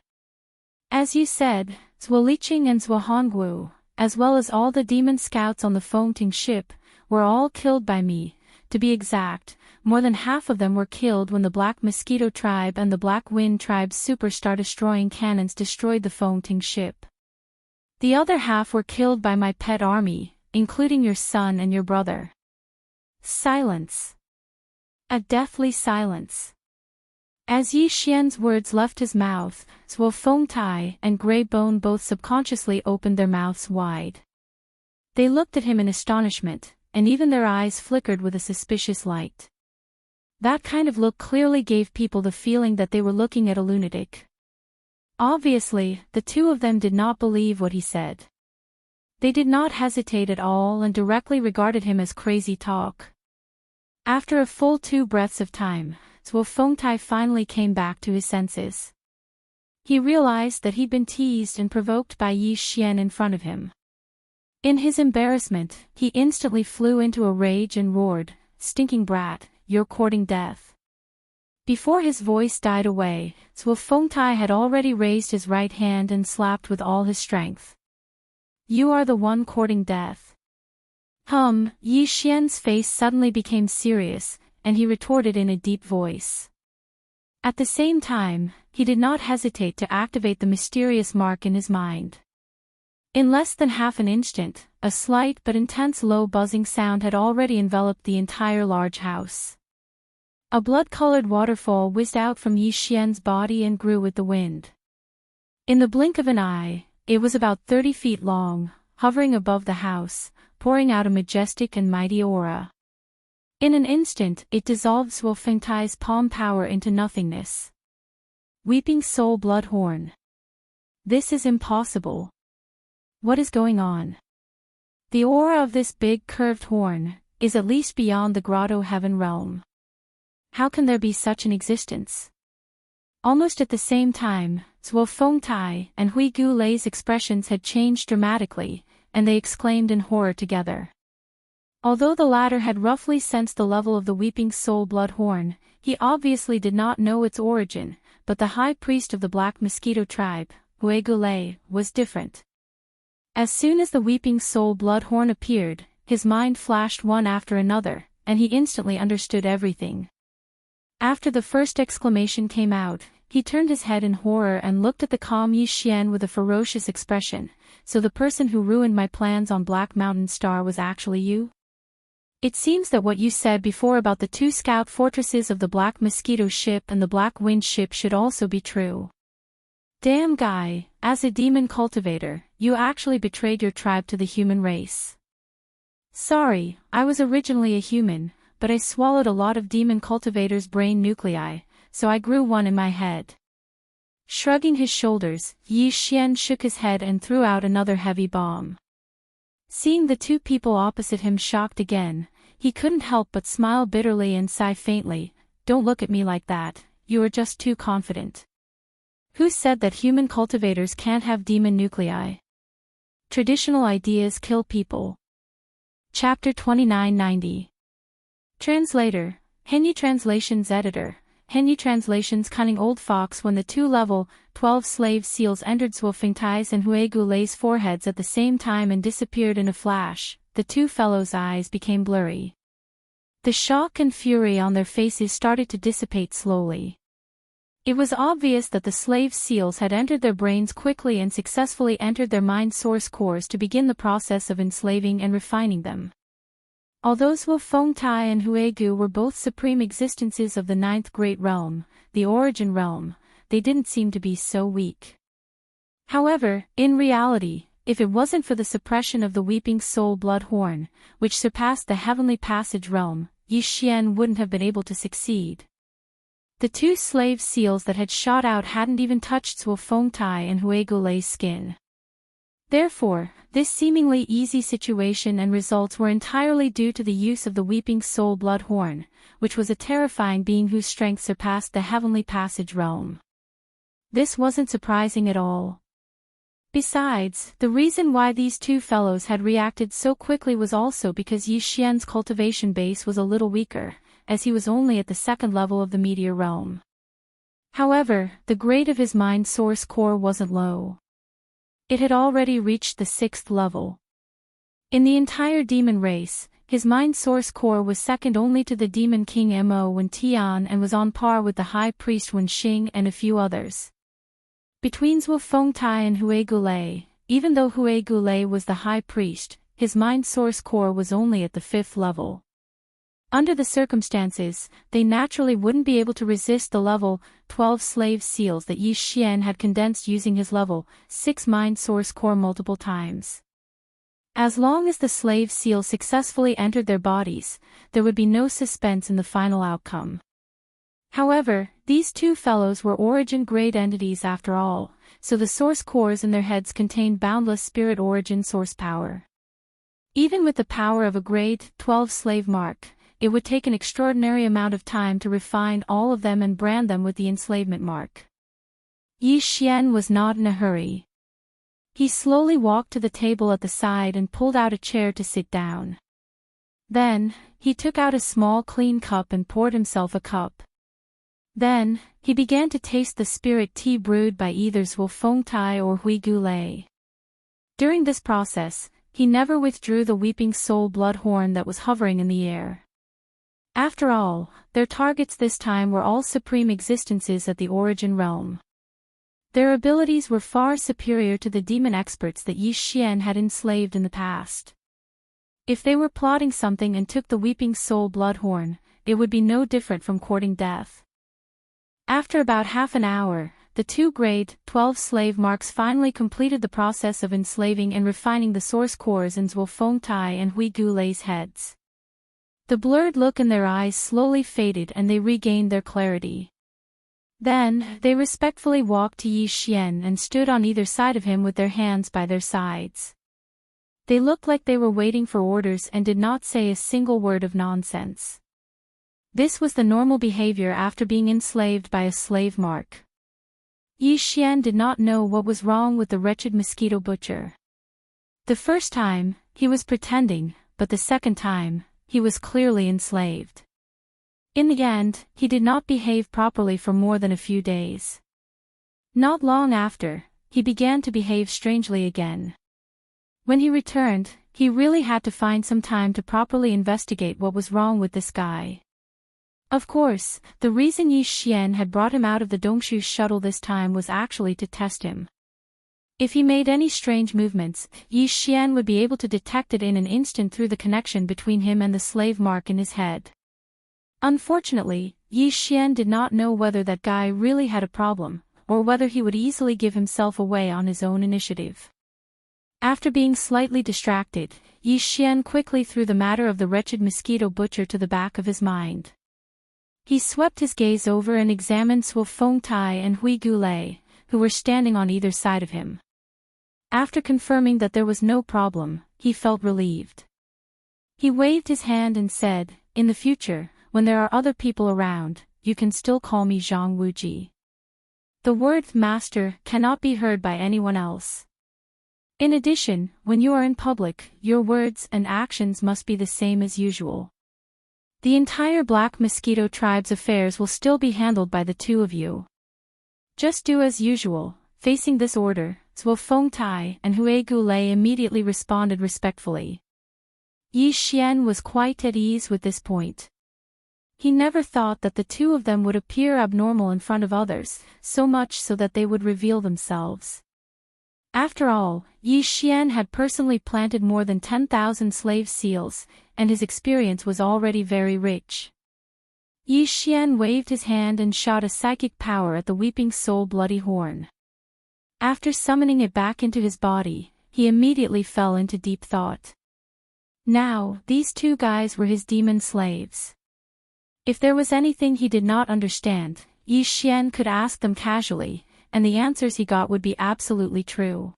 As you said, Zhuo Liqing and Zhuo Hongwu, as well as all the demon scouts on the Fengting ship, were all killed by me. To be exact, more than half of them were killed when the Black Mosquito tribe and the Black Wind tribe's superstar destroying cannons destroyed the Fengting ship. The other half were killed by my pet army, including your son and your brother. Silence. A deathly silence. As Yi Xian's words left his mouth, Zhuo Fengtai and Grey Bone both subconsciously opened their mouths wide. They looked at him in astonishment, and even their eyes flickered with a suspicious light. That kind of look clearly gave people the feeling that they were looking at a lunatic. Obviously, the two of them did not believe what he said. They did not hesitate at all and directly regarded him as crazy talk. After a full 2 breaths of time, Zhuo Fengtai finally came back to his senses. He realized that he'd been teased and provoked by Yi Xian in front of him. In his embarrassment, he instantly flew into a rage and roared, "Stinking brat, you're courting death." Before his voice died away, Zhuo Fengtai had already raised his right hand and slapped with all his strength. "You are the one courting death." Yi Xian's face suddenly became serious, and he retorted in a deep voice. At the same time, he did not hesitate to activate the mysterious mark in his mind. In less than half an instant, a slight but intense low buzzing sound had already enveloped the entire large house. A blood-colored waterfall whizzed out from Yi Xian's body and grew with the wind. In the blink of an eye, it was about 30 feet long, hovering above the house, pouring out a majestic and mighty aura. In an instant, it dissolved Zhuo Fengtai's palm power into nothingness. Weeping Soul Bloodhorn. This is impossible. What is going on? The aura of this big curved horn is at least beyond the grotto heaven realm. How can there be such an existence? Almost at the same time, Zhuo Fengtai and Hui Gulei's expressions had changed dramatically, and they exclaimed in horror together. Although the latter had roughly sensed the level of the Weeping Soul Bloodhorn, he obviously did not know its origin, but the high priest of the Black Mosquito tribe, Hui Gulei, was different. As soon as the Weeping Soul Bloodhorn appeared, his mind flashed one after another, and he instantly understood everything. After the first exclamation came out, he turned his head in horror and looked at the calm Yi Xian with a ferocious expression. "So the person who ruined my plans on Black Mountain Star was actually you? It seems that what you said before about the 2 scout fortresses of the Black Mosquito ship and the Black Wind ship should also be true. Damn guy, as a demon cultivator, you actually betrayed your tribe to the human race." "Sorry, I was originally a human, but I swallowed a lot of demon cultivators' brain nuclei, so I grew one in my head." Shrugging his shoulders, Yi Xian shook his head and threw out another heavy bomb. Seeing the two people opposite him shocked again, he couldn't help but smile bitterly and sigh faintly. "Don't look at me like that, you are just too confident. Who said that human cultivators can't have demon nuclei? Traditional ideas kill people." Chapter 2990. Translator, Henyi Translations Editor, Henyi Translations. Cunning old fox. When the 2 level 12 slave seals entered Zhuo Fengtai's and Hui Gulei's foreheads at the same time and disappeared in a flash, the two fellows' eyes became blurry. The shock and fury on their faces started to dissipate slowly. It was obvious that the slave seals had entered their brains quickly and successfully entered their mind source cores to begin the process of enslaving and refining them. Although Zhuo Fengtai and Hui Gu were both supreme existences of the 9th Great Realm, the Origin Realm, they didn't seem to be so weak. However, in reality, if it wasn't for the suppression of the Weeping Soul Bloodhorn, which surpassed the Heavenly Passage Realm, Yi Xian wouldn't have been able to succeed. The two slave seals that had shot out hadn't even touched Zhuo Fengtai and Hui Gulei's skin. Therefore, this seemingly easy situation and results were entirely due to the use of the Weeping Soul Bloodhorn, which was a terrifying being whose strength surpassed the Heavenly Passage realm. This wasn't surprising at all. Besides, the reason why these two fellows had reacted so quickly was also because Yi Xian's cultivation base was a little weaker, as he was only at the second level of the meteor realm. However, the grade of his mind source core wasn't low. It had already reached the 6th level. In the entire demon race, his mind source core was second only to the demon king Mo Wen Tian and was on par with the high priest Wen Xing and a few others. Between Zhuo Fengtai and Hui Gulei, even though Hui Gulei was the high priest, his mind source core was only at the 5th level. Under the circumstances, they naturally wouldn't be able to resist the level 12 slave seals that Yi Xian had condensed using his level 6 mind source core multiple times. As long as the slave seals successfully entered their bodies, there would be no suspense in the final outcome. However, these two fellows were origin-grade entities after all, so the source cores in their heads contained boundless spirit origin source power. Even with the power of a grade 12 slave mark, it would take an extraordinary amount of time to refine all of them and brand them with the enslavement mark. Yi Xian was not in a hurry. He slowly walked to the table at the side and pulled out a chair to sit down. Then, he took out a small clean cup and poured himself a cup. Then, he began to taste the spirit tea brewed by either Zhuo Fengtai or Hui Gulei. During this process, he never withdrew the Weeping Soul Bloodhorn that was hovering in the air. After all, their targets this time were all supreme existences at the origin realm. Their abilities were far superior to the demon experts that Yi Xian had enslaved in the past. If they were plotting something and took the Weeping Soul Bloodhorn, it would be no different from courting death. After about half an hour, the two grade 12 slave marks finally completed the process of enslaving and refining the source cores in Zhuo Fengtai and Hui Gulei's heads. The blurred look in their eyes slowly faded and they regained their clarity. Then, they respectfully walked to Yi Xian and stood on either side of him with their hands by their sides. They looked like they were waiting for orders and did not say a single word of nonsense. This was the normal behavior after being enslaved by a slave mark. Yi Xian did not know what was wrong with the wretched mosquito butcher. The first time, he was pretending, but the second time, he was clearly enslaved. In the end, he did not behave properly for more than a few days. Not long after, he began to behave strangely again. When he returned, he really had to find some time to properly investigate what was wrong with this guy. Of course, the reason Yi Xian had brought him out of the Dongshu shuttle this time was actually to test him. If he made any strange movements, Yi Xian would be able to detect it in an instant through the connection between him and the slave mark in his head. Unfortunately, Yi Xian did not know whether that guy really had a problem, or whether he would easily give himself away on his own initiative. After being slightly distracted, Yi Xian quickly threw the matter of the wretched mosquito butcher to the back of his mind. He swept his gaze over and examined Zhuo Fengtai and Hui Gulei, who were standing on either side of him. After confirming that there was no problem, he felt relieved. He waved his hand and said, "In the future, when there are other people around, you can still call me Zhang Wuji. The word master cannot be heard by anyone else. In addition, when you are in public, your words and actions must be the same as usual. The entire Black Mosquito tribe's affairs will still be handled by the two of you. Just do as usual." Facing this order, Zhuo Fengtai and Hui Gulei immediately responded respectfully. Yi Xian was quite at ease with this point. He never thought that the two of them would appear abnormal in front of others, so much so that they would reveal themselves. After all, Yi Xian had personally planted more than 10,000 slave seals, and his experience was already very rich. Yi Xian waved his hand and shot a psychic power at the Weeping Soul Bloody Horn. After summoning it back into his body, he immediately fell into deep thought. Now, these two guys were his demon slaves. If there was anything he did not understand, Yi Xian could ask them casually, and the answers he got would be absolutely true.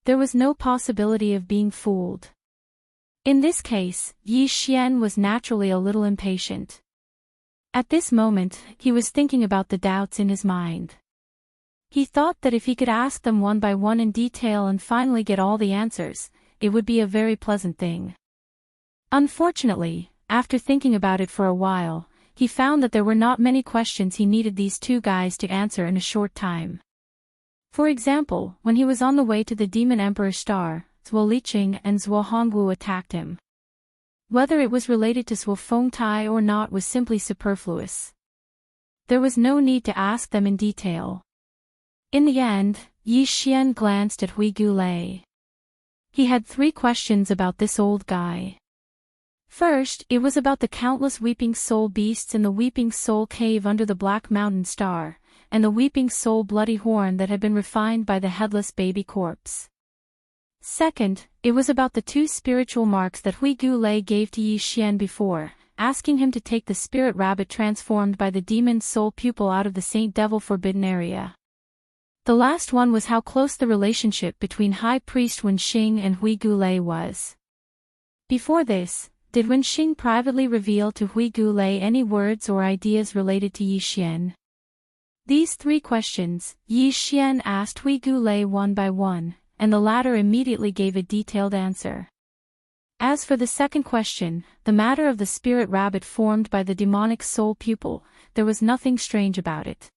There was no possibility of being fooled. In this case, Yi Xian was naturally a little impatient. At this moment, he was thinking about the doubts in his mind. He thought that if he could ask them one by one in detail and finally get all the answers, it would be a very pleasant thing. Unfortunately, after thinking about it for a while, he found that there were not many questions he needed these two guys to answer in a short time. For example, when he was on the way to the Demon Emperor Star, Zhuo Liqing and Zhuo Hongwu attacked him. Whether it was related to Zhuo Fengtai or not was simply superfluous. There was no need to ask them in detail. In the end, Yi Xian glanced at Hui Gulei. He had 3 questions about this old guy. First, it was about the countless Weeping Soul beasts in the Weeping Soul cave under the Black Mountain Star, and the Weeping Soul bloody horn that had been refined by the headless baby corpse. Second, it was about the 2 spiritual marks that Hui Gulei gave to Yi Xian before, asking him to take the spirit rabbit transformed by the demon soul pupil out of the Saint Devil Forbidden area. The last one was how close the relationship between High Priest Wenxing and Hui Gulei was. Before this, did Wenxing privately reveal to Hui Gulei any words or ideas related to Yi Xian? These 3 questions, Yi Xian asked Hui Gulei one by one, and the latter immediately gave a detailed answer. As for the second question, the matter of the spirit rabbit formed by the demonic soul pupil, there was nothing strange about it.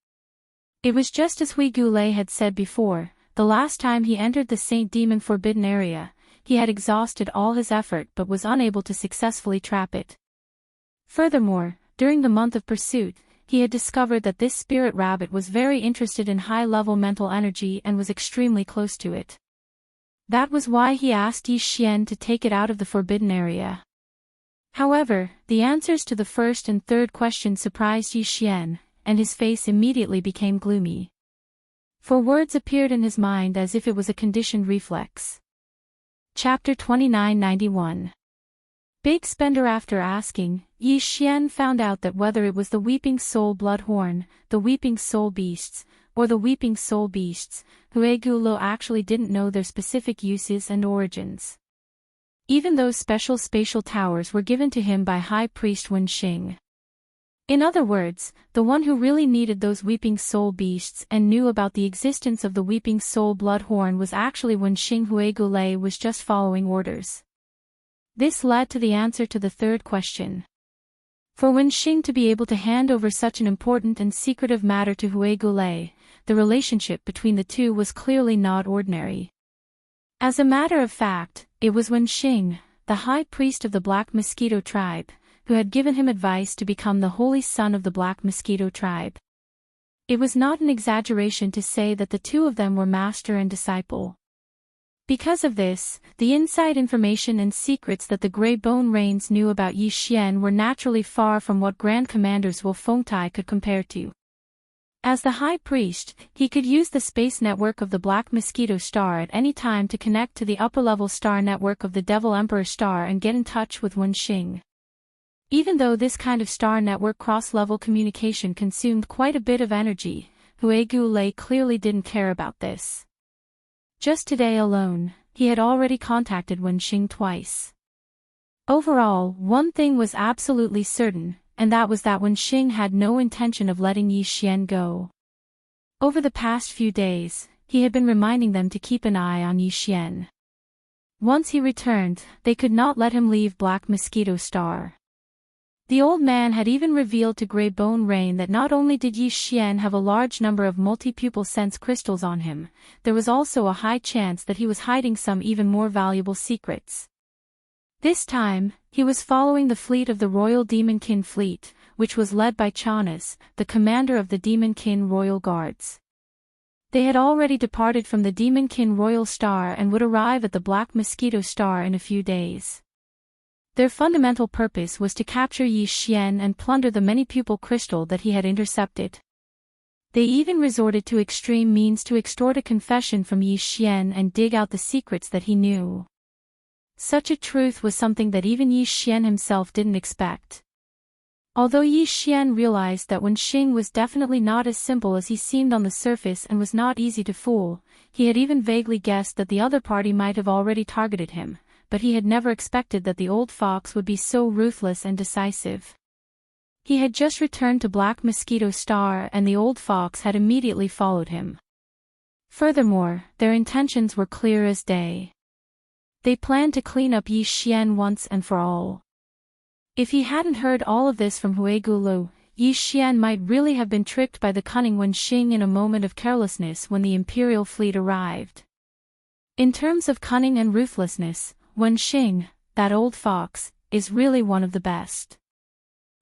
It was just as Hui Gulei had said before, the last time he entered the Saint Demon Forbidden area, he had exhausted all his effort but was unable to successfully trap it. Furthermore, during the month of pursuit, he had discovered that this spirit rabbit was very interested in high-level mental energy and was extremely close to it. That was why he asked Yi Xian to take it out of the forbidden area. However, the answers to the first and third questions surprised Yi Xian, and his face immediately became gloomy. For words appeared in his mind as if it was a conditioned reflex. Chapter 2991. Big Spender. After asking, Yi Xian found out that whether it was the Weeping Soul Bloodhorn, the Weeping Soul Beasts, or the Weeping Soul Beasts, Hui Gulei actually didn't know their specific uses and origins. Even those special spatial towers were given to him by High Priest Wenxing. In other words, the one who really needed those Weeping Soul Beasts and knew about the existence of the Weeping Soul Bloodhorn was actually Wenxing. Hui Gulei was just following orders. This led to the answer to the third question. For Wenxing to be able to hand over such an important and secretive matter to Hui Gulei, the relationship between the two was clearly not ordinary. As a matter of fact, it was Wenxing, the high priest of the Black Mosquito tribe, who had given him advice to become the holy son of the Black Mosquito tribe. It was not an exaggeration to say that the two of them were master and disciple. Because of this, the inside information and secrets that the Grey Bone Rains knew about Yi Xian were naturally far from what Grand Commanders Zhuo Fengtai could compare to. As the High Priest, he could use the space network of the Black Mosquito Star at any time to connect to the upper-level star network of the Devil Emperor Star and get in touch with Wenxing. Even though this kind of star network cross-level communication consumed quite a bit of energy, Hui Gulei clearly didn't care about this. Just today alone, he had already contacted Wenxing twice. Overall, one thing was absolutely certain, and that was that Wenxing had no intention of letting Yi Xian go. Over the past few days, he had been reminding them to keep an eye on Yi Xian. Once he returned, they could not let him leave Black Mosquito Star. The old man had even revealed to Grey Bone Rain that not only did Yi Xian have a large number of multi-pupil sense crystals on him, there was also a high chance that he was hiding some even more valuable secrets. This time, he was following the fleet of the Royal Demonkin fleet, which was led by Chanas, the commander of the Demonkin Royal Guards. They had already departed from the Demonkin Royal Star and would arrive at the Black Mosquito Star in a few days. Their fundamental purpose was to capture Yi Xian and plunder the many-pupil crystal that he had intercepted. They even resorted to extreme means to extort a confession from Yi Xian and dig out the secrets that he knew. Such a truth was something that even Yi Xian himself didn't expect. Although Yi Xian realized that Wen Xing was definitely not as simple as he seemed on the surface and was not easy to fool, he had even vaguely guessed that the other party might have already targeted him, but he had never expected that the old fox would be so ruthless and decisive. He had just returned to Black Mosquito Star and the old fox had immediately followed him. Furthermore, their intentions were clear as day. They planned to clean up Yi Xian once and for all. If he hadn't heard all of this from Huigulo, Yi Xian might really have been tricked by the cunning Wen Xing in a moment of carelessness when the imperial fleet arrived. In terms of cunning and ruthlessness, Wen Xing, that old fox, is really one of the best.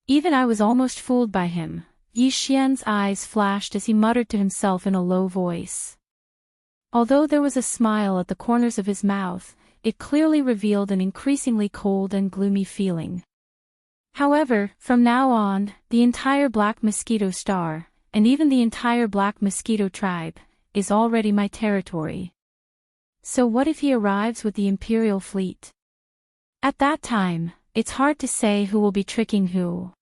Even I was almost fooled by him, Yi Xian's eyes flashed as he muttered to himself in a low voice. Although there was a smile at the corners of his mouth, it clearly revealed an increasingly cold and gloomy feeling. However, from now on, the entire Black Mosquito Star, and even the entire Black Mosquito tribe, is already my territory. So what if he arrives with the Imperial fleet? At that time, it's hard to say who will be tricking who.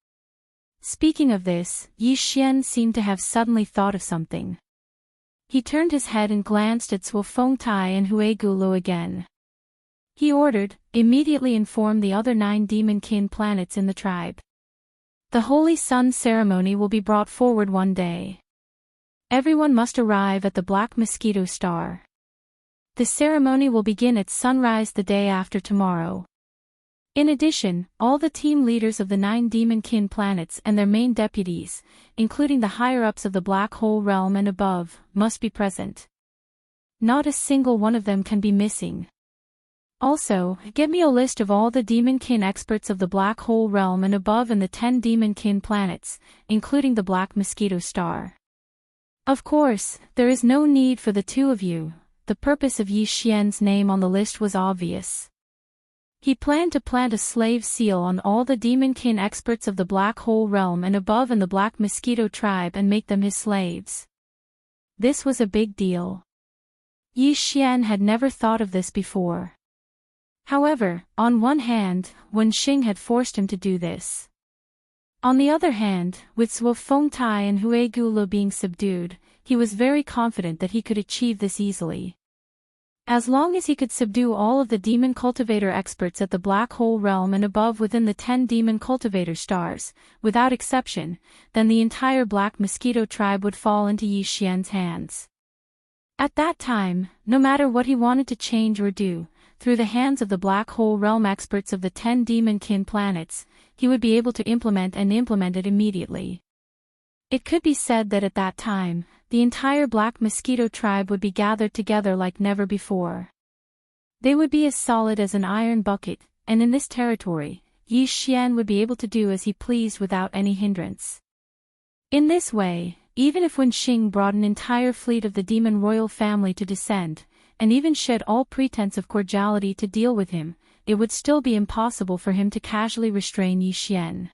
Speaking of this, Yi Xian seemed to have suddenly thought of something. He turned his head and glanced at Zhuo Fengtai and Huigulo again. He ordered, immediately inform the other 9 demon-kin planets in the tribe. The Holy Sun ceremony will be brought forward one day. Everyone must arrive at the Black Mosquito Star. The ceremony will begin at sunrise the day after tomorrow. In addition, all the team leaders of the 9 demon-kin planets and their main deputies, including the higher-ups of the Black Hole Realm and above, must be present. Not a single one of them can be missing. Also, get me a list of all the demon-kin experts of the Black Hole Realm and above and the 10 demon-kin planets, including the Black Mosquito Star. Of course, there is no need for the 2 of you. The purpose of Yi Xian's name on the list was obvious. He planned to plant a slave seal on all the demon-kin experts of the Black Hole Realm and above and the Black Mosquito tribe and make them his slaves. This was a big deal. Yi Xian had never thought of this before. However, on one hand, Wen Xing had forced him to do this. On the other hand, with Zhuo Fengtai and Huigulo being subdued, he was very confident that he could achieve this easily. As long as he could subdue all of the demon cultivator experts at the Black Hole Realm and above within the 10 demon cultivator stars, without exception, then the entire Black Mosquito tribe would fall into Yi Xian's hands. At that time, no matter what he wanted to change or do, through the hands of the Black Hole Realm experts of the 10 demon-kin planets, he would be able to implement it immediately. It could be said that at that time, the entire Black Mosquito tribe would be gathered together like never before. They would be as solid as an iron bucket, and in this territory, Yi Xian would be able to do as he pleased without any hindrance. In this way, even if Wen Xing brought an entire fleet of the demon royal family to descend, and even shed all pretense of cordiality to deal with him, it would still be impossible for him to casually restrain Yi Xian.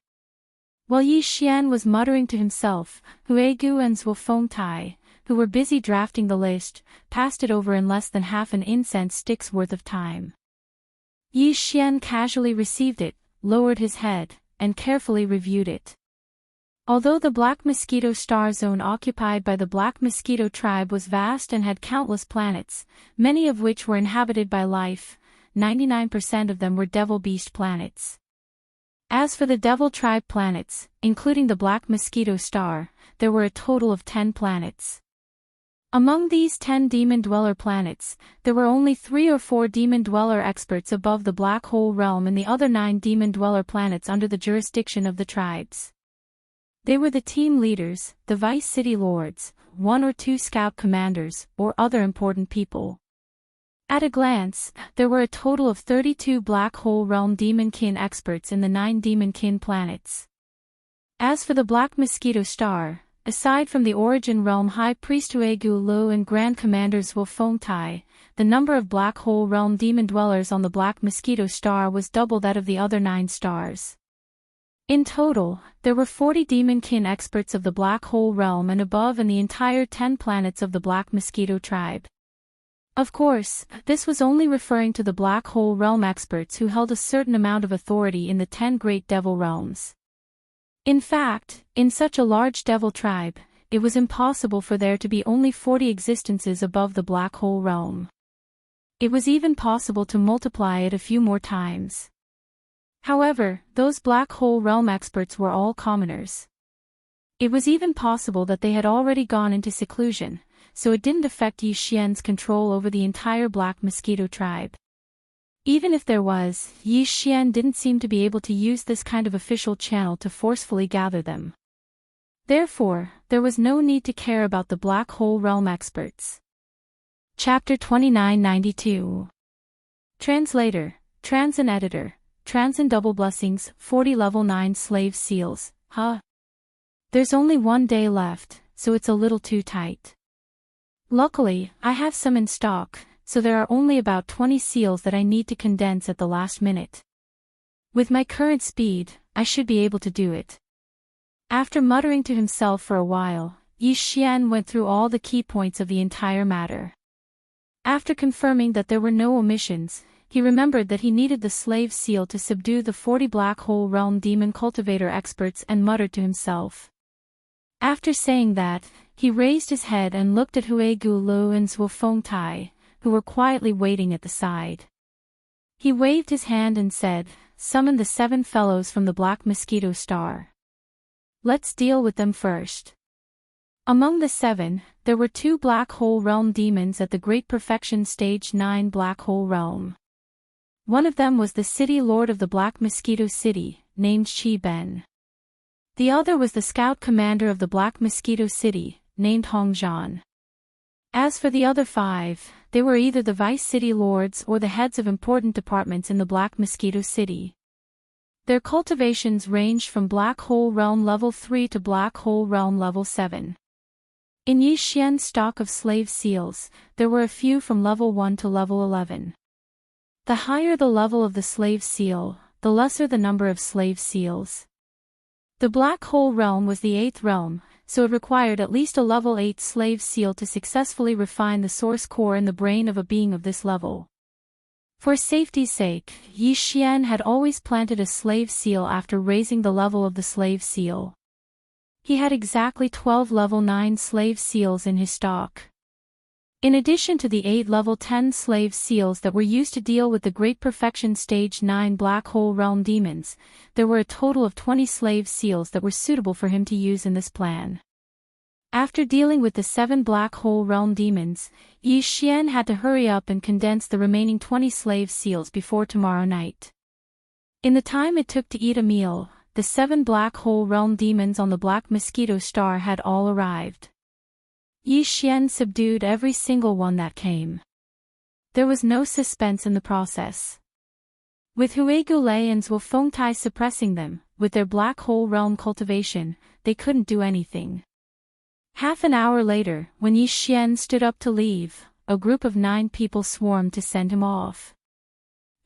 While Yi Xian was muttering to himself, Huigu and Zhuo Fengtai, who were busy drafting the list, passed it over in less than half an incense stick's worth of time. Yi Xian casually received it, lowered his head, and carefully reviewed it. Although the Black Mosquito Star Zone occupied by the Black Mosquito tribe was vast and had countless planets, many of which were inhabited by life, 99% of them were Devil Beast planets. As for the Devil Tribe planets, including the Black Mosquito Star, there were a total of 10 planets. Among these 10 Demon Dweller planets, there were only 3 or 4 Demon Dweller experts above the Black Hole Realm and the other 9 Demon Dweller planets under the jurisdiction of the tribes. They were the team leaders, the vice city lords, 1 or 2 scout commanders, or other important people. At a glance, there were a total of 32 Black Hole Realm Demon-kin experts in the 9 Demon-kin planets. As for the Black Mosquito Star, aside from the Origin Realm High Priest Huigulo and Grand Commander Zhuo Fengtai, the number of Black Hole Realm Demon Dwellers on the Black Mosquito Star was double that of the other 9 stars. In total, there were 40 Demon-kin experts of the Black Hole Realm and above and the entire 10 planets of the Black Mosquito tribe. Of course, this was only referring to the Black Hole Realm experts who held a certain amount of authority in the 10 Great Devil Realms. In fact, in such a large devil tribe, it was impossible for there to be only 40 existences above the black hole realm. It was even possible to multiply it a few more times. However, those black hole realm experts were all commoners. It was even possible that they had already gone into seclusion, so it didn't affect Yi Xian's control over the entire black mosquito tribe. Even if there was, Yi Xian didn't seem to be able to use this kind of official channel to forcefully gather them. Therefore, there was no need to care about the black hole realm experts. Chapter 2992. Translator, Trans and Editor, Trans and Double Blessings, 40 Level 9 Slave Seals, huh? There's only one day left, so it's a little too tight. Luckily, I have some in stock, so there are only about 20 seals that I need to condense at the last minute. With my current speed, I should be able to do it. After muttering to himself for a while, Yi Xian went through all the key points of the entire matter. After confirming that there were no omissions, he remembered that he needed the slave seal to subdue the 40 black hole realm demon cultivator experts and muttered to himself. After saying that, he raised his head and looked at Hui Gu Lu and Zhuo Fengtai, who were quietly waiting at the side. He waved his hand and said, "Summon the 7 fellows from the Black Mosquito Star. Let's deal with them first." Among the 7, there were 2 Black Hole Realm demons at the Great Perfection Stage 9 Black Hole Realm. One of them was the City Lord of the Black Mosquito City, named Qi Ben. The other was the Scout Commander of the Black Mosquito City, named Hong Zhan. As for the other 5, they were either the Vice City Lords or the heads of important departments in the Black Mosquito City. Their cultivations ranged from Black Hole Realm Level 3 to Black Hole Realm Level 7. In Yi Xian's stock of slave seals, there were a few from Level 1 to Level 11. The higher the level of the slave seal, the lesser the number of slave seals. The Black Hole Realm was the 8th realm, so it required at least a Level 8 slave seal to successfully refine the source core in the brain of a being of this level. For safety's sake, Yi Xian had always planted a slave seal after raising the level of the slave seal. He had exactly 12 Level 9 slave seals in his stock. In addition to the 8 Level 10 slave seals that were used to deal with the Great Perfection Stage 9 Black Hole Realm demons, there were a total of 20 slave seals that were suitable for him to use in this plan. After dealing with the 7 Black Hole Realm demons, Yi Xian had to hurry up and condense the remaining 20 slave seals before tomorrow night. In the time it took to eat a meal, the 7 Black Hole Realm demons on the Black Mosquito Star had all arrived. Yi Xian subdued every single one that came. There was no suspense in the process. With Hui Gulei and Zhuo Fengtai suppressing them, with their Black Hole Realm cultivation, they couldn't do anything. Half an hour later, when Yi Xian stood up to leave, a group of 9 people swarmed to send him off.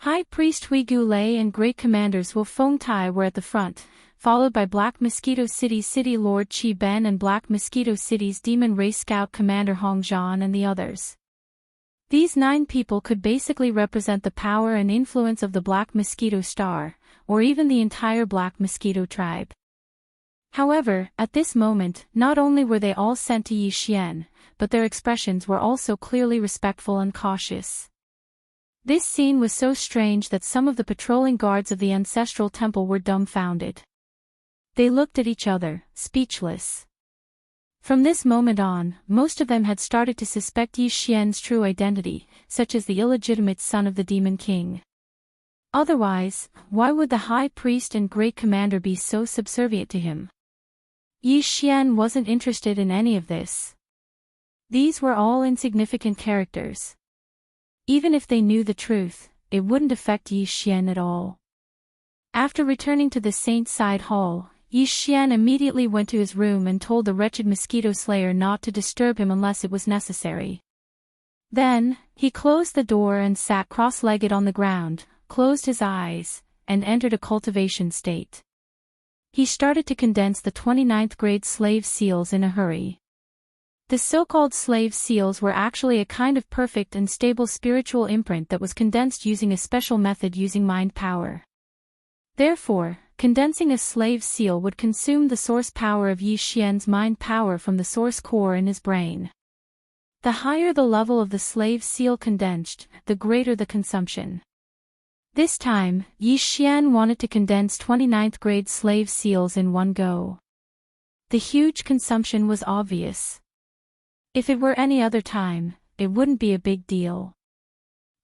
High Priest Hui Gulei and Great Commanders Zhuo Fengtai were at the front, followed by Black Mosquito City's City Lord Qi Ben and Black Mosquito City's Demon Race Scout Commander Hong Zhan and the others. These 9 people could basically represent the power and influence of the Black Mosquito Star, or even the entire Black Mosquito tribe. However, at this moment, not only were they all sent to Yi Xian, but their expressions were also clearly respectful and cautious. This scene was so strange that some of the patrolling guards of the ancestral temple were dumbfounded. They looked at each other, speechless. From this moment on, most of them had started to suspect Yi Xian's true identity, such as the illegitimate son of the Demon King. Otherwise, why would the High Priest and Great Commander be so subservient to him? Yi Xian wasn't interested in any of this. These were all insignificant characters. Even if they knew the truth, it wouldn't affect Yi Xian at all. After returning to the Saint Side Hall, Yi Xian immediately went to his room and told the wretched mosquito slayer not to disturb him unless it was necessary. Then, he closed the door and sat cross-legged on the ground, closed his eyes, and entered a cultivation state. He started to condense the 29th grade slave seals in a hurry. The so-called slave seals were actually a kind of perfect and stable spiritual imprint that was condensed using a special method using mind power. Therefore, condensing a slave seal would consume the source power of Yi Xian's mind power from the source core in his brain. The higher the level of the slave seal condensed, the greater the consumption. This time, Yi Xian wanted to condense 29th grade slave seals in one go. The huge consumption was obvious. If it were any other time, it wouldn't be a big deal.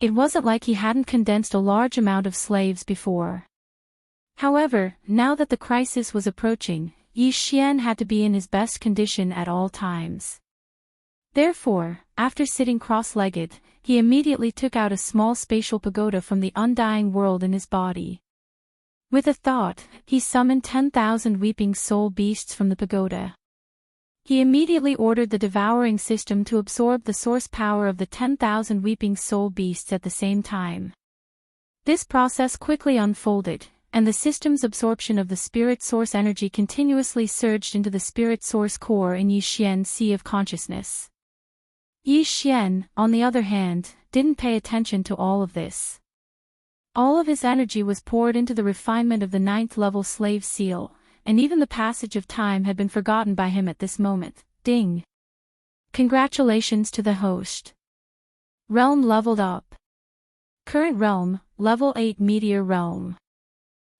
It wasn't like he hadn't condensed a large amount of slaves before. However, now that the crisis was approaching, Yi Xian had to be in his best condition at all times. Therefore, after sitting cross-legged, he immediately took out a small spatial pagoda from the undying world in his body. With a thought, he summoned 10,000 weeping soul beasts from the pagoda. He immediately ordered the devouring system to absorb the source power of the 10,000 weeping soul beasts at the same time. This process quickly unfolded, and the system's absorption of the spirit source energy continuously surged into the spirit source core in Yi Xian's sea of consciousness. Yi Xian, on the other hand, didn't pay attention to all of this. All of his energy was poured into the refinement of the 9th level slave seal, and even the passage of time had been forgotten by him at this moment. Ding! Congratulations to the host. Realm leveled up. Current realm, level 8 Meteor Realm.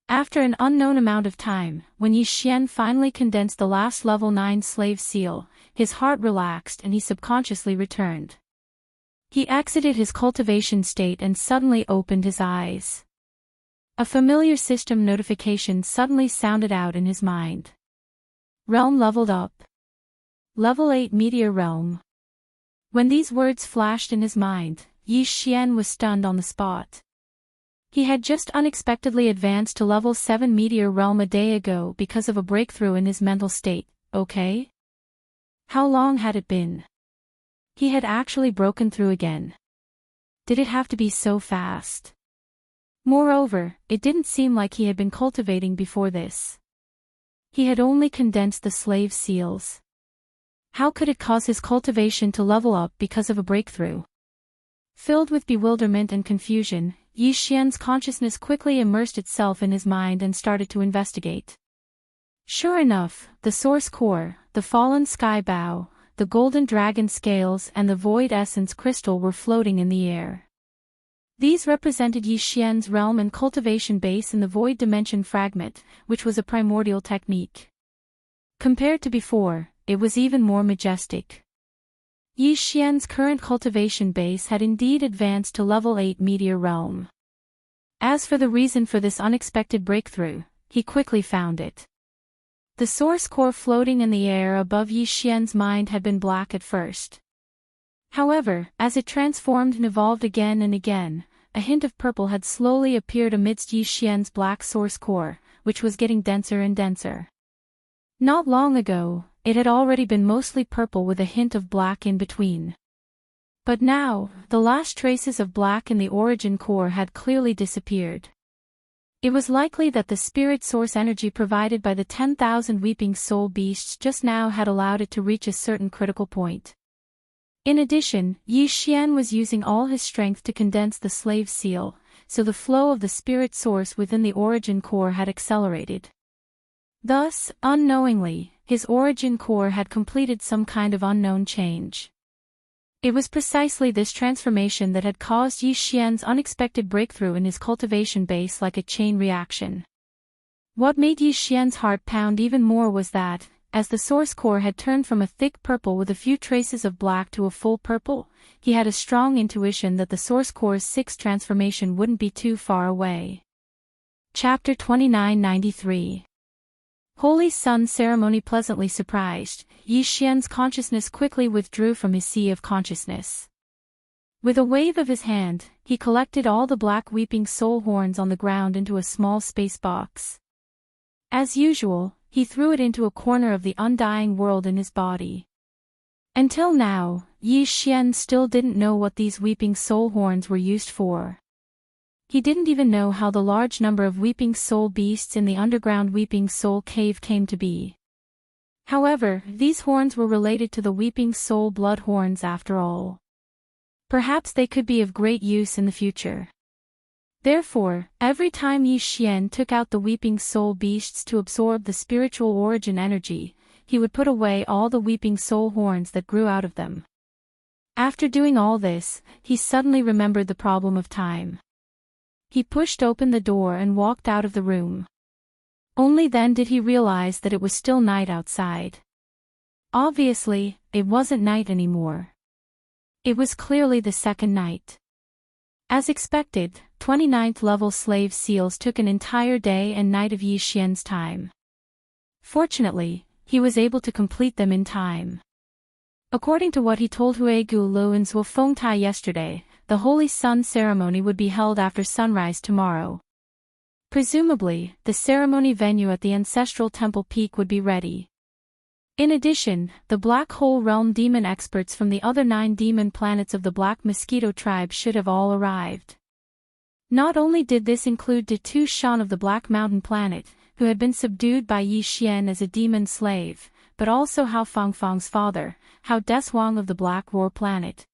After an unknown amount of time, when Yi Xian finally condensed the last level 9 slave seal, his heart relaxed and he subconsciously returned. He exited his cultivation state and suddenly opened his eyes. A familiar system notification suddenly sounded out in his mind. Realm leveled up. Level 8 Meteor Realm. When these words flashed in his mind, Yi Xian was stunned on the spot. He had just unexpectedly advanced to level 7 Meteor Realm a day ago because of a breakthrough in his mental state, okay? How long had it been? He had actually broken through again. Did it have to be so fast? Moreover, it didn't seem like he had been cultivating before this. He had only condensed the slave seals. How could it cause his cultivation to level up because of a breakthrough? Filled with bewilderment and confusion, Yi Xian's consciousness quickly immersed itself in his mind and started to investigate. Sure enough, the source core, the fallen sky bow, the golden dragon scales and the void essence crystal were floating in the air. These represented Yi Xian's realm and cultivation base in the void dimension fragment, which was a primordial technique. Compared to before, it was even more majestic. Yi Xian's current cultivation base had indeed advanced to level 8 Meteor Realm. As for the reason for this unexpected breakthrough, he quickly found it. The source core floating in the air above Yi Xian's mind had been black at first. However, as it transformed and evolved again and again, a hint of purple had slowly appeared amidst Yi Xian's black source core, which was getting denser and denser. Not long ago, it had already been mostly purple with a hint of black in between. But now, the last traces of black in the origin core had clearly disappeared. It was likely that the spirit source energy provided by the 10,000 weeping soul beasts just now had allowed it to reach a certain critical point. In addition, Yi Xian was using all his strength to condense the slave seal, so the flow of the spirit source within the origin core had accelerated. Thus, unknowingly, his origin core had completed some kind of unknown change. It was precisely this transformation that had caused Yi Xian's unexpected breakthrough in his cultivation base like a chain reaction. What made Yi Xian's heart pound even more was that, as the source core had turned from a thick purple with a few traces of black to a full purple, he had a strong intuition that the source core's sixth transformation wouldn't be too far away. Chapter 2993. Holy Sun Ceremony. Pleasantly surprised, Yi Xian's consciousness quickly withdrew from his sea of consciousness. With a wave of his hand, he collected all the black weeping soul horns on the ground into a small space box. As usual, he threw it into a corner of the undying world in his body. Until now, Yi Xian still didn't know what these weeping soul horns were used for. He didn't even know how the large number of weeping soul beasts in the underground weeping soul cave came to be. However, these horns were related to the weeping soul blood horns after all. Perhaps they could be of great use in the future. Therefore, every time Yi Xian took out the weeping soul beasts to absorb the spiritual origin energy, he would put away all the weeping soul horns that grew out of them. After doing all this, he suddenly remembered the problem of time. He pushed open the door and walked out of the room. Only then did he realize that it was still night outside. Obviously, it wasn't night anymore. It was clearly the second night. As expected, 29th level slave seals took an entire day and night of Yi Xian's time. Fortunately, he was able to complete them in time. According to what he told Huigu Lu and Zhuofengtai yesterday, the Holy Sun ceremony would be held after sunrise tomorrow. Presumably, the ceremony venue at the Ancestral Temple Peak would be ready. In addition, the Black Hole Realm demon experts from the other 9 demon planets of the Black Mosquito tribe should have all arrived. Not only did this include Tu Shan of the Black Mountain planet, who had been subdued by Yi Xian as a demon slave, but also Hao Fangfang's father, Hao Deswang of the Black Roar planet.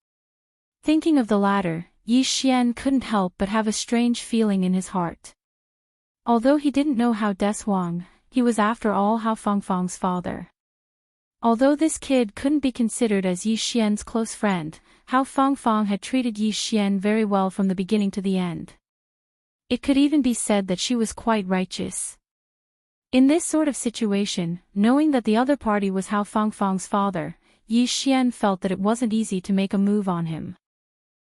Thinking of the latter, Yi Xian couldn't help but have a strange feeling in his heart. Although he didn't know Hao Deswang, he was after all Hao Fangfang's father. Although this kid couldn't be considered as Yi Xian's close friend, Hao Fangfang had treated Yi Xian very well from the beginning to the end. It could even be said that she was quite righteous. In this sort of situation, knowing that the other party was Hao Fangfang's father, Yi Xian felt that it wasn't easy to make a move on him.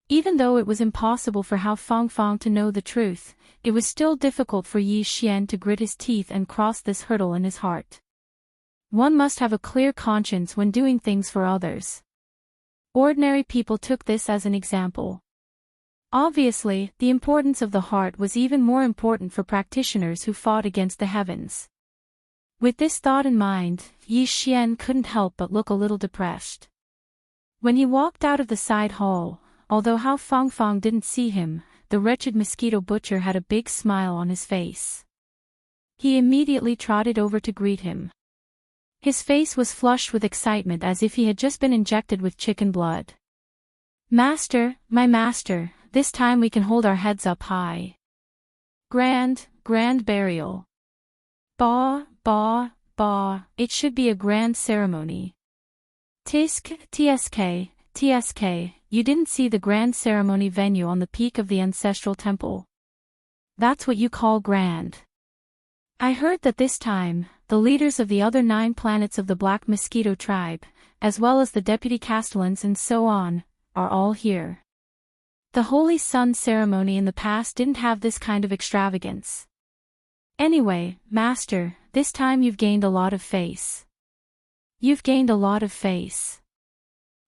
Even though it was impossible for Hao Fangfang to know the truth, it was still difficult for Yi Xian to grit his teeth and cross this hurdle in his heart. One must have a clear conscience when doing things for others. Ordinary people took this as an example. Obviously, the importance of the heart was even more important for practitioners who fought against the heavens. With this thought in mind, Yi Xian couldn't help but look a little depressed. When he walked out of the side hall, although Hao Fangfang didn't see him, the wretched mosquito butcher had a big smile on his face. He immediately trotted over to greet him. His face was flushed with excitement as if he had just been injected with chicken blood. "Master, my master, this time we can hold our heads up high. Grand burial. Ba, ba, ba, it should be a grand ceremony. TSK, you didn't see the grand ceremony venue on the peak of the Ancestral Temple. That's what you call grand. I heard that this time, the leaders of the other 9 planets of the Black Mosquito tribe, as well as the deputy castellans and so on, are all here. The Holy Sun ceremony in the past didn't have this kind of extravagance. Anyway, master, this time you've gained a lot of face. You've gained a lot of face.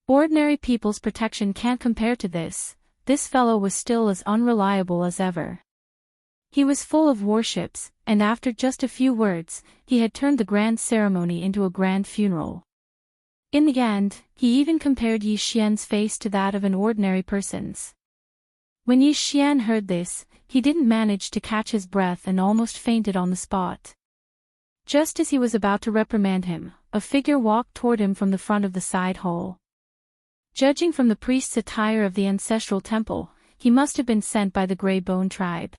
Ordinary people's protection can't compare to this. This fellow was still as unreliable as ever. He was full of warships, and after just a few words, he had turned the grand ceremony into a grand funeral. In the end, he even compared Yi Xian's face to that of an ordinary person's. When Yi Xian heard this, he didn't manage to catch his breath and almost fainted on the spot. Just as he was about to reprimand him, a figure walked toward him from the front of the side hall. Judging from the priest's attire of the Ancestral Temple, he must have been sent by the Grey Bone tribe.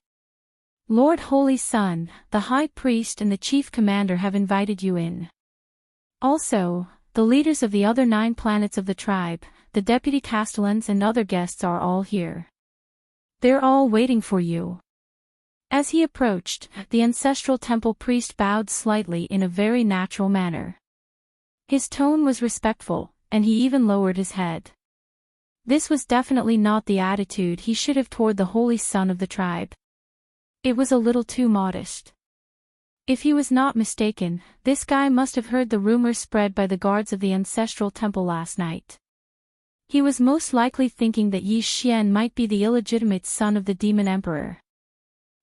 Lord Holy Sun, the High Priest and the Chief Commander have invited you in. Also, the leaders of the other 9 planets of the tribe, the deputy castellans and other guests are all here. They're all waiting for you. As he approached, the Ancestral Temple priest bowed slightly in a very natural manner. His tone was respectful, and he even lowered his head. This was definitely not the attitude he should have toward the Holy Son of the tribe. It was a little too modest. If he was not mistaken, this guy must have heard the rumors spread by the guards of the Ancestral Temple last night. He was most likely thinking that Yi Xian might be the illegitimate son of the Demon Emperor.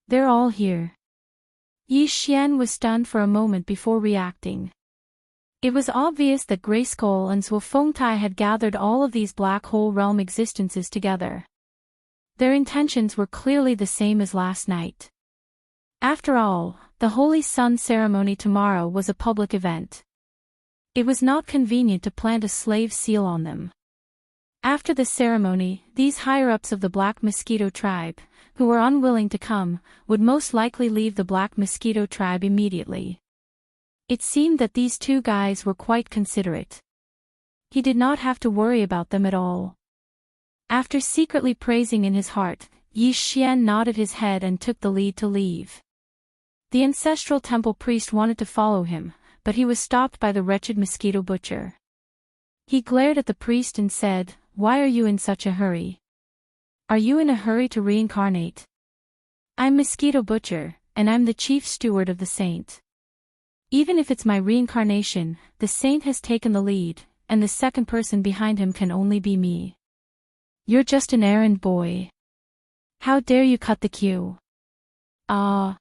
They're all here. Yi Xian was stunned for a moment before reacting. It was obvious that Grayskull and Zhuofengtai had gathered all of these black hole realm existences together. Their intentions were clearly the same as last night. After all, the Holy Sun ceremony tomorrow was a public event. It was not convenient to plant a slave seal on them. After the ceremony, these higher-ups of the Black Mosquito tribe, who were unwilling to come, would most likely leave the Black Mosquito tribe immediately. It seemed that these two guys were quite considerate. He did not have to worry about them at all. After secretly praising in his heart, Yi Xian nodded his head and took the lead to leave. The ancestral temple priest wanted to follow him, but he was stopped by the wretched mosquito butcher. He glared at the priest and said, "Why are you in such a hurry? Are you in a hurry to reincarnate? I'm Mosquito Butcher, and I'm the chief steward of the saint. Even if it's my reincarnation, the saint has taken the lead, and the second person behind him can only be me. You're just an errand boy. How dare you cut the queue?" Ah!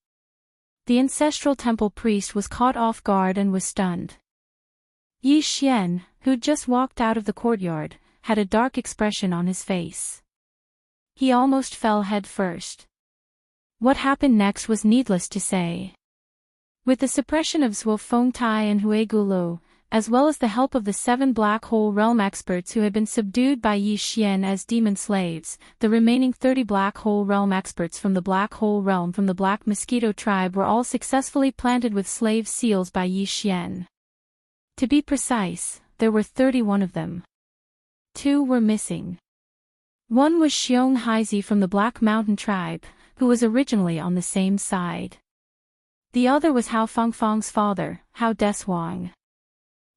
The ancestral temple priest was caught off guard and was stunned. Yi Xian, who'd just walked out of the courtyard, had a dark expression on his face. He almost fell head first. What happened next was needless to say. With the suppression of Zhuo Fengtai and Hui Gulu, as well as the help of the 7 Black Hole Realm experts who had been subdued by Yi Xian as demon slaves, the remaining 30 Black Hole Realm experts from the Black Hole Realm from the Black Mosquito tribe were all successfully planted with slave seals by Yi Xian. To be precise, there were 31 of them. 2 were missing. One was Xiong Haizi from the Black Mountain tribe, who was originally on the same side. The other was Hao Fangfang's father, Hao Deshuang.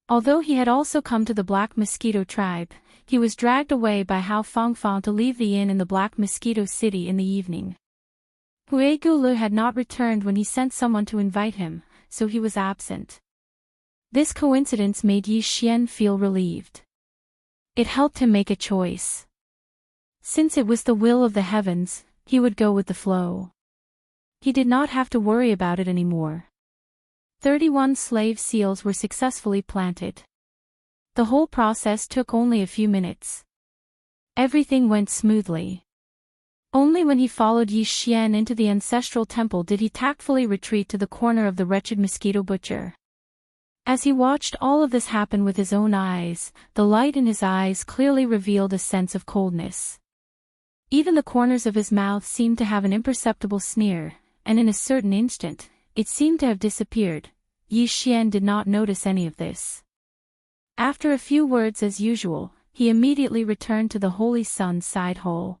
Although he had also come to the Black Mosquito tribe, he was dragged away by Hao Fangfang to leave the inn in the Black Mosquito city in the evening. Hui Gulu had not returned when he sent someone to invite him, so he was absent. This coincidence made Yi Xian feel relieved. It helped him make a choice. Since it was the will of the heavens, he would go with the flow. He did not have to worry about it anymore. 31 slave seals were successfully planted. The whole process took only a few minutes. Everything went smoothly. Only when he followed Yi Xian into the ancestral temple did he tactfully retreat to the corner of the wretched mosquito butcher. As he watched all of this happen with his own eyes, the light in his eyes clearly revealed a sense of coldness. Even the corners of his mouth seemed to have an imperceptible sneer, and in a certain instant, it seemed to have disappeared. Yi Xian did not notice any of this. After a few words as usual, he immediately returned to the Holy Sun's side hole.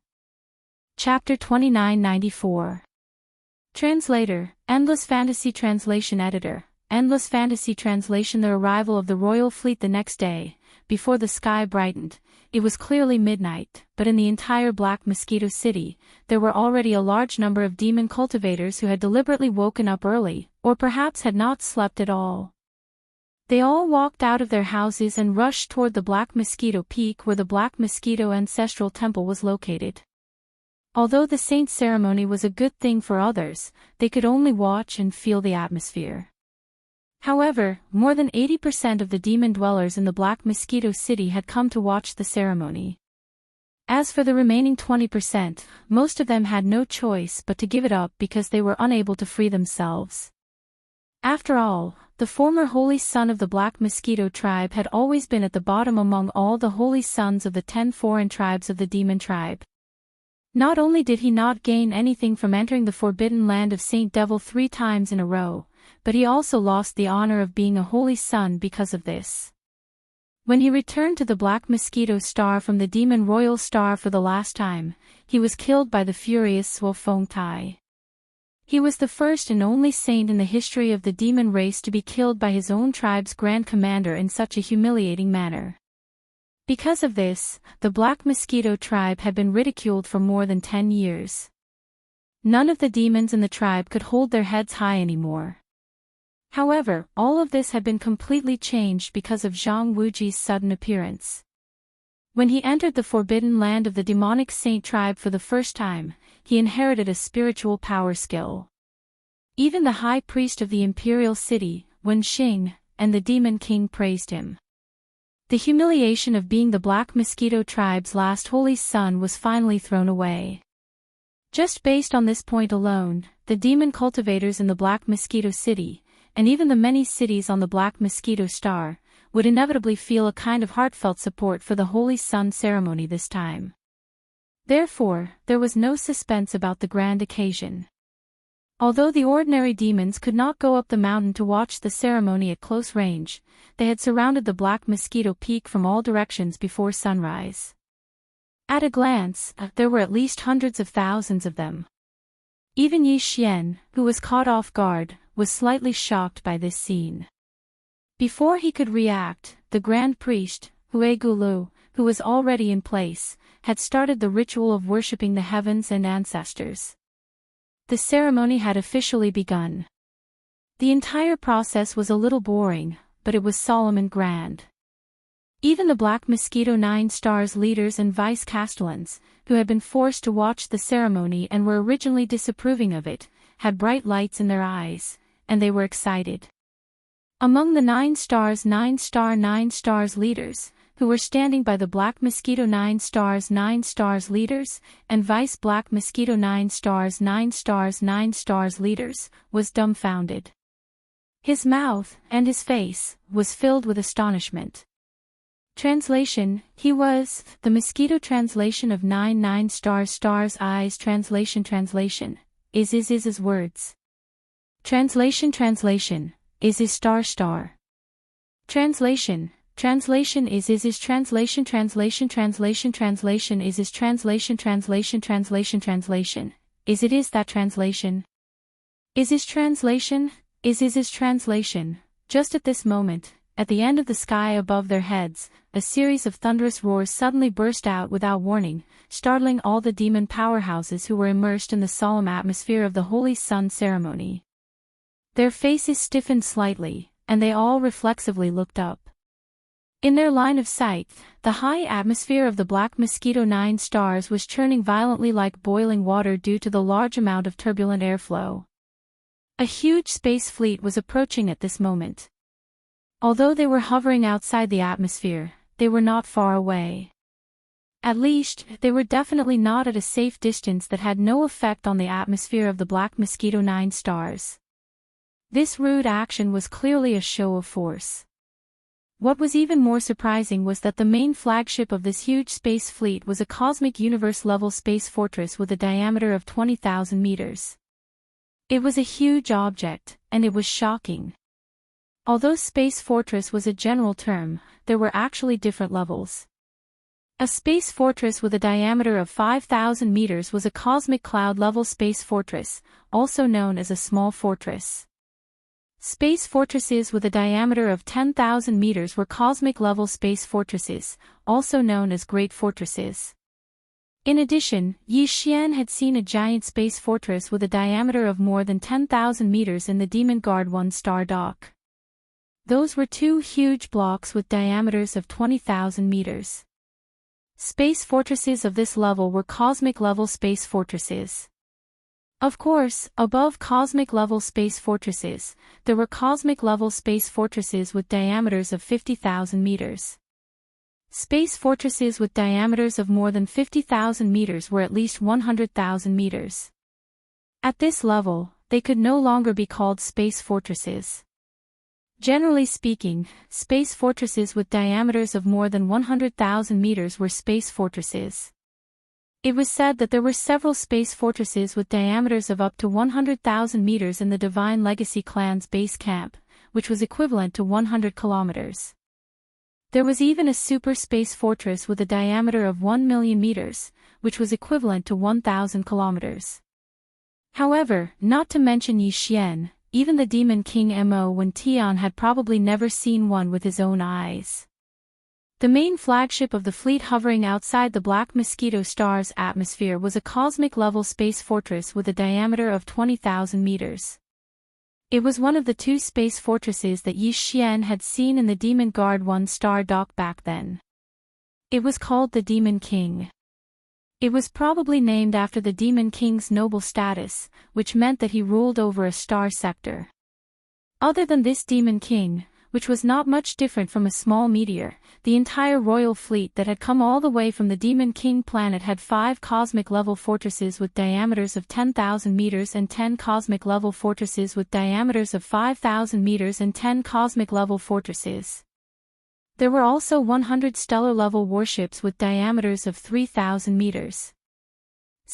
Chapter 2994. Translator, Endless Fantasy Translation Editor, Endless Fantasy Translation. The arrival of the royal fleet the next day, before the sky brightened, it was clearly midnight, but in the entire Black Mosquito City, there were already a large number of demon cultivators who had deliberately woken up early, or perhaps had not slept at all. They all walked out of their houses and rushed toward the Black Mosquito Peak where the Black Mosquito Ancestral Temple was located. Although the saint ceremony was a good thing for others, they could only watch and feel the atmosphere. However, more than 80% of the demon dwellers in the Black Mosquito City had come to watch the ceremony. As for the remaining 20%, most of them had no choice but to give it up because they were unable to free themselves. After all, the former holy son of the Black Mosquito tribe had always been at the bottom among all the holy sons of the 10 foreign tribes of the demon tribe. Not only did he not gain anything from entering the forbidden land of Saint Devil 3 times in a row, but he also lost the honor of being a holy son because of this. When he returned to the Black Mosquito Star from the Demon Royal Star for the last time, he was killed by the furious Zhuo Fengtai. He was the first and only saint in the history of the demon race to be killed by his own tribe's grand commander in such a humiliating manner. Because of this, the Black Mosquito tribe had been ridiculed for more than 10 years. None of the demons in the tribe could hold their heads high anymore. However, all of this had been completely changed because of Zhang Wuji's sudden appearance. When he entered the forbidden land of the demonic saint tribe for the first time, he inherited a spiritual power skill. Even the high priest of the imperial city, Wen Xing, and the demon king praised him. The humiliation of being the Black Mosquito tribe's last holy son was finally thrown away. Just based on this point alone, the demon cultivators in the Black Mosquito City, and even the many cities on the Black Mosquito Star, would inevitably feel a kind of heartfelt support for the Holy Sun ceremony this time. Therefore, there was no suspense about the grand occasion. Although the ordinary demons could not go up the mountain to watch the ceremony at close range, they had surrounded the Black Mosquito Peak from all directions before sunrise. At a glance, there were at least hundreds of thousands of them. Even Yi Xian, who was caught off guard, was slightly shocked by this scene. Before he could react, the Grand Priest, Hue Gulu, who was already in place, had started the ritual of worshipping the heavens and ancestors. The ceremony had officially begun. The entire process was a little boring, but it was solemn and grand. Even the Black Mosquito 9 Stars leaders and vice-castellans, who had been forced to watch the ceremony and were originally disapproving of it, had bright lights in their eyes, and they were excited. Among the 9 Stars leaders, who were standing by the Black Mosquito 9 Stars leaders, and Vice Black Mosquito 9 Stars leaders, was dumbfounded. His mouth, and his face, was filled with astonishment. Translation: He was, the mosquito translation of 9 stars eyes translation is words. Translation is star. Translation is translation is translation is it is that translation is translation. Just at this moment, at the end of the sky above their heads, a series of thunderous roars suddenly burst out without warning, startling all the demon powerhouses who were immersed in the solemn atmosphere of the Holy Sun ceremony. Their faces stiffened slightly, and they all reflexively looked up. In their line of sight, the high atmosphere of the Black Mosquito 9 Stars was churning violently like boiling water due to the large amount of turbulent airflow. A huge space fleet was approaching at this moment. Although they were hovering outside the atmosphere, they were not far away. At least, they were definitely not at a safe distance that had no effect on the atmosphere of the Black Mosquito 9 Stars. This rude action was clearly a show of force. What was even more surprising was that the main flagship of this huge space fleet was a cosmic universe-level space fortress with a diameter of 20,000 meters. It was a huge object, and it was shocking. Although space fortress was a general term, there were actually different levels. A space fortress with a diameter of 5,000 meters was a cosmic cloud-level space fortress, also known as a small fortress. Space fortresses with a diameter of 10,000 meters were cosmic-level space fortresses, also known as great fortresses. In addition, Yi Xian had seen a giant space fortress with a diameter of more than 10,000 meters in the Demon Guard 1-star dock. Those were two huge blocks with diameters of 20,000 meters. Space fortresses of this level were cosmic-level space fortresses. Of course, above cosmic-level space fortresses, there were cosmic-level space fortresses with diameters of 50,000 meters. Space fortresses with diameters of more than 50,000 meters were at least 100,000 meters. At this level, they could no longer be called space fortresses. Generally speaking, space fortresses with diameters of more than 100,000 meters were space fortresses. It was said that there were several space fortresses with diameters of up to 100,000 meters in the Divine Legacy clan's base camp, which was equivalent to 100 kilometers. There was even a super space fortress with a diameter of 1 million meters, which was equivalent to 1,000 kilometers. However, not to mention Yi Xian, even the Demon King Mo Wen Tian had probably never seen one with his own eyes. The main flagship of the fleet hovering outside the Black Mosquito Star's atmosphere was a cosmic-level space fortress with a diameter of 20,000 meters. It was one of the two space fortresses that Yi Xian had seen in the Demon Guard 1-star dock back then. It was called the Demon King. It was probably named after the Demon King's noble status, which meant that he ruled over a star sector. Other than this Demon King, which was not much different from a small meteor, the entire royal fleet that had come all the way from the Demon King planet had 5 cosmic-level fortresses with diameters of 10,000 meters and 10 cosmic-level fortresses with diameters of 5,000 meters and 10 cosmic-level fortresses. There were also 100 stellar-level warships with diameters of 3,000 meters.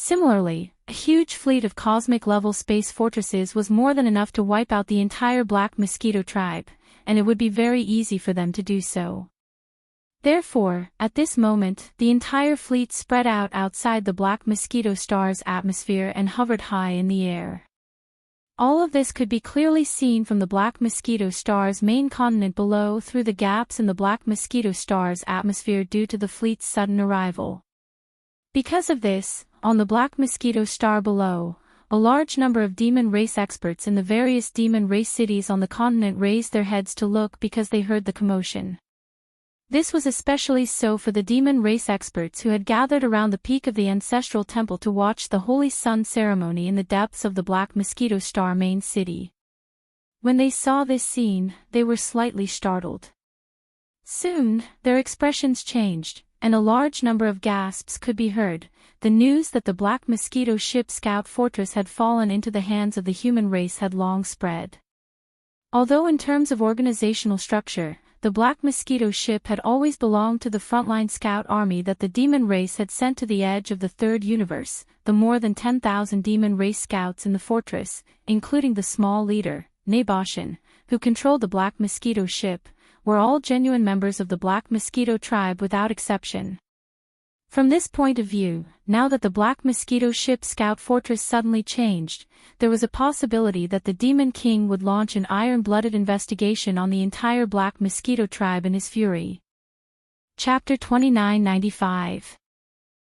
Similarly, a huge fleet of cosmic-level space fortresses was more than enough to wipe out the entire Black Mosquito tribe, and it would be very easy for them to do so. Therefore, at this moment, the entire fleet spread out outside the Black Mosquito star's atmosphere and hovered high in the air. All of this could be clearly seen from the Black Mosquito star's main continent below through the gaps in the Black Mosquito star's atmosphere due to the fleet's sudden arrival. Because of this, on the Black Mosquito star below, a large number of demon race experts in the various demon race cities on the continent raised their heads to look because they heard the commotion. This was especially so for the demon race experts who had gathered around the peak of the ancestral temple to watch the Holy Sun ceremony in the depths of the Black Mosquito Star main city. When they saw this scene, they were slightly startled. Soon, their expressions changed, and a large number of gasps could be heard. The news that the Black Mosquito ship Scout Fortress had fallen into the hands of the human race had long spread. Although in terms of organizational structure, the Black Mosquito ship had always belonged to the frontline scout army that the demon race had sent to the edge of the third universe, the more than 10,000 demon race scouts in the fortress, including the small leader, Naboshan, who controlled the Black Mosquito ship, were all genuine members of the Black Mosquito tribe without exception. From this point of view, now that the Black Mosquito ship Scout Fortress suddenly changed, there was a possibility that the Demon King would launch an iron-blooded investigation on the entire Black Mosquito tribe in his fury. Chapter 2995.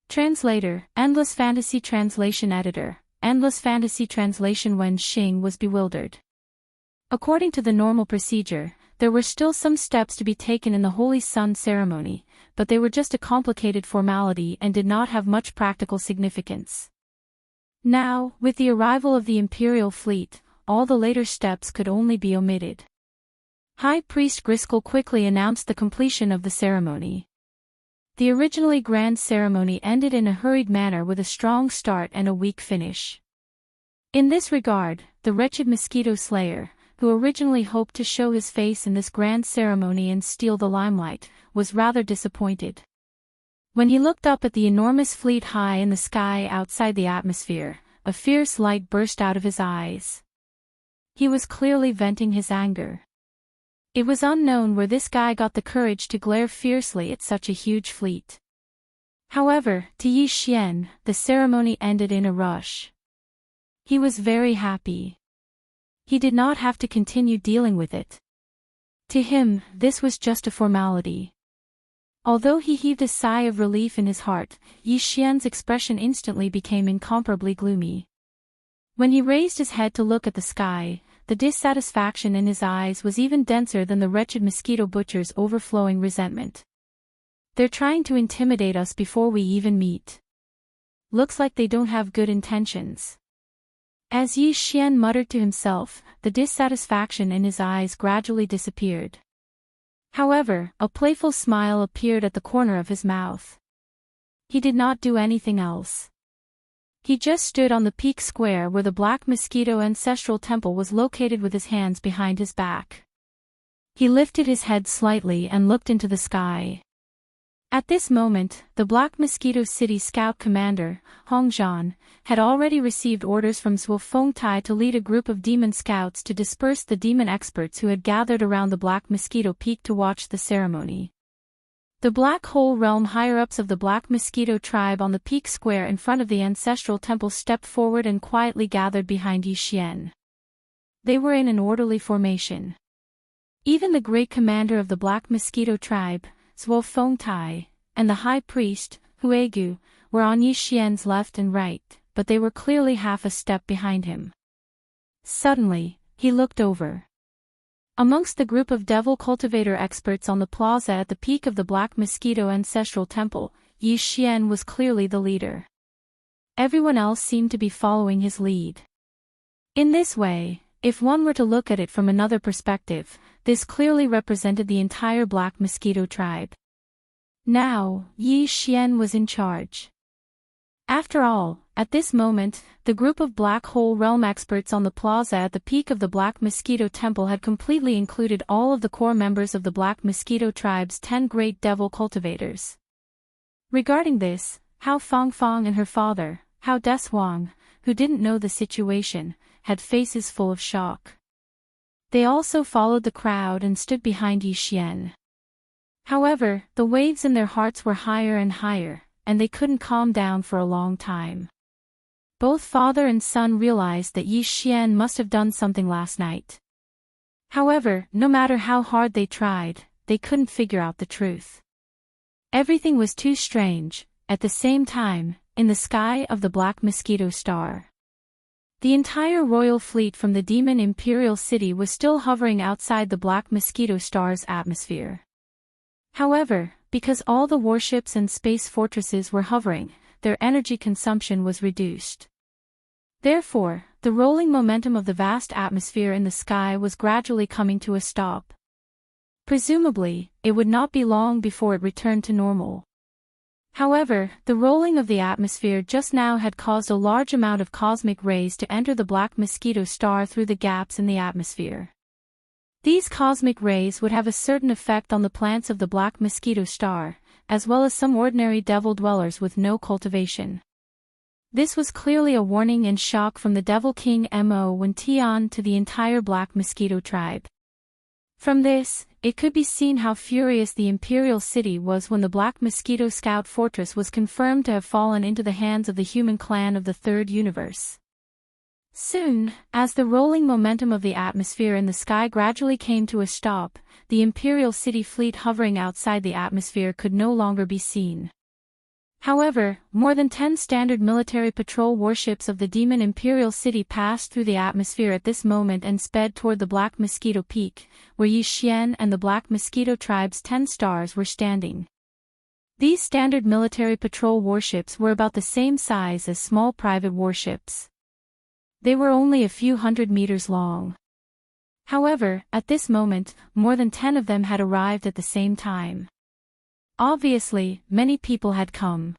Translator, Endless Fantasy Translation Editor, Endless Fantasy Translation. Wen Xing was bewildered. According to the normal procedure, there were still some steps to be taken in the Holy Sun ceremony, but they were just a complicated formality and did not have much practical significance. Now, with the arrival of the Imperial fleet, all the later steps could only be omitted. High Priest Griskel quickly announced the completion of the ceremony. The originally grand ceremony ended in a hurried manner with a strong start and a weak finish. In this regard, the wretched Mosquito Slayer, who originally hoped to show his face in this grand ceremony and steal the limelight, was rather disappointed. When he looked up at the enormous fleet high in the sky outside the atmosphere, a fierce light burst out of his eyes. He was clearly venting his anger. It was unknown where this guy got the courage to glare fiercely at such a huge fleet. However, to Yi Xian, the ceremony ended in a rush. He was very happy. He did not have to continue dealing with it. To him, this was just a formality. Although he heaved a sigh of relief in his heart, Yi Xian's expression instantly became incomparably gloomy. When he raised his head to look at the sky, the dissatisfaction in his eyes was even denser than the wretched mosquito butcher's overflowing resentment. They're trying to intimidate us before we even meet. Looks like they don't have good intentions. As Yi Xian muttered to himself, the dissatisfaction in his eyes gradually disappeared. However, a playful smile appeared at the corner of his mouth. He did not do anything else. He just stood on the peak square where the Black Mosquito Ancestral Temple was located with his hands behind his back. He lifted his head slightly and looked into the sky. At this moment, the Black Mosquito City Scout Commander, Hong Zhan, had already received orders from Zhuo Fengtai to lead a group of demon scouts to disperse the demon experts who had gathered around the Black Mosquito Peak to watch the ceremony. The Black Hole Realm higher-ups of the Black Mosquito tribe on the peak square in front of the Ancestral Temple stepped forward and quietly gathered behind Yi Xian. They were in an orderly formation. Even the great commander of the Black Mosquito tribe, Zhuo Fengtai, and the high priest, Huegu, were on Yi Xian's left and right, but they were clearly half a step behind him. Suddenly, he looked over. Amongst the group of devil cultivator experts on the plaza at the peak of the Black Mosquito Ancestral Temple, Yi Xian was clearly the leader. Everyone else seemed to be following his lead. In this way, if one were to look at it from another perspective, this clearly represented the entire Black Mosquito tribe. Now, Yi Xian was in charge. After all, at this moment, the group of Black Hole Realm experts on the plaza at the peak of the Black Mosquito Temple had completely included all of the core members of the Black Mosquito tribe's 10 great devil cultivators. Regarding this, Hao Fangfang and her father, Hao Deswang, who didn't know the situation, had faces full of shock. They also followed the crowd and stood behind Yi Xian. However, the waves in their hearts were higher and higher, and they couldn't calm down for a long time. Both father and son realized that Yi Xian must have done something last night. However, no matter how hard they tried, they couldn't figure out the truth. Everything was too strange. At the same time, in the sky of the Black Mosquito Star, the entire royal fleet from the Demon Imperial City was still hovering outside the Black Mosquito Star's atmosphere. However, because all the warships and space fortresses were hovering, their energy consumption was reduced. Therefore, the rolling momentum of the vast atmosphere in the sky was gradually coming to a stop. Presumably, it would not be long before it returned to normal. However, the rolling of the atmosphere just now had caused a large amount of cosmic rays to enter the Black Mosquito Star through the gaps in the atmosphere. These cosmic rays would have a certain effect on the plants of the Black Mosquito Star, as well as some ordinary devil dwellers with no cultivation. This was clearly a warning and shock from the Devil King Mo Wen Tian to the entire Black Mosquito tribe. From this, it could be seen how furious the Imperial City was when the Black Mosquito Scout Fortress was confirmed to have fallen into the hands of the human clan of the Third Universe. Soon, as the rolling momentum of the atmosphere in the sky gradually came to a stop, the Imperial City fleet hovering outside the atmosphere could no longer be seen. However, more than 10 standard military patrol warships of the Demon Imperial City passed through the atmosphere at this moment and sped toward the Black Mosquito Peak, where Yi Xian and the Black Mosquito Tribe's 10 stars were standing. These standard military patrol warships were about the same size as small private warships. They were only a few hundred meters long. However, at this moment, more than 10 of them had arrived at the same time. Obviously, many people had come.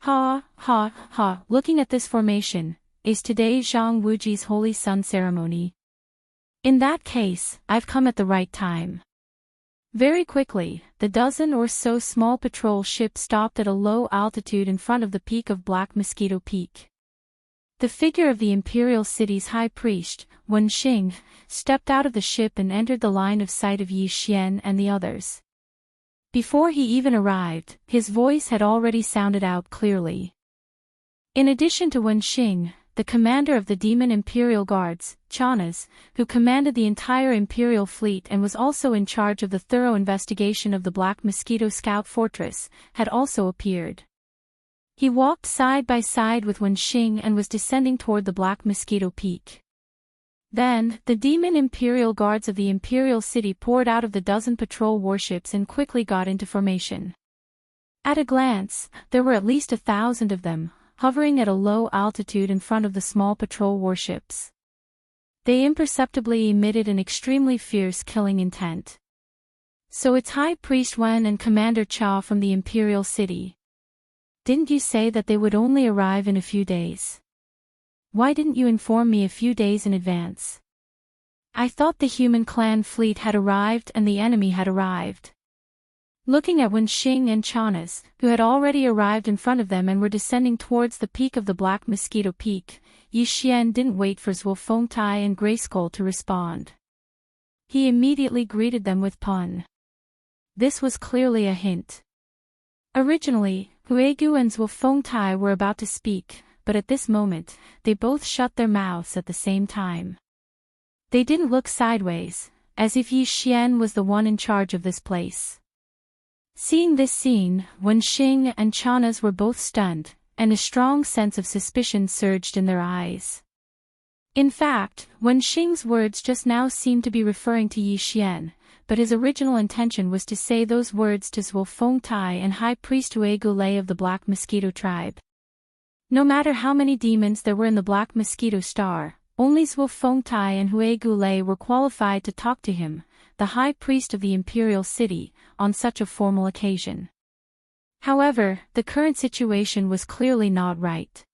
Ha, ha, ha, looking at this formation, is today Zhang Wuji's Holy Sun ceremony? In that case, I've come at the right time. Very quickly, the dozen or so small patrol ships stopped at a low altitude in front of the peak of Black Mosquito Peak. The figure of the Imperial City's High Priest, Wen Xing, stepped out of the ship and entered the line of sight of Yi Xian and the others. Before he even arrived, his voice had already sounded out clearly. In addition to Wen Xing, the commander of the Demon Imperial Guards, Chanas, who commanded the entire Imperial fleet and was also in charge of the thorough investigation of the Black Mosquito Scout Fortress, had also appeared. He walked side by side with Wen Xing and was descending toward the Black Mosquito Peak. Then, the Demon Imperial Guards of the Imperial City poured out of the dozen patrol warships and quickly got into formation. At a glance, there were at least 1,000 of them, hovering at a low altitude in front of the small patrol warships. They imperceptibly emitted an extremely fierce killing intent. So it's High Priest Wen and Commander Cha from the Imperial City. Didn't you say that they would only arrive in a few days? Why didn't you inform me a few days in advance? I thought the human clan fleet had arrived and the enemy had arrived. Looking at Wen Xing and Chanas, who had already arrived in front of them and were descending towards the peak of the Black Mosquito Peak, Yi Xian didn't wait for Zhuo Fengtai and Grayskull to respond. He immediately greeted them with pun. This was clearly a hint. Originally, Huegu and Zhuo Fengtai were about to speak, but at this moment, they both shut their mouths at the same time. They didn't look sideways, as if Yi Xian was the one in charge of this place. Seeing this scene, Wen Xing and Chanas were both stunned, and a strong sense of suspicion surged in their eyes. In fact, Wen Xing's words just now seemed to be referring to Yi Xian, but his original intention was to say those words to Zhuo Fengtai and High Priest Huegu Lei of the Black Mosquito Tribe. No matter how many demons there were in the Black Mosquito Star, only Zhuo Fengtai and Huegu Lei were qualified to talk to him, the High Priest of the Imperial City, on such a formal occasion. However, the current situation was clearly not right.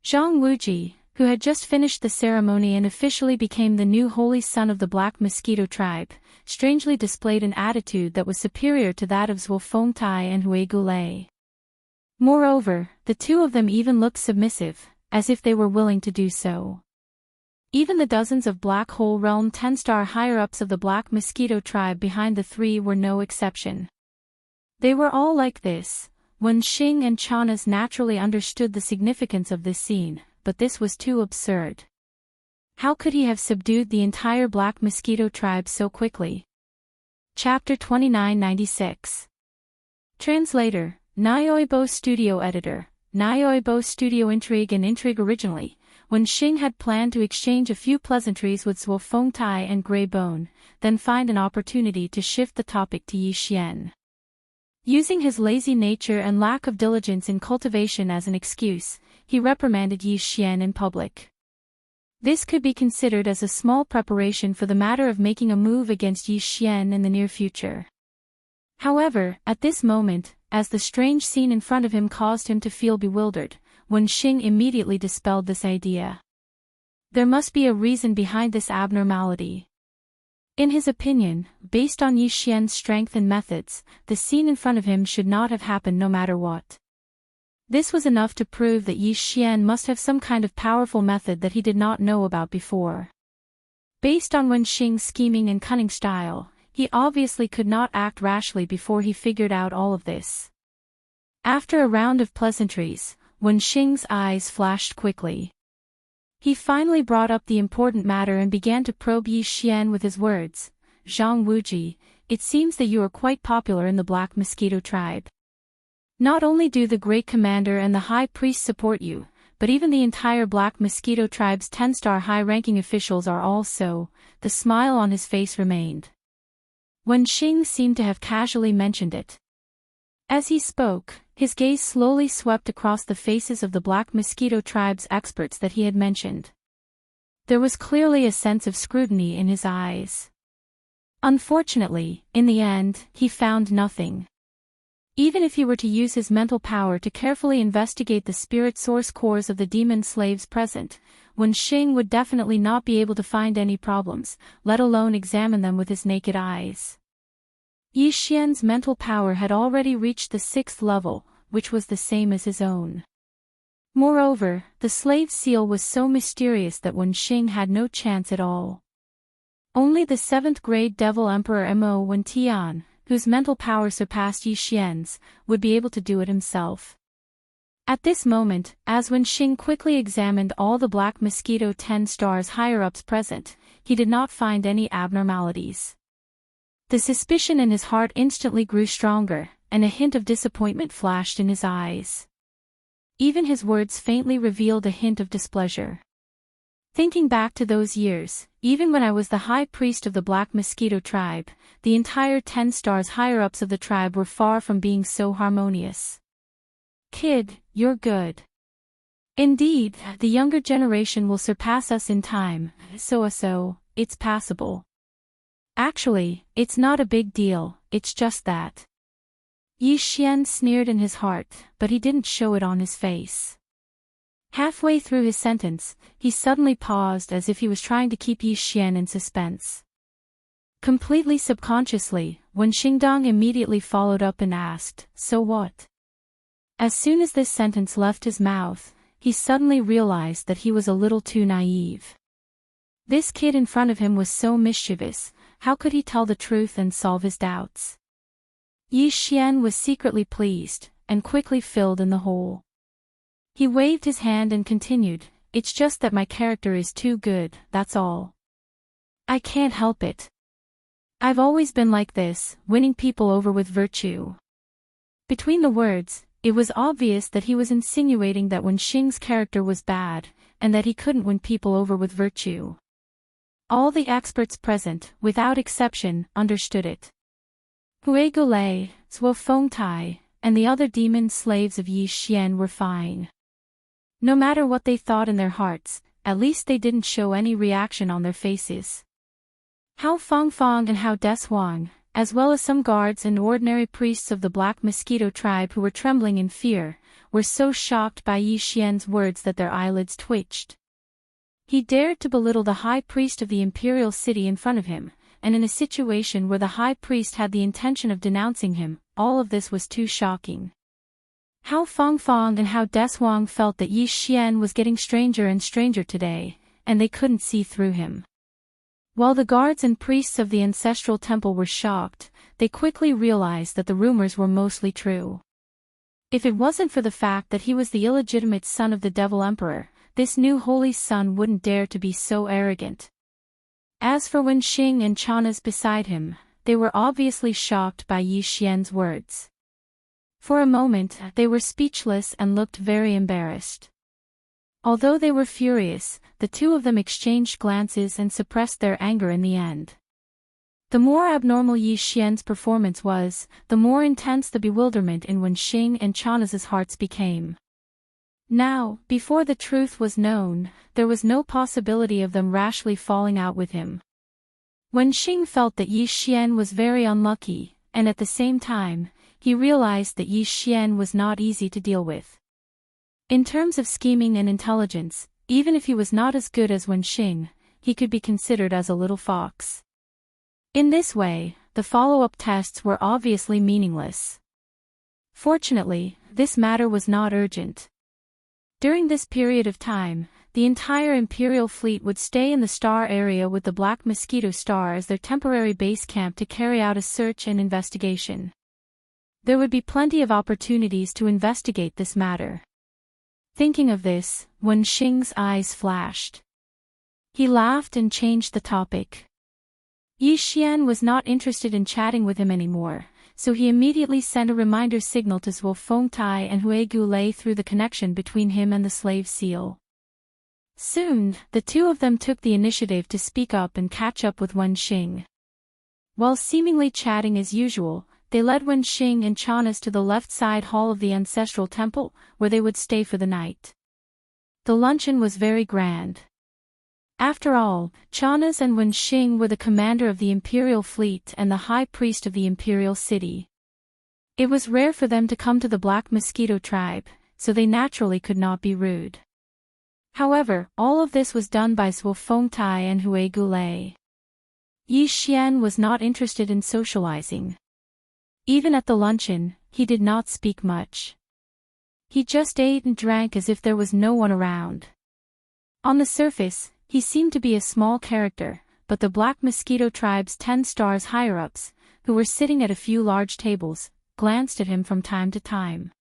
Zhang Wuji, who had just finished the ceremony and officially became the new Holy Son of the Black Mosquito Tribe, strangely displayed an attitude that was superior to that of Zhuo Fengtai and Huegu Lei. Moreover, the two of them even looked submissive, as if they were willing to do so. Even the dozens of Black Hole Realm 10-star higher-ups of the Black Mosquito tribe behind the three were no exception. They were all like this. Wen Xing and Chanas naturally understood the significance of this scene, but this was too absurd. How could he have subdued the entire Black Mosquito tribe so quickly? Chapter 2996. Translator, Nyoibo Studio Editor, Nyoibo Studio Intrigue and Intrigue. Originally, Wen Xing had planned to exchange a few pleasantries with Zhuo Fengtai and Grey Bone, then find an opportunity to shift the topic to Yi Xian. Using his lazy nature and lack of diligence in cultivation as an excuse, he reprimanded Yi Xian in public. This could be considered as a small preparation for the matter of making a move against Yi Xian in the near future. However, at this moment, as the strange scene in front of him caused him to feel bewildered, Wen Xing immediately dispelled this idea. There must be a reason behind this abnormality. In his opinion, based on Yi Xian's strength and methods, the scene in front of him should not have happened no matter what. This was enough to prove that Yi Xian must have some kind of powerful method that he did not know about before. Based on Wen Xing's scheming and cunning style, he obviously could not act rashly before he figured out all of this. After a round of pleasantries, Wen Xing's eyes flashed quickly. He finally brought up the important matter and began to probe Yi Xian with his words. Zhang Wuji, it seems that you are quite popular in the Black Mosquito tribe. Not only do the Great Commander and the High Priest support you, but even the entire Black Mosquito tribe's 10-star high-ranking officials are also. The smile on his face remained. Wen Xing seemed to have casually mentioned it. As he spoke, his gaze slowly swept across the faces of the Black Mosquito tribe's experts that he had mentioned. There was clearly a sense of scrutiny in his eyes. Unfortunately, in the end, he found nothing. Even if he were to use his mental power to carefully investigate the spirit source cores of the demon slaves present, Wen Xing would definitely not be able to find any problems, let alone examine them with his naked eyes. Yi Xian's mental power had already reached the 6th level, which was the same as his own. Moreover, the slave seal was so mysterious that Wen Xing had no chance at all. Only the 7th grade Devil Emperor Mo Wen Tian, whose mental power surpassed Yi Xian's, would be able to do it himself. At this moment, as Wen Xing quickly examined all the Black Mosquito 10 stars higher-ups present, he did not find any abnormalities. The suspicion in his heart instantly grew stronger, and a hint of disappointment flashed in his eyes. Even his words faintly revealed a hint of displeasure. Thinking back to those years, even when I was the high priest of the Black Mosquito tribe, the entire 10 stars higher-ups of the tribe were far from being so harmonious. Kid, you're good. Indeed, the younger generation will surpass us in time, so it's passable. Actually, it's not a big deal, it's just that. Yi Xian sneered in his heart, but he didn't show it on his face. Halfway through his sentence, he suddenly paused as if he was trying to keep Yi Xian in suspense. Completely subconsciously, Wen Xingdong immediately followed up and asked, "So what?" As soon as this sentence left his mouth, he suddenly realized that he was a little too naive. This kid in front of him was so mischievous, how could he tell the truth and solve his doubts? Yi Xian was secretly pleased, and quickly filled in the hole. He waved his hand and continued, "It's just that my character is too good, that's all. I can't help it. I've always been like this, winning people over with virtue." Between the words, it was obvious that he was insinuating that Wen Xing's character was bad, and that he couldn't win people over with virtue. All the experts present, without exception, understood it. Hui Gulei, Zhuo Fengtai, and the other demon slaves of Yi Xian were fine. No matter what they thought in their hearts, at least they didn't show any reaction on their faces. Hao Fangfang and Hao Deshuang, as well as some guards and ordinary priests of the Black Mosquito tribe who were trembling in fear, were so shocked by Yi Xian's words that their eyelids twitched. He dared to belittle the high priest of the imperial city in front of him, and in a situation where the high priest had the intention of denouncing him, all of this was too shocking. How Fangfang and how Deswang felt that Yi Xian was getting stranger and stranger today, and they couldn't see through him. While the guards and priests of the ancestral temple were shocked, they quickly realized that the rumors were mostly true. If it wasn't for the fact that he was the illegitimate son of the Devil Emperor, this new holy son wouldn't dare to be so arrogant. As for Wen Xing and Chanas beside him, they were obviously shocked by Yi Xian's words. For a moment, they were speechless and looked very embarrassed. Although they were furious, the two of them exchanged glances and suppressed their anger in the end. The more abnormal Yi Xian's performance was, the more intense the bewilderment in Wen Xing and Chanas's hearts became. Now, before the truth was known, there was no possibility of them rashly falling out with him. Wen Xing felt that Yi Xian was very unlucky, and at the same time, he realized that Yi Xian was not easy to deal with. In terms of scheming and intelligence, even if he was not as good as Wen Xing, he could be considered as a little fox. In this way, the follow-up tests were obviously meaningless. Fortunately, this matter was not urgent. During this period of time, the entire Imperial fleet would stay in the star area with the Black Mosquito Star as their temporary base camp to carry out a search and investigation. There would be plenty of opportunities to investigate this matter. Thinking of this, Wen Xing's eyes flashed. He laughed and changed the topic. Yi Xian was not interested in chatting with him anymore, so he immediately sent a reminder signal to Zhuo Fengtai and Hui Gulei through the connection between him and the slave seal. Soon, the two of them took the initiative to speak up and catch up with Wen Xing. While seemingly chatting as usual, they led Wen Xing and Chanas to the left side hall of the ancestral temple, where they would stay for the night. The luncheon was very grand. After all, Chanas and Wen Xing were the commander of the Imperial fleet and the high priest of the Imperial city. It was rare for them to come to the Black Mosquito tribe, so they naturally could not be rude. However, all of this was done by Zhuo Fengtai and Hui Gulei. Yi Xian was not interested in socializing. Even at the luncheon, he did not speak much. He just ate and drank as if there was no one around. On the surface, he seemed to be a small character, but the Black Mosquito tribe's 10 stars higher-ups, who were sitting at a few large tables, glanced at him from time to time.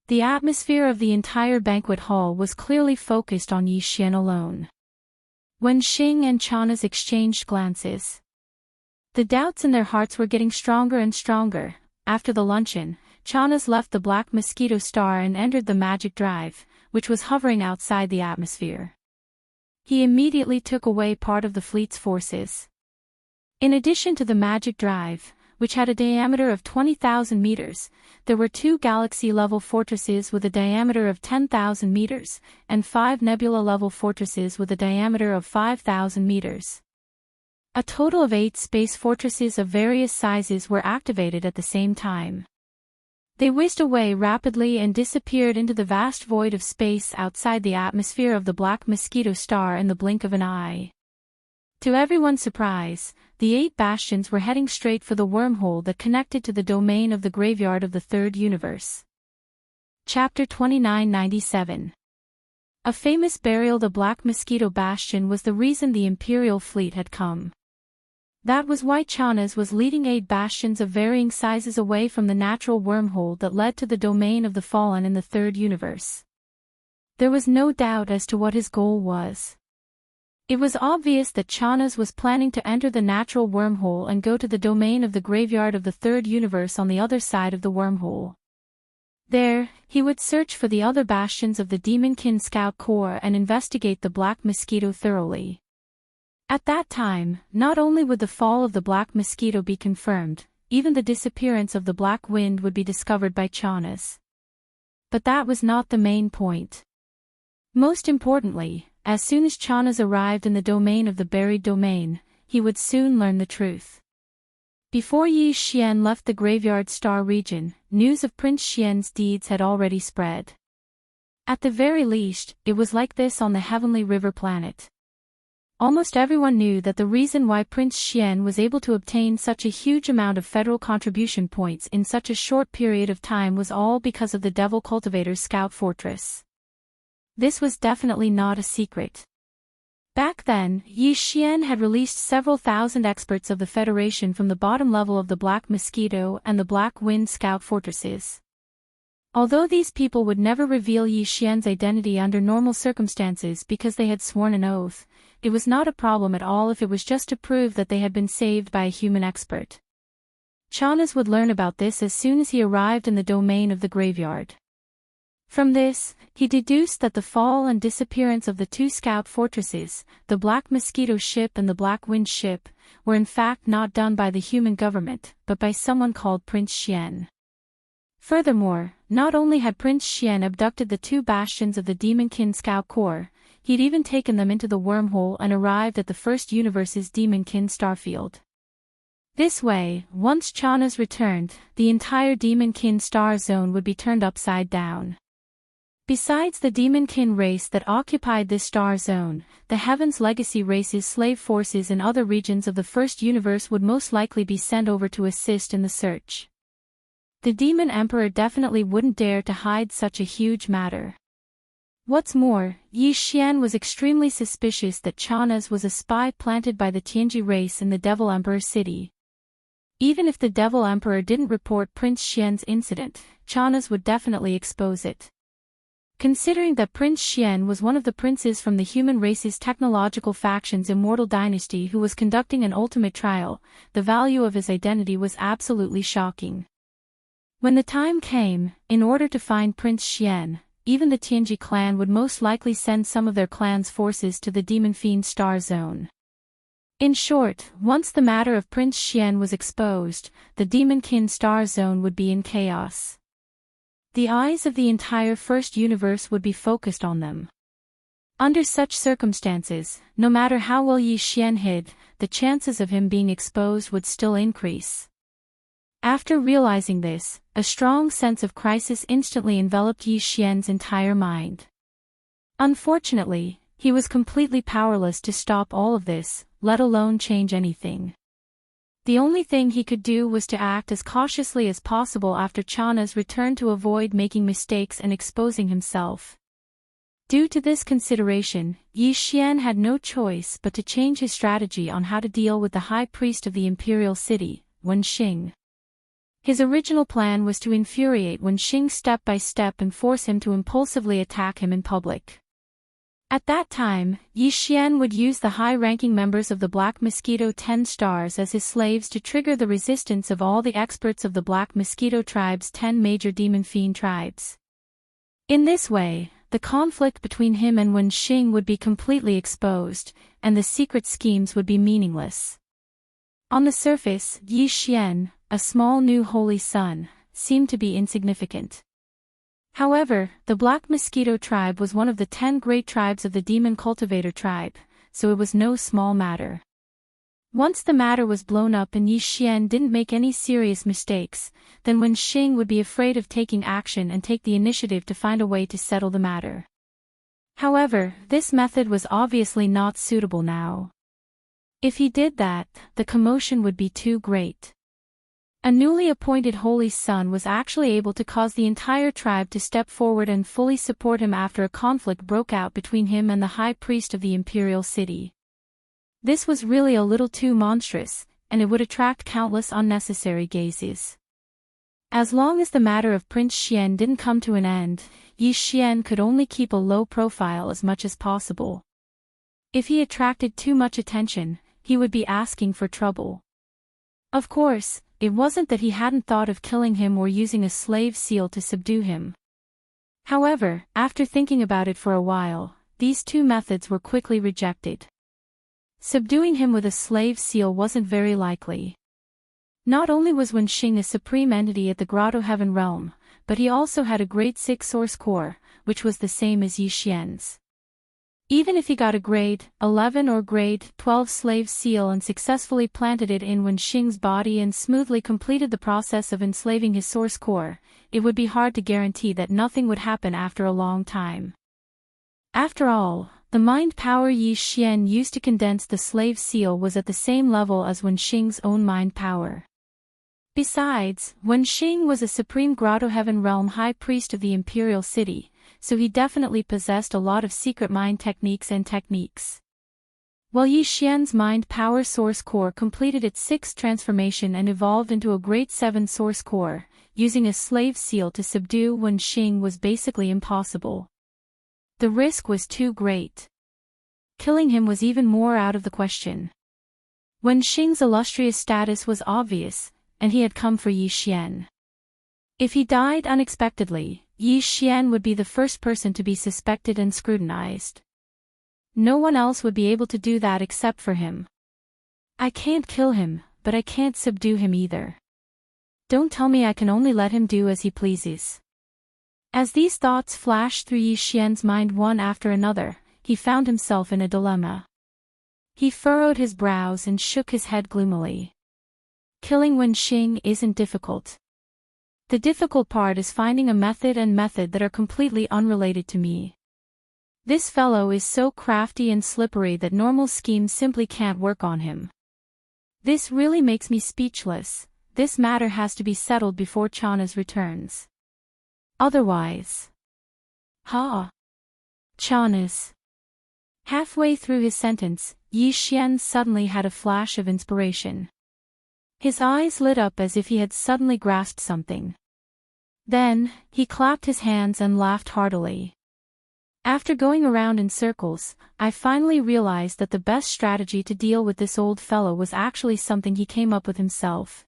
The atmosphere of the entire banquet hall was clearly focused on Yi Xian alone. Wen Xing and Chanas exchanged glances. The doubts in their hearts were getting stronger and stronger. After the luncheon, Chanas left the Black Mosquito Star and entered the magic drive, which was hovering outside the atmosphere. He immediately took away part of the fleet's forces. In addition to the magic drive, which had a diameter of 20,000 meters, there were 2 galaxy-level fortresses with a diameter of 10,000 meters, and 5 nebula-level fortresses with a diameter of 5,000 meters. A total of 8 space fortresses of various sizes were activated at the same time. They whizzed away rapidly and disappeared into the vast void of space outside the atmosphere of the Black Mosquito Star in the blink of an eye. To everyone's surprise, the 8 bastions were heading straight for the wormhole that connected to the domain of the graveyard of the Third Universe. Chapter 2997. A famous burial. The Black Mosquito Bastion was the reason the Imperial fleet had come. That was why Chanas was leading 8 bastions of varying sizes away from the natural wormhole that led to the domain of the Fallen in the Third Universe. There was no doubt as to what his goal was. It was obvious that Chanas was planning to enter the natural wormhole and go to the domain of the graveyard of the Third Universe on the other side of the wormhole. There, he would search for the other bastions of the Demonkin Scout Corps and investigate the Black Mosquito thoroughly. At that time, not only would the fall of the Black Mosquito be confirmed, even the disappearance of the Black Wind would be discovered by Chanas. But that was not the main point. Most importantly, as soon as Chanas arrived in the domain of the buried domain, he would soon learn the truth. Before Yi Xian left the Graveyard Star region, news of Prince Xian's deeds had already spread. At the very least, it was like this on the Heavenly River planet. almost everyone knew that the reason why Prince Xian was able to obtain such a huge amount of federal contribution points in such a short period of time was all because of the Devil Cultivator's scout fortress. This was definitely not a secret. Back then, Yi Xian had released several thousand experts of the Federation from the bottom level of the Black Mosquito and the Black Wind scout fortresses. Although these people would never reveal Yi Xian's identity under normal circumstances because they had sworn an oath, it was not a problem at all if it was just to prove that they had been saved by a human expert. Chanas would learn about this as soon as he arrived in the domain of the graveyard. From this, he deduced that the fall and disappearance of the two scout fortresses, the Black Mosquito ship and the Black Wind ship, were in fact not done by the human government, but by someone called Prince Xian. Furthermore, not only had Prince Xian abducted the two bastions of the Demonkin Scout Corps, he'd even taken them into the wormhole and arrived at the first universe's Demonkin starfield. This way, once Chanas returned, the entire Demonkin star zone would be turned upside down. Besides the Demonkin race that occupied this star zone, the Heaven's Legacy race's slave forces in other regions of the first universe would most likely be sent over to assist in the search. The Demon Emperor definitely wouldn't dare to hide such a huge matter. What's more, Yi Xian was extremely suspicious that Chanas was a spy planted by the Tianji race in the Devil Emperor city. Even if the Devil Emperor didn't report Prince Xian's incident, Chanas would definitely expose it. Considering that Prince Xian was one of the princes from the human race's technological faction's Immortal Dynasty who was conducting an ultimate trial, the value of his identity was absolutely shocking. When the time came, in order to find Prince Xian, even the Tianji clan would most likely send some of their clan's forces to the Demon Fiend Star Zone. In short, once the matter of Prince Xian was exposed, the Demonkin Star Zone would be in chaos. The eyes of the entire first universe would be focused on them. Under such circumstances, no matter how well Yi Xian hid, the chances of him being exposed would still increase. After realizing this, a strong sense of crisis instantly enveloped Yi Xian's entire mind. Unfortunately, he was completely powerless to stop all of this, let alone change anything. The only thing he could do was to act as cautiously as possible after Chana's return to avoid making mistakes and exposing himself. Due to this consideration, Yi Xian had no choice but to change his strategy on how to deal with the High Priest of the Imperial City, Wen Xing. His original plan was to infuriate Wen Xing step by step and force him to impulsively attack him in public. At that time, Yi Xian would use the high-ranking members of the Black Mosquito 10 Stars as his slaves to trigger the resistance of all the experts of the Black Mosquito tribe's 10 major demon fiend tribes. In this way, the conflict between him and Wen Xing would be completely exposed, and the secret schemes would be meaningless. On the surface, Yi Xian, a small new holy son, seemed to be insignificant. However, the Black Mosquito tribe was one of the 10 great tribes of the Demon Cultivator tribe, so it was no small matter. Once the matter was blown up and Yi Xian didn't make any serious mistakes, then Wen Xing would be afraid of taking action and take the initiative to find a way to settle the matter. However, this method was obviously not suitable now. If he did that, the commotion would be too great. A newly appointed holy son was actually able to cause the entire tribe to step forward and fully support him after a conflict broke out between him and the high priest of the imperial city. This was really a little too monstrous, and it would attract countless unnecessary gazes. As long as the matter of Prince Xian didn't come to an end, Yi Xian could only keep a low profile as much as possible. If he attracted too much attention, he would be asking for trouble. Of course, it wasn't that he hadn't thought of killing him or using a slave seal to subdue him. However, after thinking about it for a while, these two methods were quickly rejected. Subduing him with a slave seal wasn't very likely. Not only was Wen Xing a supreme entity at the Grotto Heaven realm, but he also had a grade 6 source core, which was the same as Yi Xian's. Even if he got a grade 11 or grade 12 slave seal and successfully planted it in Wen Xing's body and smoothly completed the process of enslaving his source core, it would be hard to guarantee that nothing would happen after a long time. After all, The mind power Yi Xian used to condense the slave seal was at the same level as Wen Xing's own mind power. Besides, Wen Xing was a supreme Grotto Heaven Realm high priest of the imperial city, so he definitely possessed a lot of secret mind techniques. While Yi Xian's mind power source core completed its 6th transformation and evolved into a Great 7 source core, using a slave seal to subdue Wen Xing was basically impossible. The risk was too great. Killing him was even more out of the question. Wen Xing's illustrious status was obvious, and he had come for Yi Xian. If he died unexpectedly, Yi Xian would be the first person to be suspected and scrutinized. No one else would be able to do that except for him. I can't kill him, but I can't subdue him either. Don't tell me I can only let him do as he pleases. As these thoughts flashed through Yi Xian's mind one after another, he found himself in a dilemma. He furrowed his brows and shook his head gloomily. Killing Wen Xing isn't difficult. The difficult part is finding a method that are completely unrelated to me. This fellow is so crafty and slippery that normal schemes simply can't work on him. This really makes me speechless. This matter has to be settled before Chana's returns. Otherwise. Chana's. Halfway through his sentence, Yi Xian suddenly had a flash of inspiration. His eyes lit up as if he had suddenly grasped something. Then, he clapped his hands and laughed heartily. After going around in circles, I finally realized that the best strategy to deal with this old fellow was actually something he came up with himself.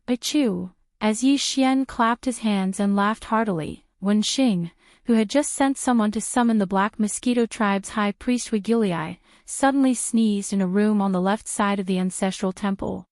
Achoo! As Yi Xian clapped his hands and laughed heartily, Wen Xing, who had just sent someone to summon the Black Mosquito Tribe's High Priest Wigilii, suddenly sneezed in a room on the left side of the ancestral temple.